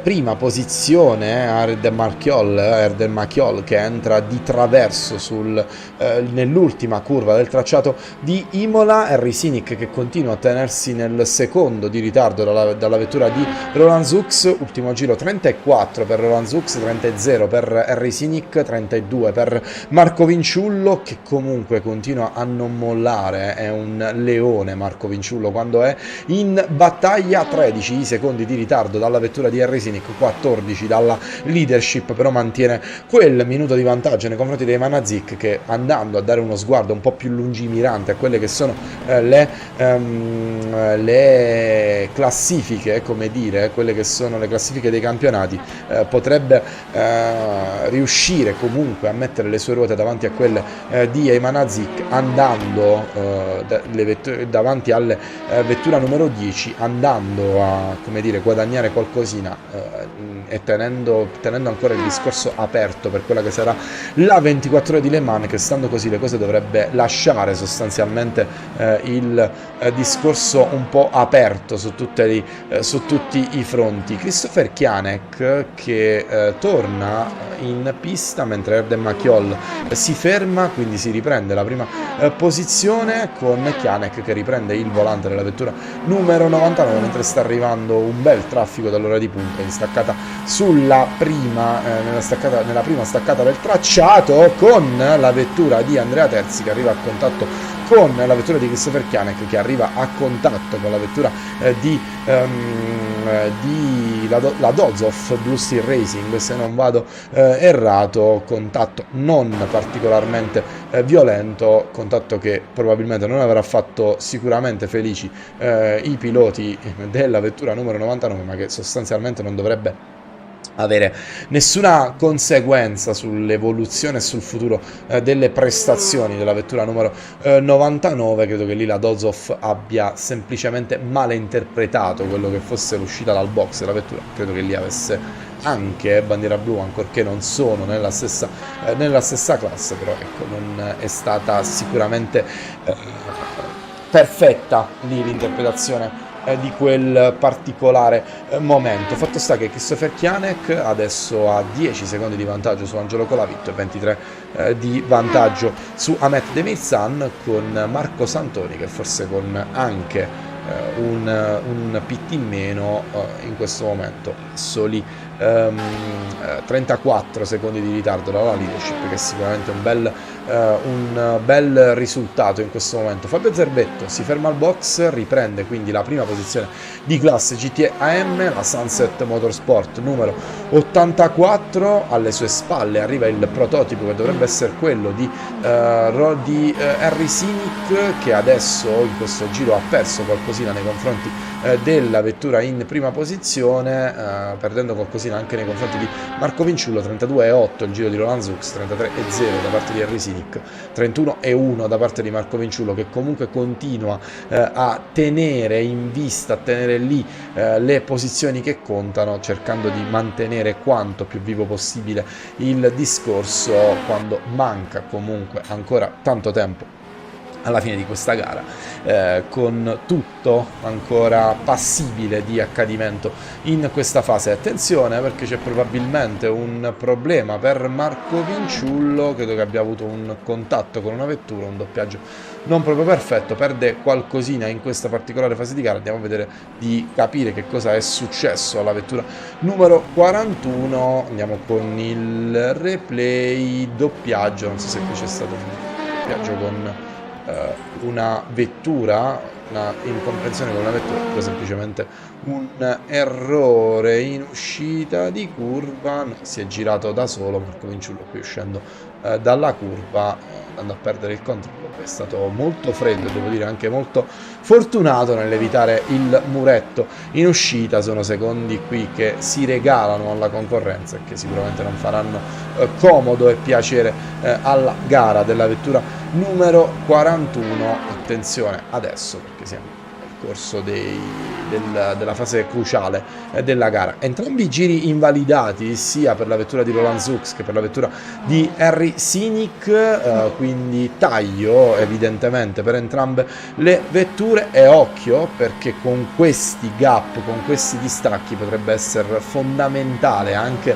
Speaker 3: prima posizione a Erden Machiol, che entra di traverso nell'ultima curva del tracciato di Imola. Harry Sinic che continua a tenersi nel secondo di ritardo dalla vettura di Roland Zux. Ultimo giro 34 per Roland Zux, 30 per Harry Sinic, 32 per Marco Vinciullo, che comunque continua a non mollare. È un leone Marco Vinciullo quando è in battaglia. 13 secondi di ritardo dalla vettura di Harry Sinic, 14 dalla leadership, però mantiene quel minuto di vantaggio nei confronti dei Manazik, che andando a dare uno sguardo un po' più lungimirante a quelle che sono le classifiche, come dire, quelle che sono le classifiche dei campionati, potrebbe riuscire comunque a mettere le sue ruote davanti a quelle di Eimanazik, andando davanti alle vettura numero 10, andando a, come dire, guadagnare qualcosina e tenendo ancora il discorso aperto per quella che sarà la 24 ore di Le Mans, che stando così le cose dovrebbe lasciare sostanzialmente il discorso un po' aperto su tutti i fronti. Christopher Kianek che torna in pista mentre Erden Machiol si ferma, quindi si riprende la prima posizione, con Kianek che riprende il volante della vettura numero 99 mentre sta arrivando un bel traffico dall'ora di punta in staccata nella prima staccata del tracciato, con la vettura di Andrea Terzi che arriva a contatto con la vettura di Christopher Kianek, che arriva a contatto con la vettura di la Dozov Blue Steel Racing, se non vado errato. Contatto non particolarmente violento, contatto che probabilmente non avrà fatto sicuramente felici i piloti della vettura numero 99, ma che sostanzialmente non dovrebbe avere nessuna conseguenza sull'evoluzione e sul futuro delle prestazioni della vettura numero 99. Credo che lì la Dozov abbia semplicemente male interpretato quello che fosse l'uscita dal box della vettura. Credo che lì avesse anche bandiera blu, ancorché non sono nella stessa classe, però ecco, non è stata sicuramente perfetta lì l'interpretazione di quel particolare momento. Fatto sta che Christopher Kianek adesso ha 10 secondi di vantaggio su Angelo Colavitto e 23 di vantaggio su Ahmet Demirsan, con Marco Santoni che forse con anche un PT in meno in questo momento, soli 34 secondi di ritardo dalla leadership, che è sicuramente un bel risultato in questo momento. Fabio Zerbetto si ferma al box, riprende quindi la prima posizione di classe GTAM, la Sunset Motorsport numero 84. Alle sue spalle arriva il prototipo che dovrebbe essere quello di Harry Sinic, che adesso in questo giro ha perso qualcosina nei confronti della vettura in prima posizione, perdendo qualcosina anche nei confronti di Marco Vinciullo. 32,8 il giro di Roland Zux, 33,0 da parte di Harry Sinic, 31,1 da parte di Marco Vinciullo, che comunque continua a tenere in vista, a tenere lì le posizioni che contano, cercando di mantenere quanto più vivo possibile il discorso quando manca comunque ancora tanto tempo alla fine di questa gara, con tutto ancora passibile di accadimento in questa fase. Attenzione, perché c'è probabilmente un problema per Marco Vinciullo, credo che abbia avuto un contatto con una vettura, un doppiaggio non proprio perfetto, perde qualcosina in questa particolare fase di gara. Andiamo a vedere di capire che cosa è successo alla vettura numero 41, andiamo con il replay. Doppiaggio, non so se qui c'è stato un doppiaggio con una vettura, una incomprensione con una vettura, o semplicemente un errore in uscita di curva. No, si è girato da solo Marco Vinciullo qui uscendo dalla curva, andando a perdere il controllo. È stato molto freddo, devo dire anche molto fortunato nell'evitare il muretto in uscita. Sono secondi qui che si regalano alla concorrenza e che sicuramente non faranno comodo e piacere alla gara della vettura numero 41. Attenzione adesso, perché siamo corso della fase cruciale della gara. Entrambi i giri invalidati sia per la vettura di Roland Zux che per la vettura di Harry Sinic, quindi taglio evidentemente per entrambe le vetture, e occhio perché con questi gap, con questi distacchi potrebbe essere fondamentale anche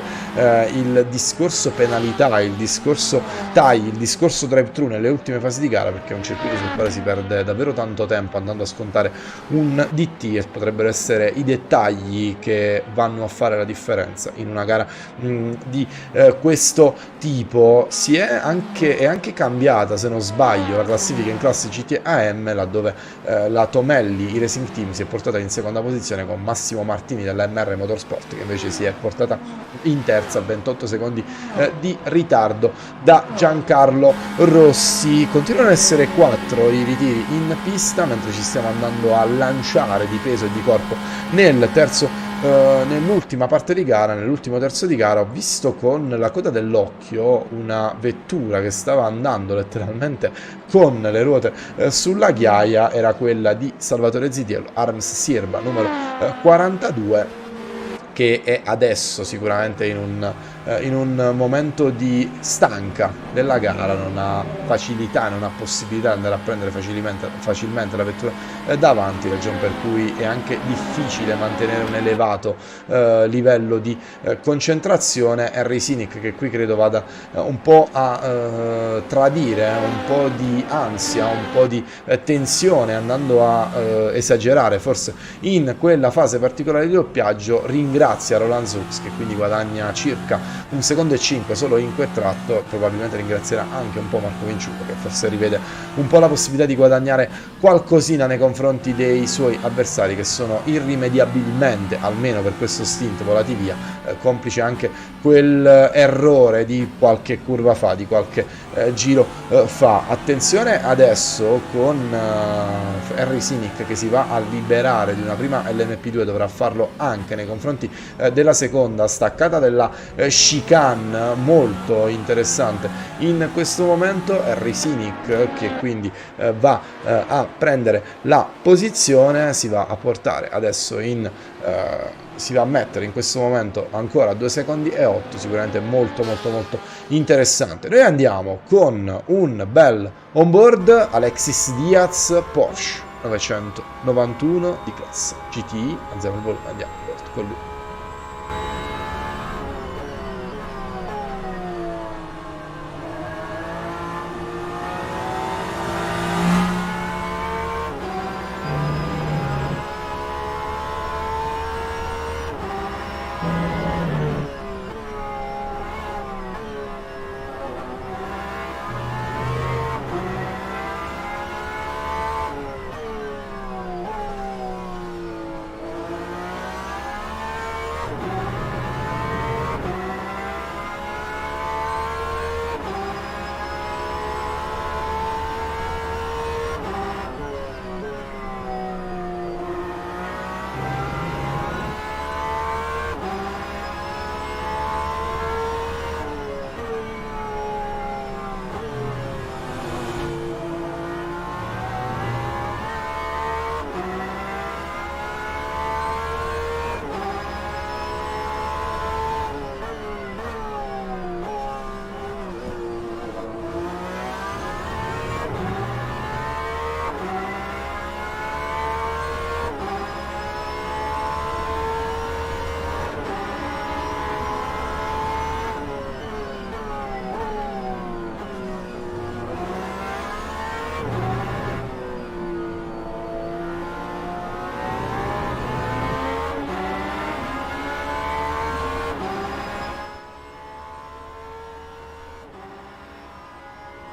Speaker 3: il discorso penalità, il discorso tagli, il discorso drive-thru nelle ultime fasi di gara, perché è un circuito sul quale si perde davvero tanto tempo andando a scontare un DT e potrebbero essere i dettagli che vanno a fare la differenza in una gara di questo tipo. È anche cambiata, se non sbaglio, la classifica in classe GTAM, laddove la Tomelli, i Racing Team, si è portata in seconda posizione con Massimo Martini dell'MR Motorsport, che invece si è portata in terza a 28 secondi di ritardo da Giancarlo Rossi. Continuano ad essere 4 i ritiri in pista mentre ci stiamo andando a lanciare di peso e di corpo nell'ultima parte di gara, nell'ultimo terzo di gara. Ho visto con la coda dell'occhio una vettura che stava andando letteralmente con le ruote sulla ghiaia, era quella di Salvatore Zitiello, Arms Sierba numero 42, che è adesso sicuramente in un momento di stanca della gara, non ha facilità, non ha possibilità di andare a prendere facilmente la vettura davanti, ragione per cui è anche difficile mantenere un elevato livello di concentrazione. Harry Sinic, che qui credo vada un po' a tradire un po' di ansia, un po' di tensione, andando a esagerare forse in quella fase particolare di doppiaggio, ringrazia Roland Zux, che quindi guadagna circa 1 secondo e 5 solo in quel tratto. Probabilmente ringrazierà anche un po' Marco Vinciulo, che forse rivede un po' la possibilità di guadagnare qualcosina nei confronti dei suoi avversari, che sono irrimediabilmente, almeno per questo stint, volati via, complice anche quel errore di qualche curva fa, di qualche giro fa. Attenzione adesso con Harry Sinic, che si va a liberare di una prima LMP2, dovrà farlo anche nei confronti della seconda staccata della chicane, molto interessante in questo momento. Harry Sinic, che quindi va a prendere la posizione, si va a portare adesso si va a mettere in questo momento ancora 2 secondi e 8, sicuramente molto interessante. Noi andiamo con un bel onboard Alexis Diaz Porsche 991 di classe GTI. Alziamo il volume, andiamo con lui.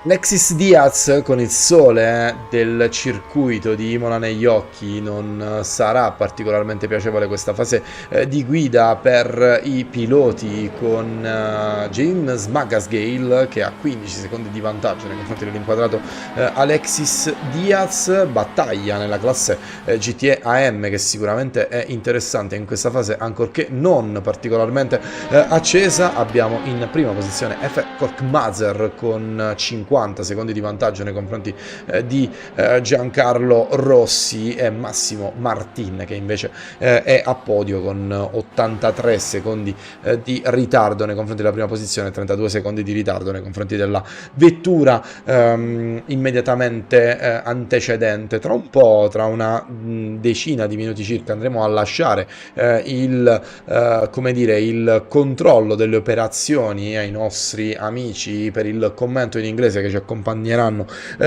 Speaker 3: Alexis Diaz, con il sole del circuito di Imola negli occhi, non sarà particolarmente piacevole questa fase di guida per i piloti, con James Magasgale che ha 15 secondi di vantaggio nei confronti dell'inquadrato Alexis Diaz. Battaglia nella classe GTAM, che sicuramente è interessante in questa fase, ancorché non particolarmente accesa. Abbiamo in prima posizione Efe Korkmazer con 50 50 secondi di vantaggio nei confronti di Giancarlo Rossi, e Massimo Martin che invece è a podio con 83 secondi di ritardo nei confronti della prima posizione, 32 secondi di ritardo nei confronti della vettura immediatamente antecedente. Tra un po', tra una decina di minuti circa, andremo a lasciare come dire, il controllo delle operazioni ai nostri amici per il commento in inglese che ci accompagneranno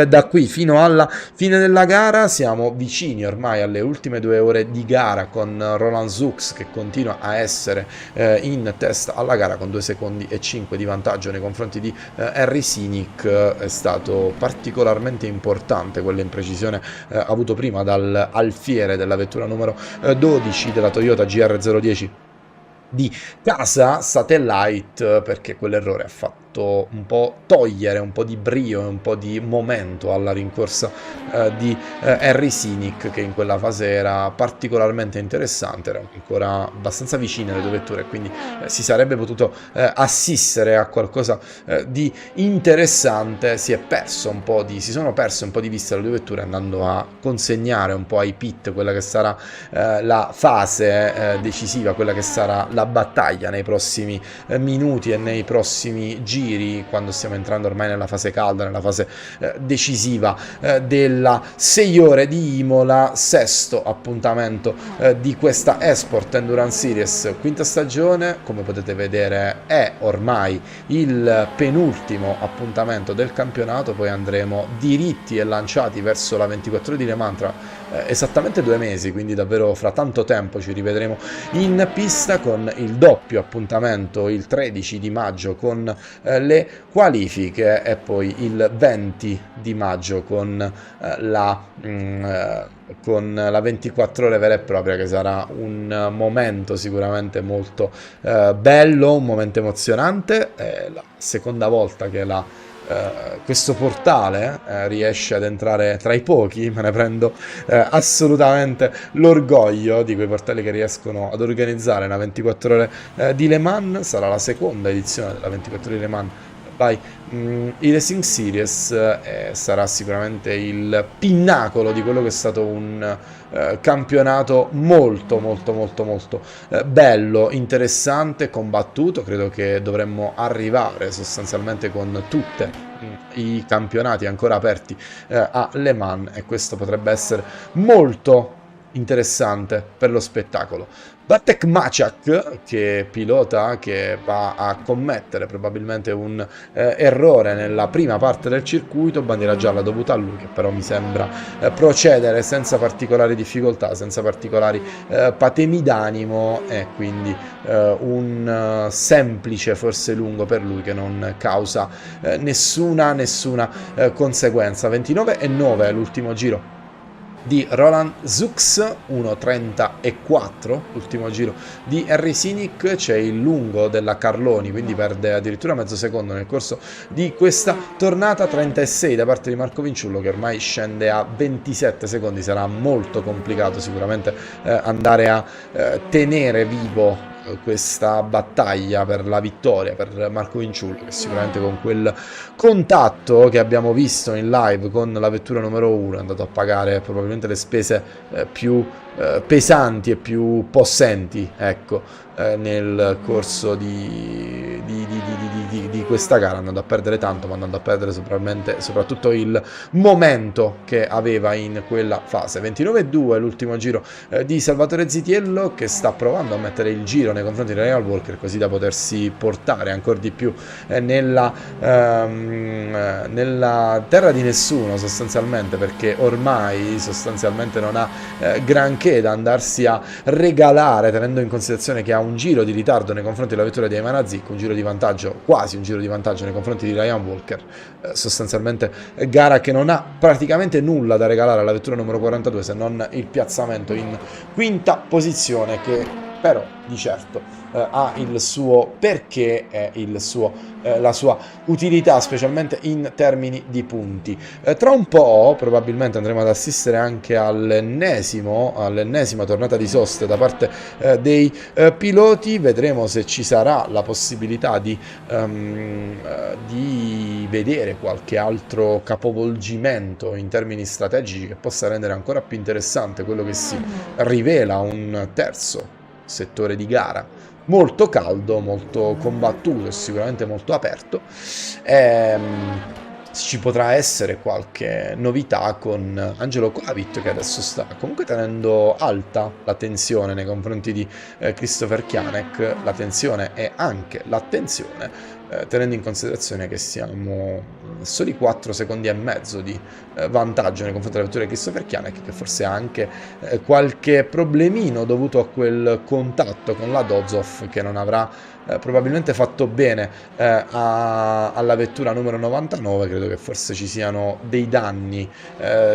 Speaker 3: da qui fino alla fine della gara. Siamo vicini ormai alle ultime 2 ore di gara, con Roland Zux che continua a essere in testa alla gara con 2 secondi e 5 di vantaggio nei confronti di Henry Sinic. È stato particolarmente importante quella imprecisione avuto prima dal alfiere della vettura numero 12 della Toyota GR010 di casa Satellite, perché quell'errore ha fatto un po' togliere un po' di brio e un po' di momento alla rincorsa di Henry Sinic, che in quella fase era particolarmente interessante, erano ancora abbastanza vicine le due vetture, quindi si sarebbe potuto assistere a qualcosa di interessante. Si sono perse un po' di vista le due vetture, andando a consegnare un po' ai pit quella che sarà la fase decisiva, quella che sarà la battaglia nei prossimi minuti e nei prossimi giri, quando stiamo entrando ormai nella fase calda, nella fase decisiva della 6 ore di Imola, sesto appuntamento di questa eSport Endurance Series, quinta stagione. Come potete vedere è ormai il penultimo appuntamento del campionato, poi andremo diritti e lanciati verso la 24 ore di Le Mans tra esattamente 2 mesi, quindi davvero fra tanto tempo ci rivedremo in pista, con il doppio appuntamento il 13 di maggio con le qualifiche, e poi il 20 di maggio con la 24 ore vera e propria, che sarà un momento sicuramente molto bello, un momento emozionante. È la seconda volta che questo portale riesce ad entrare tra i pochi. Me ne prendo assolutamente l'orgoglio di quei portali che riescono ad organizzare una 24 ore di Le Mans. Sarà la seconda edizione della 24 ore di Le Mans by eRacing Series, sarà sicuramente il pinnacolo di quello che è stato un campionato molto bello, interessante, combattuto. Credo che dovremmo arrivare sostanzialmente con tutti i campionati ancora aperti a Le Mans, e questo potrebbe essere molto interessante per lo spettacolo. Bartek Maciak, che pilota, che va a commettere probabilmente un errore nella prima parte del circuito, bandiera gialla dovuta a lui, che però mi sembra procedere senza particolari difficoltà, senza particolari patemi d'animo, e quindi un semplice forse lungo per lui che non causa nessuna conseguenza. 29,9 è l'ultimo giro di Roland Zux, 1.30.4 l'ultimo giro di Henry Sinic. C'è il lungo della Carloni, quindi perde addirittura mezzo secondo nel corso di questa tornata. 36 da parte di Marco Vinciullo, che ormai scende a 27 secondi. Sarà molto complicato sicuramente andare a tenere vivo questa battaglia per la vittoria per Marco Vinciullo, che sicuramente con quel contatto che abbiamo visto in live con la vettura numero 1 è andato a pagare probabilmente le spese più pesanti e più possenti, ecco, nel corso di questa gara, andando a perdere tanto, ma andando a perdere soprattutto il momento che aveva in quella fase. 29,2 l'ultimo giro di Salvatore Zitiello, che sta provando a mettere il giro nei confronti di Real Walker, così da potersi portare ancora di più nella terra di nessuno sostanzialmente, perché ormai sostanzialmente non ha granché da andarsi a regalare, tenendo in considerazione che ha un giro di ritardo nei confronti della vettura di Ayman Zik, un giro di vantaggio, quasi un giro di vantaggio nei confronti di Ryan Walker. Sostanzialmente gara che non ha praticamente nulla da regalare alla vettura numero 42, se non il piazzamento in quinta posizione, che però di certo ha il suo perché e la sua utilità, specialmente in termini di punti. Tra un po' probabilmente andremo ad assistere anche all'ennesima tornata di soste da parte dei piloti. Vedremo se ci sarà la possibilità di vedere qualche altro capovolgimento in termini strategici che possa rendere ancora più interessante quello che si rivela un terzo settore di gara molto caldo, molto combattuto e sicuramente molto aperto. Ci potrà essere qualche novità con Angelo Colavit, che adesso sta comunque tenendo alta la tensione nei confronti di Christopher Kianek, la tensione e anche l'attenzione, tenendo in considerazione che siamo soli 4 secondi e mezzo di vantaggio nei confronti della vettura di Christopher Kianek, che forse ha anche qualche problemino dovuto a quel contatto con la Dozov che non avrà probabilmente fatto bene alla vettura numero 99. Credo che forse ci siano dei danni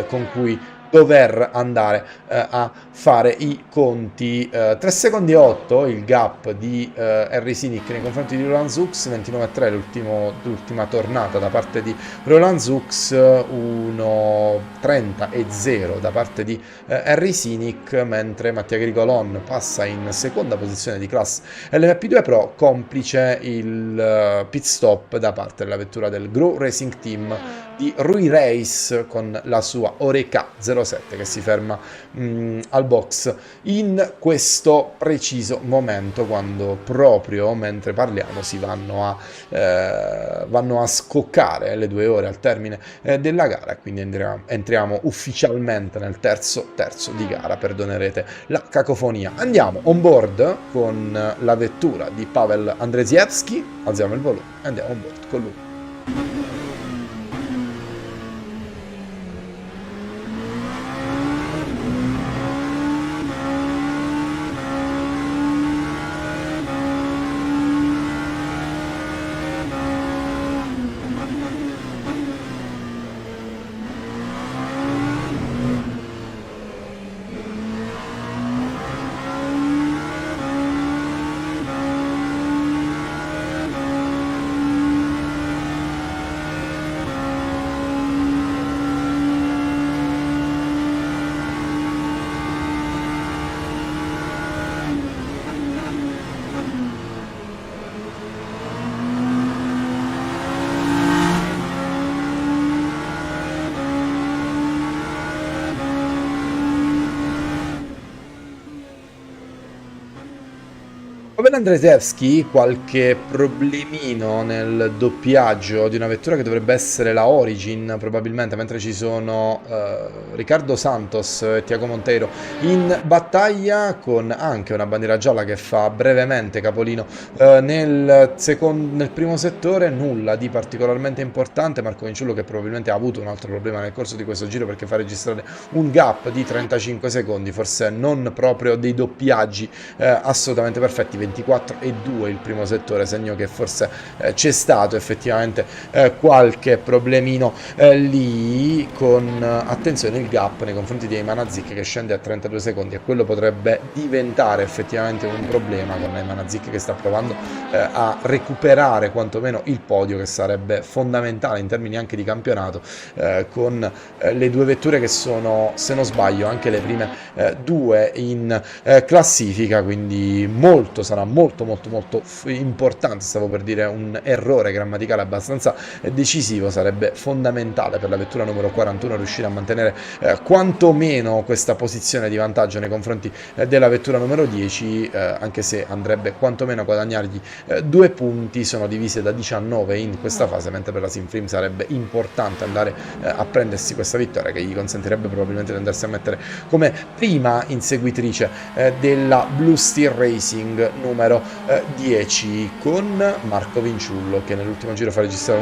Speaker 3: con cui dover andare a fare i conti. 3 secondi e 8 il gap di Harry Sinic nei confronti di Roland Zux, 29,3 l'ultima tornata da parte di Roland Zux, 1,30 e 0 da parte di Harry Sinic, mentre Mattia Grigolon passa in seconda posizione di class LMP2 Pro, complice il pit stop da parte della vettura del Grow Racing Team di Rui Race con la sua Oreca 07 che si ferma al box in questo preciso momento, quando proprio mentre parliamo si vanno a scoccare le 2 ore al termine della gara, quindi entriamo ufficialmente nel terzo di gara, perdonerete la cacofonia. Andiamo on board con la vettura di Pavel Andrzejewski, alziamo il volume e andiamo on board con lui. Pavel Andrzejewski, qualche problemino nel doppiaggio di una vettura che dovrebbe essere la Origin probabilmente, mentre ci sono Ricardo Santos e Tiago Monteiro in battaglia, con anche una bandiera gialla che fa brevemente capolino nel primo settore. Nulla di particolarmente importante. Marco Vinciullo, che probabilmente ha avuto un altro problema nel corso di questo giro, perché fa registrare un gap di 35 secondi, forse non proprio dei doppiaggi assolutamente perfetti. 24,2 il primo settore, segno che forse c'è stato effettivamente qualche problemino lì, con attenzione il gap nei confronti di Ayman Azik che scende a 32 secondi, e quello potrebbe diventare effettivamente un problema, con Ayman Azik che sta provando a recuperare quantomeno il podio, che sarebbe fondamentale in termini anche di campionato, con le 2 vetture che sono, se non sbaglio, anche le prime 2 in classifica, quindi sarà molto importante. Stavo per dire un errore grammaticale abbastanza decisivo. Sarebbe fondamentale per la vettura numero 41 riuscire a mantenere quantomeno questa posizione di vantaggio nei confronti della vettura numero 10, anche se andrebbe quantomeno a guadagnargli 2 punti. Sono divise da 19 in questa fase, mentre per la Sinfrim sarebbe importante andare a prendersi questa vittoria, che gli consentirebbe probabilmente di andarsi a mettere come prima inseguitrice della Blue Steel Racing numero 10, con Marco Vinciullo che nell'ultimo giro fa registrare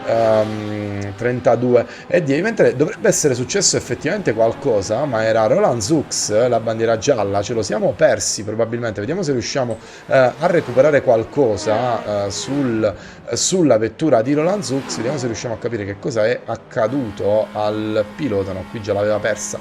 Speaker 3: 32 e 10, mentre dovrebbe essere successo effettivamente qualcosa, ma era Roland Zux, la bandiera gialla, ce lo siamo persi probabilmente. Vediamo se riusciamo a recuperare qualcosa sulla vettura di Roland Zux, vediamo se riusciamo a capire che cosa è accaduto al pilota. No, qui già l'aveva persa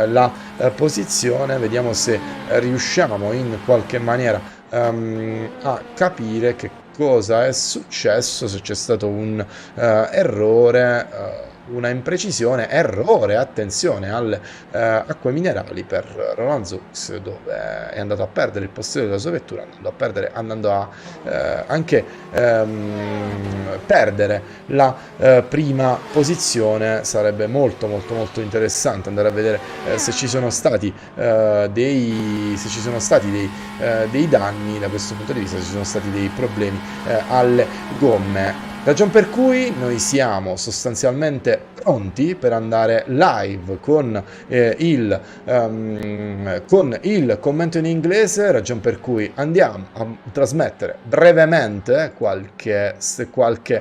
Speaker 3: la posizione, vediamo se riusciamo in qualche maniera a capire che cosa è successo, se c'è stato un errore, una imprecisione, errore, attenzione alle acque minerali per Roland Zux, dove è andato a perdere il possesso della sua vettura, andando a anche perdere la prima posizione. Sarebbe molto molto molto interessante andare a vedere se ci sono stati dei danni da questo punto di vista, se ci sono stati dei problemi alle gomme. Ragion per cui noi siamo sostanzialmente pronti per andare live con il commento in inglese, ragion per cui andiamo a trasmettere brevemente qualche spot,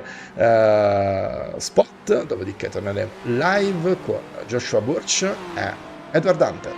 Speaker 3: dopodiché torneremo live con Joshua Burch e Edward Hunter.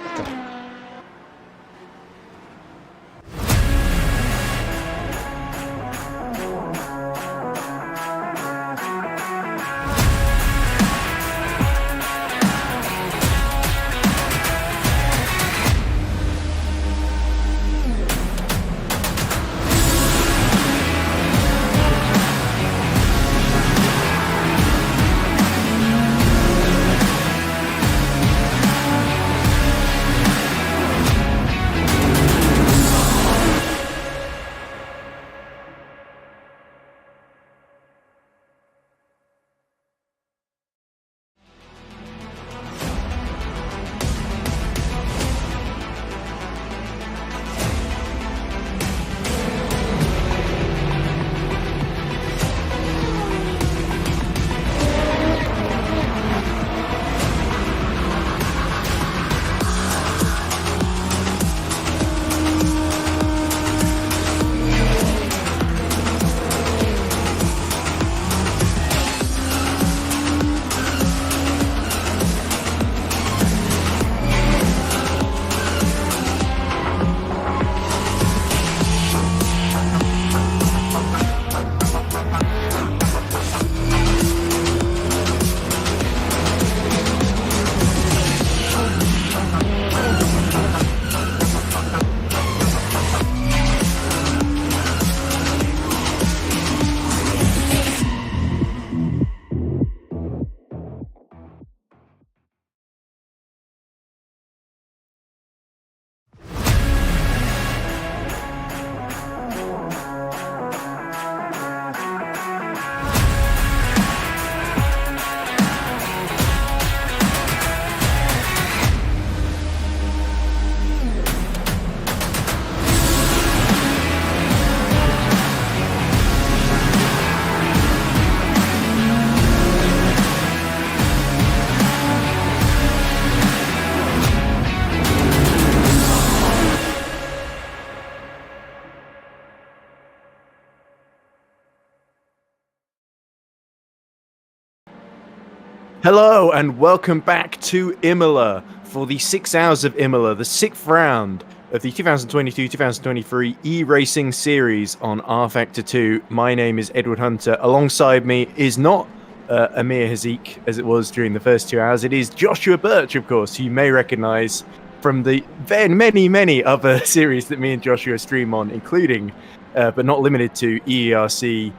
Speaker 1: Hello and welcome back to Imola for the 6 hours of Imola, the 6th round of the 2022-2023 e-racing series on rFactor 2. My name is Edward Hunter. Alongside me is not Amir Hazik, as it was during the first 2 hours. It is Joshua Birch, of course, who you may recognize from the many other series that me and Joshua stream on, including, but not limited to, EERC.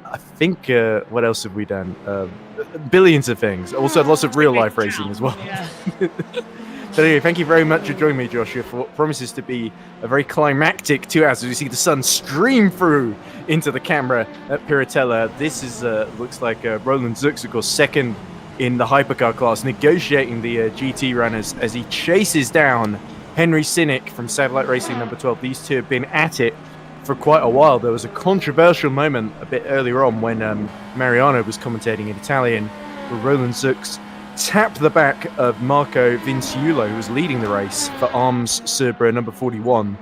Speaker 1: I think, what else have we done? Billions of things. Also lots of real life racing as well. Yeah. So anyway, thank you very much for joining me, Joshua, for what promises to be a very climactic 2 hours as we see the sun stream through into the camera at Piratella. This is looks like Roland Zux, of course, second in the hypercar class, negotiating the GT runners as he chases down Henry Sinek from Satellite Racing number 12. These two have been at it for quite a while. There was a controversial moment a bit earlier on when Mariano was commentating in Italian, where Roland Zux tapped the back of Marco Vinciulo, who was leading the race for Arms Cerbera number 41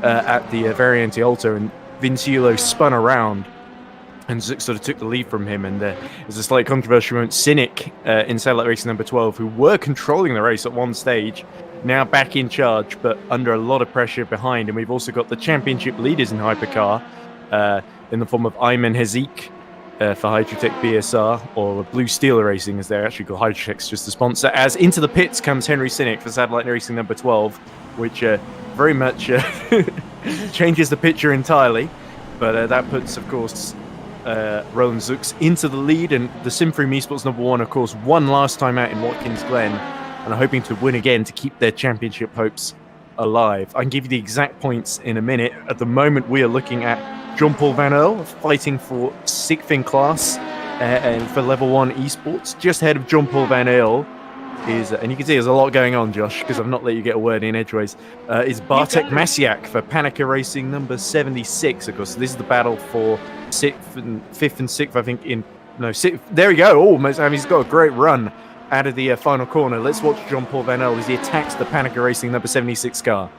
Speaker 1: at the Variante Alto, and Vinciulo spun around and Zook sort of took the lead from him, and there's a slight controversial moment. Cynic in Satellite Racing number 12, who were controlling the race at one stage, now back in charge, but under a lot of pressure behind. And we've also got the championship leaders in Hypercar in the form of Ayman Hazik for Hydrotech BSR, or Blue Steel Racing, as they're actually called. Hydrotech's just the sponsor. As into the pits comes Henry Cynic for Satellite Racing number 12, which very much changes the picture entirely. But that puts, of course, Roland Zooks into the lead, and the Simfream Esports number 1, of course, won last time out in Watkins Glen, and are hoping to win again to keep their championship hopes alive. I can give you the exact points in a minute. At the moment, we are looking at John-Paul Van Earl fighting for 6th in class and for level 1 esports. Just ahead of John-Paul Van Earl is, and you can see there's a lot going on, Josh, because I've not let you get a word in edgeways, is Bartek Masiak for Panica Racing number 76, of course. So this is the battle for 5th and 6th, I think, there we go. Almost. I mean, he's got a great run out of the final corner. Let's watch John-Paul Van Earl as he attacks the Panica Racing number 76 car.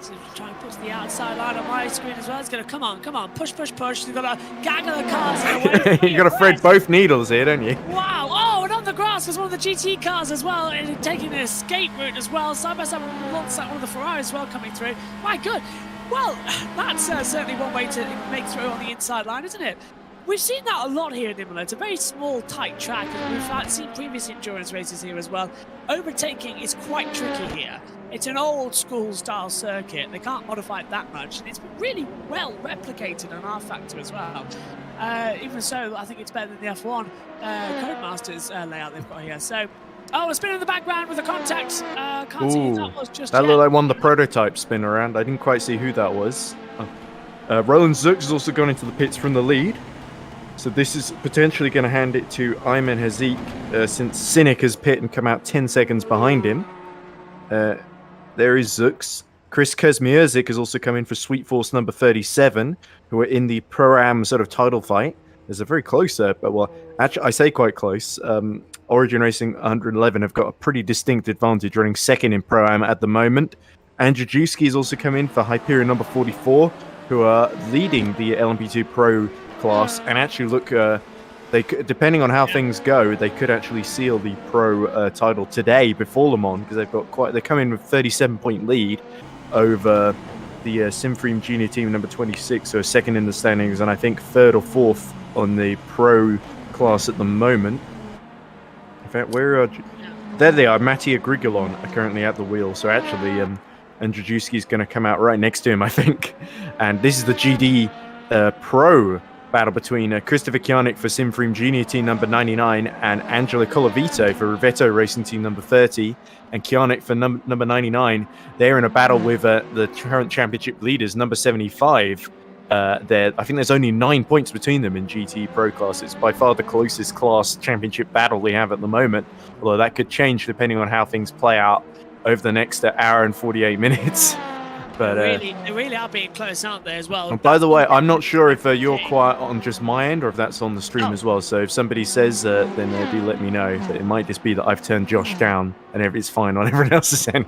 Speaker 4: So try and push the outside line on my screen as well. It's going to come on, push. You've got to gaggle the cars away.
Speaker 1: You've got to thread both needles here, don't you?
Speaker 4: Wow! Oh, and on the grass is one of the GT cars as well, and taking the escape route as well. Side by side alongside one of the Ferraris as well coming through. My good. Well, that's certainly one way to make through on the inside line, isn't it? We've seen that a lot here in Imola. It's a very small, tight track, and we've seen previous endurance races here as well. Overtaking is quite tricky here. It's an old school style circuit. They can't modify it that much, and it's been really well replicated on rFactor as well. Even so, I think it's better than the F1 Codemasters layout they've got here. So, a spin in the background with a contact. Can't see who that was just
Speaker 1: that
Speaker 4: yet.
Speaker 1: looked like one of the prototypes spin around. I didn't quite see who that was. Roland Zooks has also gone into the pits from the lead. So this is potentially going to hand it to Ayman Hazik, since Cynic has pit and come out 10 seconds behind him. There is Zooks. Chris Kazmierzik has also come in for Sweet Force number 37, who are in the Pro-Am sort of title fight. There's a very close there, but well, actually, I say quite close. Origin Racing 111 have got a pretty distinct advantage, running second in Pro-Am at the moment. Andrzejewski has also come in for Hyperion number 44, who are leading the LMP2 Pro class, and actually look, they could, depending on how things go, they could actually seal the Pro title today before Le Mans, because they're coming with 37-point lead over the Simfream Junior team number 26, so second in the standings, and I think third or fourth on the Pro class at the moment. In fact, there they are. Mattia Grigolon are currently at the wheel, so actually Andrzejewski is going to come out right next to him, I think. And this is the GD Pro battle between Christopher Kianik for Simfream Junior team number 99 and Angelo Colavito for Rivetto Racing team number 30. And Kianik for number 99, they're in a battle with the current championship leaders, number 75. I think there's only 9 points between them in GT Pro class. It's by far the closest class championship battle we have at the moment, although that could change depending on how things play out over the next hour and 48 minutes. But
Speaker 4: they really are being close, aren't they, as well?
Speaker 1: And by the way, I'm not sure if you're quiet on just my end or if that's on the stream as well. So if somebody says, then do let me know. But it might just be that I've turned Josh down and it's fine on everyone else's end.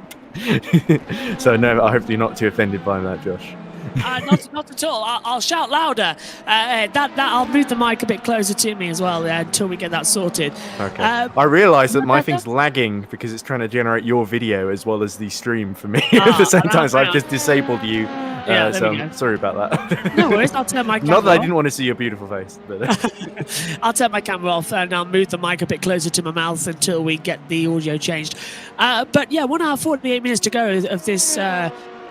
Speaker 1: So no, I hope you're not too offended by that, Josh.
Speaker 4: Not at all. I'll shout louder. I'll move the mic a bit closer to me as well until we get that sorted.
Speaker 1: Okay. I realise that my thing's lagging because it's trying to generate your video as well as the stream for me at the same time. So I've just disabled you. So I'm sorry about that.
Speaker 4: No worries. I'll turn my camera
Speaker 1: Not that
Speaker 4: off.
Speaker 1: I didn't want to see your beautiful face. But
Speaker 4: I'll turn my camera off and I'll move the mic a bit closer to my mouth until we get the audio changed. But yeah, 1 hour 48 minutes to go of this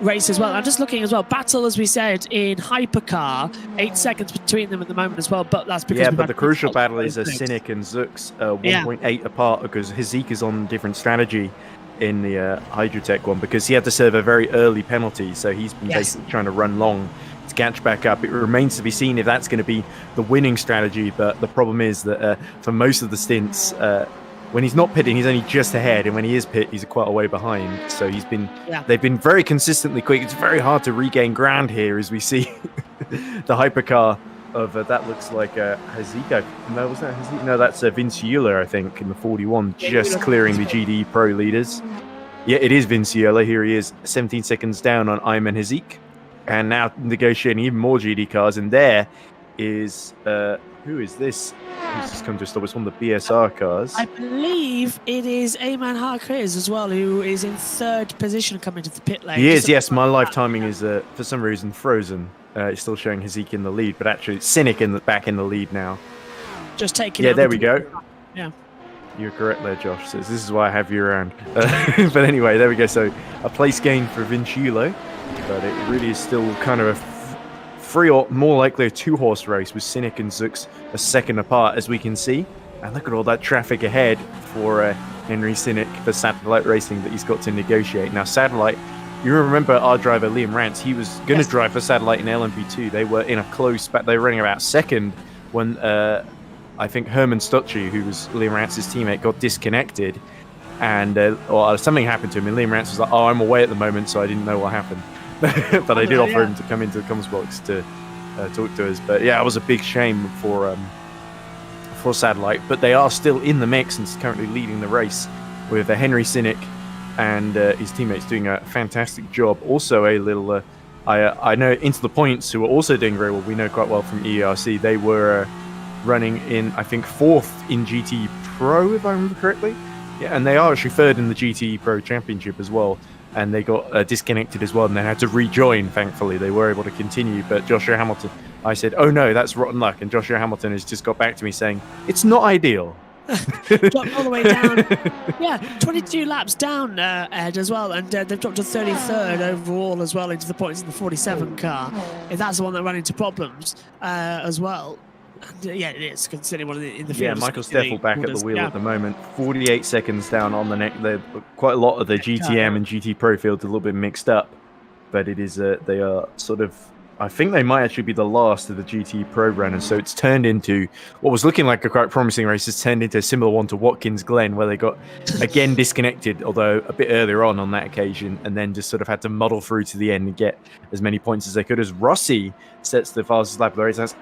Speaker 4: race as well. I'm just looking as well. Battle, as we said, in Hypercar. 8 seconds between them at the moment as well. But that's because
Speaker 1: but the crucial battle is Cynic and Zooks 1.8 apart, because Hazik is on different strategy in the Hydrotech one, because he had to serve a very early penalty, so he's been basically trying to run long to catch back up. It remains to be seen if that's going to be the winning strategy, but the problem is that for most of the stints, when he's not pitting, he's only just ahead, and when he is pit, he's quite a way behind. So they've been very consistently quick. It's very hard to regain ground here, as we see the hypercar of that looks like Hazik. No, was that Hazik? No, that's Vinciula, I think, in the 41, just clearing the GD Pro leaders. Yeah, it is Vinciula. Here he is, 17 seconds down on Ayman Hazik, and now negotiating even more GD cars. And there is who is this? Who's just come to a stop? It's one of the BSR cars.
Speaker 4: I believe it is Ayman Harkriz as well, who is in 3rd position coming to the pit lane.
Speaker 1: He is,
Speaker 4: Just
Speaker 1: yes. My live timing is for some reason frozen. It's still showing Hazik in the lead, but actually it's Cynic back in the lead now.
Speaker 4: just taking.
Speaker 1: Yeah,
Speaker 4: out
Speaker 1: there
Speaker 4: the
Speaker 1: we go.
Speaker 4: Yeah.
Speaker 1: You're correct there, Josh. So this is why I have you around. But anyway, there we go. So a place gain for Vinciulo, but it really is still kind of a 3 or more likely a 2-horse race with Cynic and Zux a second apart, as we can see. And look at all that traffic ahead for Henry Cynic for Satellite Racing that he's got to negotiate. Now, Satellite, you remember our driver Liam Rance, he was going to drive for Satellite in LMP2. They were in a close back. They were running about second when I think Herman Stocci, who was Liam Rance's teammate, got disconnected. And or something happened to him. And Liam Rance was like, oh, I'm away at the moment, so I didn't know what happened. But I did offer him to come into the comms box to talk to us. But yeah, it was a big shame for Satellite. But they are still in the mix and currently leading the race with Henry Cynic and his teammates doing a fantastic job. Also, a little, I know Into the Points, who are also doing very well. We know quite well from ERC. They were running in, I think, 4th in GT Pro, if I remember correctly. Yeah, and they are actually 3rd in the GT Pro Championship as well. And they got disconnected as well, and they had to rejoin, thankfully. They were able to continue, but Joshua Hamilton, I said, oh no, that's rotten luck. And Joshua Hamilton has just got back to me saying, it's not ideal.
Speaker 4: Dropped all the way down. Yeah, 22 laps down, Ed, as well. And they've dropped to 33rd overall as well into the points in the 47 car. If that's the one that ran into problems as well. And, yeah, it is considering one in the field.
Speaker 1: Yeah, Michael Steffel back at the wheel at the moment. 48 seconds down on the neck. Quite a lot of the GTM and GT Pro field a little bit mixed up. But it is, they are sort of, I think they might actually be the last of the GT Pro runners. So it's turned into what was looking like a quite promising race. It's turned into a similar one to Watkins Glen, where they got again disconnected, although a bit earlier on that occasion, and then just sort of had to muddle through to the end and get as many points as they could. As Rossi sets the fastest lap of the race. That's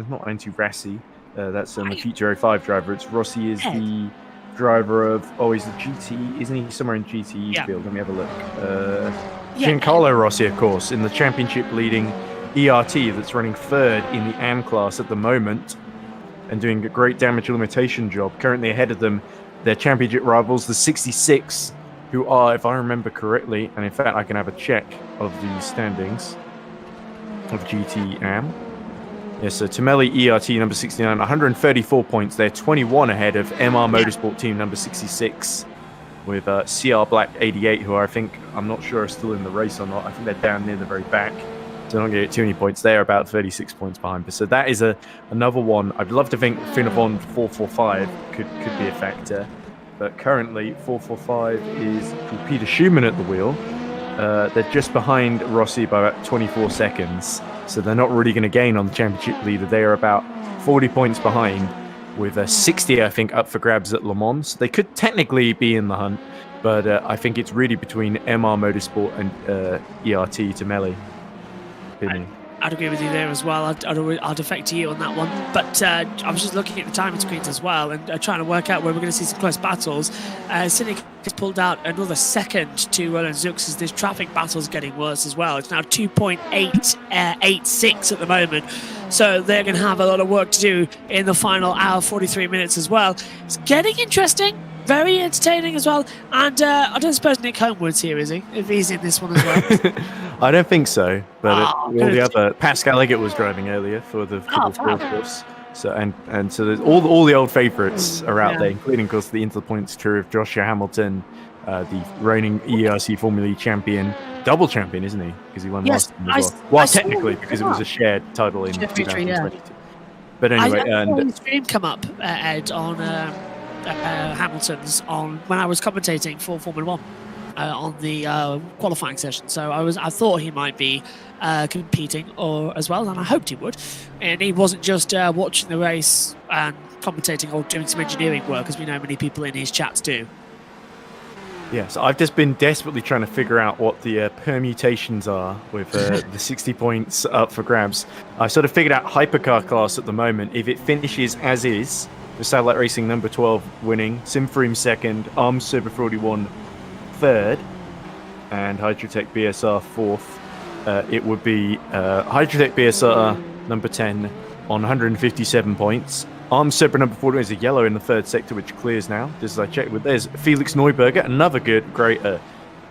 Speaker 1: not Rassi. That's the Future 05 driver. It's Rossi is the driver of, he's the GT, isn't he somewhere in GT field? Let me have a look. Giancarlo Rossi, of course, in the championship leading ERT that's running 3rd in the AN class at the moment and doing a great damage limitation job. Currently ahead of them, their championship rivals, the 66, who are, if I remember correctly, and in fact I can have a check of the standings of GT AM. Yes, so Tamelli ERT number 69, 134 points. They're 21 ahead of MR Motorsport team number 66 with CR Black 88, who I'm not sure are still in the race or not. I think they're down near the very back. So they're not going to get too many points. They're about 36 points behind. But so that is another one. I'd love to think Finavon 445 could be a factor. But currently 445 is Peter Schumann at the wheel. They're just behind Rossi by about 24 seconds. So they're not really going to gain on the championship leader. They are about 40 points behind with 60, I think, up for grabs at Le Mans. So they could technically be in the hunt, but I think it's really between MR Motorsport and ERT Tamelli.
Speaker 4: I'd agree with you there as well. I'd defer to you on that one. But I was just looking at the timing screens as well and trying to work out where we're going to see some close battles. Cynic has pulled out another second to Roland Zux as this traffic battle's getting worse as well. It's now 2.886 at the moment. So they're going to have a lot of work to do in the final hour, 43 minutes as well. It's getting interesting. Very entertaining as well. And I don't suppose Nick Homewood's here, is he? If he's in this one as well.
Speaker 1: I don't think so. But all the other... Pascal Eggert was driving earlier for the course. So and so there's all the old favourites are out there, including, of course, the Into the Points crew of Joshua Hamilton, the reigning ERC Formula E champion. Double champion, isn't he? Because he won last time as well. Well, technically, because it was a shared title in 2022. But anyway...
Speaker 4: I saw the stream come up, Ed, on... Hamilton's on when I was commentating for Formula One on the qualifying session. So I thought he might be competing as well, and I hoped he would. And he wasn't just watching the race and commentating or doing some engineering work, as we know many people in his chats do.
Speaker 1: Yeah, so I've just been desperately trying to figure out what the permutations are with the 60 points up for grabs. I've sort of figured out hypercar class at the moment. If it finishes as is, with Satellite Racing number 12 winning, Simfreem second, Arms Super 41 third, and Hydrotech BSR fourth, it would be Hydrotech BSR number 10, on 157 points. Arms Zebra number 14 is a yellow in the third sector, which clears now. Just as I checked with, there's Felix Neuberger, another great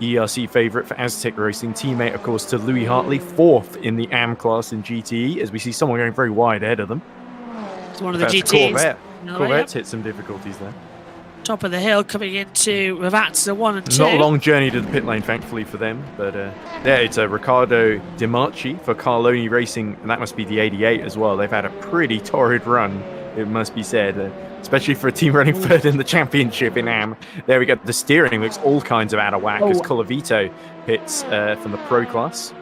Speaker 1: ERC favourite for Aztec Racing. Teammate, of course, to Louis Hartley, 4th in the AM class in GTE, as we see someone going very wide ahead of them.
Speaker 4: It's one of the GTs.
Speaker 1: Corvette's hit some difficulties there.
Speaker 4: Top of the hill coming into rFactor 1 and 2.
Speaker 1: Not a long journey to the pit lane, thankfully, for them. But it's a Riccardo Di Marchi for Carloni Racing, and that must be the 88 as well. They've had a pretty torrid run, it must be said, especially for a team running third in the championship in AM. There we go. The steering looks all kinds of out of whack as Colavito hits from the pro class.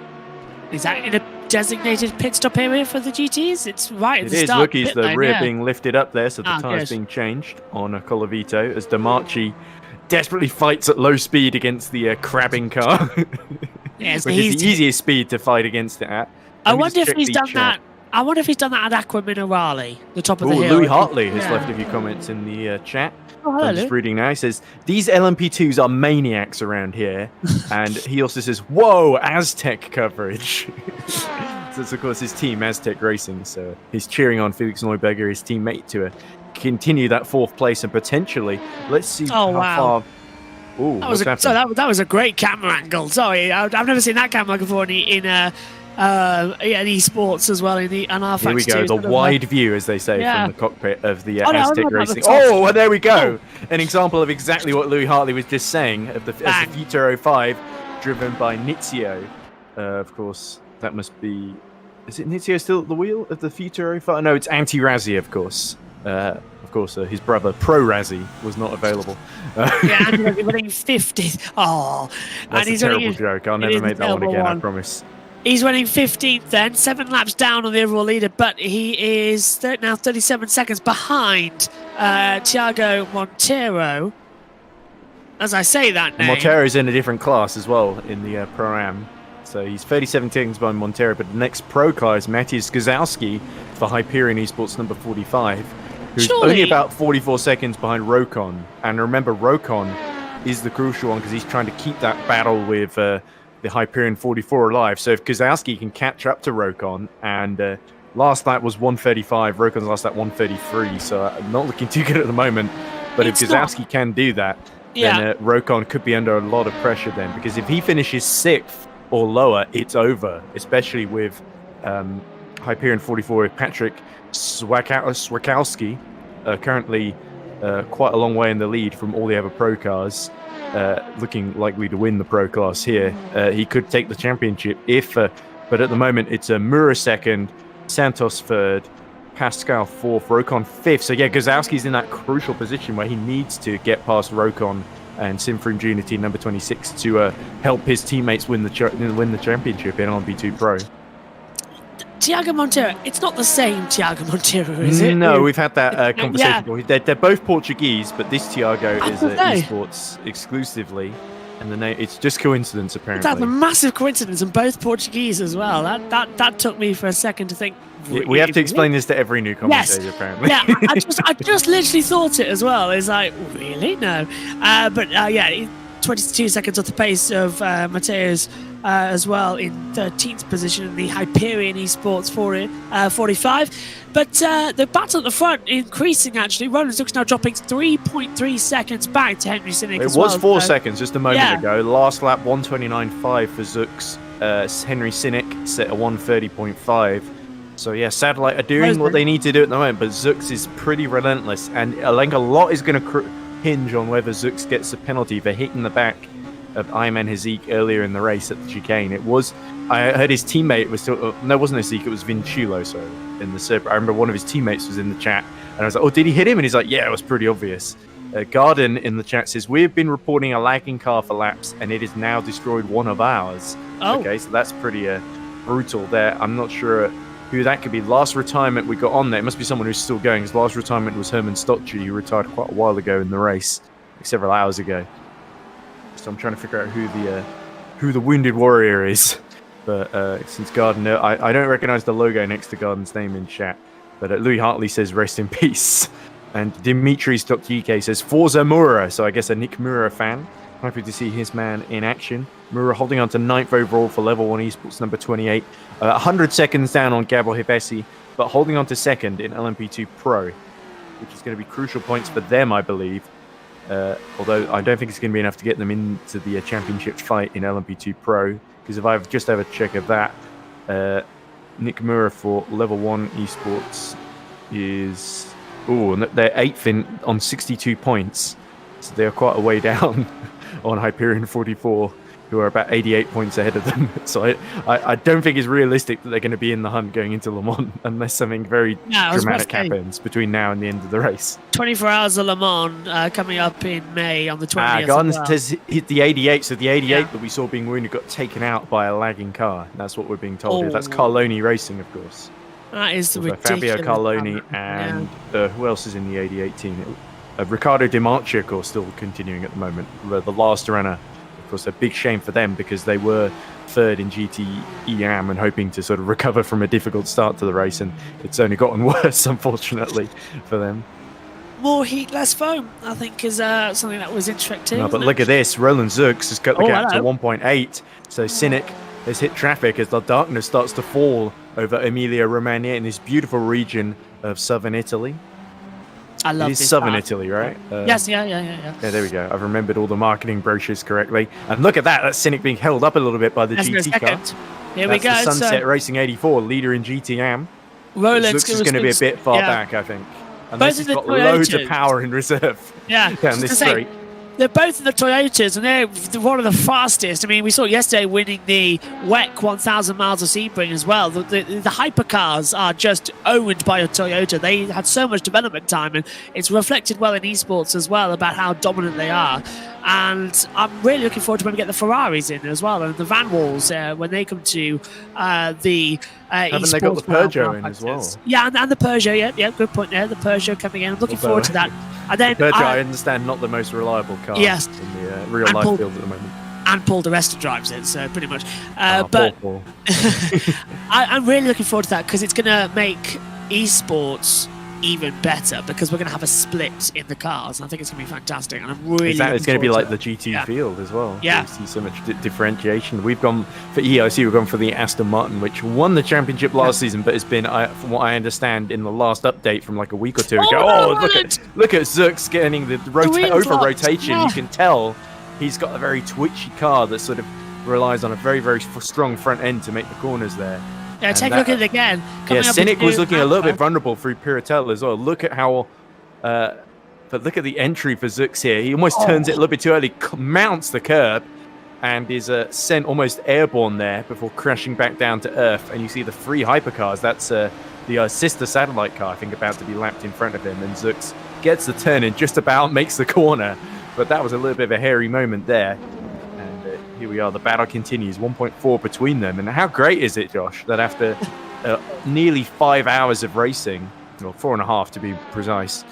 Speaker 4: Is that in a designated pit stop area for the GTs? It's right at the start.
Speaker 1: Look, is the rear being lifted up there, so the tyres being changed on a Colavito as Dimarchi desperately fights at low speed against the crabbing car.
Speaker 4: Yes,
Speaker 1: which is the easiest speed to fight against it at.
Speaker 4: I wonder if he's done that. I wonder if he's done that at Aqua Minerale, the top of the hill.
Speaker 1: Louis Hartley has left a few comments in the chat.
Speaker 4: Oh, hello,
Speaker 1: I'm just reading now. He says, these LMP2s are maniacs around here. And he also says, whoa, Aztec coverage. So it's, of course, his team, Aztec Racing. So he's cheering on Felix Neuberger, his teammate, to continue that 4th place and potentially, let's see how far... Ooh,
Speaker 4: that was a great camera angle. Sorry, I've never seen that camera before in eSports as well. In our
Speaker 1: Here we go, the wide view, as they say, from the cockpit of the Aztec Racing.
Speaker 4: Oh,
Speaker 1: there we go. An example of exactly what Louis Hartley was just saying, of the Futuro 5, driven by Nizio. Of course, that must be... Is it Nizio still at the wheel of the Futuro 5? No, it's Anti-Razzie, of course. His brother Pro Razzie was not available.
Speaker 4: Yeah, and he's running 50th. Oh,
Speaker 1: that's a terrible joke. I'll never make that one again, I promise.
Speaker 4: He's running 15th then, 7 laps down on the overall leader, but he is now 37 seconds behind Thiago Montero. As I say that name.
Speaker 1: Montero's in a different class as well in the Pro-Am. So he's 37 seconds behind Montero, but the next pro car is Matthias Gazowski for Hyperion Esports number 45, who's only about 44 seconds behind Rokon. And remember, Rokon is the crucial one because he's trying to keep that battle with the Hyperion 44 alive. So if Gazowski can catch up to Rokon, and last lap was 135, Rokon's last lap 133, so not looking too good at the moment. But if Gazowski can do that, then Rokon could be under a lot of pressure then, because if he finishes 6th or lower, it's over, especially with Hyperion 44 with Patrick Swakowski currently quite a long way in the lead from all the other pro cars, looking likely to win the pro class here. He could take the championship if, but at the moment it's Mura 2nd, Santos 3rd, Pascal 4th, Rokon 5th. So yeah, Gazowski's in that crucial position where he needs to get past Rokon and Sinfrun Junior Team number 26 to help his teammates win the championship in LMP2 Pro.
Speaker 4: Thiago Montero, it's not the same Thiago Montero, is it?
Speaker 1: No, we've had that conversation. Yeah. They're both Portuguese, but this Thiago is eSports exclusively, and the name, it's just coincidence apparently.
Speaker 4: That's a massive coincidence, and both Portuguese as well. That took me for a second to think.
Speaker 1: We have to explain this to every new commentator, apparently.
Speaker 4: Yeah, I just literally thought it as well. It's like, really? No. But 22 seconds off the pace of Mateus as well in 13th position in the Hyperion Esports 45. But the battle at the front increasing, actually. Roland Zook's now dropping 3.3 seconds back to Henry Sinnick.
Speaker 1: It was 4 seconds just a moment ago. Last lap, 129.5 for Zook's. Henry Sinnick set a 130.5. So yeah, Satellite are doing what they need to do at the moment, but Zooks is pretty relentless, and I think a lot is going to hinge on whether Zooks gets a penalty for hitting the back of Ayman Haziq earlier in the race at the chicane. I heard his teammate was still, no, it wasn't Haziq, it was Vinchulo, sorry, in the Serp. I remember one of his teammates was in the chat, and I was like, oh, did he hit him? And he's like, yeah, it was pretty obvious. Garden in the chat says, we've been reporting a lagging car for laps, and it has now destroyed one of ours. Oh. Okay, so that's pretty brutal there. I'm not sure who that could be. Last retirement we got on there, it must be someone who's still going. His last retirement was Herman Stocci, who retired quite a while ago in the race, like several hours ago. So I'm trying to figure out who the wounded warrior is. But since Garden, I don't recognize the logo next to Garden's name in chat. But Louis Hartley says rest in peace. And Dimitri's.uk says Forza Mura, so I guess a Nick Mura fan. Happy to see his man in action. Mura holding on to 9th overall for level 1 esports number 28. 100 seconds down on Gabor Hevesi, but holding on to 2nd in LMP2 Pro, which is going to be crucial points for them, I believe. Although I don't think it's going to be enough to get them into the championship fight in LMP2 Pro, because if I just have a check of that, Nick Mura for level 1 esports is... Oh, they're 8th on 62 points. So they're quite a way down on Hyperion 44, who are about 88 points ahead of them. So I don't think it's realistic that they're going to be in the hunt going into Le Mans unless something very dramatic happens between now and the end of the race.
Speaker 4: 24 Hours of Le Mans coming up in May on the 20th.
Speaker 1: Gardens has hit the 88, so the 88 that we saw being wounded got taken out by a lagging car. That's what we're being told here. That's Carloni Racing, of course.
Speaker 4: That is ridiculous.
Speaker 1: Fabio Carloni and who else is in the 88 team? Riccardo Di Marchi, of course, still continuing at the moment. The last runner, of course, a big shame for them because they were 3rd in GT-EAM and hoping to sort of recover from a difficult start to the race, and it's only gotten worse, unfortunately, for them.
Speaker 4: More heat, less foam, I think, is something that was interesting.
Speaker 1: No, but look at this. Roland Zux has cut the gap to 1.8. So Cynic has hit traffic as the darkness starts to fall over Emilia-Romagna in this beautiful region of southern Italy.
Speaker 4: I love
Speaker 1: it is
Speaker 4: this
Speaker 1: southern
Speaker 4: part.
Speaker 1: Italy, right?
Speaker 4: Yes, yeah.
Speaker 1: Yeah, there we go. I've remembered all the marketing brochures correctly. And look at that. That's Cynic being held up a little bit by the GT car.
Speaker 4: Here we go.
Speaker 1: The Sunset Racing 84, leader in GT-AM.
Speaker 4: Roland's
Speaker 1: Zux is going to be a bit far back, I think. Unless he's got loads of power in reserve down this straight.
Speaker 4: They're both in the Toyotas, and they're one of the fastest. I mean, we saw yesterday winning the WEC 1,000 miles of Sebring as well. The hypercars are just owned by a Toyota. They had so much development time, and it's reflected well in esports as well about how dominant they are. And I'm really looking forward to when we get the Ferraris in as well, and the Van Walls when they come to the
Speaker 1: haven't they got the Peugeot in as well?
Speaker 4: Yeah, and the Peugeot, yeah, good point there. The Peugeot coming in. I'm looking forward to that. And then
Speaker 1: Peugeot, I understand, not the most reliable car in the real-life field at the moment.
Speaker 4: And Paul di Resta drives it, so pretty much.
Speaker 1: But Paul.
Speaker 4: I'm really looking forward to that because it's going to make esports even better because we're going to have a split in the cars. I think it's going to be fantastic, and I'm really
Speaker 1: it's going to be like the GT field as well.
Speaker 4: Yeah,
Speaker 1: you see so much differentiation. We've gone for EIC. We've gone for the Aston Martin, which won the championship last season, but has been, from what I understand, in the last update from like a week or two ago. Look at Zux getting the over rotation. Yeah. You can tell he's got a very twitchy car that sort of relies on a very, very strong front end to make the corners there.
Speaker 4: Yeah, take a look at it again.
Speaker 1: Cynic was looking a little bit vulnerable through Piratella as well. Look at how, but look at the entry for Zux here. He almost turns it a little bit too early, mounts the curb, and is sent almost airborne there before crashing back down to earth. And you see the 3 hypercars. That's the sister satellite car, I think, about to be lapped in front of him. And Zux gets the turn and just about makes the corner. But that was a little bit of a hairy moment there. Here we are, the battle continues, 1.4 between them. And how great is it, Josh, that after nearly 5 hours of racing, or 4.5 to be precise,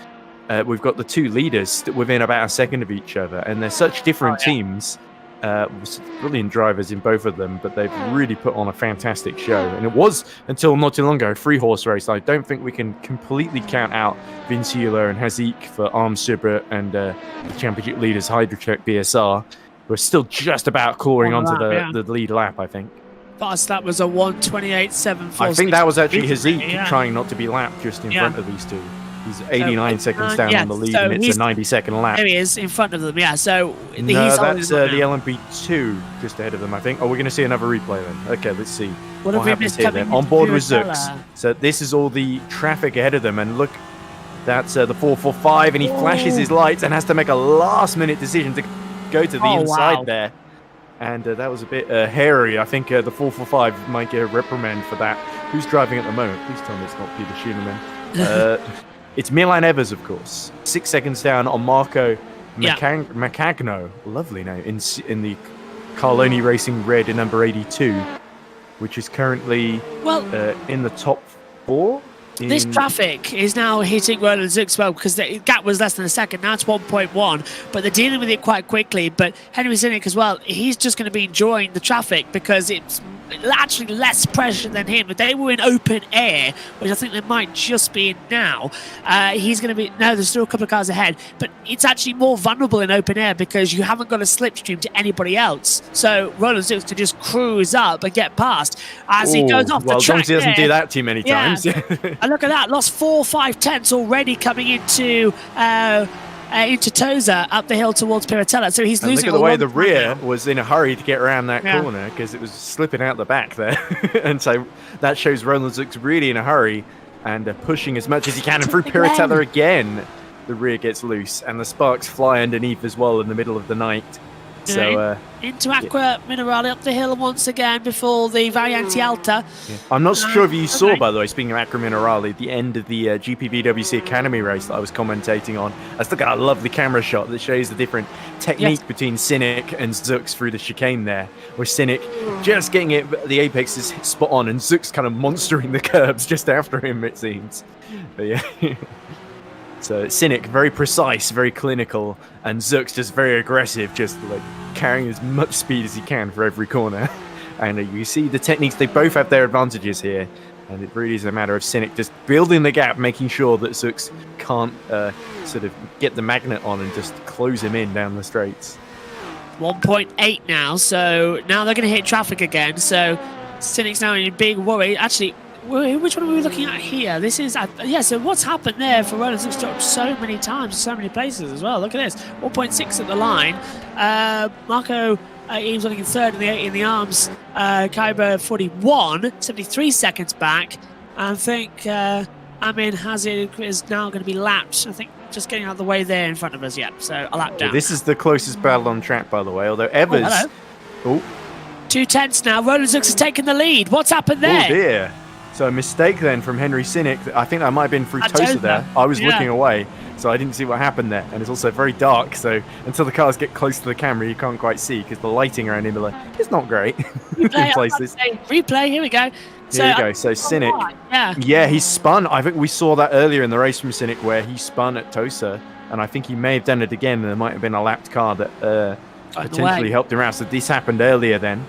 Speaker 1: we've got the 2 leaders within about a second of each other. And they're such different teams, brilliant drivers in both of them, but they've really put on a fantastic show. And it was, until not too long ago, a 3-horse race. I don't think we can completely count out Vinciula and Hazik for Arm Subra and the championship leaders Hydrocheck BSR. We're still just about clawing onto the lead lap, I think.
Speaker 4: Fast, that was a 1:28.74.
Speaker 1: I think that was actually Hazik trying not to be lapped just in front of these two. He's 89 seconds down on the lead, and it's a 90-second lap.
Speaker 4: There he is, in front of them, So
Speaker 1: that's the LMP2 just ahead of them, I think. Oh, we're going to see another replay then. Okay, let's see what happens here then. On board with Zux. So this is all the traffic ahead of them, and look, that's the 445, and he flashes his lights and has to make a last-minute decision to go to the inside there, and that was a bit hairy. I think the 445 might get a reprimand for that. Who's driving at the moment? Please tell me it's not Peter Schumann. It's Milan Evers, of course. 6 seconds down on Marco Macagno. Lovely name in the Carloni Racing Red in number 82, which is currently in the top 4.
Speaker 4: This traffic is now hitting Roland Zux well because the gap was less than a second. Now it's 1.1, but they're dealing with it quite quickly. But Henry Cynic as well, he's just going to be enjoying the traffic because it's actually less pressure than him, but they were in open air, which I think they might just be in now. He's going to be, no, there's still a couple of cars ahead, but it's actually more vulnerable in open air because you haven't got a slipstream to anybody else. So Roland Zux can just cruise up and get past as he goes off the track.
Speaker 1: Well, as long as he doesn't do that too many times.
Speaker 4: And look at that, lost 4 or 5 tenths already coming into Tosa up the hill towards Piratella. So he's losing.
Speaker 1: Look at the way the rear was in a hurry to get around that corner because it was slipping out the back there. And so that shows Roland Zux really in a hurry and pushing as much as he can. And through Piratella again, the rear gets loose and the sparks fly underneath as well in the middle of the night. So
Speaker 4: into Acqua Minerale up the hill once again before the Variante Alta.
Speaker 1: I'm not sure if you saw, by the way, speaking of Acqua Minerale, the end of the GPVWC Academy race that I was commentating on. I still got a lovely camera shot that shows the different technique between Cynic and Zux through the chicane there, where Cynic just getting it, the apex is spot on, and Zux kind of monstering the curbs just after him, it seems. But yeah. So Cynic, very precise, very clinical, and Zux just very aggressive, just like carrying as much speed as he can for every corner. And you see the techniques, they both have their advantages here. And it really is a matter of Cynic just building the gap, making sure that Zux can't sort of get the magnet on and just close him in down the straights.
Speaker 4: 1.8 now, so now they're going to hit traffic again. So Cynic's now in a big worry. Actually, which one are we looking at here? This is, so what's happened there for Roland Zux dropped so many times, so many places as well. Look at this, 1.6 at the line. Marco Eames looking third in the arms. Kaiba 41, 73 seconds back. I think Amin Hazard is now going to be lapped. I think just getting out of the way there in front of us yet. So a lap down.
Speaker 1: This is the closest battle on track, by the way, although Evers... Oh,
Speaker 4: 2 tenths now. Roland Zux has taken the lead. What's happened there?
Speaker 1: Oh dear. So a mistake then from Henry Cynic. I think that might have been through Tosa there. I was looking away, so I didn't see what happened there. And it's also very dark, so until the cars get close to the camera, you can't quite see because the lighting around Imola is not great in places.
Speaker 4: Replay, here we go.
Speaker 1: Here we go. So Cynic, he spun. I think we saw that earlier in the race from Cynic where he spun at Tosa, and I think he may have done it again, and there might have been a lapped car that potentially helped him out. So this happened earlier then.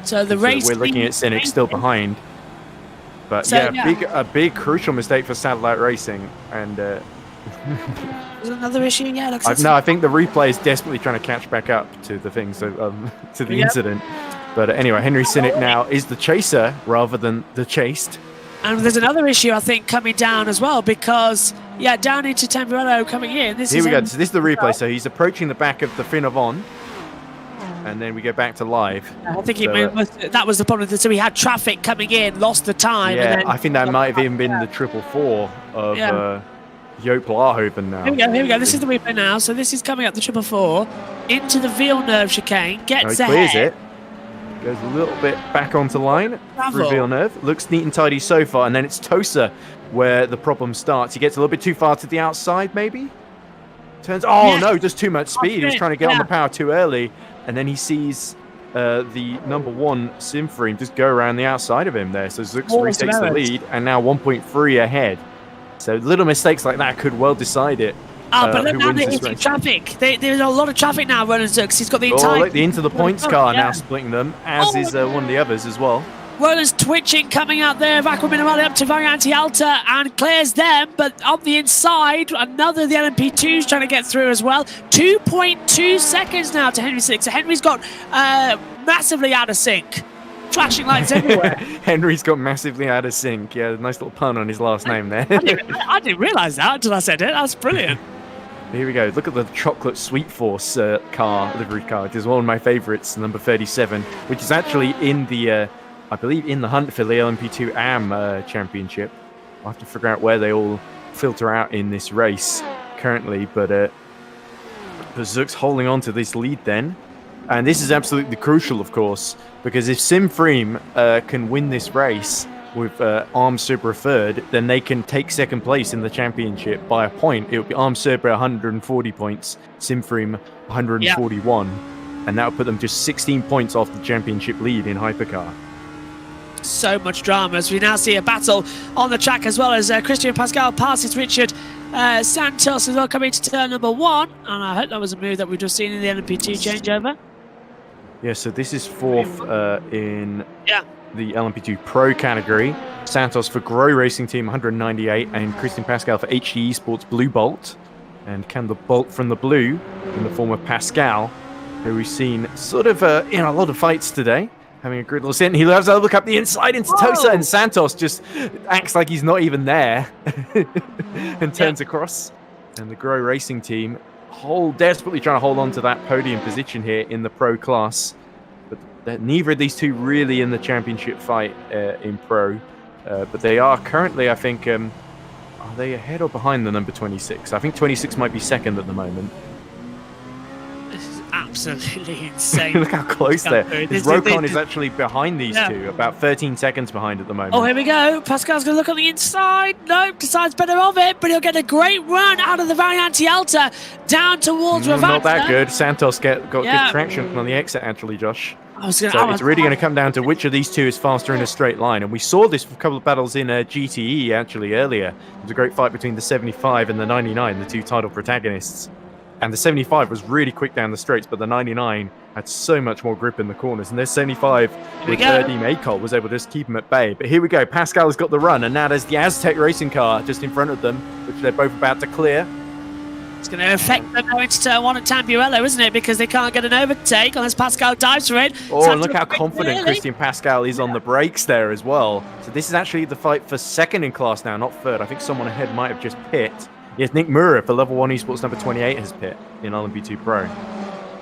Speaker 4: So the race...
Speaker 1: we're looking at Cynic still behind. But a big crucial mistake for Satellite Racing, and
Speaker 4: there's another issue.
Speaker 1: I think the replay is desperately trying to catch back up to the thing, so to the incident. But anyway, Henry Cynic now is the chaser rather than the chased.
Speaker 4: And there's another issue I think coming down as well because down into Tamburello coming in. Here we
Speaker 1: go. So this is the replay. So he's approaching the back of the Finovon. And then we go back to live.
Speaker 4: I think that was the problem. So we had traffic coming in, lost the time.
Speaker 1: Yeah,
Speaker 4: and then
Speaker 1: I think that might have even been the 444 of Joop Laarhoven now.
Speaker 4: Here we go. This is the replay now. So this is coming up the 444 into the Villeneuve chicane. Gets
Speaker 1: he
Speaker 4: ahead.
Speaker 1: clears it. Goes a little bit back onto line through Villeneuve. Looks neat and tidy so far. And then it's Tosa where the problem starts. He gets a little bit too far to the outside, maybe? Turns. No, just too much speed. He was trying to get on the power too early. And then he sees the number 1 Simframe just go around the outside of him there. So Zux retakes the lead and now 1.3 ahead. So little mistakes like that could well decide it.
Speaker 4: But look now they're hitting traffic. There's a lot of traffic now, Roland Zux. He's got the entire...
Speaker 1: look, the Into the Points car now splitting them, as is one of the others as well.
Speaker 4: Roland's twitching coming out there of Acqua Minerale up to Variante Alta and clears them, but on the inside, another of the LMP2's trying to get through as well. 2.2 seconds now to Henry Cynic. So Henry's got massively out of sync. Flashing lights everywhere.
Speaker 1: Henry's got massively out of sync. Yeah, nice little pun on his last name there.
Speaker 4: I didn't realise that until I said it. That's brilliant.
Speaker 1: Here we go. Look at the chocolate Sweet Force livery car, which is one of my favourites, number 37, which is actually in the... I believe in the hunt for the LMP2 AM championship. I'll have to figure out where they all filter out in this race currently, but Zux holding on to this lead then. And this is absolutely crucial, of course, because if Simframe can win this race with Arms Super third, then they can take second place in the championship by a point. It would be Arms Super 140 points, Simframe 141, and that would put them just 16 points off the championship lead in Hypercar.
Speaker 4: So much drama as we now see a battle on the track as well as Christian Pascal passes Richard Santos as well coming to turn number 1, and I hope that was a move that we've just seen in the LMP2 changeover.
Speaker 1: Yeah, so this is fourth in
Speaker 4: Yeah.
Speaker 1: the LMP2 Pro category. Santos for Grow Racing Team 198 and Christian Pascal for HD Esports Blue Bolt. And can the Bolt from the blue in the form of Pascal, who we've seen sort of in a lot of fights today, having a great little stint. He loves to look up the inside into Tosa, and Santos just acts like he's not even there and turns across. And the Grow Racing Team desperately trying to hold on to that podium position here in the Pro class. But neither of these two really in the championship fight in Pro. But they are currently, I think, are they ahead or behind the number 26? I think 26 might be second at the moment.
Speaker 4: This is absolutely insane.
Speaker 1: Look how close they're. Rokon is actually behind these two, about 13 seconds behind at the moment.
Speaker 4: Oh, here we go. Pascal's going to look on the inside. Nope, decides better of it, but he'll get a great run out of the variante Alta down towards rFactor.
Speaker 1: Not that good. Santos got good traction on the exit, actually, Josh. It's really going to come down to which of these two is faster in a straight line. And we saw this for a couple of battles in GTE, actually, earlier. It was a great fight between the 75 and the 99, the two title protagonists. And the 75 was really quick down the straights, but the 99 had so much more grip in the corners. And this 75 with Team Acol was able to just keep him at bay. But here we go. Pascal has got the run, and now there's the Aztec racing car just in front of them, which they're both about to clear.
Speaker 4: It's going to affect them going to turn one at Tamburello, isn't it? Because they can't get an overtake unless Pascal dives for it.
Speaker 1: Oh, and look how confident Christian Pascal is on the brakes there as well. So this is actually the fight for second in class now, not third. I think someone ahead might have just pit. Yes, Nick Mura for Level 1 Esports number 28 has pit in LMP2 Pro.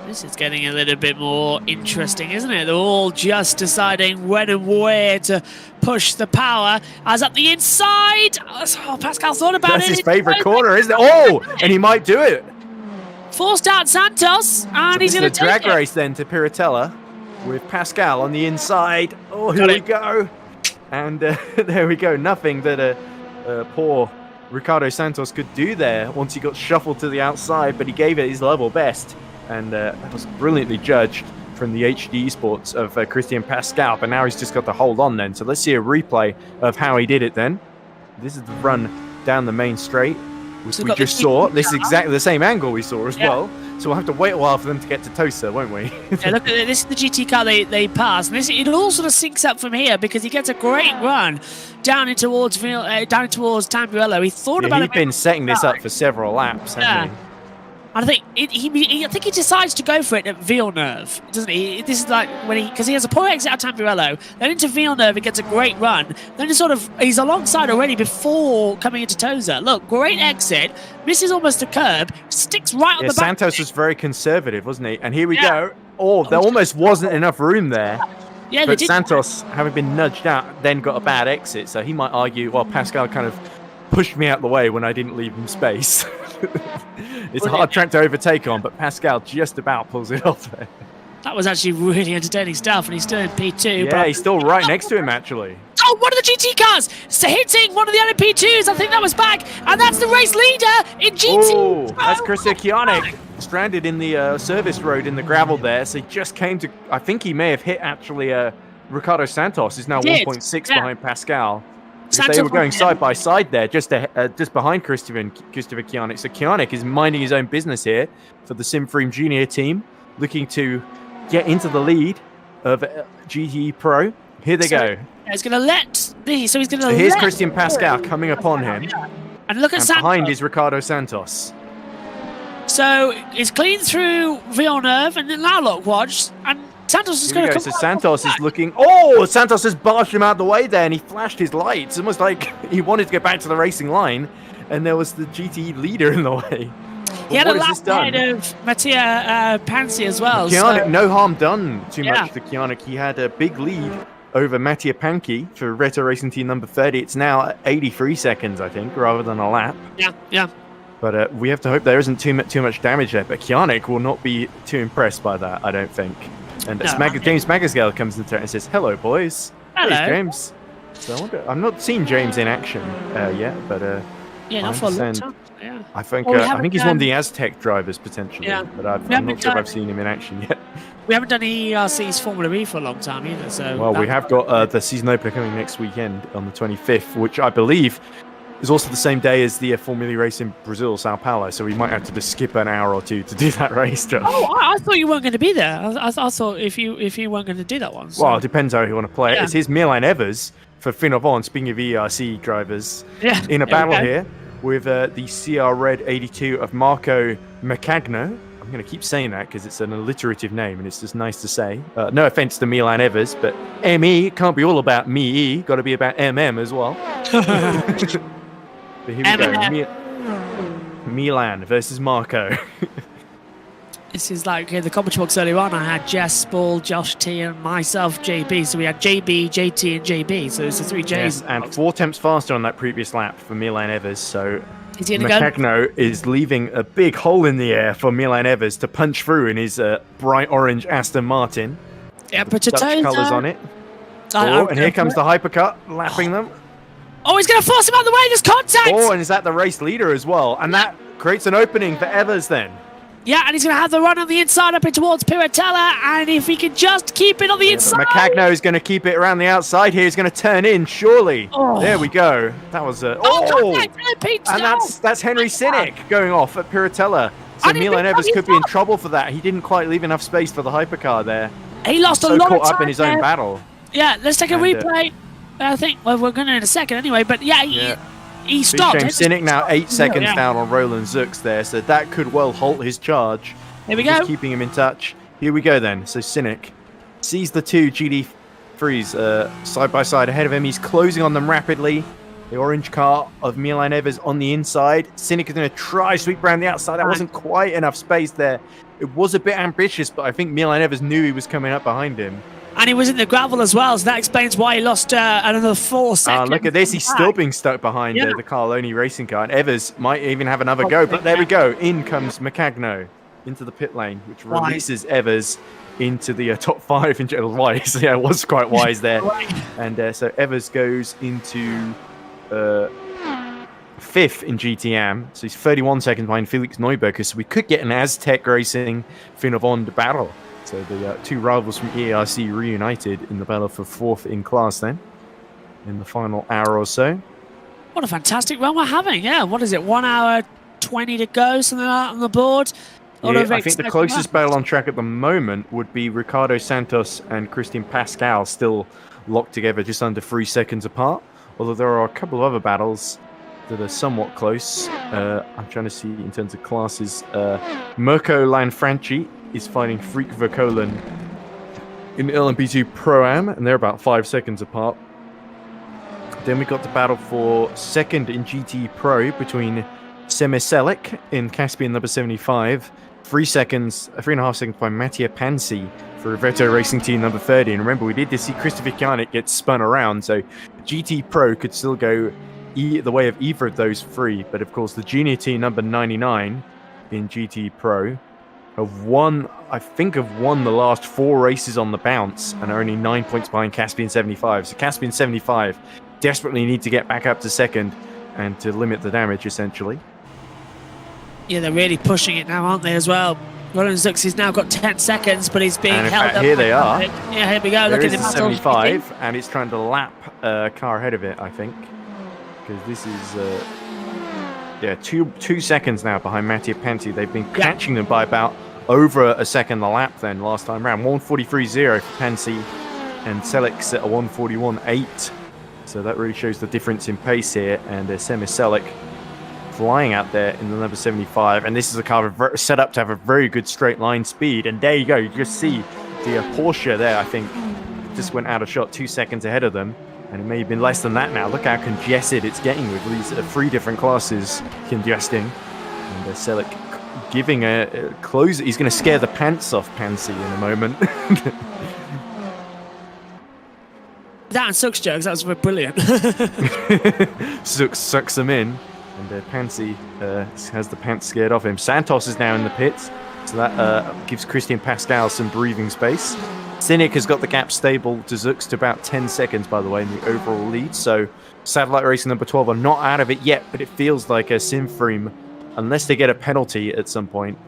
Speaker 4: This is getting a little bit more interesting, isn't it? They're all just deciding when and where to push the power. As up the inside. Oh, Pascal thought about
Speaker 1: That's his favourite corner, isn't it? Oh, and he might do it.
Speaker 4: Forced out Santos, and
Speaker 1: so
Speaker 4: he's going to take
Speaker 1: drag race then to Piratella with Pascal on the inside. Oh, here we go. And there we go. Nothing that poor Ricardo Santos could do there once he got shuffled to the outside, but he gave it his level best. And that was brilliantly judged from the HD Esports of Christian Pascal. But now he's just got to hold on then. So let's see a replay of how he did it then. This is the run down the main straight, which we just saw. This is exactly the same angle we saw as well. So we'll have to wait a while for them to get to Tosa, won't we?
Speaker 4: Yeah, look, this is the GT car they pass. And it all sort of syncs up from here because he gets a great run down in towards Tamburello. He thought about it.
Speaker 1: He's been setting this up for several laps, hasn't he?
Speaker 4: And I think he decides to go for it at Villeneuve, doesn't he? This is like because he has a poor exit at Tamburello, then into Villeneuve, he gets a great run. Then he's alongside already before coming into Tosa. Look, great exit, misses almost a curb, sticks right on the back.
Speaker 1: Santos was very conservative, wasn't he? And here we go. Oh, there almost wasn't enough room there.
Speaker 4: Yeah,
Speaker 1: but Santos, having been nudged out, then got a bad exit. So he might argue, well, Pascal kind of pushed me out the way when I didn't leave him space. It's a hard track to overtake on, but Pascal just about pulls it off there.
Speaker 4: That was actually really entertaining stuff, and he's still in P2.
Speaker 1: Yeah, he's still right next to him, actually.
Speaker 4: Oh, one of the GT cars hitting one of the LMP2s. I think that was back, and that's the race leader in GT.
Speaker 1: Oh, that's Christian Kianik, stranded in the service road in the gravel there. So he just came to, I think he may have hit, actually, Ricardo Santos is now 1.6 behind Pascal. They were going side by side there, just behind Christopher Kianik. So Kianik is minding his own business here for the Simfream Junior team, looking to get into the lead of GTE Pro. Here they go.
Speaker 4: He's going to let these. So he's going to.
Speaker 1: So here's Christian Pascal coming upon him,
Speaker 4: and look at Santos.
Speaker 1: Behind is Ricardo Santos.
Speaker 4: So it's clean through Villeneuve, and then now look, watch, and Santos is going to come.
Speaker 1: So Santos is looking. Oh, Santos has barged him out of the way there, and he flashed his lights. Almost like he wanted to go back to the racing line, and there was the GTE leader in the way.
Speaker 4: He had a lap ahead of Mattia Pansi as well.
Speaker 1: Kianik, no harm done too much to Kianik. He had a big lead over Mattia Panki for Reto Racing Team number 30. It's now 83 seconds, I think, rather than a lap.
Speaker 4: Yeah.
Speaker 1: But we have to hope there isn't too much damage there. But Kianik will not be too impressed by that, I don't think. And James Magasgale comes into it and says, "Hello, boys."
Speaker 4: Hello,
Speaker 1: James. So I've not seen James in action yet, but
Speaker 4: not for a long time. Yeah.
Speaker 1: I think he's one of the Aztec drivers potentially, but I'm not sure if I've seen him in action yet.
Speaker 4: We haven't done ERC's Formula E for a long time either. So
Speaker 1: we have got the season opener coming next weekend on the 25th, which I believe It's also the same day as the Formula race in Brazil, Sao Paulo, so we might have to just skip an hour or two to do that race, Josh.
Speaker 4: Oh, I thought you weren't going to be there. I thought if you weren't going to do that one. So.
Speaker 1: Well, it depends how you want to play it.
Speaker 4: Yeah.
Speaker 1: It's his Milan Evers for Finovon, speaking of ERC drivers,
Speaker 4: Yeah,
Speaker 1: in a
Speaker 4: there we
Speaker 1: battle
Speaker 4: go.
Speaker 1: here with the CR Red 82 of Marco Macagno. I'm going to keep saying that because it's an alliterative name and it's just nice to say. No offense to Milan Evers, but ME can't be all about me. Got to be about MM as well. But here we go. Milan versus Marco.
Speaker 4: This is like the commentary box earlier on. I had Jess, Ball, Josh T, and myself, JB. So we had JB, JT, and JB. So it's the 3 Js.
Speaker 1: Yes, and 4 temps faster on that previous lap for Milan Evers. So
Speaker 4: Is he going to go?
Speaker 1: Macagno is leaving a big hole in the air for Milan Evers to punch through in his bright orange Aston Martin.
Speaker 4: Yeah, but
Speaker 1: Dutch colours on it. And here comes the hypercut, lapping them.
Speaker 4: Oh, he's going to force him out of the way. There's contact.
Speaker 1: Oh, and is that the race leader as well? And that creates an opening for Evers then.
Speaker 4: Yeah, and he's going to have the run on the inside up in towards Piratella. And if he can just keep it on the inside.
Speaker 1: Macagno is going to keep it around the outside here. He's going to turn in, surely.
Speaker 4: Oh.
Speaker 1: There we go. That was a...
Speaker 4: Contact, Pete.
Speaker 1: And that's Henry Cynic going off at Piratella. So
Speaker 4: And he
Speaker 1: Milan
Speaker 4: didn't
Speaker 1: Evers
Speaker 4: have
Speaker 1: could
Speaker 4: his
Speaker 1: be in
Speaker 4: top.
Speaker 1: trouble for that. He didn't quite leave enough space for the hypercar there.
Speaker 4: He lost a
Speaker 1: So
Speaker 4: lot
Speaker 1: caught
Speaker 4: of time
Speaker 1: up in his own
Speaker 4: there.
Speaker 1: battle.
Speaker 4: Yeah, let's take a
Speaker 1: And,
Speaker 4: replay. I think we're going to in a second anyway. But yeah, he stopped.
Speaker 1: Big shame. Cynic now 8 seconds
Speaker 4: Yeah.
Speaker 1: down on Roland Zux there, so that could well halt his charge.
Speaker 4: Here we
Speaker 1: Just
Speaker 4: go.
Speaker 1: keeping him in touch. Here we go then. So Cynic sees the 2 GD3s side by side ahead of him. He's closing on them rapidly. The orange car of Milan Evers on the inside. Cynic is going to try sweep around the outside. That wasn't quite enough space there. It was a bit ambitious, but I think Milan Evers knew he was coming up behind him.
Speaker 4: And he was in the gravel as well, so that explains why he lost another 4 seconds.
Speaker 1: Look at this. He's still being stuck behind
Speaker 4: Yeah.
Speaker 1: the Carloni racing car. And Evers might even have another go, but there we go. In comes Macagno into the pit lane, which releases Evers into the top 5 in general. Wise. Yeah, it was quite wise there. And so Evers goes into 5th in GTM. So he's 31 seconds behind Felix Neuberger. So we could get an Aztec Racing Finovon battle. So the 2 rivals from ERC reunited in the battle for 4th in class then, in the final hour or so.
Speaker 4: What a fantastic run we're having. Yeah, what is it? 1 hour 20 to go, something like that on the board.
Speaker 1: Yeah, I think the closest battle on track at the moment would be Ricardo Santos and Christian Pascal, still locked together just under 3 seconds apart. Although there are a couple of other battles that are somewhat close. I'm trying to see in terms of classes. Mirko Lanfranchi is fighting Freak Verkolen in the LMP2 Pro-Am, and they're about 5 seconds apart. Then we got the battle for 2nd in GT Pro between Semiselik in Caspian number 75, 3.5 seconds by Mattia Pansi for Revetto Racing Team number 30. And remember, we did see Christopher Kianik get spun around, so GT Pro could still go the way of either of those 3. But of course, the junior team number 99 in GT Pro have won the last 4 races on the bounce and are only 9 points behind Caspian 75. So Caspian 75 desperately need to get back up to 2nd and to limit the damage, essentially.
Speaker 4: Yeah, they're really pushing it now, aren't they, as well? Roland Zux has now got 10 seconds, but he's being
Speaker 1: And in
Speaker 4: held
Speaker 1: fact,
Speaker 4: up.
Speaker 1: here they are.
Speaker 4: Yeah, here we go.
Speaker 1: There
Speaker 4: Look
Speaker 1: is
Speaker 4: at the
Speaker 1: a
Speaker 4: battle.
Speaker 1: 75, and it's trying to lap a car ahead of it, I think. Because this is, 2 seconds now behind Mattia Pansi. They've been catching them by about over a second a lap then last time round. 1:43.0 for Pansi, and Selix at a 1:41.8. So that really shows the difference in pace here. And Semiselik flying out there in the number 75. And this is a car set up to have a very good straight line speed. And there you go. You just see the Porsche there, I think, just went out of shot 2 seconds ahead of them. And it may have been less than that now. Look how congested it's getting with these 3 different classes congesting. And Selleck giving a close. He's going to scare the pants off Pansy in a moment.
Speaker 4: That and Sucks jokes, that was brilliant.
Speaker 1: Sucks him in. And Pansy has the pants scared off him. Santos is now in the pits. So that gives Christian Pascal some breathing space. Cynic has got the gap stable to Zux to about 10 seconds, by the way, in the overall lead. So Satellite Racing number 12 are not out of it yet, but it feels like a Simfream, unless they get a penalty at some point.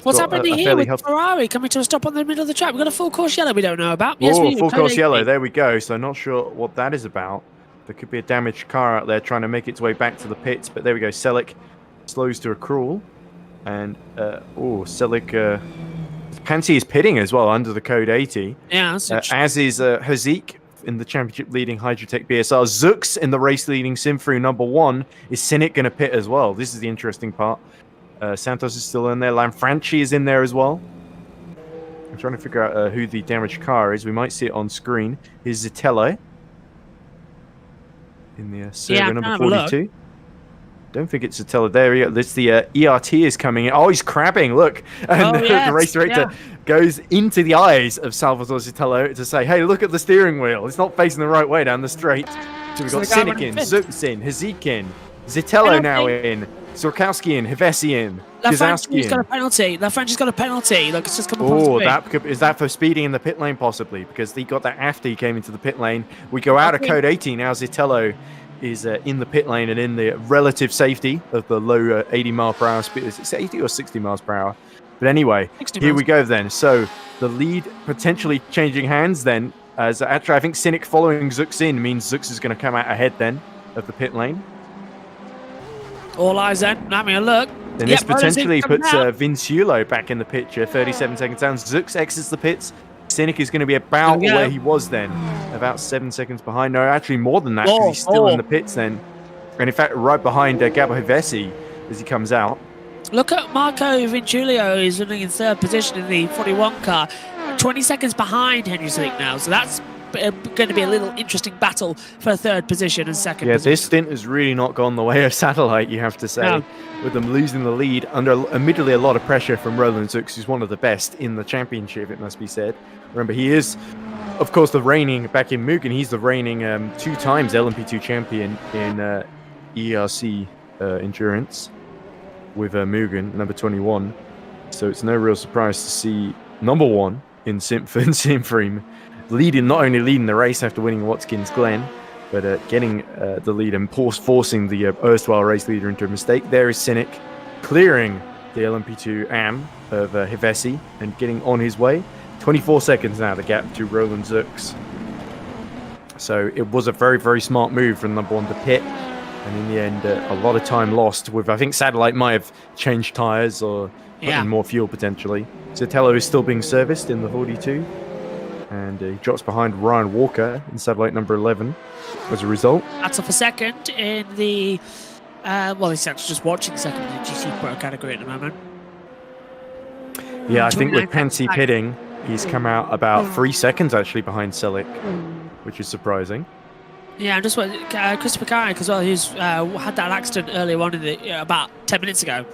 Speaker 4: What's happening here with Ferrari coming to a stop on the middle of the track? We've got a full course yellow we don't know about. Yes,
Speaker 1: full course yellow. There we go. So not sure what that is about. There could be a damaged car out there trying to make its way back to the pits, but there we go. Selick slows to a crawl. And, Selick... Pansy is pitting as well under the code 80.
Speaker 4: Yeah,
Speaker 1: as is Hazik in the championship leading Hydrotech BSR. Zux in the race leading Simfru number 1. Is Cynic going to pit as well? This is the interesting part. Santos is still in there. Lanfranchi is in there as well. I'm trying to figure out who the damaged car is. We might see it on screen. Here's Zitello in the server number 42. Don't think it's Zitello there. It's the ERT is coming in. Oh, he's crabbing. Look. And the race director goes into the eyes of Salvatore Zitello to say, hey, look at the steering wheel. It's not facing the right way down the straight. So we've got Cynic in, Zux in, Hazik in, Zitello now in, Zorkowski in, Hevesi in,
Speaker 4: Gazowski got a penalty. Lafranchi's got a penalty. Look, it's just come
Speaker 1: is that for speeding in the pit lane possibly? Because he got that after he came into the pit lane. We go out of code 80 now. Zitello is in the pit lane and in the relative safety of the low 80 mile per hour speed. Is it 80 or 60 miles per hour? But anyway, here we go then. So the lead potentially changing hands then. As actually, I think Cynic following Zux in means Zux is going to come out ahead then of the pit lane.
Speaker 4: All eyes then. Having a look.
Speaker 1: Then this potentially puts Vinciulo back in the picture. 37 seconds down. Zux exits the pits. Cynic is going to be about where he was then, about 7 seconds behind. No, actually more than that, because he's still in the pits then. And in fact, right behind Gabo Hevesi as he comes out.
Speaker 4: Look at Marco Vinciulio, who's running in 3rd position in the 41 car. 20 seconds behind Henry Slick now, so that's going to be a little interesting battle for 3rd position and 2nd position.
Speaker 1: This stint has really not gone the way of Satellite, you have to say, with them losing the lead under admittedly a lot of pressure from Roland Zux, who's one of the best in the championship, it must be said. Remember, he is, of course, the reigning, back in Mugen, he's the reigning 2 times LMP2 champion in ERC endurance with Mugen, number 21. So it's no real surprise to see number 1 in Simfrim not only leading the race after winning Watkins Glen, but getting the lead and forcing the erstwhile race leader into a mistake. There is Cynic clearing the LMP2 AM of Hevesi and getting on his way. 24 seconds now, the gap to Roland Zux. So it was a very, very smart move from number 1 to pit. And in the end, a lot of time lost with, I think Satellite might have changed tyres or put in more fuel potentially. Zitello is still being serviced in the 42. And he drops behind Ryan Walker in Satellite number 11 as a result.
Speaker 4: That's off a second in the... he's actually just watching second in the GC Pro category at the moment.
Speaker 1: Yeah, I think with Pansy pitting, he's come out about 3 seconds actually behind Selick, which is surprising.
Speaker 4: Yeah, and just what Christopher Carrick as well, who's had that accident earlier on in the about 10 minutes ago.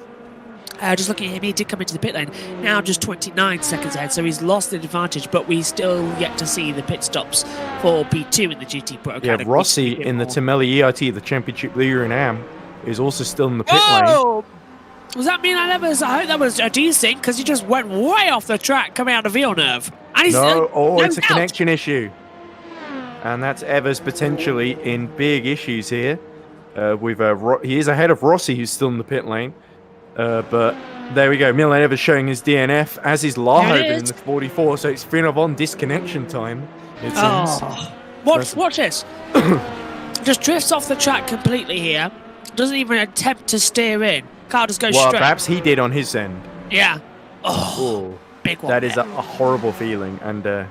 Speaker 4: Just looking at him, he did come into the pit lane. Now just 29 seconds ahead, so he's lost the advantage, but we still yet to see the pit stops for P2 in the GT Pro category.
Speaker 1: Rossi in the Tamelli ERT, the championship leader in AM, is also still in the pit lane.
Speaker 4: Does that mean I hope that was a desync, because he just went way off the track coming out of Villeneuve. And he's,
Speaker 1: it's a connection issue. And that's Evers potentially in big issues here. He is ahead of Rossi, who's still in the pit lane. But there we go. Milan Evers showing his DNF, as is Larhoven in the 44. So it's Finovon disconnection time, it seems.
Speaker 4: Watch this. Just drifts off the track completely here. Doesn't even attempt to steer in. Car just goes straight. Well,
Speaker 1: perhaps he did on his end.
Speaker 4: Yeah.
Speaker 1: Big one. That is a horrible feeling. And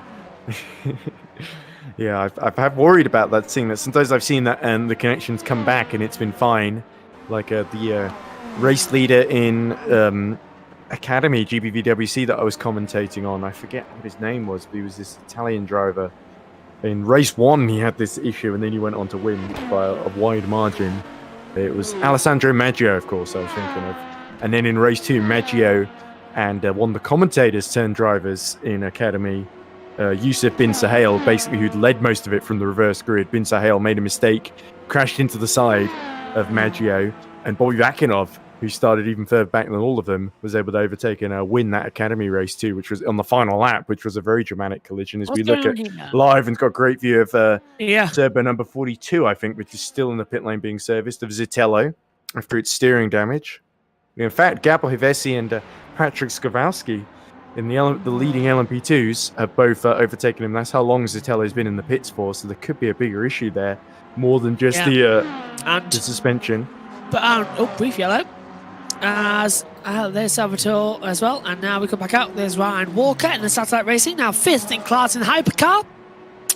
Speaker 1: yeah, I've worried about that, seeing that sometimes I've seen that and the connections come back and it's been fine. Like the race leader in Academy GBVWC that I was commentating on. I forget what his name was, but he was this Italian driver. In race 1, he had this issue, and then he went on to win by a wide margin. It was Alessandro Maggio, of course, I was thinking of. And then in race 2, Maggio and one of the commentators turned drivers in Academy, Yusuf Bin Sahel, basically who'd led most of it from the reverse grid. Bin Sahel made a mistake, crashed into the side of Maggio, and Bobby Vakinov, who started even further back than all of them, was able to overtake and win that Academy race too, which was on the final lap, which was a very dramatic collision. As we look at live and got a great view of Turbo number 42, I think, which is still in the pit lane being serviced, of Zitello after its steering damage. In fact, Gabo Hevesi and Patrick Skowalski in the leading LMP2s have both overtaken him. That's how long Zitello's been in the pits for, so there could be a bigger issue there, more than just the suspension.
Speaker 4: But brief yellow. As there's Salvatore as well, and now we come back out. There's Ryan Walker in the satellite racing, now 5th in class in hypercar.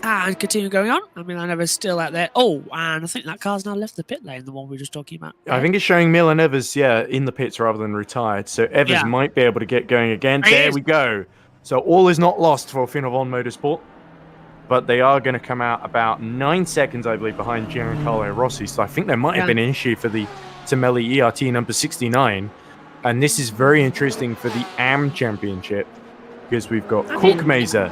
Speaker 4: And continue going on. I mean, I never still out there. Oh, and I think that car's now left the pit lane, the one we were just talking about.
Speaker 1: I think it's showing Milan Evers, in the pits rather than retired. So Evers might be able to get going again. There we go. So all is not lost for Finovon Motorsport. But they are going to come out about 9 seconds, I believe, behind Giancarlo Rossi. So I think there might have been an issue for the Tamelli ERT number 69. And this is very interesting for the AM Championship, because we've got Korkmaiser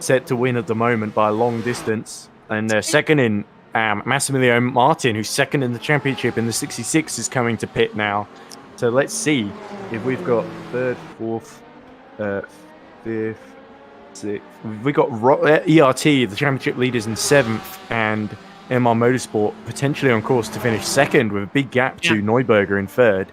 Speaker 1: set to win at the moment by a long distance. And they're second in Massimiliano Martin, who's second in the championship in the 66, is coming to pit now. So let's see if we've got third, fourth, fifth, sixth. We've got ERT, the championship leaders, in 7th, and MR Motorsport potentially on course to finish second with a big gap to Neuberger in 3rd.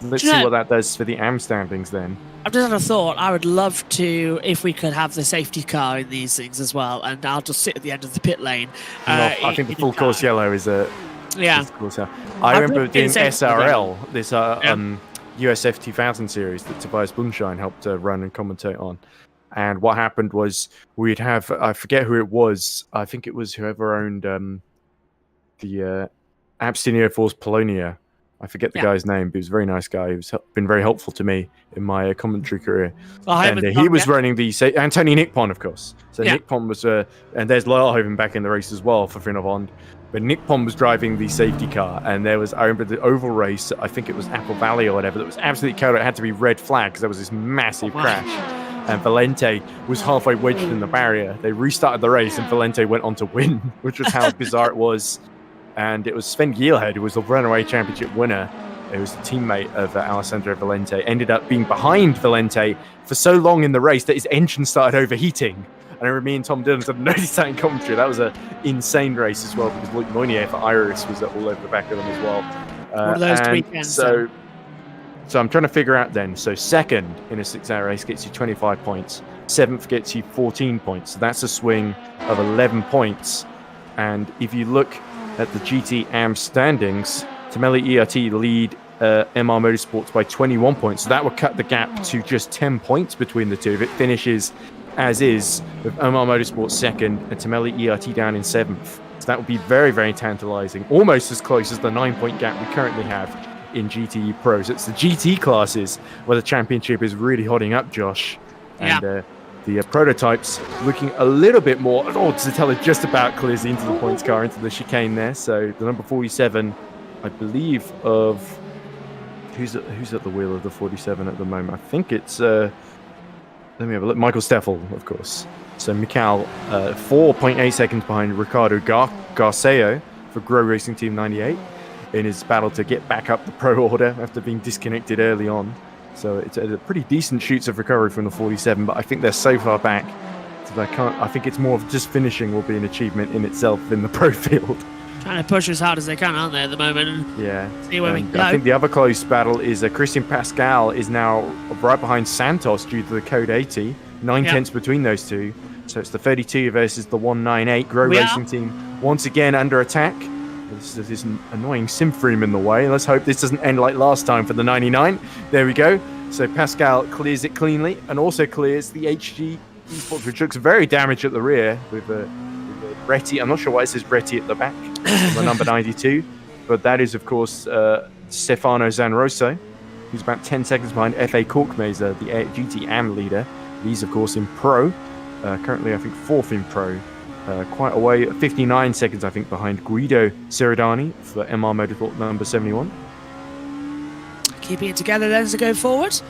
Speaker 1: Let's see what that does for the AM standings then.
Speaker 4: I've just had a thought. I would love to, if we could have the safety car in these things as well, and I'll just sit at the end of the pit lane.
Speaker 1: I think the full course yellow is a... I remember doing SRL, this USF 2000 series that Tobias Bunschein helped run and commentate on. And what happened was we'd have, I forget who it was, I think it was whoever owned the Abstinio Force Polonia. I forget the guy's name, but he was a very nice guy. He's been very helpful to me in my commentary career. He was running the... Anthony Nickpon, of course. So Nickpon was... and there's Lillehoven back in the race as well for Finovon. But Nickpon was driving the safety car, and there was... I remember the oval race, I think it was Apple Valley or whatever, that was absolutely cold. It had to be red flag because there was this massive crash. And Valente was halfway wedged in the barrier. They restarted the race, and Valente went on to win, which was how bizarre it was. And it was Sven Gielhed, who was the runaway championship winner. It was the teammate of Alessandro Valente. Ended up being behind Valente for so long in the race that his engine started overheating. And I remember me and Tom Dillon had noticed that in commentary. That was an insane race as well, because Luc Moynier for Iris was all over the back of them as well.
Speaker 4: One of those weekends.
Speaker 1: So I'm trying to figure out then. So 2nd in a 6-hour race gets you 25 points. 7th gets you 14 points. So that's a swing of 11 points. And if you look at the GT AM standings, Tamelli ERT lead MR Motorsports by 21 points. So that would cut the gap to just 10 points between the two if it finishes as is, with MR Motorsports 2nd and Tamelli ERT down in 7th. So that would be very, very tantalizing. Almost as close as the 9-point gap we currently have in GTE Pro. So it's the GT classes where the championship is really hotting up, Josh. And the prototypes looking a little bit more... Zitello just about clears into the points car, into the chicane there. So the number 47, I believe, of... Who's at the wheel of the 47 at the moment? I think it's... let me have a look. Michael Steffel, of course. So Mikal, 4.8 seconds behind Ricardo Garceo for Grow Racing Team 98 in his battle to get back up the pro order after being disconnected early on. So it's a pretty decent shoots of recovery from the 47, but I think they're so far back that I think it's more of just finishing will be an achievement in itself in the pro field.
Speaker 4: Trying to push as hard as they can, aren't they, at the moment?
Speaker 1: Yeah.
Speaker 4: See where we go.
Speaker 1: I think the other close battle is Christian Pascal is now right behind Santos due to the Code 80. 9 tenths between those two. So it's the 32 versus the 198. Grow Racing Team once again under attack. There's this annoying Simfream in the way. Let's hope this doesn't end like last time for the 99. There we go. So Pascal clears it cleanly and also clears the HG eSport, which looks very damaged at the rear with Retty. I'm not sure why it says Retty at the back, the number 92. But that is, of course, Stefano Zanrosso, who's about 10 seconds behind F.A. Korkmaiser, the GT AM leader. He's, of course, in Pro. Currently, I think, 4th in Pro. Quite away, 59 seconds, I think, behind Guido Seradani for MR Motorsport number 71.
Speaker 4: Keeping it together then as we go forward.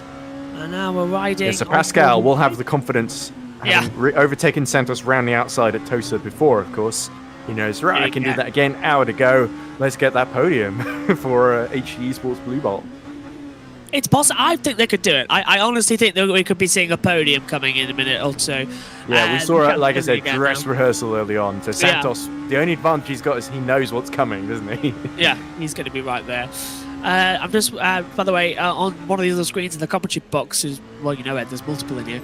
Speaker 4: And now we're riding...
Speaker 1: Yeah, so Pascal will have the confidence, having overtaken Santos round the outside at Tosa before, of course. He knows, right, I can do that again, hour to go. Let's get that podium for HG Esports Blue Bolt.
Speaker 4: It's possible. I think they could do it. I honestly think that we could be seeing a podium coming in a minute or two.
Speaker 1: Yeah, we saw, like I said, dress rehearsal early on. So Santos, the only advantage he's got is he knows what's coming, doesn't he?
Speaker 4: Yeah, he's going to be right there. I'm just, by the way, on one of the other screens in the commentary box, well, you know it, there's multiple in here,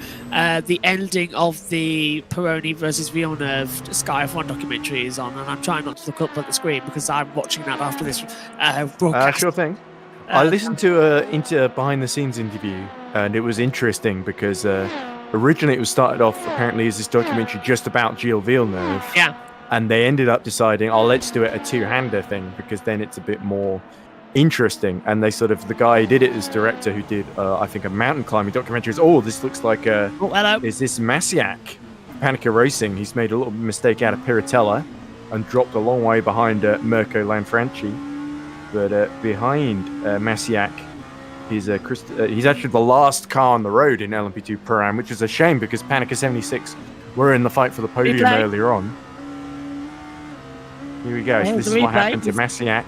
Speaker 4: the ending of the Peroni versus Villeneuve Sky F1 documentary is on, and I'm trying not to look up at the screen because I'm watching that after this broadcast.
Speaker 1: Sure thing. I listened to a behind-the-scenes interview, and it was interesting because originally it was started off apparently as this documentary just about Gilles Villeneuve.
Speaker 4: Yeah.
Speaker 1: And they ended up deciding, let's do it a two-hander thing because then it's a bit more interesting. And they sort of, the guy who did it as director, who did, I think, a mountain climbing documentary, is, this looks like
Speaker 4: hello.
Speaker 1: Is this Massiac? Panica Racing. He's made a little mistake out of Piratella and dropped a long way behind Mirko Lanfranchi. But behind Massiac, he's actually the last car on the road in LMP2 Pro-Am, which is a shame because Panica 76 were in the fight for the podium earlier on. Here we go. This is what happened to Massiac.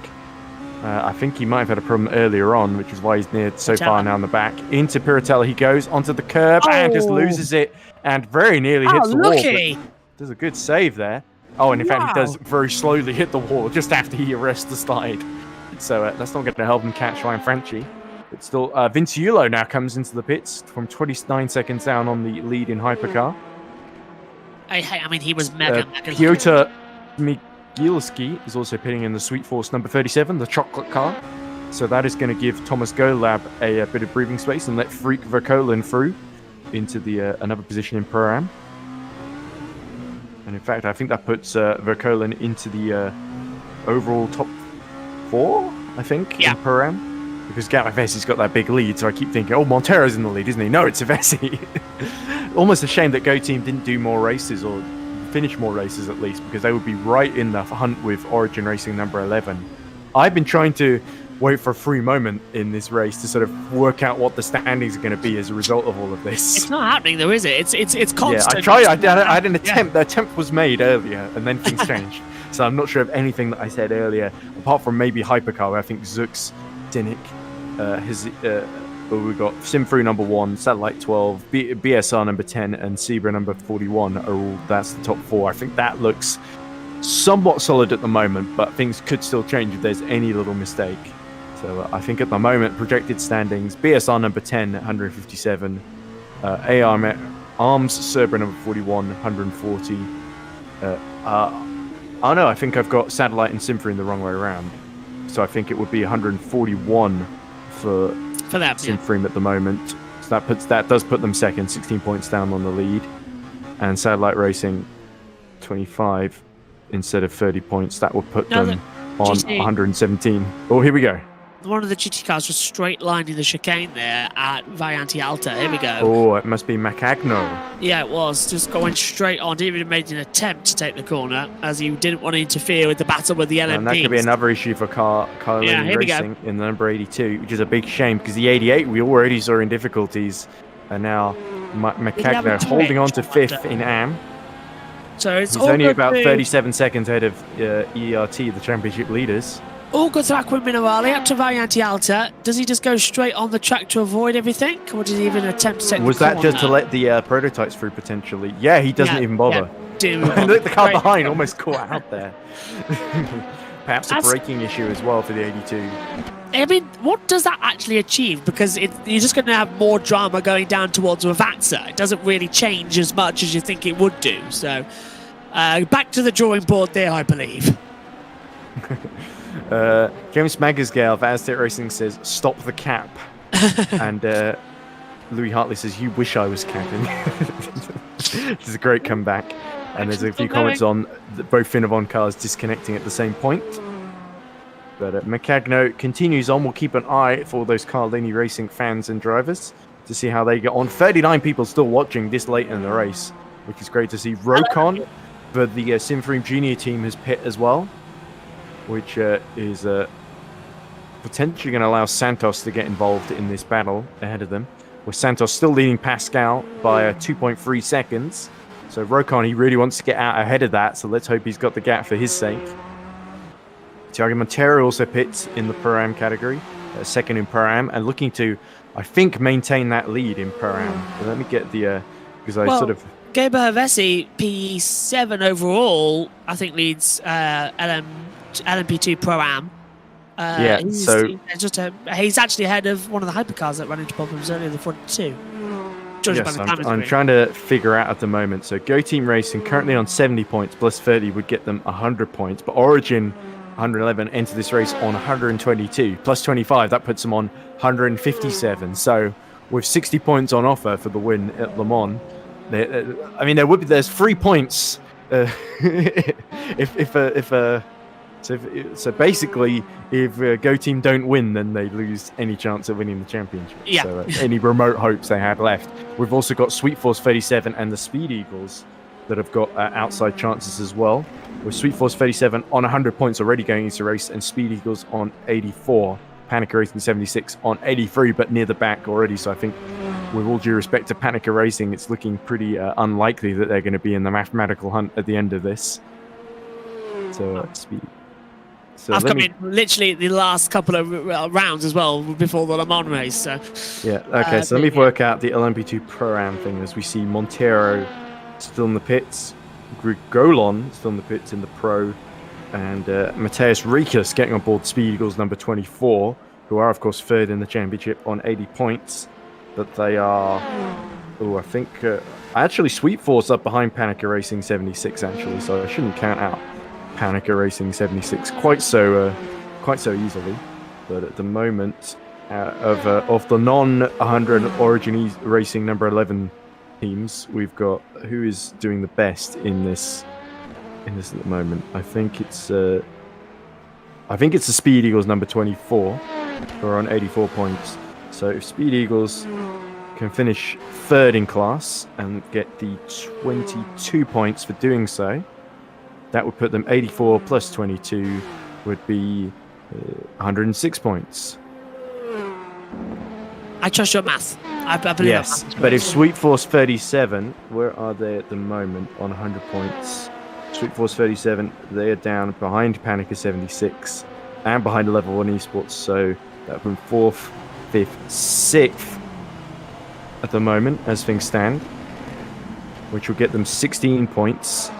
Speaker 1: I think he might have had a problem earlier on, which is why he's near so far now in the back. Into Piratella he goes, onto the curb, and just loses it, and very nearly hits the wall. Does a good save there. Oh, and in fact, he does very slowly hit the wall just after he arrests the slide. So that's not going to help him catch Lanfranchi. But still, Vinciulo now comes into the pits from 29 seconds down on the lead in Hypercar.
Speaker 4: I mean, he was mega.
Speaker 1: Piotr Migilski is also pitting in the Sweet Force number 37, the chocolate car. So that is going to give Thomas Golab a bit of breathing space and let Freak Verkoelen through into the another position in Pro-Am. And in fact, I think that puts Verkoelen into the overall top 4, I think, in Pro-Am. Because Gavavesi's got that big lead, so I keep thinking, Montero's in the lead, isn't he? No, it's Avesi. Almost a shame that Go Team didn't do more races, or finish more races at least, because they would be right in the hunt with Origin Racing number 11. I've been trying to wait for a free moment in this race to sort of work out what the standings are going to be as a result of all of this.
Speaker 4: It's not happening though, is it? It's constant.
Speaker 1: Yeah, I tried. I had an attempt. The attempt was made earlier, and then things changed. So I'm not sure of anything that I said earlier, apart from maybe Hypercar, where I think Zux, Dinnick, we got Simfru number 1, Satellite 12, BSR number 10, and Zebra number 41 are all. That's the top 4. I think that looks somewhat solid at the moment, but things could still change if there's any little mistake. So I think at the moment, projected standings, BSR number 10, 157, ARMS Cerber number 41, 140. Oh no, I think I've got Satellite and Simfru in the wrong way around. So I think it would be 141 for that Simfru at the moment. So that does put them second, 16 points down on the lead. And Satellite Racing, 25 instead of 30 points. That would put them on 117. Oh, here we go.
Speaker 4: One of the GT cars was straight lining the chicane there at Variante Alta. Here we go.
Speaker 1: Oh, it must be Macagno.
Speaker 4: Yeah, it was. Just going straight on. Didn't even made an attempt to take the corner as he didn't want to interfere with the battle with the LMPs. And
Speaker 1: that could be another issue for Carlini Racing in the number 82, which is a big shame because the 88 we already saw in difficulties. And now Macagno holding on to 5th in AM.
Speaker 4: So he's
Speaker 1: only about 37 seconds ahead of ERT, the championship leaders.
Speaker 4: All good to Aqua Minerale up to Variante Alta. Does he just go straight on the track to avoid everything? Or did he even attempt to take
Speaker 1: Was that just to let the prototypes through potentially? Yeah, he doesn't even bother.
Speaker 4: Yeah,
Speaker 1: look, the car behind almost caught out there. Perhaps a braking issue as well for the 82.
Speaker 4: I mean, what does that actually achieve? Because you're just going to have more drama going down towards Ravaxa. It doesn't really change as much as you think it would do. So, back to the drawing board there, I believe.
Speaker 1: James Magasgale of Aztec Racing says, "Stop the cap." And Louis Hartley says, "You wish I was capping." This is a great comeback. And there's a few comments on both Finnevon cars disconnecting at the same point. But Macagno continues on. We'll keep an eye for those Carlini Racing fans and drivers to see how they get on. 39 people still watching this late in the race, which is great to see. Rokon for the Simfream Junior team has pit as well, which is potentially going to allow Santos to get involved in this battle ahead of them, with Santos still leading Pascal by 2.3 seconds. So Rokon, he really wants to get out ahead of that, so let's hope he's got the gap for his sake. Thiago Montero also pits in the Pro-Am category, second in Pro-Am, and looking to, I think, maintain that lead in Pro-Am. Let me get the, because I sort of...
Speaker 4: Gaber Havesi, P7 overall, I think leads LMP2 Pro-Am. He's actually ahead of one of the hypercars that ran into problems earlier, the 42.
Speaker 1: Yes, I'm trying to figure out at the moment. So Go Team Racing currently on 70 points, plus 30 would get them 100 points. But Origin 111 enter this race on 122, plus 25. That puts them on 157. So with 60 points on offer for the win at Le Mans, there's 3 points. So basically, if Go Team don't win, then they lose any chance of winning the championship.
Speaker 4: Yeah.
Speaker 1: So any remote hopes they had left. We've also got Sweet Force 37 and the Speed Eagles that have got outside chances as well. With Sweet Force 37 on 100 points already going into the race, and Speed Eagles on 84. Panica Racing 76 on 83, but near the back already. So I think, with all due respect to Panica Racing, it's looking pretty unlikely that they're going to be in the mathematical hunt at the end of this. So Speed. So
Speaker 4: I've come in literally the last couple of rounds as well before the Le Mans race. So
Speaker 1: yeah, okay. So let me work out the LMP2 Pro-Am thing as we see Montero still in the pits, Grigolon still in the pits in the Pro, and Mateus Rikas getting on board Speed Eagles number 24, who are of course third in the championship on 80 points. But they are, I think actually Sweet Force up behind Panica Racing 76 actually, so I shouldn't count out Panica Racing 76 quite so easily. But at the moment, of the non-100 Origin Racing number 11 teams, we've got who is doing the best in this at the moment. I think it's the Speed Eagles number 24 who are on 84 points. So if Speed Eagles can finish third in class and get the 22 points for doing so, that would put them 84 plus 22 would be 106 points.
Speaker 4: I trust your math. I believe
Speaker 1: yes, but if Sweet Force 37, where are they at the moment on 100 points? Sweet Force 37, they are down behind Panica 76 and behind Level 1 Esports, so that from 4th, 5th, 6th at the moment as things stand, which will get them 16 points.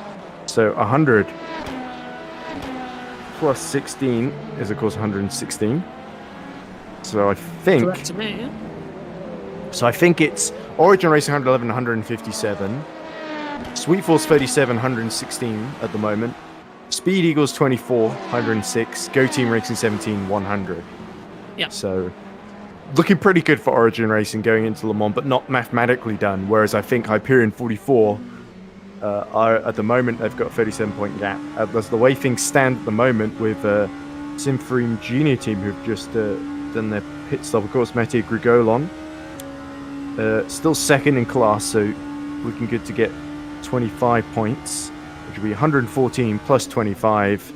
Speaker 1: So 100 plus 16 is of course 116. So I think
Speaker 4: correct to me, yeah?
Speaker 1: So I think it's Origin Racing 111, 157. Sweet Force 37, 116 at the moment. Speed Eagles 24, 106. Go Team Racing 17, 100.
Speaker 4: Yeah.
Speaker 1: So looking pretty good for Origin Racing going into Le Mans, but not mathematically done. Whereas I think Hyperion 44 are at the moment they've got a 37-point gap. That's the way things stand at the moment with Simfreem Junior Team who've just done their pit stop. Of course, Mattia Grigolon still second in class, so looking good to get 25 points, which will be 114 plus 25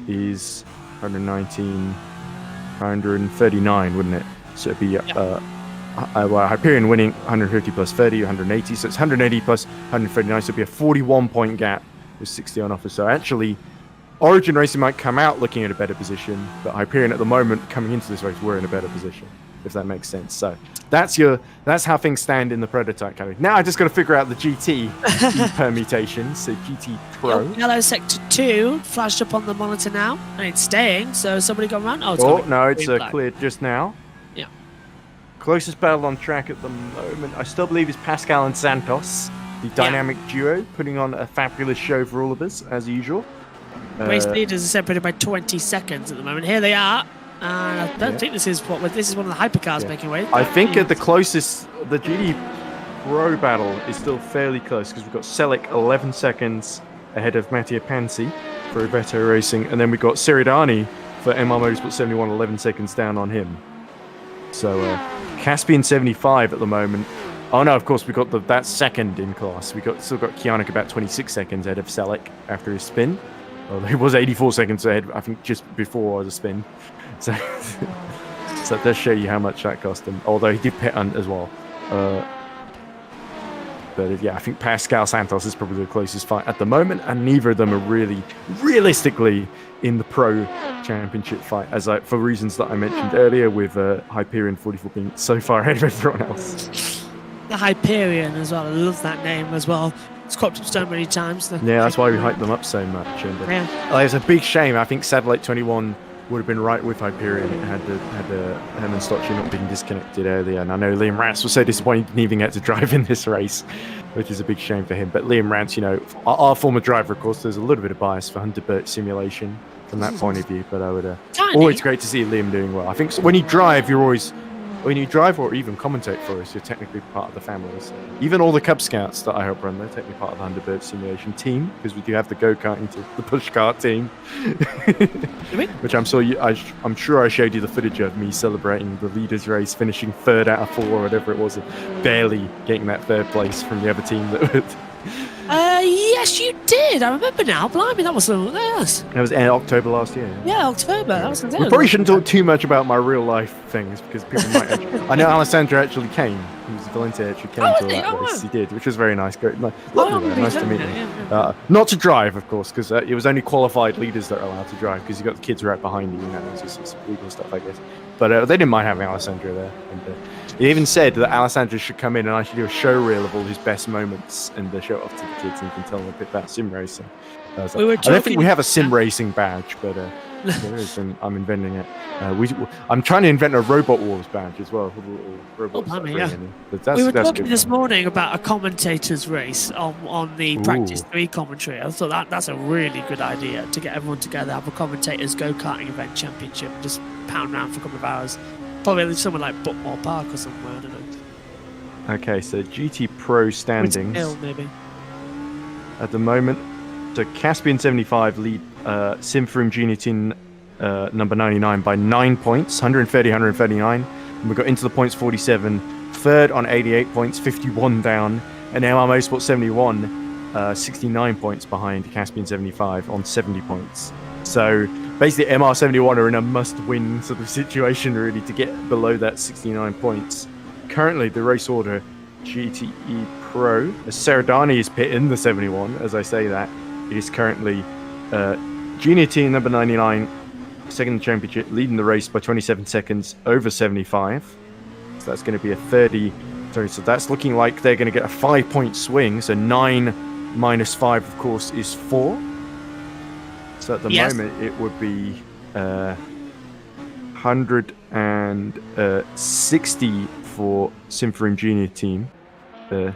Speaker 1: is 119, 139, wouldn't it? So it'd be Hyperion winning 150 plus 30, 180. So it's 180 plus 139. So it'd be a 41-point gap with 60 on offer. So actually, Origin Racing might come out looking at a better position, but Hyperion at the moment coming into this race, we're in a better position, if that makes sense. So that's how things stand in the prototype category. Now I just got to figure out the GT permutations. So GT Pro.
Speaker 4: Yellow sector 2 flashed up on the monitor now, and it's staying. So somebody got around.
Speaker 1: It's cleared just now.
Speaker 4: Yeah.
Speaker 1: Closest battle on track at the moment, I still believe, is Pascal and Santos, the dynamic duo, putting on a fabulous show for all of us as usual.
Speaker 4: Race leaders are separated by 20 seconds at the moment. Here they are. I don't think this is one of the hypercars making way.
Speaker 1: I think at the closest, the GT Pro battle is still fairly close because we've got Selic 11 seconds ahead of Mattia Pansi for Iveto Racing, and then we've got Seridani for MR Motorsport 71, 11 seconds down on him. So Caspian 75 at the moment. Oh no, of course we got that's second in class. Still got Kianik about 26 seconds ahead of Selic after his spin. Well, he was 84 seconds ahead, I think, just before the spin. So that does show you how much that cost him. Although he did pit hunt as well. But yeah, I think Pascal Santos is probably the closest fight at the moment, and neither of them are really, realistically, in the Pro Championship fight, for reasons that I mentioned earlier, with Hyperion 44 being so far ahead of everyone else.
Speaker 4: The Hyperion as well. I love that name as well. It's cropped up so many times.
Speaker 1: Yeah, that's why we hype them up so much. And it's a big shame. I think Satellite 21 would have been right with Hyperion had the Herman Stocci not been disconnected earlier. And I know Liam Rance was so disappointed he didn't even get to drive in this race, which is a big shame for him. But Liam Rance, you know, our former driver, of course, there's a little bit of bias for Hunter Burt simulation from that point of view. But I would always great to see Liam doing well. I think when you drive, when you drive or even commentate for us, you're technically part of the family. So even all the Cub Scouts that I help run, they're technically part of the Underbird simulation team, because we do have the go-karting to the pushcart team. Which I'm sure I showed you the footage of me celebrating the leaders race, finishing 3rd out of 4 or whatever it was, and barely getting that 3rd place from the other team that would.
Speaker 4: Yes, you did. I remember now. Blimey, that was yes.
Speaker 1: That was in October last year.
Speaker 4: Yeah, October. That was.
Speaker 1: We probably shouldn't talk too much about my real life things because people might. I know Alessandro actually came. He was Valencia actually came to that race. He did, which was very nice. Nice to meet him. Not to drive, of course, because it was only qualified leaders that are allowed to drive because you got the kids right behind you. You know, it's just some legal stuff, I guess. But they didn't mind having Alessandro there. And, he even said that Alessandro should come in and I should do a show reel of all his best moments and show it off to the kids, and you can tell them a bit about sim racing. I don't think we have a sim racing badge, but there is, and I'm inventing it. I'm trying to invent a Robot Wars badge as well.
Speaker 4: We were talking this morning about a commentator's race on the Practice 3 commentary. I thought that's a really good idea to get everyone together, have a commentators go-karting event championship, just pound around for a couple of hours. Probably somewhere like Buckmore Park or somewhere, I don't know.
Speaker 1: Okay, so GT Pro standings.
Speaker 4: Hill, maybe.
Speaker 1: At the moment, so Caspian 75 lead Simfroom Junior Team number 99 by 9 points, 130, 139. And we got Into the Points 47, 3rd on 88 points, 51 down. And MR Motorsport 71, 69 points behind Caspian 75 on 70 points. So basically, MR71 are in a must-win sort of situation, really, to get below that 69 points. Currently, the race order, GTE Pro, as Seradani is pitting the 71, as I say that, it is currently Junior Team number 99, second in the championship, leading the race by 27 seconds over 75. So that's going to be a 30. So that's looking like they're going to get a 5-point swing. So 9 minus 5, of course, is 4. So at the moment, it would be 160 for Simfroom Junior Team.
Speaker 4: You're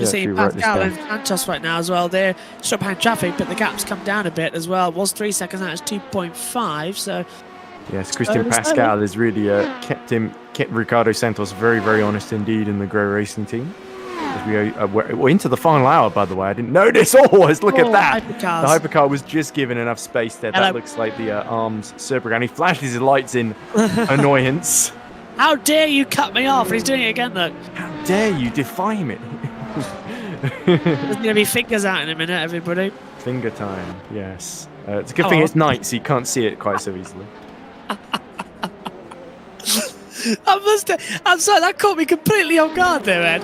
Speaker 4: seeing Pascal and Santos right now as well. They're stuck behind traffic, but the gap's come down a bit as well. It was 3 seconds, now it's 2.5. So
Speaker 1: yes, Christian Pascal has really kept Ricardo Santos very, very honest indeed in the Grow Racing team. We're into the final hour, by the way. I didn't notice. Look at that.
Speaker 4: Hypercars.
Speaker 1: The hypercar was just given enough space there. That looks like the ARMS Serpent, and he flashes his lights in annoyance.
Speaker 4: How dare you cut me off? He's doing it again, look.
Speaker 1: How dare you defy me?
Speaker 4: There's going to be fingers out in a minute, everybody.
Speaker 1: Finger time, yes. It's a good thing it's night, so you can't see it quite so easily.
Speaker 4: I'm sorry, that caught me completely off guard there, Ed.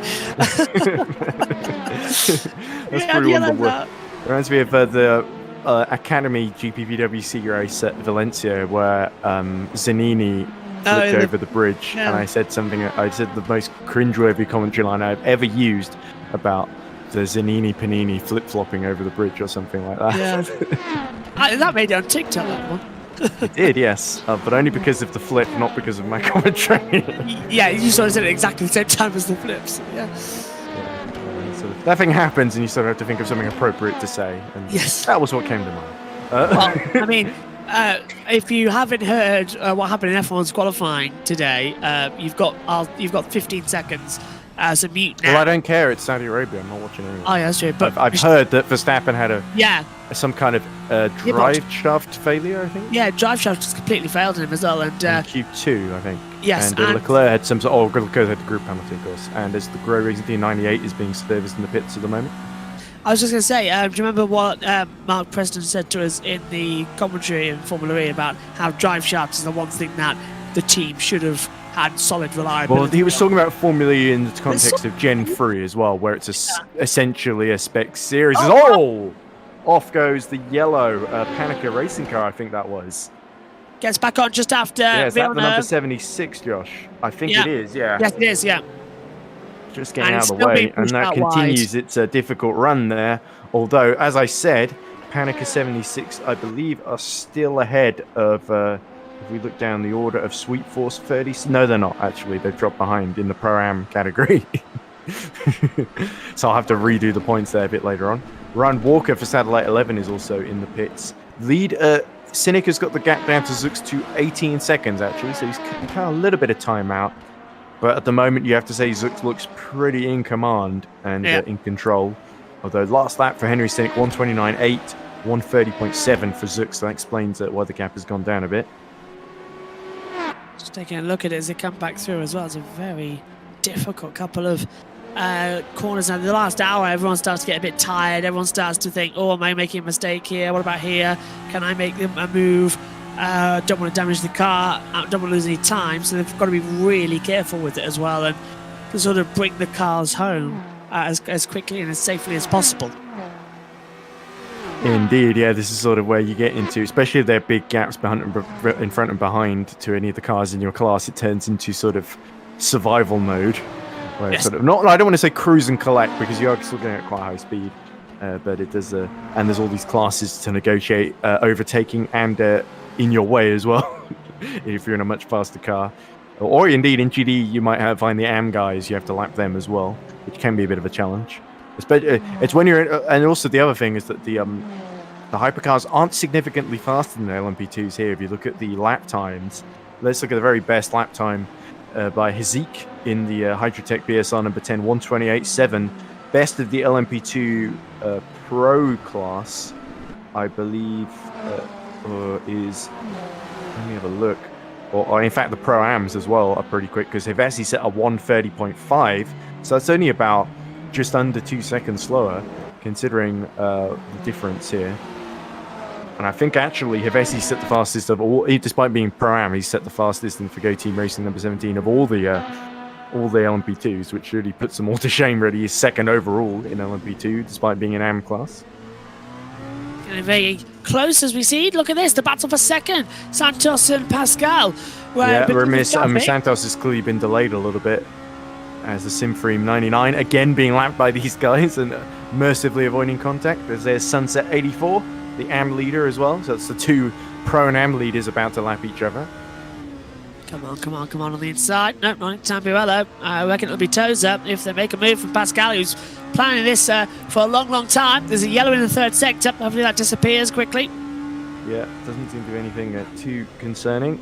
Speaker 1: That's probably one of the worst. Reminds me of the Academy GPVWC race at Valencia where Zanini flipped over the bridge, and I said the most cringeworthy commentary line I've ever used about the Zanini Panini flip-flopping over the bridge or something like that.
Speaker 4: Yeah. That made it on TikTok, that one.
Speaker 1: It did, yes, but only because of the flip, not because of my commentary.
Speaker 4: Yeah, you sort of said it exactly the same time as the flips. Yeah.
Speaker 1: That thing happens, and you sort of have to think of something appropriate to say. And that was what came to mind.
Speaker 4: Well, I mean, if you haven't heard what happened in F1's qualifying today, you've got 15 seconds. So mute now.
Speaker 1: Well, I don't care. It's Saudi Arabia. I'm not watching anything.
Speaker 4: Oh, yeah, that's true. But
Speaker 1: I've heard that Verstappen had some kind of drive shaft failure, I think.
Speaker 4: Yeah, drive shaft just completely failed him as well. And
Speaker 1: Q2, I think.
Speaker 4: Yes.
Speaker 1: And Leclerc had some sort of... Leclerc had the group penalty, of course. And as the Grow Racing Team 98 is being serviced in the pits at the moment.
Speaker 4: I was just going to say, do you remember what Mark Preston said to us in the commentary in Formula E about how drive shaft is the one thing that the team should have had solid reliability?
Speaker 1: Well, he was talking about Formula E in the context of Gen 3 as well, where it's essentially a spec series. Off goes the yellow Panica racing car, I think that was.
Speaker 4: Gets back on just after.
Speaker 1: Yeah, is that the number 76, Josh? I think it is, yeah.
Speaker 4: Yes, it is, yeah.
Speaker 1: Just getting out of the way, and that continues its difficult run there. Although, as I said, Panica 76, I believe, are still ahead of, if we look down the order of Sweet Force 30. No, they're not, actually. They've dropped behind in the Pro-Am category. So I'll have to redo the points there a bit later on. Ryan Walker for Satellite 11 is also in the pits. Lead, Cynic has got the gap down to Zux to 18 seconds, actually, so he's cut a little bit of time out. But at the moment, you have to say Zux looks pretty in command and in control. Although last lap for Henry Cynic, 129.8, 130.7 for Zux. So that explains why the gap has gone down a bit.
Speaker 4: Just taking a look at it as they come back through as well. It's a very difficult couple of corners. Now, the last hour, everyone starts to get a bit tired. Everyone starts to think, oh, am I making a mistake here? What about here? Can I make them a move? Don't want to damage the car. Don't want to lose any time. So they've got to be really careful with it as well, and to sort of bring the cars home as quickly and as safely as possible.
Speaker 1: Indeed, yeah, this is sort of where you get into, especially if there are big gaps in front and behind to any of the cars in your class, it turns into sort of survival mode. Where it's sort of not, I don't want to say cruise and collect because you are still going at quite high speed, but it does, and there's all these classes to negotiate overtaking and in your way as well, if you're in a much faster car. Or indeed, in GD, you might find the AM guys, you have to lap them as well, which can be a bit of a challenge. It's when you're in, and also the other thing is that the hypercars aren't significantly faster than the LMP2s here. If you look at the lap times, let's look at the very best lap time by Hazik in the Hydrotech BSR number 10, 128.7. Best of the LMP2 Pro class, I believe, is, let me have a look. Or in fact, the Pro-Ams as well are pretty quick because they've actually set a 130.5. So that's only about just under 2 seconds slower, considering the difference here. And I think actually Hevesi set the fastest of all, despite being Pro-Am, he's set the fastest in for Go Team Racing number 17 of all the LMP2s, which really puts them all to shame, really. He's second overall in LMP2, despite being an AM class.
Speaker 4: Getting very close as we see. Look at this, the battle for second. Santos and Pascal.
Speaker 1: Yeah, Santos has clearly been delayed a little bit as the Simfream 99 again being lapped by these guys and mercifully avoiding contact. There's Sunset 84, the AM leader as well. So it's the two Pro and AM leaders about to lap each other.
Speaker 4: Come on on the inside. No, not Tambuello. I reckon it'll be Tozer if they make a move from Pascal, who's planning this for a long time. There's a yellow in the third sector. Hopefully that disappears quickly.
Speaker 1: Yeah, doesn't seem to be anything too concerning.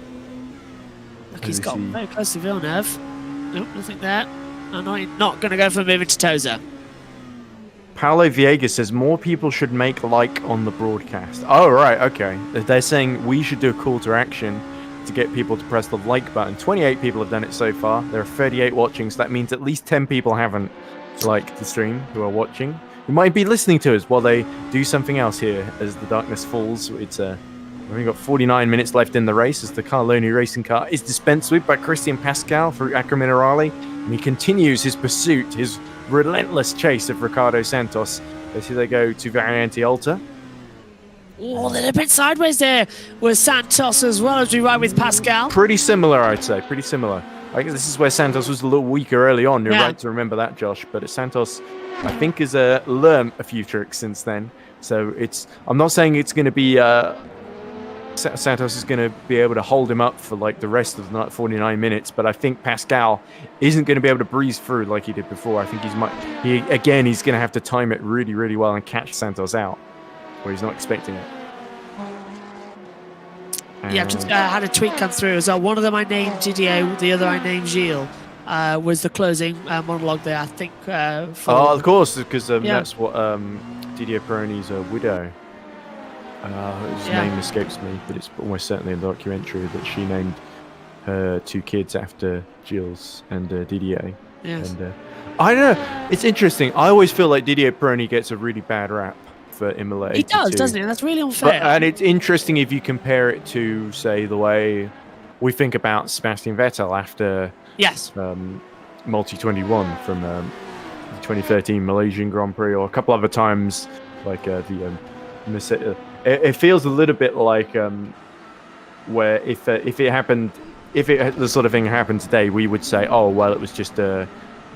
Speaker 4: Look, he's got very close to Villeneuve. Nope, nothing there. I'm not going to go for moving to Tozer.
Speaker 1: Paulo Viegas says more people should make like on the broadcast. Oh, right, okay. They're saying we should do a call to action to get people to press the like button. 28 people have done it so far. There are 38 watching, so that means at least 10 people haven't liked the stream who are watching. You might be listening to us while they do something else here as the darkness falls. We've only got 49 minutes left in the race as the Carloni racing car is dispensed with by Christian Pascal through Acre Minerale, and he continues his pursuit, his relentless chase of Ricardo Santos as they go to Variante Alta.
Speaker 4: Oh, they're a bit sideways there with Santos as well as we ride with Pascal.
Speaker 1: Pretty similar, I'd say. Pretty similar. I guess this is where Santos was a little weaker early on. You're right to remember that, Josh. But Santos, I think, has learned a few tricks since then. So I'm not saying it's going to be Santos is going to be able to hold him up for like the rest of the night, 49 minutes. But I think Pascal isn't going to be able to breeze through like he did before. I think he's going to have to time it really, really well and catch Santos out where he's not expecting it.
Speaker 4: Yeah, I've just had a tweet come through as well. One of them I named Didier, the other I named Gilles. Was the closing monologue there, I think.
Speaker 1: Of course, because that's what Didier Peroni's widow. His name escapes me, but it's almost certainly in the documentary that she named her two kids after Gilles and Didier.
Speaker 4: Yes.
Speaker 1: And I don't know. It's interesting. I always feel like Didier Peroni gets a really bad rap for Imola 82.
Speaker 4: He does, doesn't he? That's really unfair.
Speaker 1: And it's interesting if you compare it to, say, the way we think about Sebastian Vettel after Multi 21 from the 2013 Malaysian Grand Prix, or a couple other times like it feels a little bit like where if the sort of thing happened today, we would say, oh well, it was just a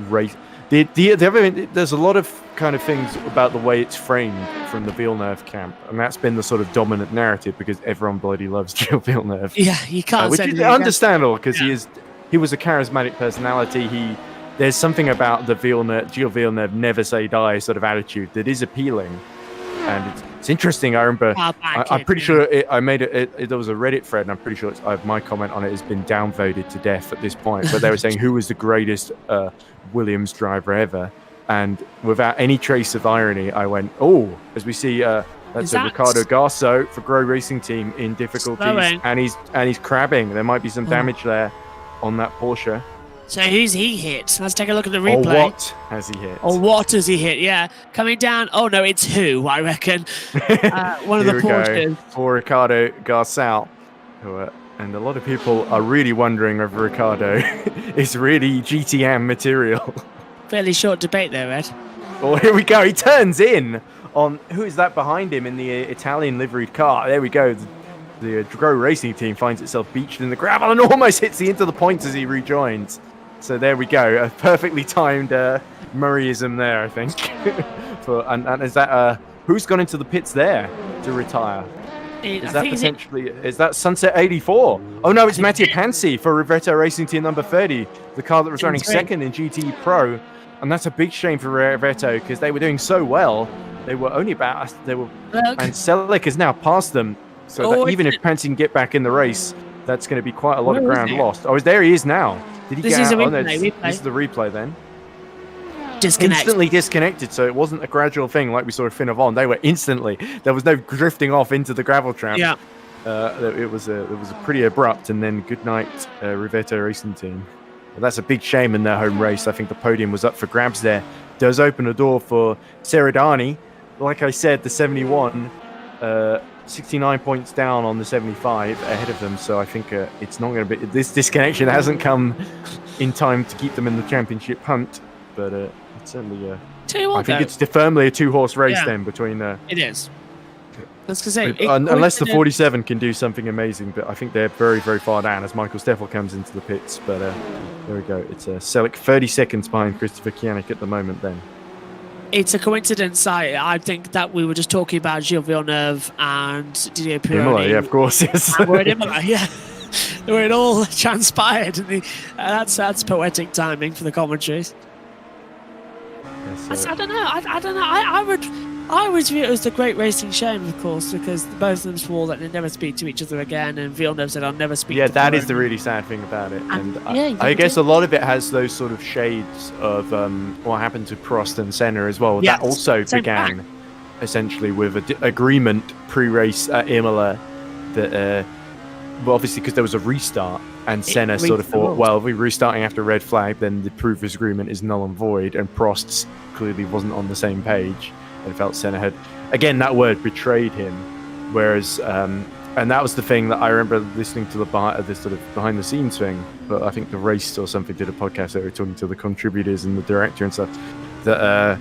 Speaker 1: race. The other, there's a lot of kind of things about the way it's framed from the Villeneuve camp, and that's been the sort of dominant narrative because everyone bloody loves Gilles Villeneuve.
Speaker 4: Yeah, you can't
Speaker 1: which
Speaker 4: say
Speaker 1: is
Speaker 4: anything against
Speaker 1: understandable because he was a charismatic personality. There's something about the Gilles Villeneuve never say die sort of attitude that is appealing, and it's interesting. I remember, I'm pretty sure I made it. There was a Reddit thread, and I'm pretty sure my comment on it has been downvoted to death at this point. But they were saying who was the greatest Williams driver ever, and without any trace of irony, I went, "Oh, as we see, that's a Ricardo Garceau for Grow Racing Team in difficulties, and he's crabbing. There might be some damage there on that Porsche."
Speaker 4: So who's he hit? Let's take a look at the replay.
Speaker 1: Or what has he hit?
Speaker 4: Or what has he hit? Yeah, coming down. Oh no, it's who? I reckon one of the Porsches.
Speaker 1: For Ricardo Garceau, and a lot of people are really wondering if Ricardo is really GTM material.
Speaker 4: Fairly short debate there, Ed.
Speaker 1: Oh, here we go. He turns in on who is that behind him in the Italian liveried car? There we go. The Grow Racing Team finds itself beached in the gravel and almost hits the into the points as he rejoins. So there we go. A perfectly timed Murrayism there, I think. and is that who's gone into the pits there to retire? Is that Sunset 84? Oh no, it's Mattia Pansi for Rivetto Racing Team number 30, the car that was running second in GT Pro. And that's a big shame for Rivetto because they were doing so well. They were only and Selleck has now passed them. So that even if Pansi can get back in the race, that's going to be quite a lot of ground lost. Oh, there he is now. Did he get out? This is the replay then. Instantly disconnected, so it wasn't a gradual thing like we saw with Finn Avon. They were instantly. There was no drifting off into the gravel trap.
Speaker 4: Yeah.
Speaker 1: It was a pretty abrupt, and then good night, Rivetto Racing Team. Well, that's a big shame in their home race. I think the podium was up for grabs there. Does open a door for Seredani. Like I said, the 71, 69 points down on the 75 ahead of them. So I think it's not going to be. This disconnection hasn't come in time to keep them in the championship hunt, but it's certainly. I think it's firmly a two-horse race then between.
Speaker 4: It is. That's to say,
Speaker 1: unless the 47 can do something amazing, but I think they're very, very far down as Michael Steffel comes into the pits. But there we go. It's Selleck 30 seconds behind Christopher Kianek at the moment. Then
Speaker 4: it's a coincidence. I think that we were just talking about Gilles Villeneuve and Didier Pironi.
Speaker 1: Imola, yeah, of course, yes.
Speaker 4: And we're in Imola, yeah. Where it all transpired. That's poetic timing for the commentaries. Yes, I don't know. I don't know. I would view it as a great racing shame, of course, because both of them swore that they'd never speak to each other again, and Villeneuve said, "I'll never speak." Yeah,
Speaker 1: that is the really sad thing about it, and I guess a lot of it has those sort of shades of what happened to Prost and Senna as well. Yes, that also began essentially with an agreement pre-race at Imola that, well, obviously because there was a restart, and Senna sort of thought, well, if we're restarting after red flag, then the previous agreement is null and void, and Prost clearly wasn't on the same page. And felt Senna had, again, that word betrayed him. Whereas, and that was the thing that I remember listening to this sort of behind the scenes thing. But I think the Race or something did a podcast that were talking to the contributors and the director and stuff. That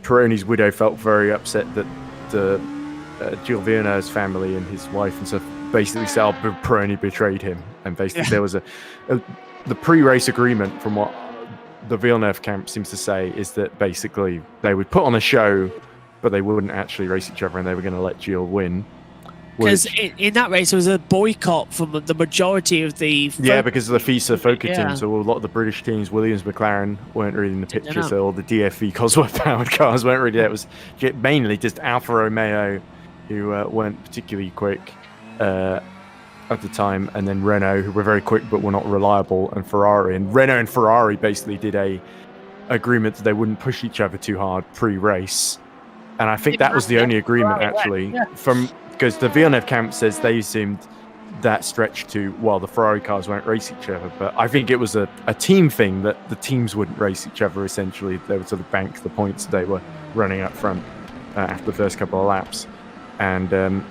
Speaker 1: Pironi's widow felt very upset that the Gilles Villeneuve's family and his wife and stuff basically said Pironi betrayed him, and basically there was the pre-race agreement from what the Villeneuve camp seems to say is that basically they would put on a show, but they wouldn't actually race each other, and they were going to let Gilles win.
Speaker 4: Because in that race, there was a boycott from the majority of the...
Speaker 1: because of the FISA FOCA team, so a lot of the British teams, Williams, McLaren, weren't really in the picture, so all the DFV Cosworth-powered cars weren't really there. It was mainly just Alfa Romeo, who weren't particularly quick at the time, and then Renault, who were very quick but were not reliable, and Ferrari. And Renault and Ferrari basically did a agreement that they wouldn't push each other too hard pre-race. And I think that was the only agreement, actually, because the Villeneuve camp says they assumed that stretched to, well, the Ferrari cars won't race each other. But I think it was a team thing that the teams wouldn't race each other, essentially. They would sort of bank the points they were running up front after the first couple of laps. And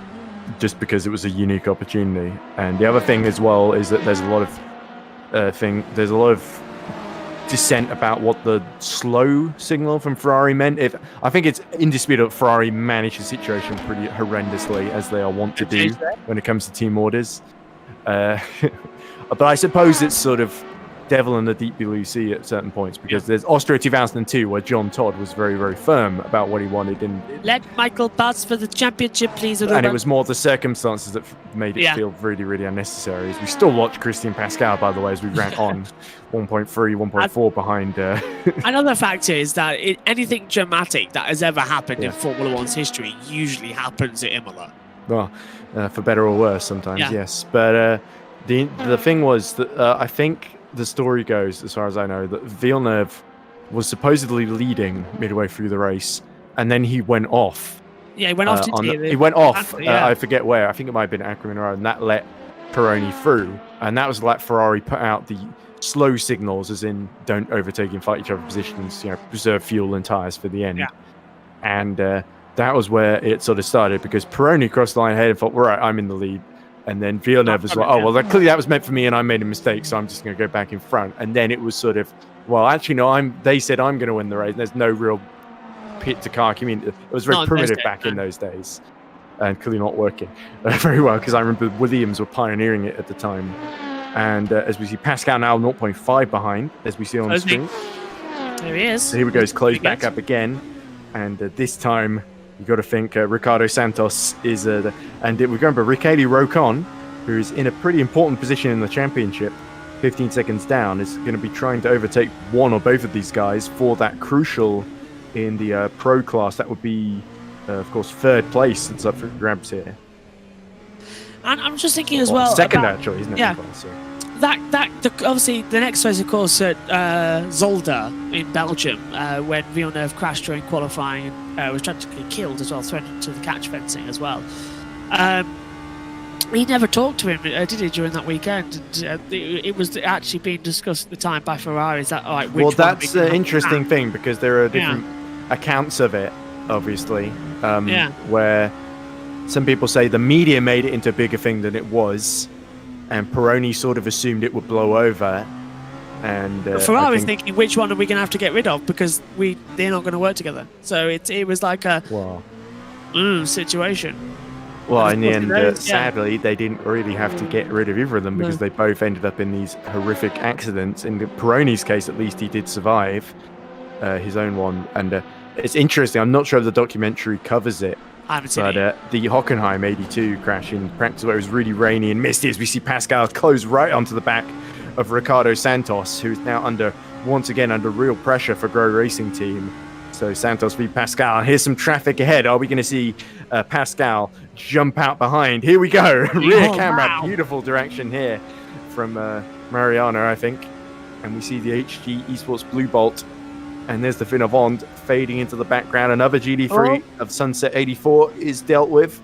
Speaker 1: just because it was a unique opportunity. And the other thing as well is that there's a lot of dissent about what the slow signal from Ferrari meant. I think it's indisputable that Ferrari managed the situation pretty horrendously, as they are wont to do when it comes to team orders. But I suppose it's sort of devil in the deep blue sea at certain points, because there's Austria 2002 where John Todd was very, very firm about what he wanted, and
Speaker 4: Let Michael pass for the championship, please.
Speaker 1: and it was more the circumstances that made it feel really, really unnecessary. As we still watch Christian Pascal, by the way, as we ran on 1.3, 1.4 behind.
Speaker 4: Another factor is that anything dramatic that has ever happened in Formula One's history usually happens at Imola.
Speaker 1: Well, for better or worse sometimes, yes. But the thing was that I think the story goes, as far as I know, that Villeneuve was supposedly leading midway through the race, and then he went off.
Speaker 4: Yeah, he went off
Speaker 1: he went off. I forget where. I think it might have been Aquamanera, and that let Pironi through. And that was like Ferrari put out the slow signals, as in don't overtake and fight each other positions, preserve fuel and tyres for the end.
Speaker 4: Yeah.
Speaker 1: And that was where it sort of started, because Pironi crossed the line ahead and thought, right, I'm in the lead. And then Villeneuve was like, oh, well, clearly that was meant for me and I made a mistake, so I'm just going to go back in front. And then it was sort of, well, actually, no, they said I'm going to win the race. There's no real pit to car community. It was very primitive back in those days, and clearly not working very well, because I remember Williams were pioneering it at the time. And as we see Pascal now 0.5 behind, as we see on the screen.
Speaker 4: There he is.
Speaker 1: So here we go, he's closed back up again. And this time, you got to think Ricardo Santos is, and we remember Riccardo Rocon, who is in a pretty important position in the championship, 15 seconds down, is going to be trying to overtake one or both of these guys for that crucial in the pro class. That would be, of course, third place. It's up for grabs here.
Speaker 4: And I'm just thinking as well.
Speaker 1: Second, actually, isn't it?
Speaker 4: Yeah. Obviously, the next race, of course, at Zolder in Belgium, when Villeneuve crashed during qualifying and was tragically killed as well, thrown into the catch fencing as well. He never talked to him, did he, during that weekend? And, it was actually being discussed at the time by Ferrari. Is that all right?
Speaker 1: Well, that's an interesting thing, because there are different accounts of it, obviously, where some people say the media made it into a bigger thing than it was, and Pironi sort of assumed it would blow over. And
Speaker 4: Ferrari's thinking, which one are we going to have to get rid of, because they're not going to work together. So it was like a situation.
Speaker 1: Well, in the end, sadly, they didn't really have to get rid of either of them, because they both ended up in these horrific accidents. In Pironi's case, at least, he did survive his own one. And it's interesting. I'm not sure if the documentary covers it.
Speaker 4: I haven't seen it.
Speaker 1: But the Hockenheim 82 crash in practice, where it was really rainy and misty, as we see Pascal close right onto the back of Ricardo Santos, who's now once again under real pressure for Grow Racing Team. So Santos v Pascal. Here's some traffic ahead. Are we going to see Pascal jump out behind? Here we go. Rear camera. Wow. Beautiful direction here from Mariano, I think. And we see the HG Esports Blue Bolt. And there's the Fin Avant fading into the background. Another GD3 of Sunset 84 is dealt with.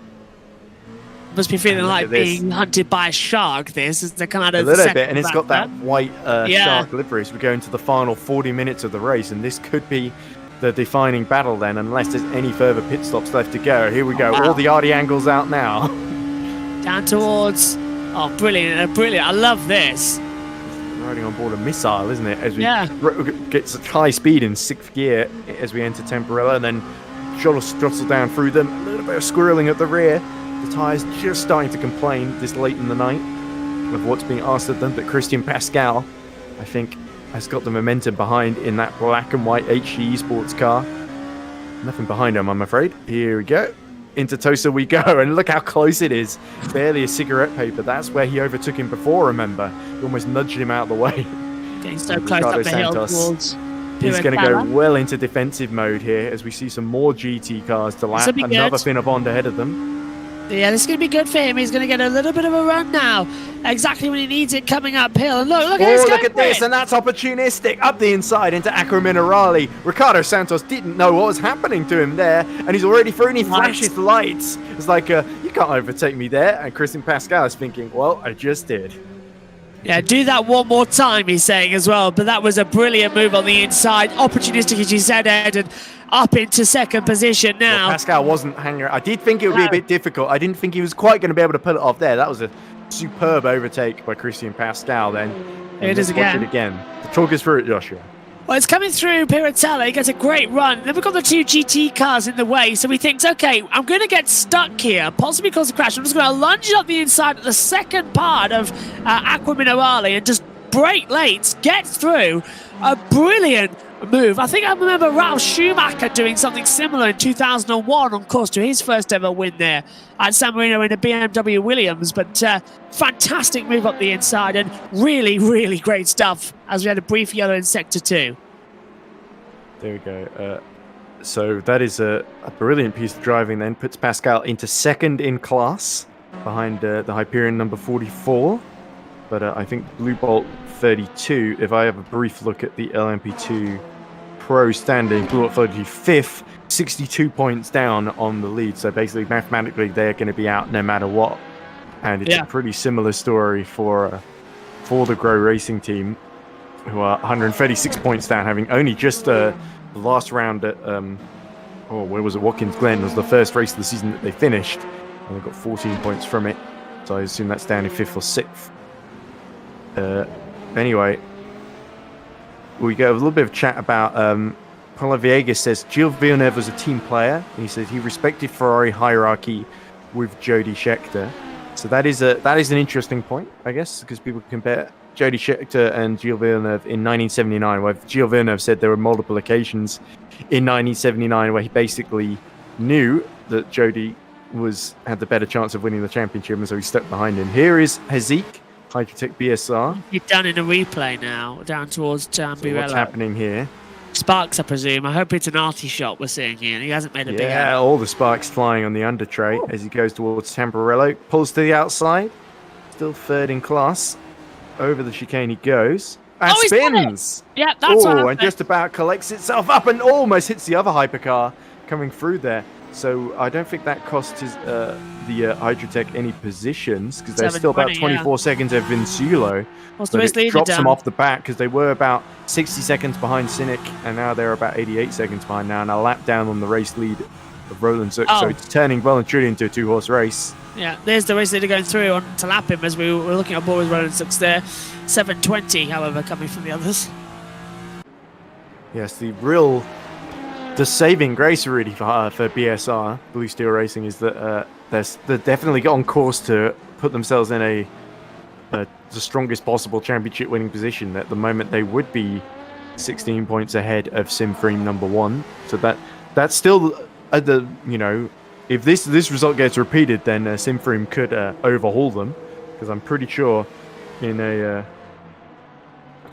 Speaker 4: Must be feeling like being hunted by a shark. This is the kind of
Speaker 1: a little bit, and it's got that white shark livery as we go into the final 40 minutes of the race, and this could be the defining battle then, unless there's any further pit stops left to go. Here we go. All the RD angles out now.
Speaker 4: Down towards. Oh, brilliant! Brilliant! I love this.
Speaker 1: Riding on board a missile, isn't it? As we get such high speed in 6th gear as we enter Temporella, and then throttle down through them. A little bit of squirreling at the rear. The tyres just starting to complain this late in the night of what's being asked of them. But Christian Pascal, I think, has got the momentum behind in that black and white HG Esports car. Nothing behind him, I'm afraid. Here we go. Into Tosa we go, and look how close it is. Barely a cigarette paper. That's where he overtook him before, remember. He almost nudged him out of the way.
Speaker 4: Getting so close up the hill towards...
Speaker 1: He's going to go well into defensive mode here as we see some more GT cars to lap. Another Fin Avant ahead of them.
Speaker 4: Yeah, this is going to be good for him. He's going to get a little bit of a run now. Exactly when he needs it, coming uphill. And look at
Speaker 1: this, and that's opportunistic. Up the inside into Acqua Minerale. Ricardo Santos didn't know what was happening to him there, and he's already through, and he flashes the lights. It's like, you can't overtake me there. And Christian Pascal is thinking, well, I just did.
Speaker 4: Yeah, do that one more time, he's saying as well. But that was a brilliant move on the inside. Opportunistic, as you said, Ed, and up into second position now.
Speaker 1: Well, Pascal wasn't hanging around. I did think it would be a bit difficult. I didn't think he was quite going to be able to pull it off there. That was a superb overtake by Christian Pascal then.
Speaker 4: It is again.
Speaker 1: Talk us through it, Joshua.
Speaker 4: Well, it's coming through Piratella. He gets a great run. Then we've got the two GT cars in the way. So he thinks, okay, I'm going to get stuck here, possibly because of crash. I'm just going to lunge up the inside of the second part of Acqua Minerale and just brake late, gets through. A brilliant move. I think I remember Ralf Schumacher doing something similar in 2001 on course to his first ever win there at San Marino in a BMW Williams. But fantastic move up the inside and really, really great stuff as we had a brief yellow in Sector 2.
Speaker 1: There we go. So that is a brilliant piece of driving then. Puts Pascal into second in class behind the Hyperion number 44. But I think Blue Bolt 32, if I have a brief look at the LMP2 Pro standing, Blue Bolt 32 fifth, 62 points down on the lead. So basically, mathematically, they're going to be out no matter what. And it's a pretty similar story for the Grow Racing team, who are 136 points down, having only just the last round at, where was it? Watkins Glen was the first race of the season that they finished, and they got 14 points from it. So I assume that's down in 5th or 6th. Anyway, we get a little bit of chat about Paulo Viegas says Gilles Villeneuve was a team player. He said he respected Ferrari hierarchy with Jody Scheckter. So that is an interesting point, I guess, because people compare Jody Scheckter and Gilles Villeneuve in 1979, where Gilles Villeneuve said there were multiple occasions in 1979 where he basically knew that Jody had the better chance of winning the championship, and so he stuck behind him. Here is Haziq, Hydrotech BSR.
Speaker 4: You're down in a replay now, down towards Tambirello.
Speaker 1: So what's happening here?
Speaker 4: Sparks, I presume. I hope it's an arty shot we're seeing here. He hasn't made a big
Speaker 1: Yeah, all the sparks flying on the under tray as he goes towards Tamburello. Pulls to the outside. Still third in class. Over the chicane he goes. And spins!
Speaker 4: Yeah, that's what happened.
Speaker 1: And just about collects itself up and almost hits the other hypercar coming through there. So I don't think that cost the Hydrotech any positions, because they're still about 24 seconds of Vinculo.
Speaker 4: So it
Speaker 1: drops them off the back, because they were about 60 seconds behind Cynic, and now they're about 88 seconds behind now, and a lap down on the race lead of Roland Zook. So it's turning well and truly into a 2-horse race.
Speaker 4: Yeah, there's the race leader going through on to lap him as we were looking at board with Roland Zook's there. 7:20, however, coming from the others.
Speaker 1: Yes, the saving grace really for BSR, Blue Steel Racing, is that they're definitely on course to put themselves in the strongest possible championship winning position. At the moment, they would be 16 points ahead of Simframe number 1. So that's still if this result gets repeated, then Simframe could overhaul them, because I'm pretty sure in a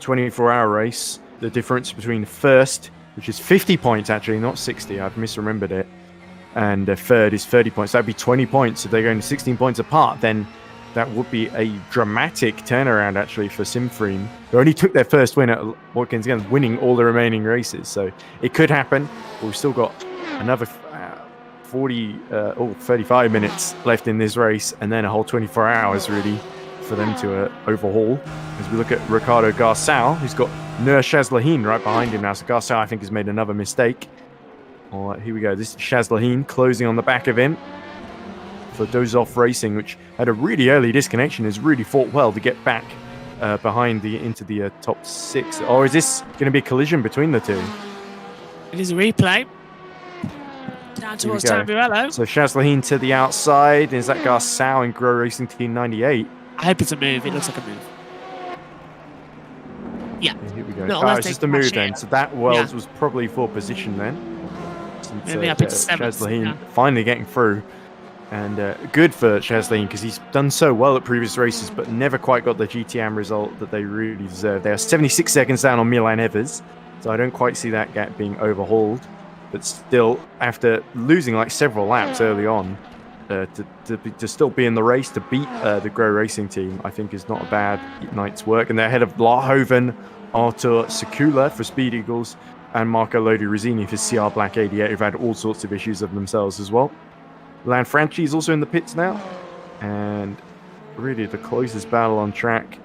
Speaker 1: 24-hour race, the difference between first, which is 50 points actually, not 60, I've misremembered it, and third is 30 points. That'd be 20 points. If they're going 16 points apart, then that would be a dramatic turnaround actually for Simframe, who only took their first win at Watkins Glen, winning all the remaining races. So it could happen, but we've still got another 35 minutes left in this race, and then a whole 24 hours really for them to overhaul. As we look at Ricardo Garçal, who's got Nur Shazlahin right behind him now. So Garçal, I think, has made another mistake. All right, here we go. This is Shazlahin closing on the back of him for Dozov Racing, which had a really early disconnection, has really fought well to get back behind into the top 6. Or is this going to be a collision between the two?
Speaker 4: It is a replay. Down towards Tambirello.
Speaker 1: So Shazlahin to the outside. Is that Garçal in Grow Racing Team 98?
Speaker 4: I hope it's a move. It looks like a move. Yeah.
Speaker 1: Here we go. It's just a move then. So that was probably for position then. Since Shazlahin finally getting through. And good for Shazlahin, because he's done so well at previous races, but never quite got the GTM result that they really deserve. They are 76 seconds down on Milan Evers, so I don't quite see that gap being overhauled. But still, after losing like several laps early on, to still be in the race, to beat the Grow Racing team, I think is not a bad night's work. And they're ahead of Larhoven, Artur Sekula for Speed Eagles, and Marco Lodi Rizzini for CR Black 88, who've had all sorts of issues of themselves as well. Lanfranchi is also in the pits now, and really the closest battle on track.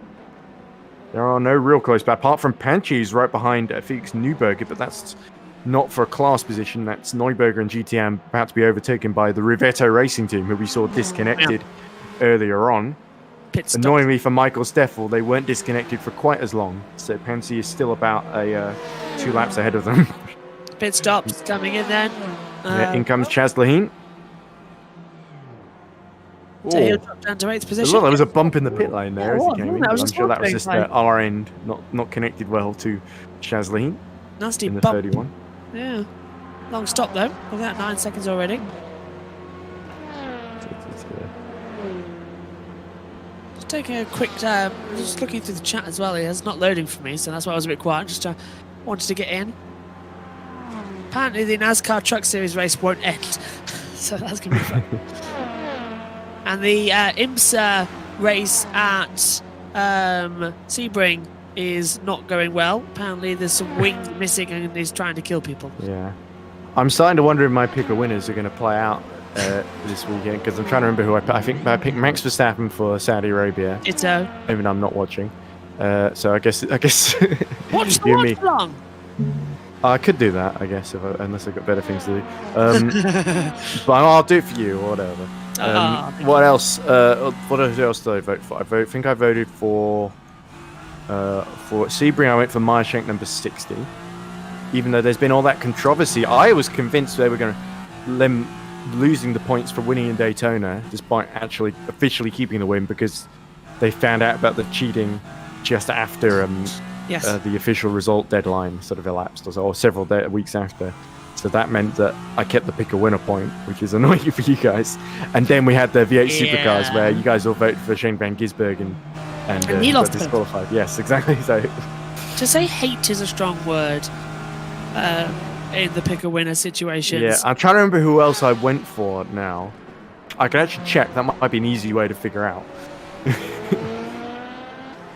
Speaker 1: There are no real close battles, apart from Panchi, who's right behind Felix Neuberger, but that's not for a class position. That's Neuberger and GTM about to be overtaken by the Rivetto Racing team, who we saw disconnected earlier on. Annoyingly for Michael Steffel, they weren't disconnected for quite as long, so Panchi is still about 2 laps ahead of them.
Speaker 4: Pit stops coming in then.
Speaker 1: In comes Chaz Laheen.
Speaker 4: So he'll
Speaker 1: Oh,
Speaker 4: drop down to 8th
Speaker 1: there
Speaker 4: position.
Speaker 1: was a bump in the pit lane there as he
Speaker 4: Yeah,
Speaker 1: came in.
Speaker 4: that
Speaker 1: But
Speaker 4: was
Speaker 1: I'm
Speaker 4: just
Speaker 1: sure that was
Speaker 4: wondering,
Speaker 1: just
Speaker 4: like-
Speaker 1: our end, not connected well to Shazleen
Speaker 4: Nasty
Speaker 1: in the
Speaker 4: bump.
Speaker 1: 31.
Speaker 4: Yeah. Long stop though. Look at that, 9 seconds already. Just taking a quick, just looking through the chat as well. It's not loading for me, so that's why I was a bit quiet. Just wanted to get in. Apparently the NASCAR Truck Series race won't end, so that's gonna be fun. And the IMSA race at Sebring is not going well. Apparently there's some wings missing and he's trying to kill people.
Speaker 1: Yeah. I'm starting to wonder if my pick of winners are going to play out this weekend, because I'm trying to remember who I picked. I think I picked Max Verstappen for Saudi Arabia,
Speaker 4: Ditto.
Speaker 1: even though I'm not watching. So I guess
Speaker 4: Watch the
Speaker 1: you and
Speaker 4: watch
Speaker 1: me.
Speaker 4: along.
Speaker 1: I could do that, I guess, unless I've got better things to do. But I'll do it for you or whatever. What else? What else did I vote for? I think I voted for Sebring. I went for Meyershank number 60. Even though there's been all that controversy, I was convinced they were going to losing the points for winning in Daytona, despite actually officially keeping the win, because they found out about the cheating just after
Speaker 4: Yes.
Speaker 1: the official result deadline sort of elapsed, or several weeks after. So that meant that I kept the pick a winner point, which is annoying for you guys. And then we had the V8 Supercars where you guys all voted for Shane Van Gisbergen and
Speaker 4: he
Speaker 1: got
Speaker 4: lost it.
Speaker 1: disqualified. Yes, exactly. So
Speaker 4: To say hate is a strong word in the pick a winner situations.
Speaker 1: yeah, I'm trying to remember who else I went for now. I can actually check. That might be an easy way to figure out.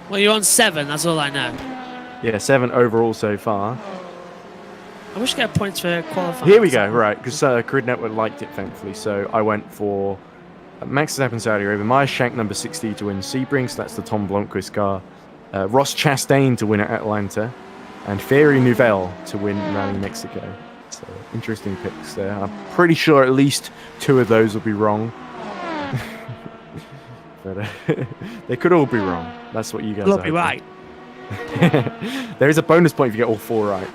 Speaker 4: Well, you're on 7, that's all I know.
Speaker 1: Yeah, 7 overall so far.
Speaker 4: I wish I get points for qualifying.
Speaker 1: Here we go, right, because Grid Network liked it, thankfully. So I went for Max Verstappen, Saudi Arabia, Meyershank number 60 to win Sebring, so that's the Tom Blomqvist car. Ross Chastain to win at Atlanta, and Thierry Neuville to win Rally Mexico. So interesting picks there. I'm pretty sure at least 2 of those will be wrong. But they could all be wrong. That's what you guys
Speaker 4: You'll
Speaker 1: are
Speaker 4: be
Speaker 1: hoping.
Speaker 4: right.
Speaker 1: There is a bonus point if you get all 4 right.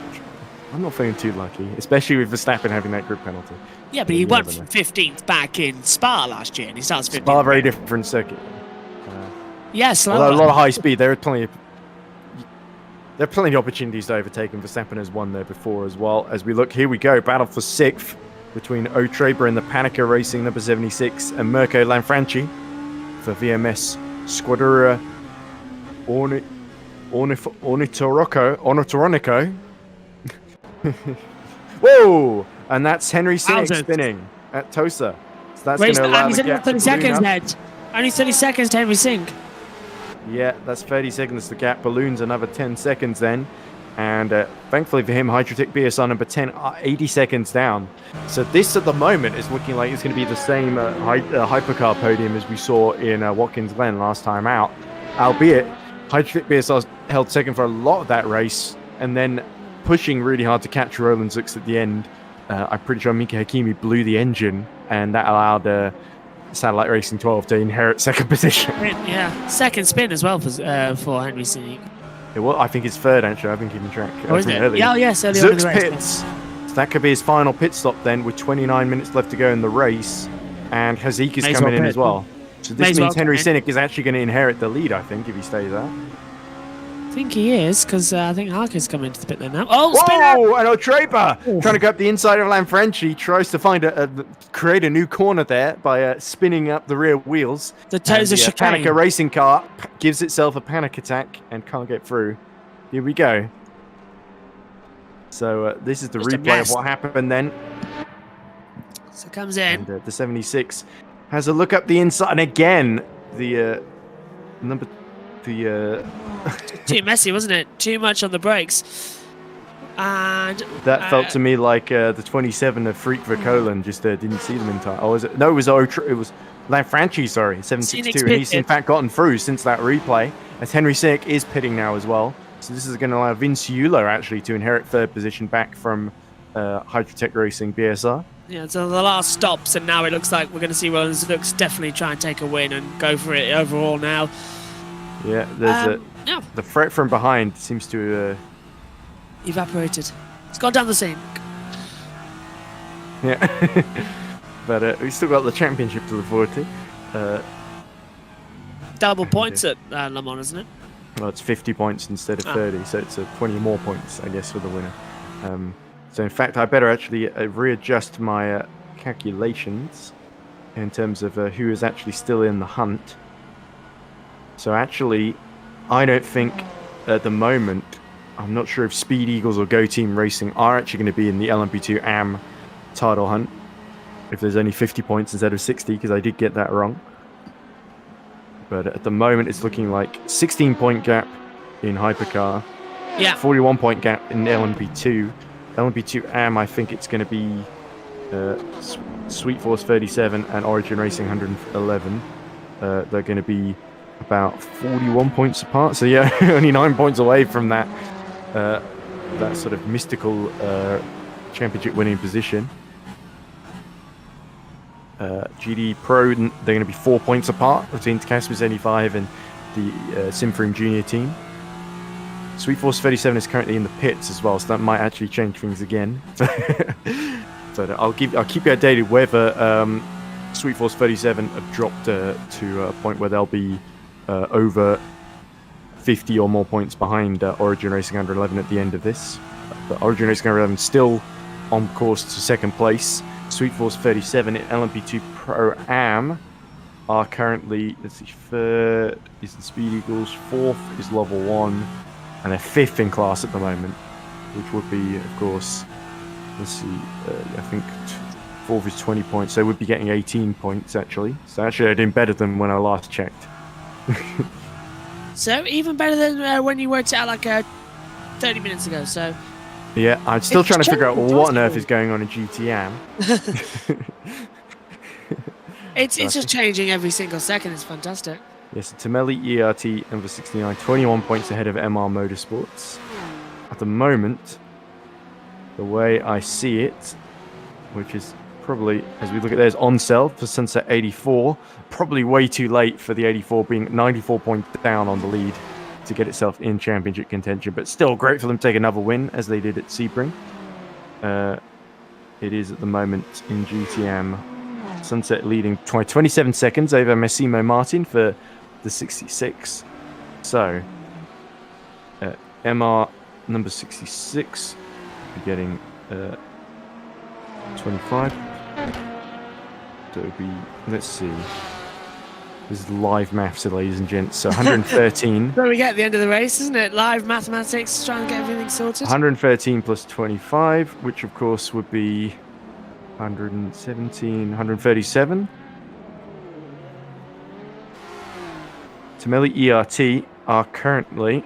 Speaker 1: I'm not feeling too lucky, especially with Verstappen having that grid penalty.
Speaker 4: Yeah, but he won 15th back in Spa last year, and he starts 15th.
Speaker 1: Spa, a very different circuit.
Speaker 4: Yes,
Speaker 1: Although a lot of high speed, there are plenty of opportunities to overtake, and Verstappen has won there before as well. As we look, here we go, battle for 6th between O'Traber and the Panica Racing number 76 and Mirko Lanfranchi for VMS Squadra Ornitoronico. Whoa! And that's Henry Sinek
Speaker 4: Wowzers.
Speaker 1: spinning at Tosa. So that's
Speaker 4: Race,
Speaker 1: going to allow
Speaker 4: and he's
Speaker 1: the
Speaker 4: only
Speaker 1: gap
Speaker 4: got 30
Speaker 1: to balloon
Speaker 4: seconds,
Speaker 1: up.
Speaker 4: Ned. Only 30 seconds to Henry Sink.
Speaker 1: Yeah, that's 30 seconds. The gap balloons another 10 seconds then. And thankfully for him, Hydrotech BSR number 10, 80 seconds down. So this at the moment is looking like it's going to be the same hypercar podium as we saw in Watkins Glen last time out. Albeit, Hydrotech BSR held second for a lot of that race and then pushing really hard to catch Roland Zux at the end. I'm pretty sure Mika Hakimi blew the engine, and that allowed Satellite Racing 12 to inherit second position.
Speaker 4: Yeah, second spin as well for Henry Sink.
Speaker 1: I think it's third, actually. I've been keeping track.
Speaker 4: Oh, is it?
Speaker 1: Early.
Speaker 4: Yeah, yes, early on in
Speaker 1: Zux
Speaker 4: the race.
Speaker 1: pits. So that could be his final pit stop then, with 29 minutes left to go in the race. And Hazik is
Speaker 4: May as
Speaker 1: coming
Speaker 4: well
Speaker 1: in
Speaker 4: pit.
Speaker 1: as well. So
Speaker 4: May
Speaker 1: this
Speaker 4: as well
Speaker 1: means Henry
Speaker 4: come in.
Speaker 1: Sinek is actually going to inherit the lead, I think, if he stays out.
Speaker 4: I think he is, because I think Harker's coming into the pit lane now. Oh, spinner!
Speaker 1: Whoa! And O'Traper trying to go up the inside of Lanfranchi, tries to find create a new corner there by spinning up the rear wheels.
Speaker 4: The toes
Speaker 1: And
Speaker 4: of
Speaker 1: the
Speaker 4: chicane.
Speaker 1: Panica racing car gives itself a panic attack and can't get through. Here we go. So this is the
Speaker 4: Just a
Speaker 1: replay of
Speaker 4: mess.
Speaker 1: what happened then.
Speaker 4: So comes in.
Speaker 1: And the 76 has a look up the inside, and again
Speaker 4: Too messy, wasn't it? Too much on the brakes. And
Speaker 1: that felt to me like the 27 of Freak Verkolen just didn't see them in time. Oh, was it? No, it was Lanfranchi, sorry, 762, and he's in fact gotten through since that replay. As Henry Sinek is pitting now as well. So this is going to allow Vince Euler actually to inherit third position back from Hydrotech Racing BSR.
Speaker 4: yeah, so the last stops, and now it looks like we're going to see Roland Zux definitely try and take a win and go for it overall now.
Speaker 1: Yeah, there's
Speaker 4: Yeah,
Speaker 1: the threat from behind seems to
Speaker 4: evaporated. It's gone down the sink.
Speaker 1: yeah. But we've still got the championship to look forward to.
Speaker 4: Double points at Le Mans, isn't it?
Speaker 1: Well, it's 50 points instead of 30, so it's 20 more points, I guess, for the winner. So in fact, I better actually readjust my calculations in terms of who is actually still in the hunt. So actually, I don't think at the moment, I'm not sure if Speed Eagles or Go Team Racing are actually going to be in the LMP2 AM title hunt. If there's only 50 points instead of 60, because I did get that wrong. But at the moment, it's looking like 16-point gap in Hypercar.
Speaker 4: Yeah.
Speaker 1: 41-point gap in LMP2. LMP2 AM, I think it's going to be Sweet Force 37 and Origin Racing 111. They're going to be about 41 points apart. So yeah, only 9 points away from that that sort of mystical championship winning position. GD Pro, they're going to be 4 points apart between Casper 75 and the Simfrim Junior team. Sweet Force 37 is currently in the pits as well, so that might actually change things again. But I'll keep you updated whether Sweet Force 37 have dropped to a point where they'll be over 50 or more points behind Origin Racing 111 at the end of this. But Origin Racing 111 still on course to second place. Sweet Force 37 in LMP2 Pro Am are currently, let's see, third is the Speed Eagles, fourth is Level 1, and they're fifth in class at the moment, which would be, of course, let's see, I think fourth is 20 points, so we'd be getting 18 points actually. So actually they're doing better than when I last checked.
Speaker 4: So even better than when you worked out like 30 minutes ago, so...
Speaker 1: Yeah, I'm still trying to figure out
Speaker 4: changing
Speaker 1: what on earth
Speaker 4: drastically.
Speaker 1: is going on in GTM.
Speaker 4: It's just changing every single second. It's fantastic.
Speaker 1: Yes, Tamelli ERT number 69, 21 points ahead of MR Motorsports. At the moment, the way I see it, which is probably, as we look at there's on sale for Sunset 84, probably way too late for the 84 being 94 points down on the lead to get itself in championship contention, but still great for them to take another win as they did at Sebring. It is at the moment in GTM. Sunset leading 27 seconds over Massimo Martin for the 66. So, MR number 66 will be getting 25. So it would be, let's see. This is live maths, ladies and gents. So 113.
Speaker 4: So we get the end of the race, isn't it? Live mathematics, trying to get everything sorted.
Speaker 1: 113 plus 25, which of course would be 117, 137. Tamelli ERT are currently,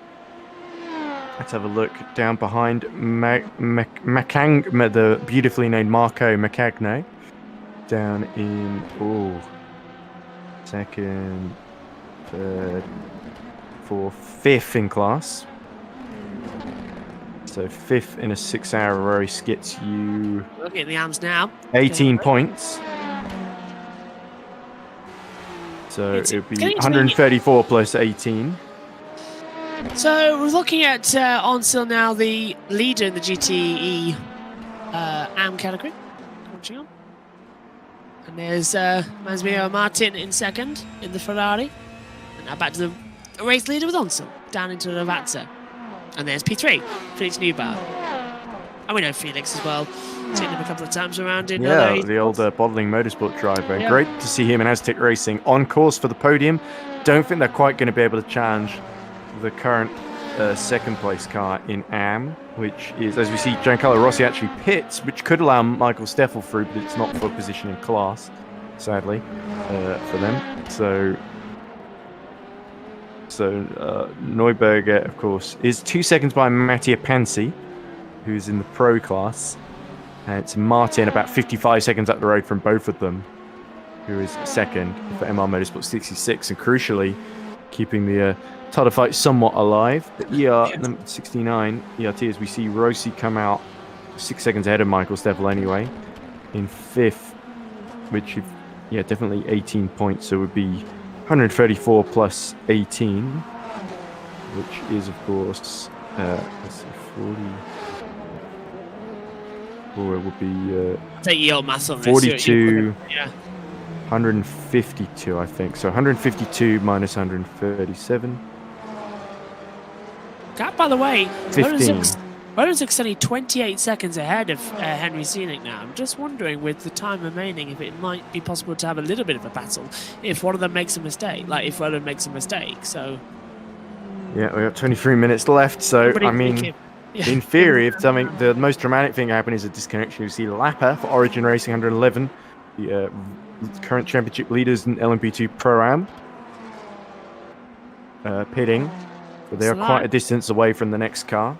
Speaker 1: let's have a look, down behind the beautifully named Marco Macagno, down in, second, third, fourth, fifth in class. So fifth in a 6-hour race gets you
Speaker 4: Looking at the arms now.
Speaker 1: 18 points. So
Speaker 4: It's
Speaker 1: it would be
Speaker 4: getting to me-
Speaker 1: 134 plus 18.
Speaker 4: So we're looking at Onsil now, the leader in the GTE AM category. Watching on. And there's Massimo Martin in second in the Ferrari. And now back to the race leader with Onsil, down into the Lavazza. And there's P3, Felix Newbar. And we know Felix as well. Seen him a couple of times around in
Speaker 1: Yeah,
Speaker 4: LA.
Speaker 1: the old bottling motorsport driver.
Speaker 4: Yeah.
Speaker 1: Great to see him in Aztec Racing on course for the podium. Don't think they're quite going to be able to challenge the current second place car in AM, which is, as we see, Giancarlo Rossi actually pits, which could allow Michael Steffel through, but it's not for position in class, sadly, for them. So Neuberger, of course, is 2 seconds by Mattia Pansi, who's in the pro class. And it's Martin about 55 seconds up the road from both of them, who is second for MR Motorsport 66, and crucially keeping the title fight somewhat alive. But number 69, ERT, as we see Rossi come out 6 seconds ahead of Michael Steffel anyway, in fifth, which, definitely 18 points, so it would be 134 plus 18, which is, of course, let's see, 40. Or it would be
Speaker 4: Take your maths on this.
Speaker 1: 42.
Speaker 4: Yeah.
Speaker 1: 152, I think. So 152 minus 137.
Speaker 4: That, by the way,
Speaker 1: 15.
Speaker 4: Rodenzick's only 28 seconds ahead of Henry Scenic now. I'm just wondering, with the time remaining, if it might be possible to have a little bit of a battle if one of them makes a mistake, like if Roden makes a mistake. So
Speaker 1: Yeah, we have 23 minutes left. So, I mean, in theory, if something, the most dramatic thing happened is a disconnection. You see Lapper for Origin Racing 111, the current championship leaders in LMP2 Pro-Am, pitting. So they are quite a distance away from the next car.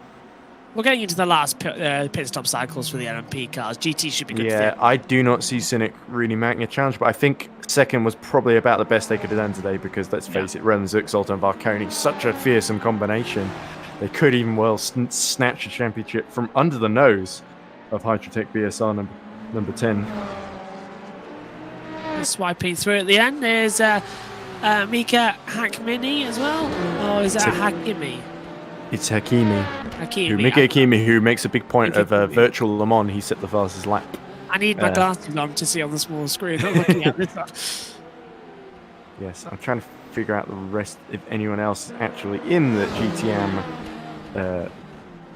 Speaker 4: We're getting into the last pit stop cycles for the LMP cars. GT should be good.
Speaker 1: Yeah, I do not see Cynic really making a challenge, but I think second was probably about the best they could have done today because, let's face it, Rodenzick, Zoltan, Varconi, such a fearsome combination. They could even well snatch a championship from under the nose of Hydrotech BSR number 10.
Speaker 4: Swiping through at the end, there's Mika Hakmini as well. Or is that Hakimi?
Speaker 1: It's Hakimi. Mika Hakimi, who makes a big point of virtual Le Mans. He set the fastest lap.
Speaker 4: I need my glasses on to see on the small screen. I'm looking at this one.
Speaker 1: Yes, I'm trying to figure out the rest, if anyone else is actually in the GTM,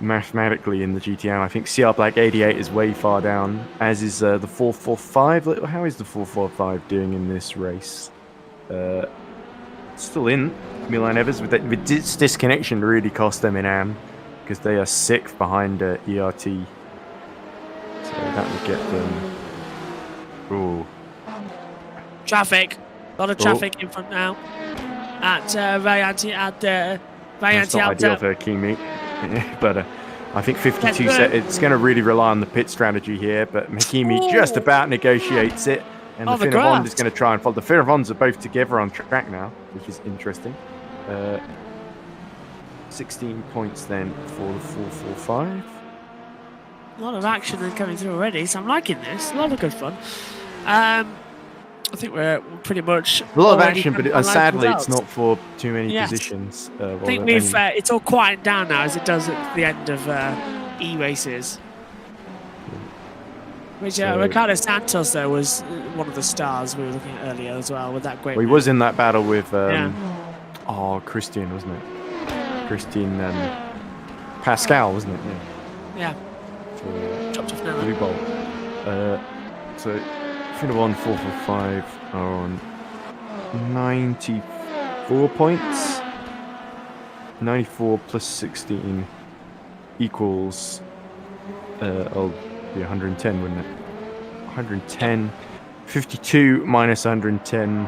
Speaker 1: mathematically in the GTM. I think CR Black 88 is way far down, as is the 445. How is the 445 doing in this race? Still in. Milan Evers, with this disconnection really cost them in AM, because they are 6th behind ERT. So that would get them... Ooh.
Speaker 4: Traffic. A lot of traffic in front now. At Rayanti,
Speaker 1: That's not ideal for Kimi. But I think 52 it's going to really rely on the pit strategy here, but Hakimi just about negotiates it. And the Finavond is going to try and follow. The Finavonds are both together on track now, which is interesting. 16 points then for the 445.
Speaker 4: A lot of action then coming through already, so I'm liking this. A lot of good fun. I think we're pretty much
Speaker 1: a lot of action, but sadly it's not for too many positions.
Speaker 4: I think it's all quieted down now, as it does at the end of E-races. Which Ricardo Santos, though, was one of the stars we were looking at earlier as well, with that great...
Speaker 1: Well, he was in that battle with, Christian, wasn't it? Christian Pascal, wasn't it?
Speaker 4: Yeah. Dropped off now.
Speaker 1: Blue Bolt. So, Finavon 445 are on 94 points. 94 plus 16 equals... 110, wouldn't it? 110. 52 minus 110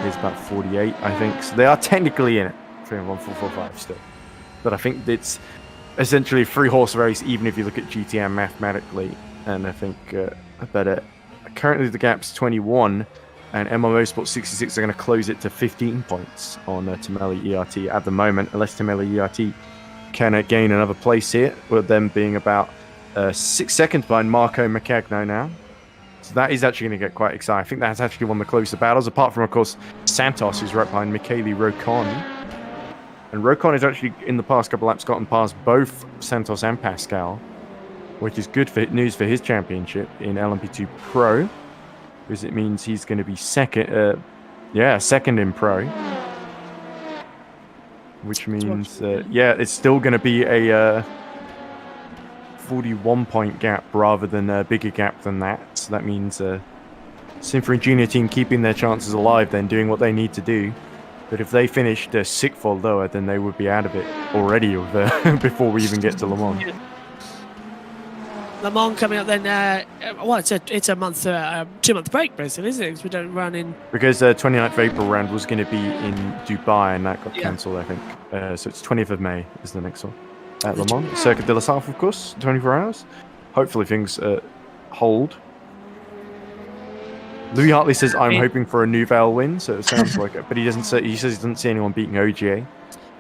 Speaker 1: is about 48, I think. So they are technically in it. 445 still. But I think it's essentially a 3-horse race, even if you look at GTM mathematically. And I think currently the gap's 21, and MMO Sport 66 are going to close it to 15 points on Tamelli ERT at the moment, unless Tamelli ERT can gain another place here, with them being about 6 seconds behind Marco Macagno now. So that is actually going to get quite exciting. I think that's actually one of the closer battles, apart from, of course, Santos, who's right behind Michele Rocon. And Rocon has actually, in the past couple of laps, gotten past both Santos and Pascal, which is good news for his championship in LMP2 Pro, because it means he's going to be second in Pro. Which means, it's still going to be a 41-point gap rather than a bigger gap than that. So that means Symphony Junior team keeping their chances alive, then doing what they need to do. But if they finished 6th or lower, then they would be out of it already before we even get to Le Mans.
Speaker 4: Le Mans coming up then, it's a month, 2-month break basically, isn't it? Because we don't run in...
Speaker 1: Because the 29th of April round was going to be in Dubai, and that got cancelled, I think. So it's 20th of May is the next one. At Le Mans, Circuit de la South, of course, 24 hours. Hopefully things hold. Louis Hartley says, I'm hoping for a Nouvelle win, so it sounds like it. But he says he doesn't see anyone beating OGA.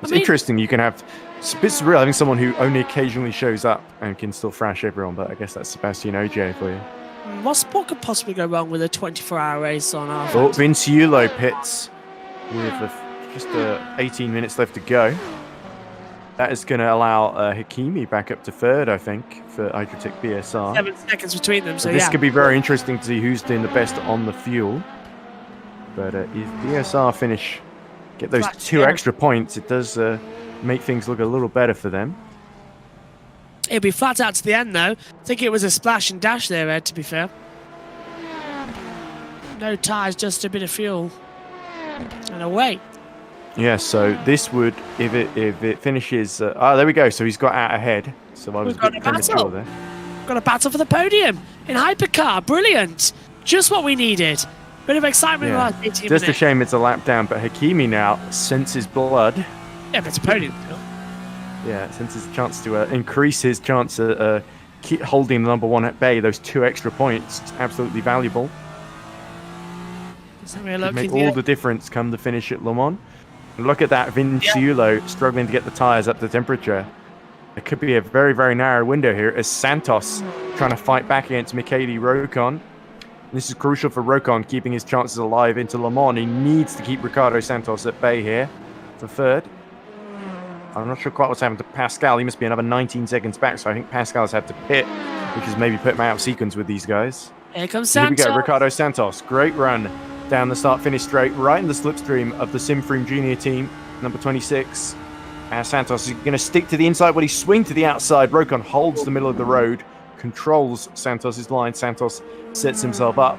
Speaker 1: It's interesting, you can have... It's a bit surreal having someone who only occasionally shows up and can still thrash everyone, but I guess that's Sebastian OGA for you.
Speaker 4: What could possibly go wrong with a 24-hour race on our...
Speaker 1: Oh, Vinciulo pits with just 18 minutes left to go. That is going to allow Hakimi back up to 3rd, I think, for Hydrotech BSR.
Speaker 4: 7 seconds between them, so
Speaker 1: this could be very interesting to see who's doing the best on the fuel. But if the ESR finish, get those
Speaker 4: Flat,
Speaker 1: 2
Speaker 4: yeah.
Speaker 1: extra points, it does make things look a little better for them.
Speaker 4: It'll be flat out to the end, though. I think it was a splash and dash there, Ed, to be fair. No tyres, just a bit of fuel. And away.
Speaker 1: Yeah, so this would, if it finishes... there we go. So he's got out ahead. So I was
Speaker 4: We've
Speaker 1: a
Speaker 4: got
Speaker 1: bit
Speaker 4: a battle.
Speaker 1: premature there.
Speaker 4: Got a battle for the podium in hypercar. Brilliant. Just what we needed. Bit of excitement in the
Speaker 1: Yeah.
Speaker 4: last 18
Speaker 1: Just a
Speaker 4: minutes.
Speaker 1: shame it's a lap down, but Hakimi now senses blood.
Speaker 4: Yeah, but it's a podium still.
Speaker 1: Yeah, senses a chance to increase his chance of keep holding the number 1 at bay. Those 2 extra points, absolutely valuable.
Speaker 4: Let's have a
Speaker 1: Could
Speaker 4: look
Speaker 1: make
Speaker 4: in
Speaker 1: all the difference come the finish at Le Mans. Look at that, Vinciulo struggling to get the tyres up to temperature. It could be a very, very narrow window here as Santos trying to fight back against Michele Rocon. This is crucial for Rocon, keeping his chances alive into Le Mans. He needs to keep Ricardo Santos at bay here for third. I'm not sure quite what's happened to Pascal. He must be another 19 seconds back, so I think Pascal's had to pit, which has maybe put him out of sequence with these guys.
Speaker 4: Here comes
Speaker 1: Here we
Speaker 4: Santos.
Speaker 1: go, Ricardo Santos. Great run down the start-finish straight, right in the slipstream of the Simfream Junior team, number 26. Santos is going to stick to the inside. Will he swing to the outside? Rocon holds the middle of the road, controls Santos's line. Santos sets himself up.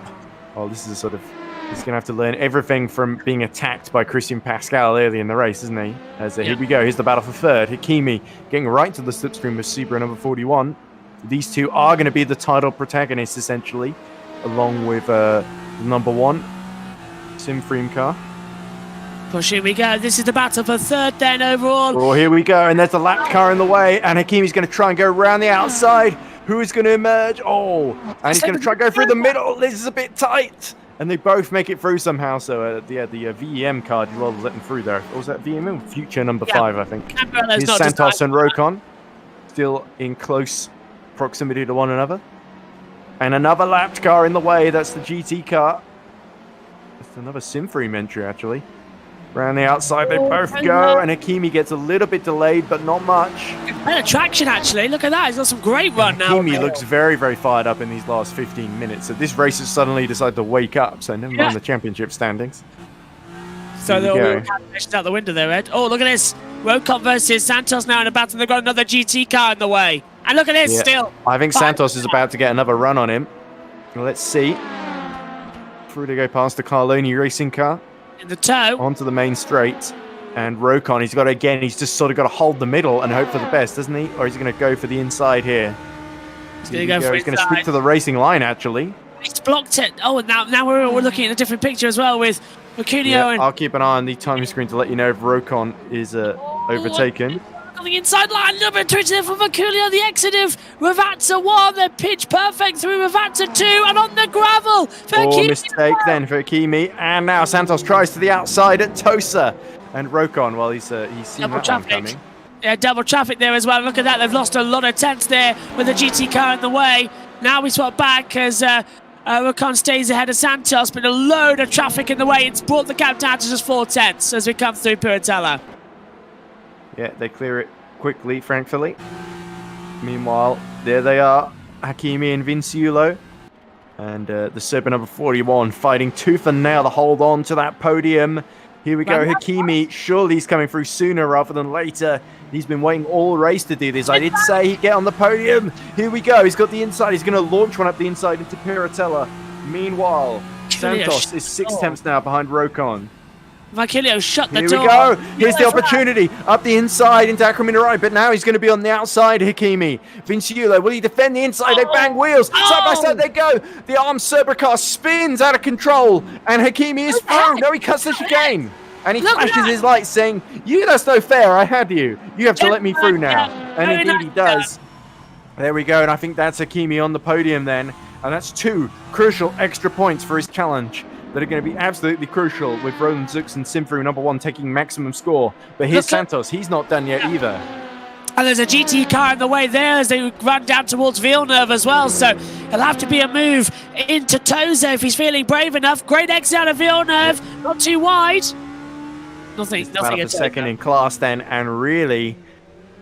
Speaker 1: Oh, this is a sort of... He's going to have to learn everything from being attacked by Christian Pascal early in the race, isn't he? Here we go. Here's the battle for third. Hakimi getting right to the slipstream with Subra number 41. These two are going to be the title protagonists, essentially, along with the number 1 Simfream car.
Speaker 4: Pushing we go. This is the battle for third then overall.
Speaker 1: Oh, here we go. And there's the lapped car in the way. And Hakimi's going to try and go around the outside. Who is going to emerge? Oh, and he's going to try and go through the middle. This is a bit tight. And they both make it through somehow. So the VEM card, you rather let them through there. Or was that VEM? Future number 5, I think.
Speaker 4: Cabrera's
Speaker 1: Here's
Speaker 4: not
Speaker 1: Santos
Speaker 4: just
Speaker 1: and Rocon still in close proximity to one another. And another lapped car in the way. That's the GT car. That's another Simfream entry, actually. Around the outside, they both go. And Hakimi gets a little bit delayed, but not much.
Speaker 4: better traction actually. Look at that. He's got some great run now.
Speaker 1: Hakimi looks very, very fired up in these last 15 minutes. So this race has suddenly decided to wake up. So never mind the championship standings.
Speaker 4: So
Speaker 1: Here we
Speaker 4: they're all
Speaker 1: go.
Speaker 4: calculations out the window there, Ed. Oh, look at this. Rocon versus Santos now in a battle. They've got another GT car in the way. And look at this still.
Speaker 1: I think Santos is about to get another run on him. Let's see. Through to go past the Carloni racing car.
Speaker 4: In the toe.
Speaker 1: Onto the main straight. And Rocon, he's just sort of got to hold the middle and hope for the best, doesn't he? Or is he going to go for the inside here?
Speaker 4: He's going to go for
Speaker 1: He's going to
Speaker 4: inside.
Speaker 1: stick to the racing line, actually.
Speaker 4: He's blocked it. Oh, and now we're looking at a different picture as well with Acunio and
Speaker 1: I'll keep an eye on the timing screen to let you know if Rocon is overtaken.
Speaker 4: on the inside line. A little bit twitch there from Acunio. The exit of rFactor 1. They're pitch perfect through rFactor 2 and on the gravel. For
Speaker 1: Oh,
Speaker 4: Hakimi.
Speaker 1: mistake then for Hakimi. And now Santos tries to the outside at Tosa. And Rocon, well, he's seen
Speaker 4: Double
Speaker 1: that one
Speaker 4: traffic.
Speaker 1: coming.
Speaker 4: Yeah, double traffic there as well. Look at that. They've lost a lot of tenths there with the GT car in the way. Now we swap back as Rocon stays ahead of Santos, but a load of traffic in the way. It's brought the gap down to just 4 tenths as we come through Piratella.
Speaker 1: Yeah, they clear it quickly, thankfully. Meanwhile, there they are, Hakimi and Vinciulo. And the Serbian number 41 fighting tooth and nail to hold on to that podium. Here we go, Hakimi. Surely he's coming through sooner rather than later. He's been waiting all race to do this. I did say he'd get on the podium. Here we go. He's got the inside. He's going to launch one up the inside into Piratella. Meanwhile, Santos is 6 tenths now behind Rocon.
Speaker 4: Vakilio shut the
Speaker 1: Here
Speaker 4: door.
Speaker 1: we go. Here's the opportunity. Up the inside into Acrominarai, but now he's going to be on the outside, Hakimi. Vinciulo, will he defend the inside? They bang wheels. Side by side they go. The armed Cerber car spins out of control, and Hakimi is through. No, he cuts the chicane. And he
Speaker 4: Look at
Speaker 1: flashes
Speaker 4: that.
Speaker 1: his lights saying, that's no fair. I had you. You have to let me through now. And
Speaker 4: Very
Speaker 1: indeed he
Speaker 4: nice.
Speaker 1: does. There we go, and I think that's Hakimi on the podium then. And that's 2 crucial extra points for his challenge that are going to be absolutely crucial, with Roland Zux and Simfru number 1 taking maximum score. But here's
Speaker 4: Look at-
Speaker 1: Santos. He's not done yet either.
Speaker 4: And there's a GT car in the way there as they run down towards Villeneuve as well. So it'll have to be a move into Toza if he's feeling brave enough. Great exit out of Villeneuve. Not too wide. Nothing
Speaker 1: Battle for
Speaker 4: at
Speaker 1: second in class then, and really,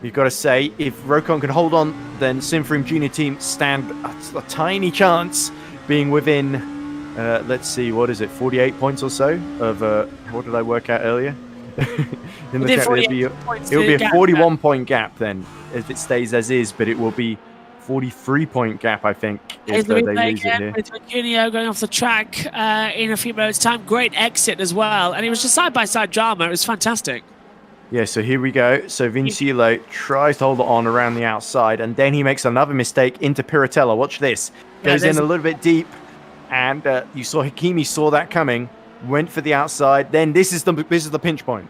Speaker 1: you've got to say, if Rocon can hold on, then Simfrim Junior team stand a tiny chance being within let's see, what is it, 48 points or so of what did I work out earlier? In the chat, it will be a 41-point gap then if it stays as is, but it will be 43-point gap, I think, if they lose it here.
Speaker 4: With Cuneo going off the track in a few moments' time. Great exit as well, and it was just side-by-side drama. It was fantastic.
Speaker 1: Yeah, so here we go. So Vinciello tries to hold it on around the outside, and then he makes another mistake into Piratella. Watch this. Goes in a little bit deep, and you saw Hakimi saw that coming, went for the outside. Then this is the pinch point.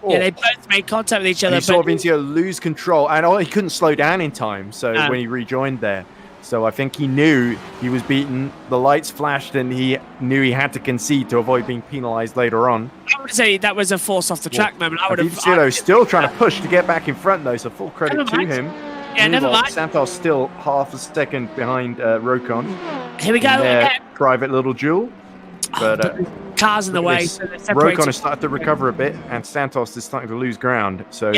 Speaker 4: Yeah, they both made contact with each other.
Speaker 1: And you saw Vinciello lose control, and he couldn't slow down in time. So when he rejoined there, so I think he knew he was beaten. The lights flashed, and he knew he had to concede to avoid being penalised later on.
Speaker 4: I would say that was a force off the track moment. I would have.
Speaker 1: Vinciello still trying to push to get back in front though, so full credit to him.
Speaker 4: Yeah, never mind.
Speaker 1: Santos still half a second behind Rokon.
Speaker 4: Here we go.
Speaker 1: Private little duel. But
Speaker 4: cars in the way.
Speaker 1: So Rokon has started to recover a bit, and Santos is starting to lose ground. So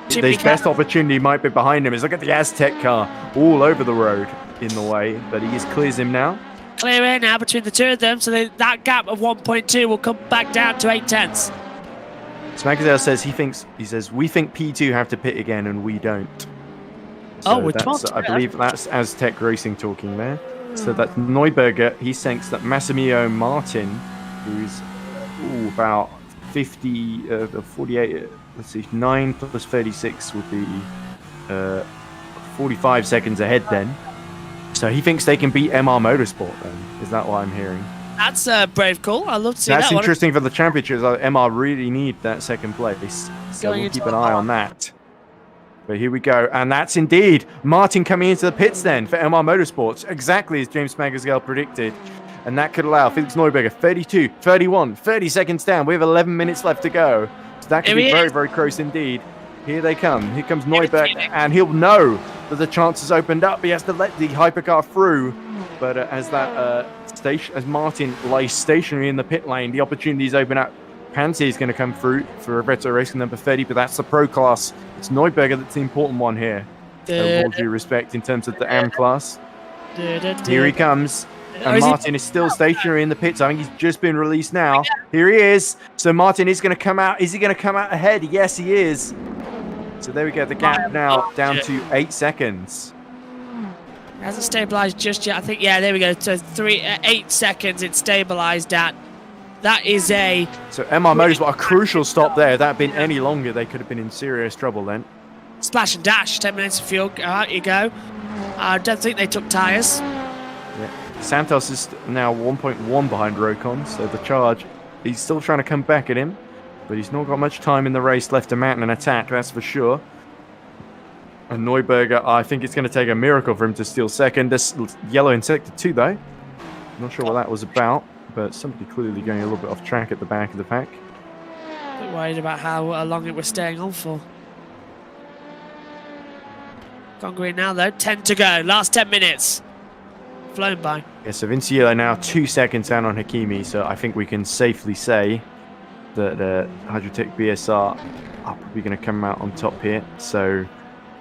Speaker 1: his best opportunity might be behind him. Is look at the Aztec car all over the road in the way, but he clears him now.
Speaker 4: Clear air now between the two of them, so that gap of 1.2 will come back down to 8/10.
Speaker 1: Smagazelle says he says we think P2 have to pit again and we don't. So
Speaker 4: we're talking.
Speaker 1: I believe that's Aztec Racing talking there. So that's Neuberger. He thinks that Massimiliano Martin, who's about 48, let's see, 9 plus 36 would be 45 seconds ahead then. So he thinks they can beat MR Motorsport then. Is that what I'm hearing?
Speaker 4: That's a brave call. I'd love to see that.
Speaker 1: That's interesting for the championships. MR really need that second place. So we'll keep an eye on that. But here we go, and that's indeed Martin coming into the pits then for MR Motorsports, exactly as James Magasgale predicted. And that could allow Felix Neuberger 32, 31, 30 seconds down. We have 11 minutes left to go. So that could be very, very close indeed. Here they come. Here comes Neuberger, and he'll know that the chance has opened up. He has to let the hypercar through. But as Martin lies stationary in the pit lane, the opportunities open up. Pansy is going to come through for Revetto Racing number 30, but that's the pro class. It's Neuberger that's the important one here. With all due respect in terms of the AM class. Here he comes. And Martin is still stationary in the pits. I think he's just been released now. Here he is. So Martin is going to come out. Is he going to come out ahead? Yes, he is. So there we go. The gap now down to 8 seconds.
Speaker 4: It hasn't stabilised just yet. I think, yeah, there we go. So 8 seconds it's stabilised at. That is
Speaker 1: So MR Motorsport, a crucial stop there. If that had been any longer, they could have been in serious trouble then.
Speaker 4: Splash and dash, 10 minutes of fuel. Out you go. I don't think they took tyres.
Speaker 1: Yeah. Santos is now 1.1 behind Rokon, so the charge, he's still trying to come back at him, but he's not got much time in the race left to mount an attack, that's for sure. And Neuberger, I think it's going to take a miracle for him to steal second. This yellow in sector 2, though. Not sure what that was about. But somebody clearly going a little bit off track at the back of the pack.
Speaker 4: A bit worried about how long it was staying on for. Gone green now though, 10 to go, last 10 minutes. Flown by.
Speaker 1: Yeah, so Vinciello now 2 seconds down on Hakimi, so I think we can safely say that Hydrotech BSR are probably going to come out on top here. So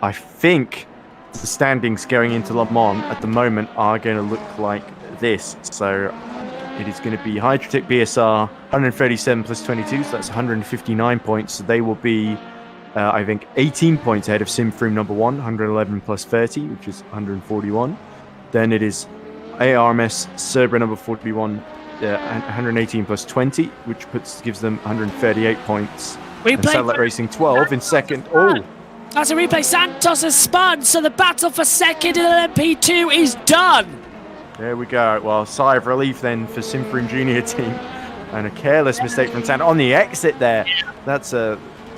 Speaker 1: I think the standings going into Le Mans at the moment are going to look like this. So it is going to be Hydrotech BSR 137 plus 22, so that's 159 points. So they will be, I think, 18 points ahead of Simfroom number 1, 111 plus 30, which is 141. Then it is ARMS Cerber number 41, 118 plus 20, which gives them 138 points. And Satellite Racing 12 in second. Oh!
Speaker 4: That's a replay. Santos has spun, so the battle for second in LMP2 is done.
Speaker 1: There we go. Well, sigh of relief then for Simfroom Junior team. And a careless mistake from Santos on the exit there. That's a,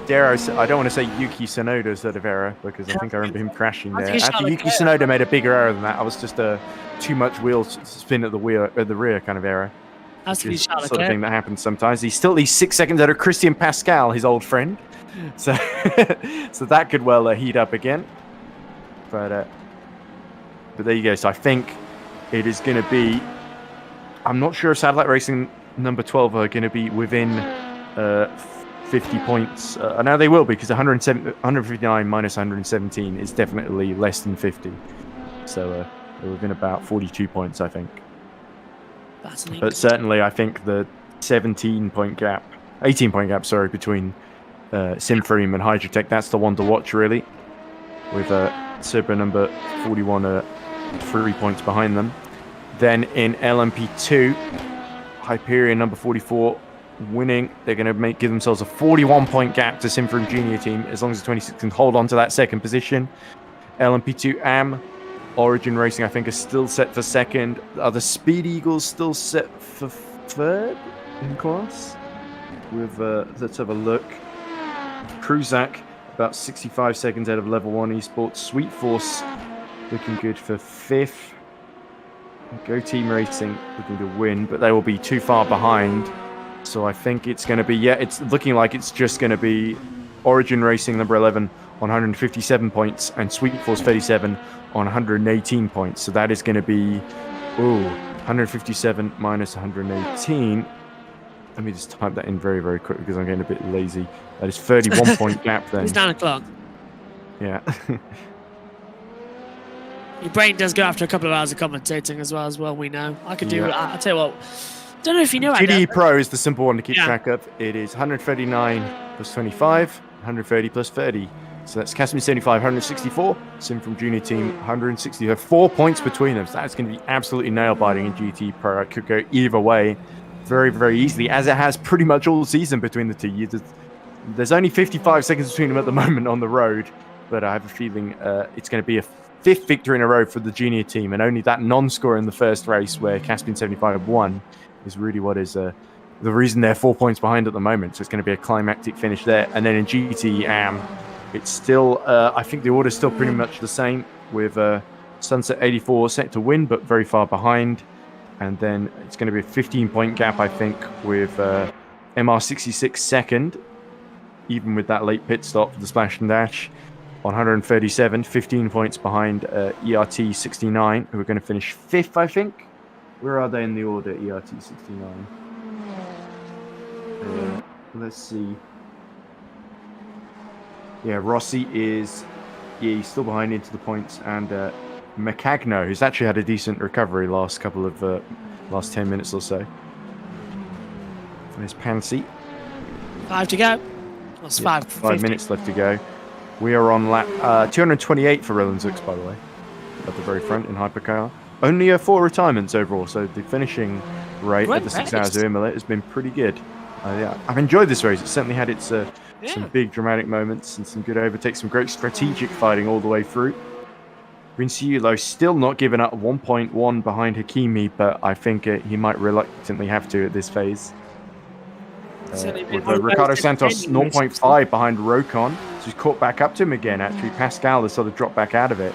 Speaker 1: I don't want to say Yuki Tsunoda sort of error, because I think I remember him crashing there. Actually, Yuki Tsunoda made a bigger error than that. I was just a too much wheel spin at the rear kind of error.
Speaker 4: That's
Speaker 1: the sort of thing that happens sometimes. He's 6 seconds out of Christian Pascal, his old friend. So, so that could well heat up again. But there you go. So I think it is going to be. I'm not sure if Satellite Racing number 12 are going to be within 50 points. Now they will be, because 159 minus 117 is definitely less than 50. So they're within about 42 points, I think.
Speaker 4: Battling.
Speaker 1: But certainly, I think the 18-point gap, between Simfream and Hydrotech, that's the one to watch, really. With Serbo number 41 3 points behind them. Then in LMP2, Hyperion number 44 winning. They're going to give themselves a 41-point gap to Simfream Junior team, as long as the 26 can hold on to that second position. LMP2 AM, Origin Racing, I think, is still set for second. Are the Speed Eagles still set for third in class? With let's have a look. Kruzak about 65 seconds out of level 1 eSports. Sweet Force looking good for 5th. Go Team Racing looking to win, but they will be too far behind. So I think it's going to be, it's looking like it's just going to be Origin Racing number 11 on 157 points and Sweet Force 37 on 118 points. So that is going to be 157 minus 118. Let me just type that in very, very quick because I'm getting a bit lazy. That is 31 point gap then.
Speaker 4: It's 9 o'clock.
Speaker 1: Yeah.
Speaker 4: Your brain does go after a couple of hours of commentating as well, we know. I could do, I'll tell you what, don't know if you know.
Speaker 1: GDE Pro is the simple one to keep track of. It is 139 plus 25, 130 plus 30. So that's Casimir 75, 164. Sim from Junior Team, 160. There are 4 points between them. So that's going to be absolutely nail-biting in GT Pro. It could go either way very, very easily, as it has pretty much all season between the two. There's only 55 seconds between them at the moment on the road, but I have a feeling it's going to be a 5th victory in a row for the Junior Team, and only that non-score in the first race where Caspian 75 won is really what is the reason they're 4 points behind at the moment. So it's going to be a climactic finish there. And then in GT it's still, I think the order's still pretty much the same, with Sunset 84 set to win, but very far behind. And then it's going to be a 15-point gap, I think, with MR66 second, even with that late pit stop for the splash and dash, on 137, 15 points behind ERT 69, who are going to finish 5th, I think. Where are they in the order, ERT 69? Let's see. Yeah, Rossi is he's still behind into the points, and Macagno, who's actually had a decent recovery last 10 minutes or so. There's Pansy.
Speaker 4: 5 to go. That's
Speaker 1: 5 minutes left to go. We are on lap 228 for Relenzux, by the way, at the very front in Hypercar. Only 4 retirements overall, so the finishing rate at the 6 hours of Imola has been pretty good. I've enjoyed this race. It's certainly had its some big dramatic moments and some good overtakes, some great strategic fighting all the way through. Vinciulo still not giving up 1.1 behind Hakimi, but I think he might reluctantly have to at this phase. With Ricardo Santos 0.5 behind Rokon, so he's caught back up to him again. Actually, Pascal has sort of dropped back out of it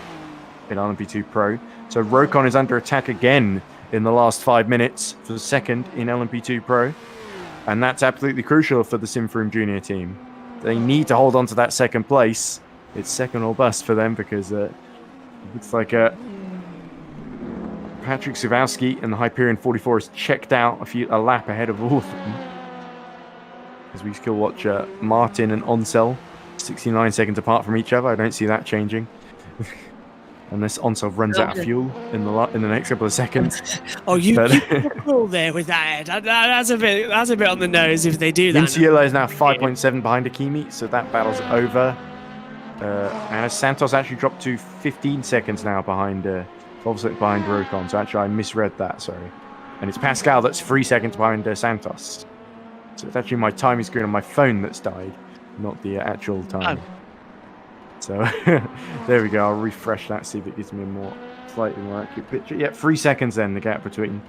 Speaker 1: in LMP2 Pro. So Rokon is under attack again in the last 5 minutes for the second in LMP2 Pro. And that's absolutely crucial for the Simfream Junior team. They need to hold on to that second place. It's second or bust for them, because it looks like Patrick Suwałki and the Hyperion 44 has checked out a lap ahead of all of them. As we still watch Martin and Onsel 69 seconds apart from each other. I don't see that changing. Unless Onsel runs out of fuel in the next couple of seconds.
Speaker 4: You cool there with that head. That's a bit on the nose if they do that.
Speaker 1: Vinciulo is now 5.7 behind Hakimi, so that battle's over. And Santos actually dropped to 15 seconds now behind 12 seconds behind Rokon. So actually I misread that, sorry. And it's Pascal that's 3 seconds behind Santos. So it's actually my timing screen on my phone that's died, not the actual time. So there we go. I'll refresh that, see if it gives me a slightly more accurate picture. Yeah, 3 seconds then, the gap between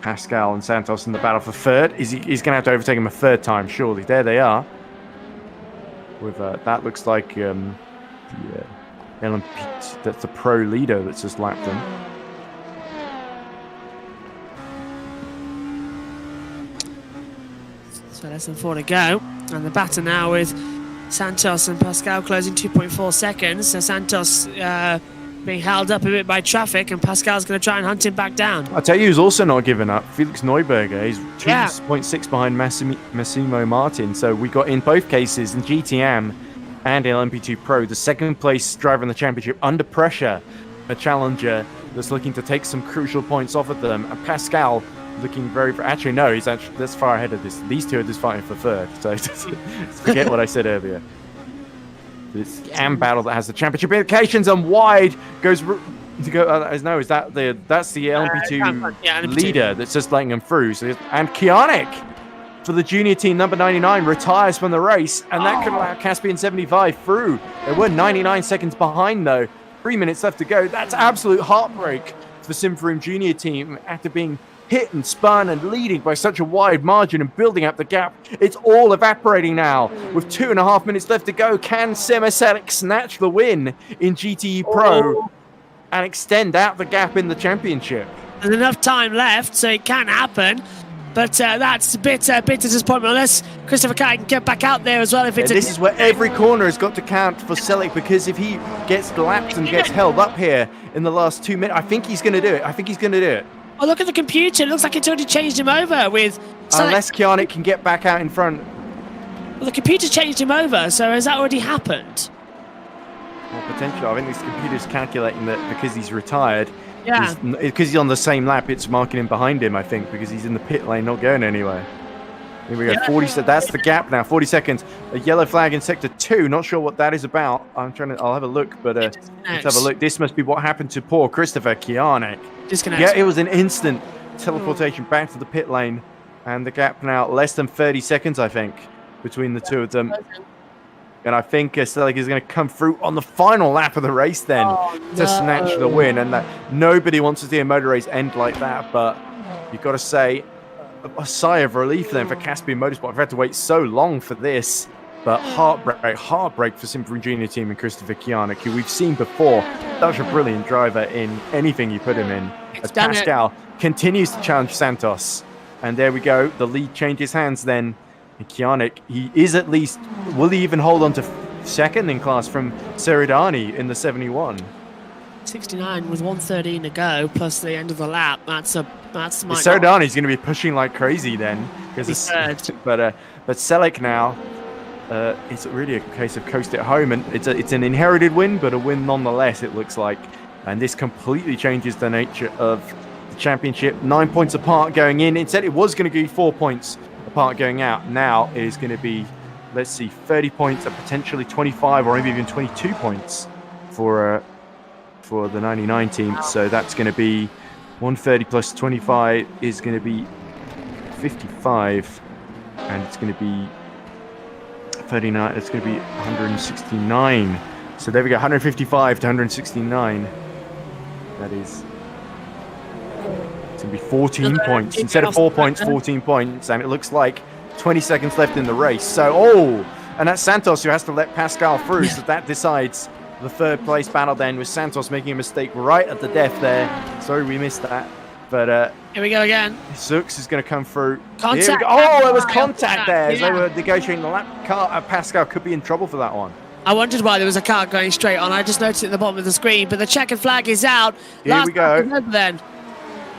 Speaker 1: Pascal and Santos in the battle for third. He's going to have to overtake him a third time, surely. There they are. With that looks like the LMP, that's the pro leader that's just lapped him.
Speaker 4: So less than 4 to go, and the battle now with Santos and Pascal closing 2.4 seconds. So Santos being held up a bit by traffic, and Pascal's going to try and hunt him back down.
Speaker 1: I'll tell you who's also not giving up. Felix Neuberger. He's 2.6 behind Massimo Martin. So we got in both cases, in GTM and in LMP2 Pro, the second place driver in the championship under pressure, a challenger that's looking to take some crucial points off of them. And Pascal looking actually, no, he's actually that's far ahead of this. These two are just fighting for third. So forget what I said earlier. This AM battle that has the championship implications, and wide goes to go. That's the LMP2 leader that's just letting them through. So, and Kionic for the junior team, number 99, retires from the race, and that could allow Caspian 75 through. They were 99 seconds behind though. 3 minutes left to go. That's absolute heartbreak for the Simfroom junior team after being hit and spun and leading by such a wide margin and building up the gap. It's all evaporating now. With 2.5 minutes left to go, can Semiselic snatch the win in GTE Pro and extend out the gap in the championship?
Speaker 4: There's enough time left, so it can happen. But that's a bit disappointment, unless Christopher Kai can get back out there as well. If it's
Speaker 1: this is where every corner has got to count for Selic, because if he gets lapped and gets held up here in the last 2 minutes, I think he's going to do it.
Speaker 4: Oh, look at the computer. It looks like it's already changed him over with...
Speaker 1: Unless Kionic can get back out in front.
Speaker 4: Well, the computer changed him over, so has that already happened?
Speaker 1: Well, potentially. I think this computer's calculating that because he's retired...
Speaker 4: Yeah.
Speaker 1: Because he's on the same lap, it's marking him behind him, I think, because he's in the pit lane, not going anywhere. Here we go, 40. That's the gap now, 40 seconds. A yellow flag in sector 2. Not sure what that is about. I'll have a look, but let's have a look. This must be what happened to poor Christopher Kionic. Yeah, it was an instant teleportation back to the pit lane, and the gap now less than 30 seconds, I think, between the two of them. And I think Selic is going to come through on the final lap of the race then to snatch the win. And that nobody wants to see a motor race end like that. But you've got to say, a sigh of relief then for Caspian Motorsport. I've had to wait so long for this. But heartbreak for Simfroom Junior Team and Christopher Kionic, who we've seen before. Such a brilliant driver in anything you put him in. As Pascal continues to challenge Santos. And there we go. The lead changes hands then. And Kionic, he is at least, will he even hold on to second in class from Seridani in the 71?
Speaker 4: 69 with 1:13 to go, plus the end of the lap.
Speaker 1: Seridani's going to be pushing like crazy then. But Selic now, it's really a case of coast at home, and it's an inherited win, but a win nonetheless, it looks like. And this completely changes the nature of the championship. 9 points apart going in. Instead, it was going to be 4 points apart going out. Now it is going to be, let's see, 30 points and potentially 25 or maybe even 22 points for the 99 team. So that's going to be 130 plus 25 is going to be 55, and it's going to be 39. It's going to be 169. So there we go, 155 to 169. That is. It's going to be 14 points. Instead of 4 points, 14 points. And it looks like 20 seconds left in the race. So, and that's Santos who has to let Pascal through. So that decides the third place battle then, with Santos making a mistake right at the death there. Sorry we missed that. But
Speaker 4: here we go again.
Speaker 1: Zux is going to come through.
Speaker 4: Contact.
Speaker 1: Oh, there was contact there. As they were negotiating the lap car. Pascal could be in trouble for that one.
Speaker 4: I wondered why there was a car going straight on. I just noticed it at the bottom of the screen. But the checkered flag is out.
Speaker 1: Here we go.
Speaker 4: Then.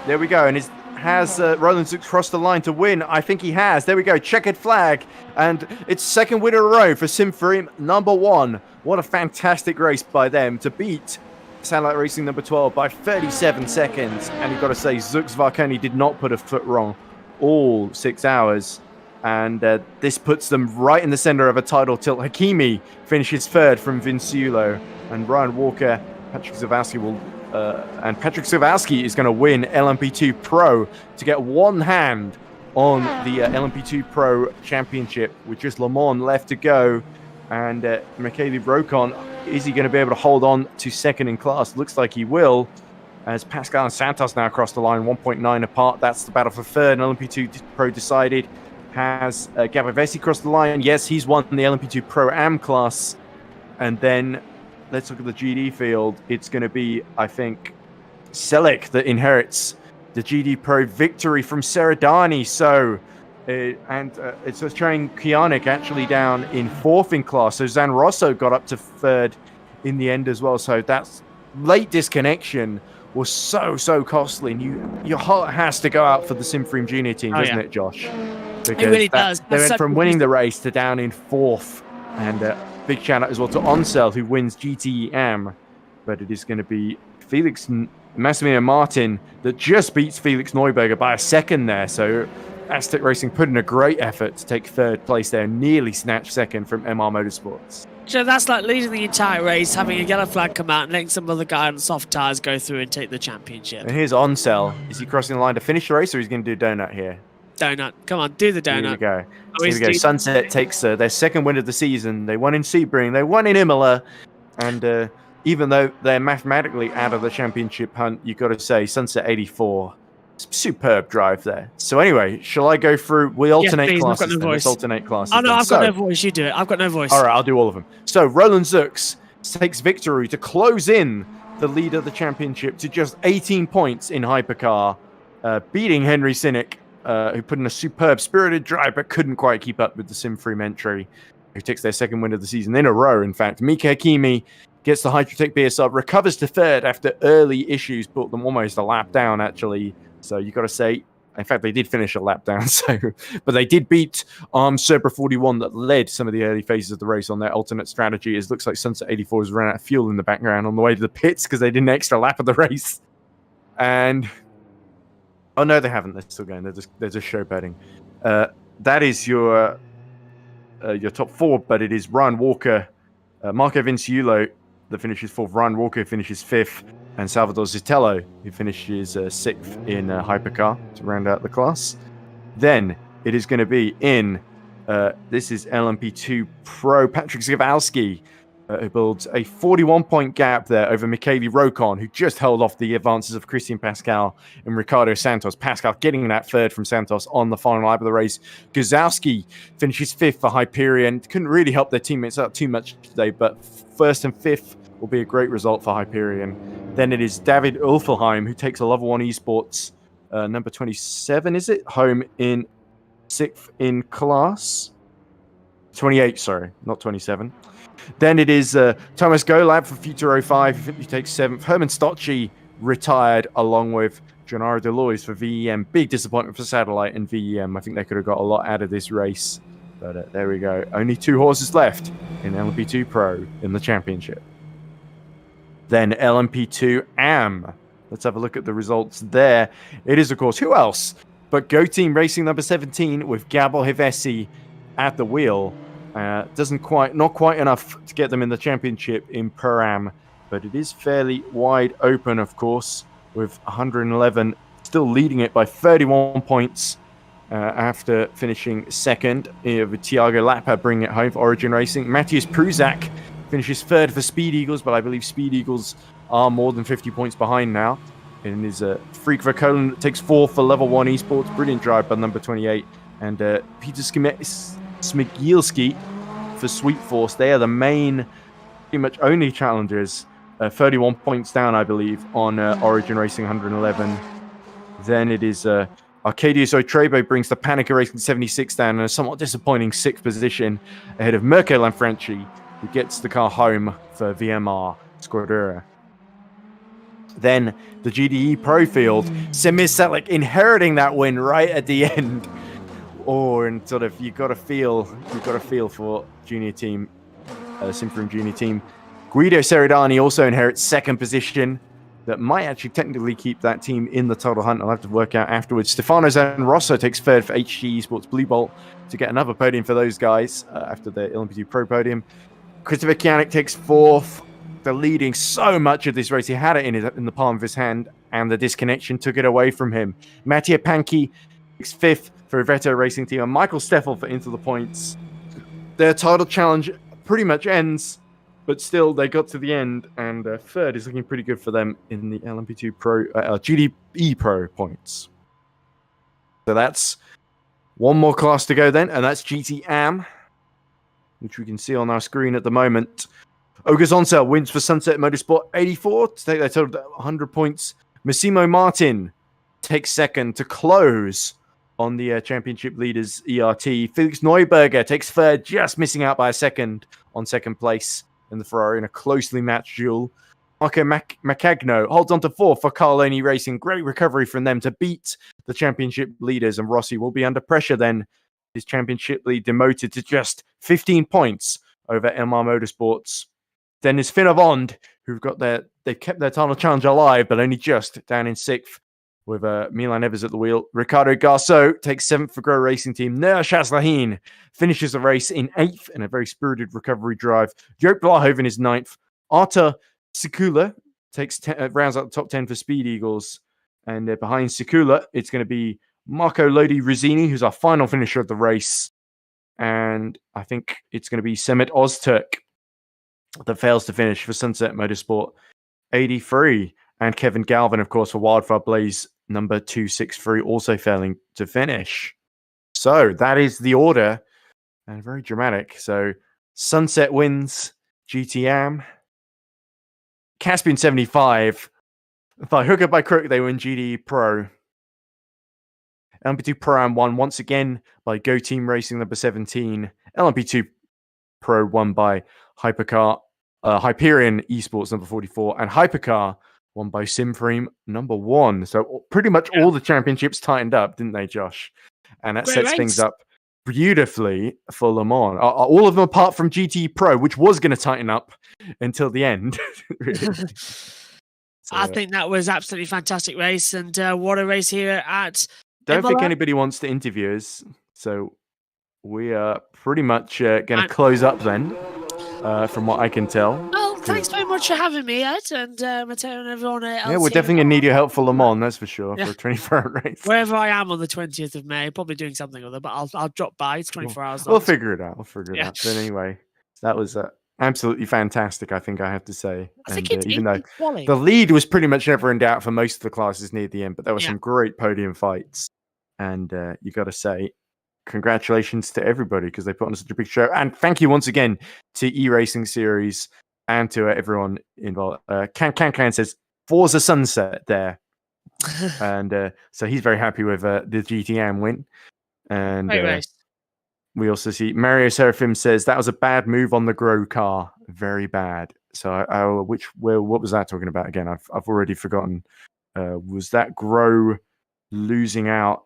Speaker 1: There we go, and has Roland Zux crossed the line to win? I think he has. There we go, checkered flag, and it's second win in a row for Simfroom number 1. What a fantastic race by them to beat Satellite Racing number 12 by 37 seconds. And you've got to say, Zux Varconi did not put a foot wrong all 6 hours. And this puts them right in the center of a title tilt. Hakimi finishes third from Vinciulo, and Ryan Walker, Patrick Zawalski will... and Patrick Zawalski is going to win LMP2 Pro to get one hand on the LMP2 Pro Championship with just Le Mans left to go. And Michele Rocon, is he going to be able to hold on to second in class? Looks like he will, as Pascal and Santos now across the line, 1.9 apart. That's the battle for third. And LMP2 Pro decided. Has Gavavesi crossed the line? Yes, he's won the LMP2 Pro Am class. And then let's look at the GD field. It's going to be, I think, Selic that inherits the GD Pro victory from Seridani. So, it's showing Kionic actually down in 4th in class. So Zan Rosso got up to 3rd in the end as well. So that's late disconnection was so costly. And your heart has to go out for the Simfroom Junior team, doesn't it, Josh? Because
Speaker 4: it really does.
Speaker 1: They went from winning the race to down in 4th. And big shout out as well to Onsel, who wins GTE Am. But it is going to be Felix Massimiliano Martin that just beats Felix Neuberger by a second there. So Aztec Racing put in a great effort to take third place there, nearly snatched second from MR Motorsports.
Speaker 4: So that's like leading the entire race, having a yellow flag come out and letting some other guy on soft tyres go through and take the championship.
Speaker 1: And here's Onsell. Is he crossing the line to finish the race, or is he going to do donut here?
Speaker 4: Donut. Come on, do the donut.
Speaker 1: Here we go.
Speaker 4: Oh,
Speaker 1: Here we go. Sunset takes their second win of the season. They won in Sebring. They won in Imola. And even though they're mathematically out of the championship hunt, you've got to say Sunset 84. Superb drive there. So anyway, shall I go through? We alternate
Speaker 4: please,
Speaker 1: classes.
Speaker 4: I've got no voice.
Speaker 1: Let's alternate classes.
Speaker 4: Oh no, I've got no voice. You do it. I've got no voice.
Speaker 1: All right, I'll do all of them. So Roland Zux takes victory to close in the lead of the championship to just 18 points in hypercar, beating Henry Sinek, who put in a superb spirited drive but couldn't quite keep up with the Sim Freem entry, who takes their second win of the season in a row. In fact, Mika Hakimi gets the Hydrotech BSR, recovers to third after early issues, put them almost a lap down, actually. So you got to say, in fact, they did finish a lap down. But they did beat Cerbra 41 that led some of the early phases of the race on their alternate strategy. It looks like Sunset 84 has run out of fuel in the background on the way to the pits because they did an extra lap of the race. And oh no, they haven't. They're still going. They're just show betting. That is your top four, but it is Ryan Walker, Marco Vinciulo that finishes fourth. Ryan Walker finishes fifth. And Salvador Zitello, who finishes sixth in hypercar to round out the class. Then it is going to be in, this is LMP2 Pro, Patrick Zawalski, who builds a 41-point gap there over Michele Rocon, who just held off the advances of Christian Pascal and Ricardo Santos. Pascal getting that third from Santos on the final lap of the race. Guzowski finishes fifth for Hyperion. Couldn't really help their teammates out too much today, but first and fifth will be a great result for Hyperion. Then it is David Ulfelheim, who takes a Level 1 Esports, number 27, is it? Home in sixth in class. 28, sorry, not 27. Then it is Thomas Golab for Future 05, who takes seventh. Herman Stocci retired along with Gennaro Delois for VEM. Big disappointment for Satellite and VEM. I think they could have got a lot out of this race. But there we go. Only two horses left in LMP2 Pro in the championship. Then LMP2 AM. Let's have a look at the results there. It is, of course, who else but Go Team Racing number 17 with Gabor Hevesi at the wheel. Not quite enough to get them in the championship in Pro Am, but it is fairly wide open, of course, with 111 still leading it by 31 points after finishing second. With Thiago Lapa bringing it home for Origin Racing. Matthias Pruzak finishes third for Speed Eagles, but I believe Speed Eagles are more than 50 points behind now. And is Freak Verkolen takes fourth for Level 1 Esports. Brilliant drive by number 28. And Peter Smigielski for Sweet Force. They are the main, pretty much only challengers. 31 points down, I believe, on Origin Racing 111. Then it is Arcadius Otrebo brings the Panica Racing 76 down in a somewhat disappointing sixth position ahead of Mirko Lanfranchi, who gets the car home for VMR Squadura. Then the GDE Pro field, Semir Selek inheriting that win right at the end. And sort of you've got to feel for junior team, Simfrum junior team. Guido Seridani also inherits second position. That might actually technically keep that team in the total hunt. I'll have to work out afterwards. Stefano Zanrosso takes third for HG Esports Blue Bolt to get another podium for those guys after the LMP2 Pro podium. Christopher Kianik takes fourth. They're leading so much of this race. He had it in the palm of his hand, and the disconnection took it away from him. Mattia Panki takes fifth for Iveto Racing Team, and Michael Steffel for Into the Points. Their title challenge pretty much ends, but still they got to the end, and third is looking pretty good for them in the LMP2 Pro, GDE Pro points. So that's one more class to go then, and that's GT Am, which we can see on our screen at the moment. Ogus Onsel wins for Sunset Motorsport 84 to take their total 100 points. Massimo Martin takes second to close on the championship leaders ERT. Felix Neuberger takes third, just missing out by a second on second place in the Ferrari in a closely matched duel. Marco Macagno holds on to fourth for Carloni Racing. Great recovery from them to beat the championship leaders, and Rossi will be under pressure then. His championship lead demoted to just 15 points over MR Motorsports. Then is Finavond, who've got their they've kept their title challenge alive, but only just down in 6th with Milan Evers at the wheel. Ricardo Garceau takes 7th for Grow Racing Team. Noah Shazlahin finishes the race in 8th in a very spirited recovery drive. Joop Blahoven is 9th. Arta Sikula rounds out the top 10 for Speed Eagles. And behind Sikula, it's going to be Marco Lodi Rizzini, who's our final finisher of the race. And I think it's going to be Semet Ozturk that fails to finish for Sunset Motorsport 83. And Kevin Galvin, of course, for Wildfire Blaze number 263, also failing to finish. So that is the order. And very dramatic. So Sunset wins GTM. Caspian 75. By hook or by crook, they win GD Pro. LMP2 Pro Am won once again by Go Team Racing number 17. LMP2 Pro won by Hypercar, Hyperion Esports number 44, and Hypercar won by Simframe number 1. So pretty much all the championships tightened up, didn't they, Josh? And that sets things up beautifully for Le Mans. All of them apart from GT Pro, which was going to tighten up until the end. Really. So,
Speaker 4: I think that was absolutely fantastic race, and what a race here at
Speaker 1: don't
Speaker 4: Imola.
Speaker 1: think anybody wants to interview us, so we are pretty much going to close up then, from what I can tell.
Speaker 4: Well, thanks very much for having me, Ed, and Matteo and everyone else.
Speaker 1: Yeah, we're definitely going to need your help for Le Mans, that's for sure, for a 24-hour race.
Speaker 4: Wherever I am on the 20th of May, probably doing something or other, but I'll drop by. It's 24 hours long.
Speaker 1: We'll figure it out. But anyway, that was absolutely fantastic, I think I have to say.
Speaker 4: I think it's
Speaker 1: even though the lead was pretty much never in doubt for most of the classes near the end, but there were some great podium fights. And you got to say, congratulations to everybody because they put on such a big show. And thank you once again to E-Racing Series and to everyone involved. Can says, Forza Sunset there. And so he's very happy with the GTM win. And we also see Mario Seraphim says that was a bad move on the Grow car. Very bad. So what was that talking about again? I've already forgotten. Was that Grow losing out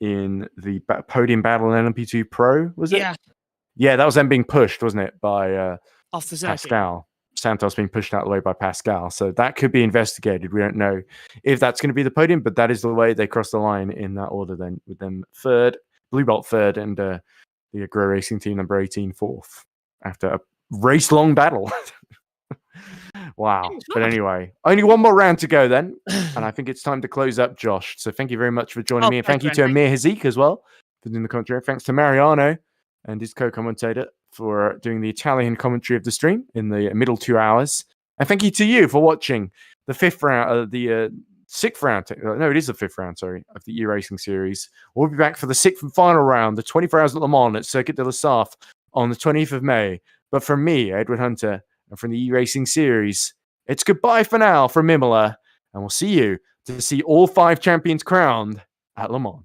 Speaker 1: in the podium battle in LMP2 Pro? Was it? Yeah, that was them being pushed, wasn't it, by
Speaker 4: off the
Speaker 1: Pascal. Santos being pushed out of the way by Pascal. So that could be investigated. We don't know if that's going to be the podium, but that is the way they crossed the line in that order then, with them third, Blue Bolt third, and the Grow Racing Team number 18 fourth after a race-long battle. Wow. But anyway, only one more round to go then. And I think it's time to close up, Josh. So thank you very much for joining me. And thank you to Amir Hazik as well for doing the commentary. Thanks to Mariano and his co-commentator for doing the Italian commentary of the stream in the middle 2 hours. And thank you to you for watching the fifth round, the sixth round. No, it is the fifth round, sorry, of the E-Racing Series. We'll be back for the sixth and final round, the 24 Hours at Le Mans at Circuit de la Sarthe on the 20th of May. But from me, Edward Hunter, and from the E-Racing Series, it's goodbye for now from Imola, and we'll see you to see all 5 champions crowned at Le Mans.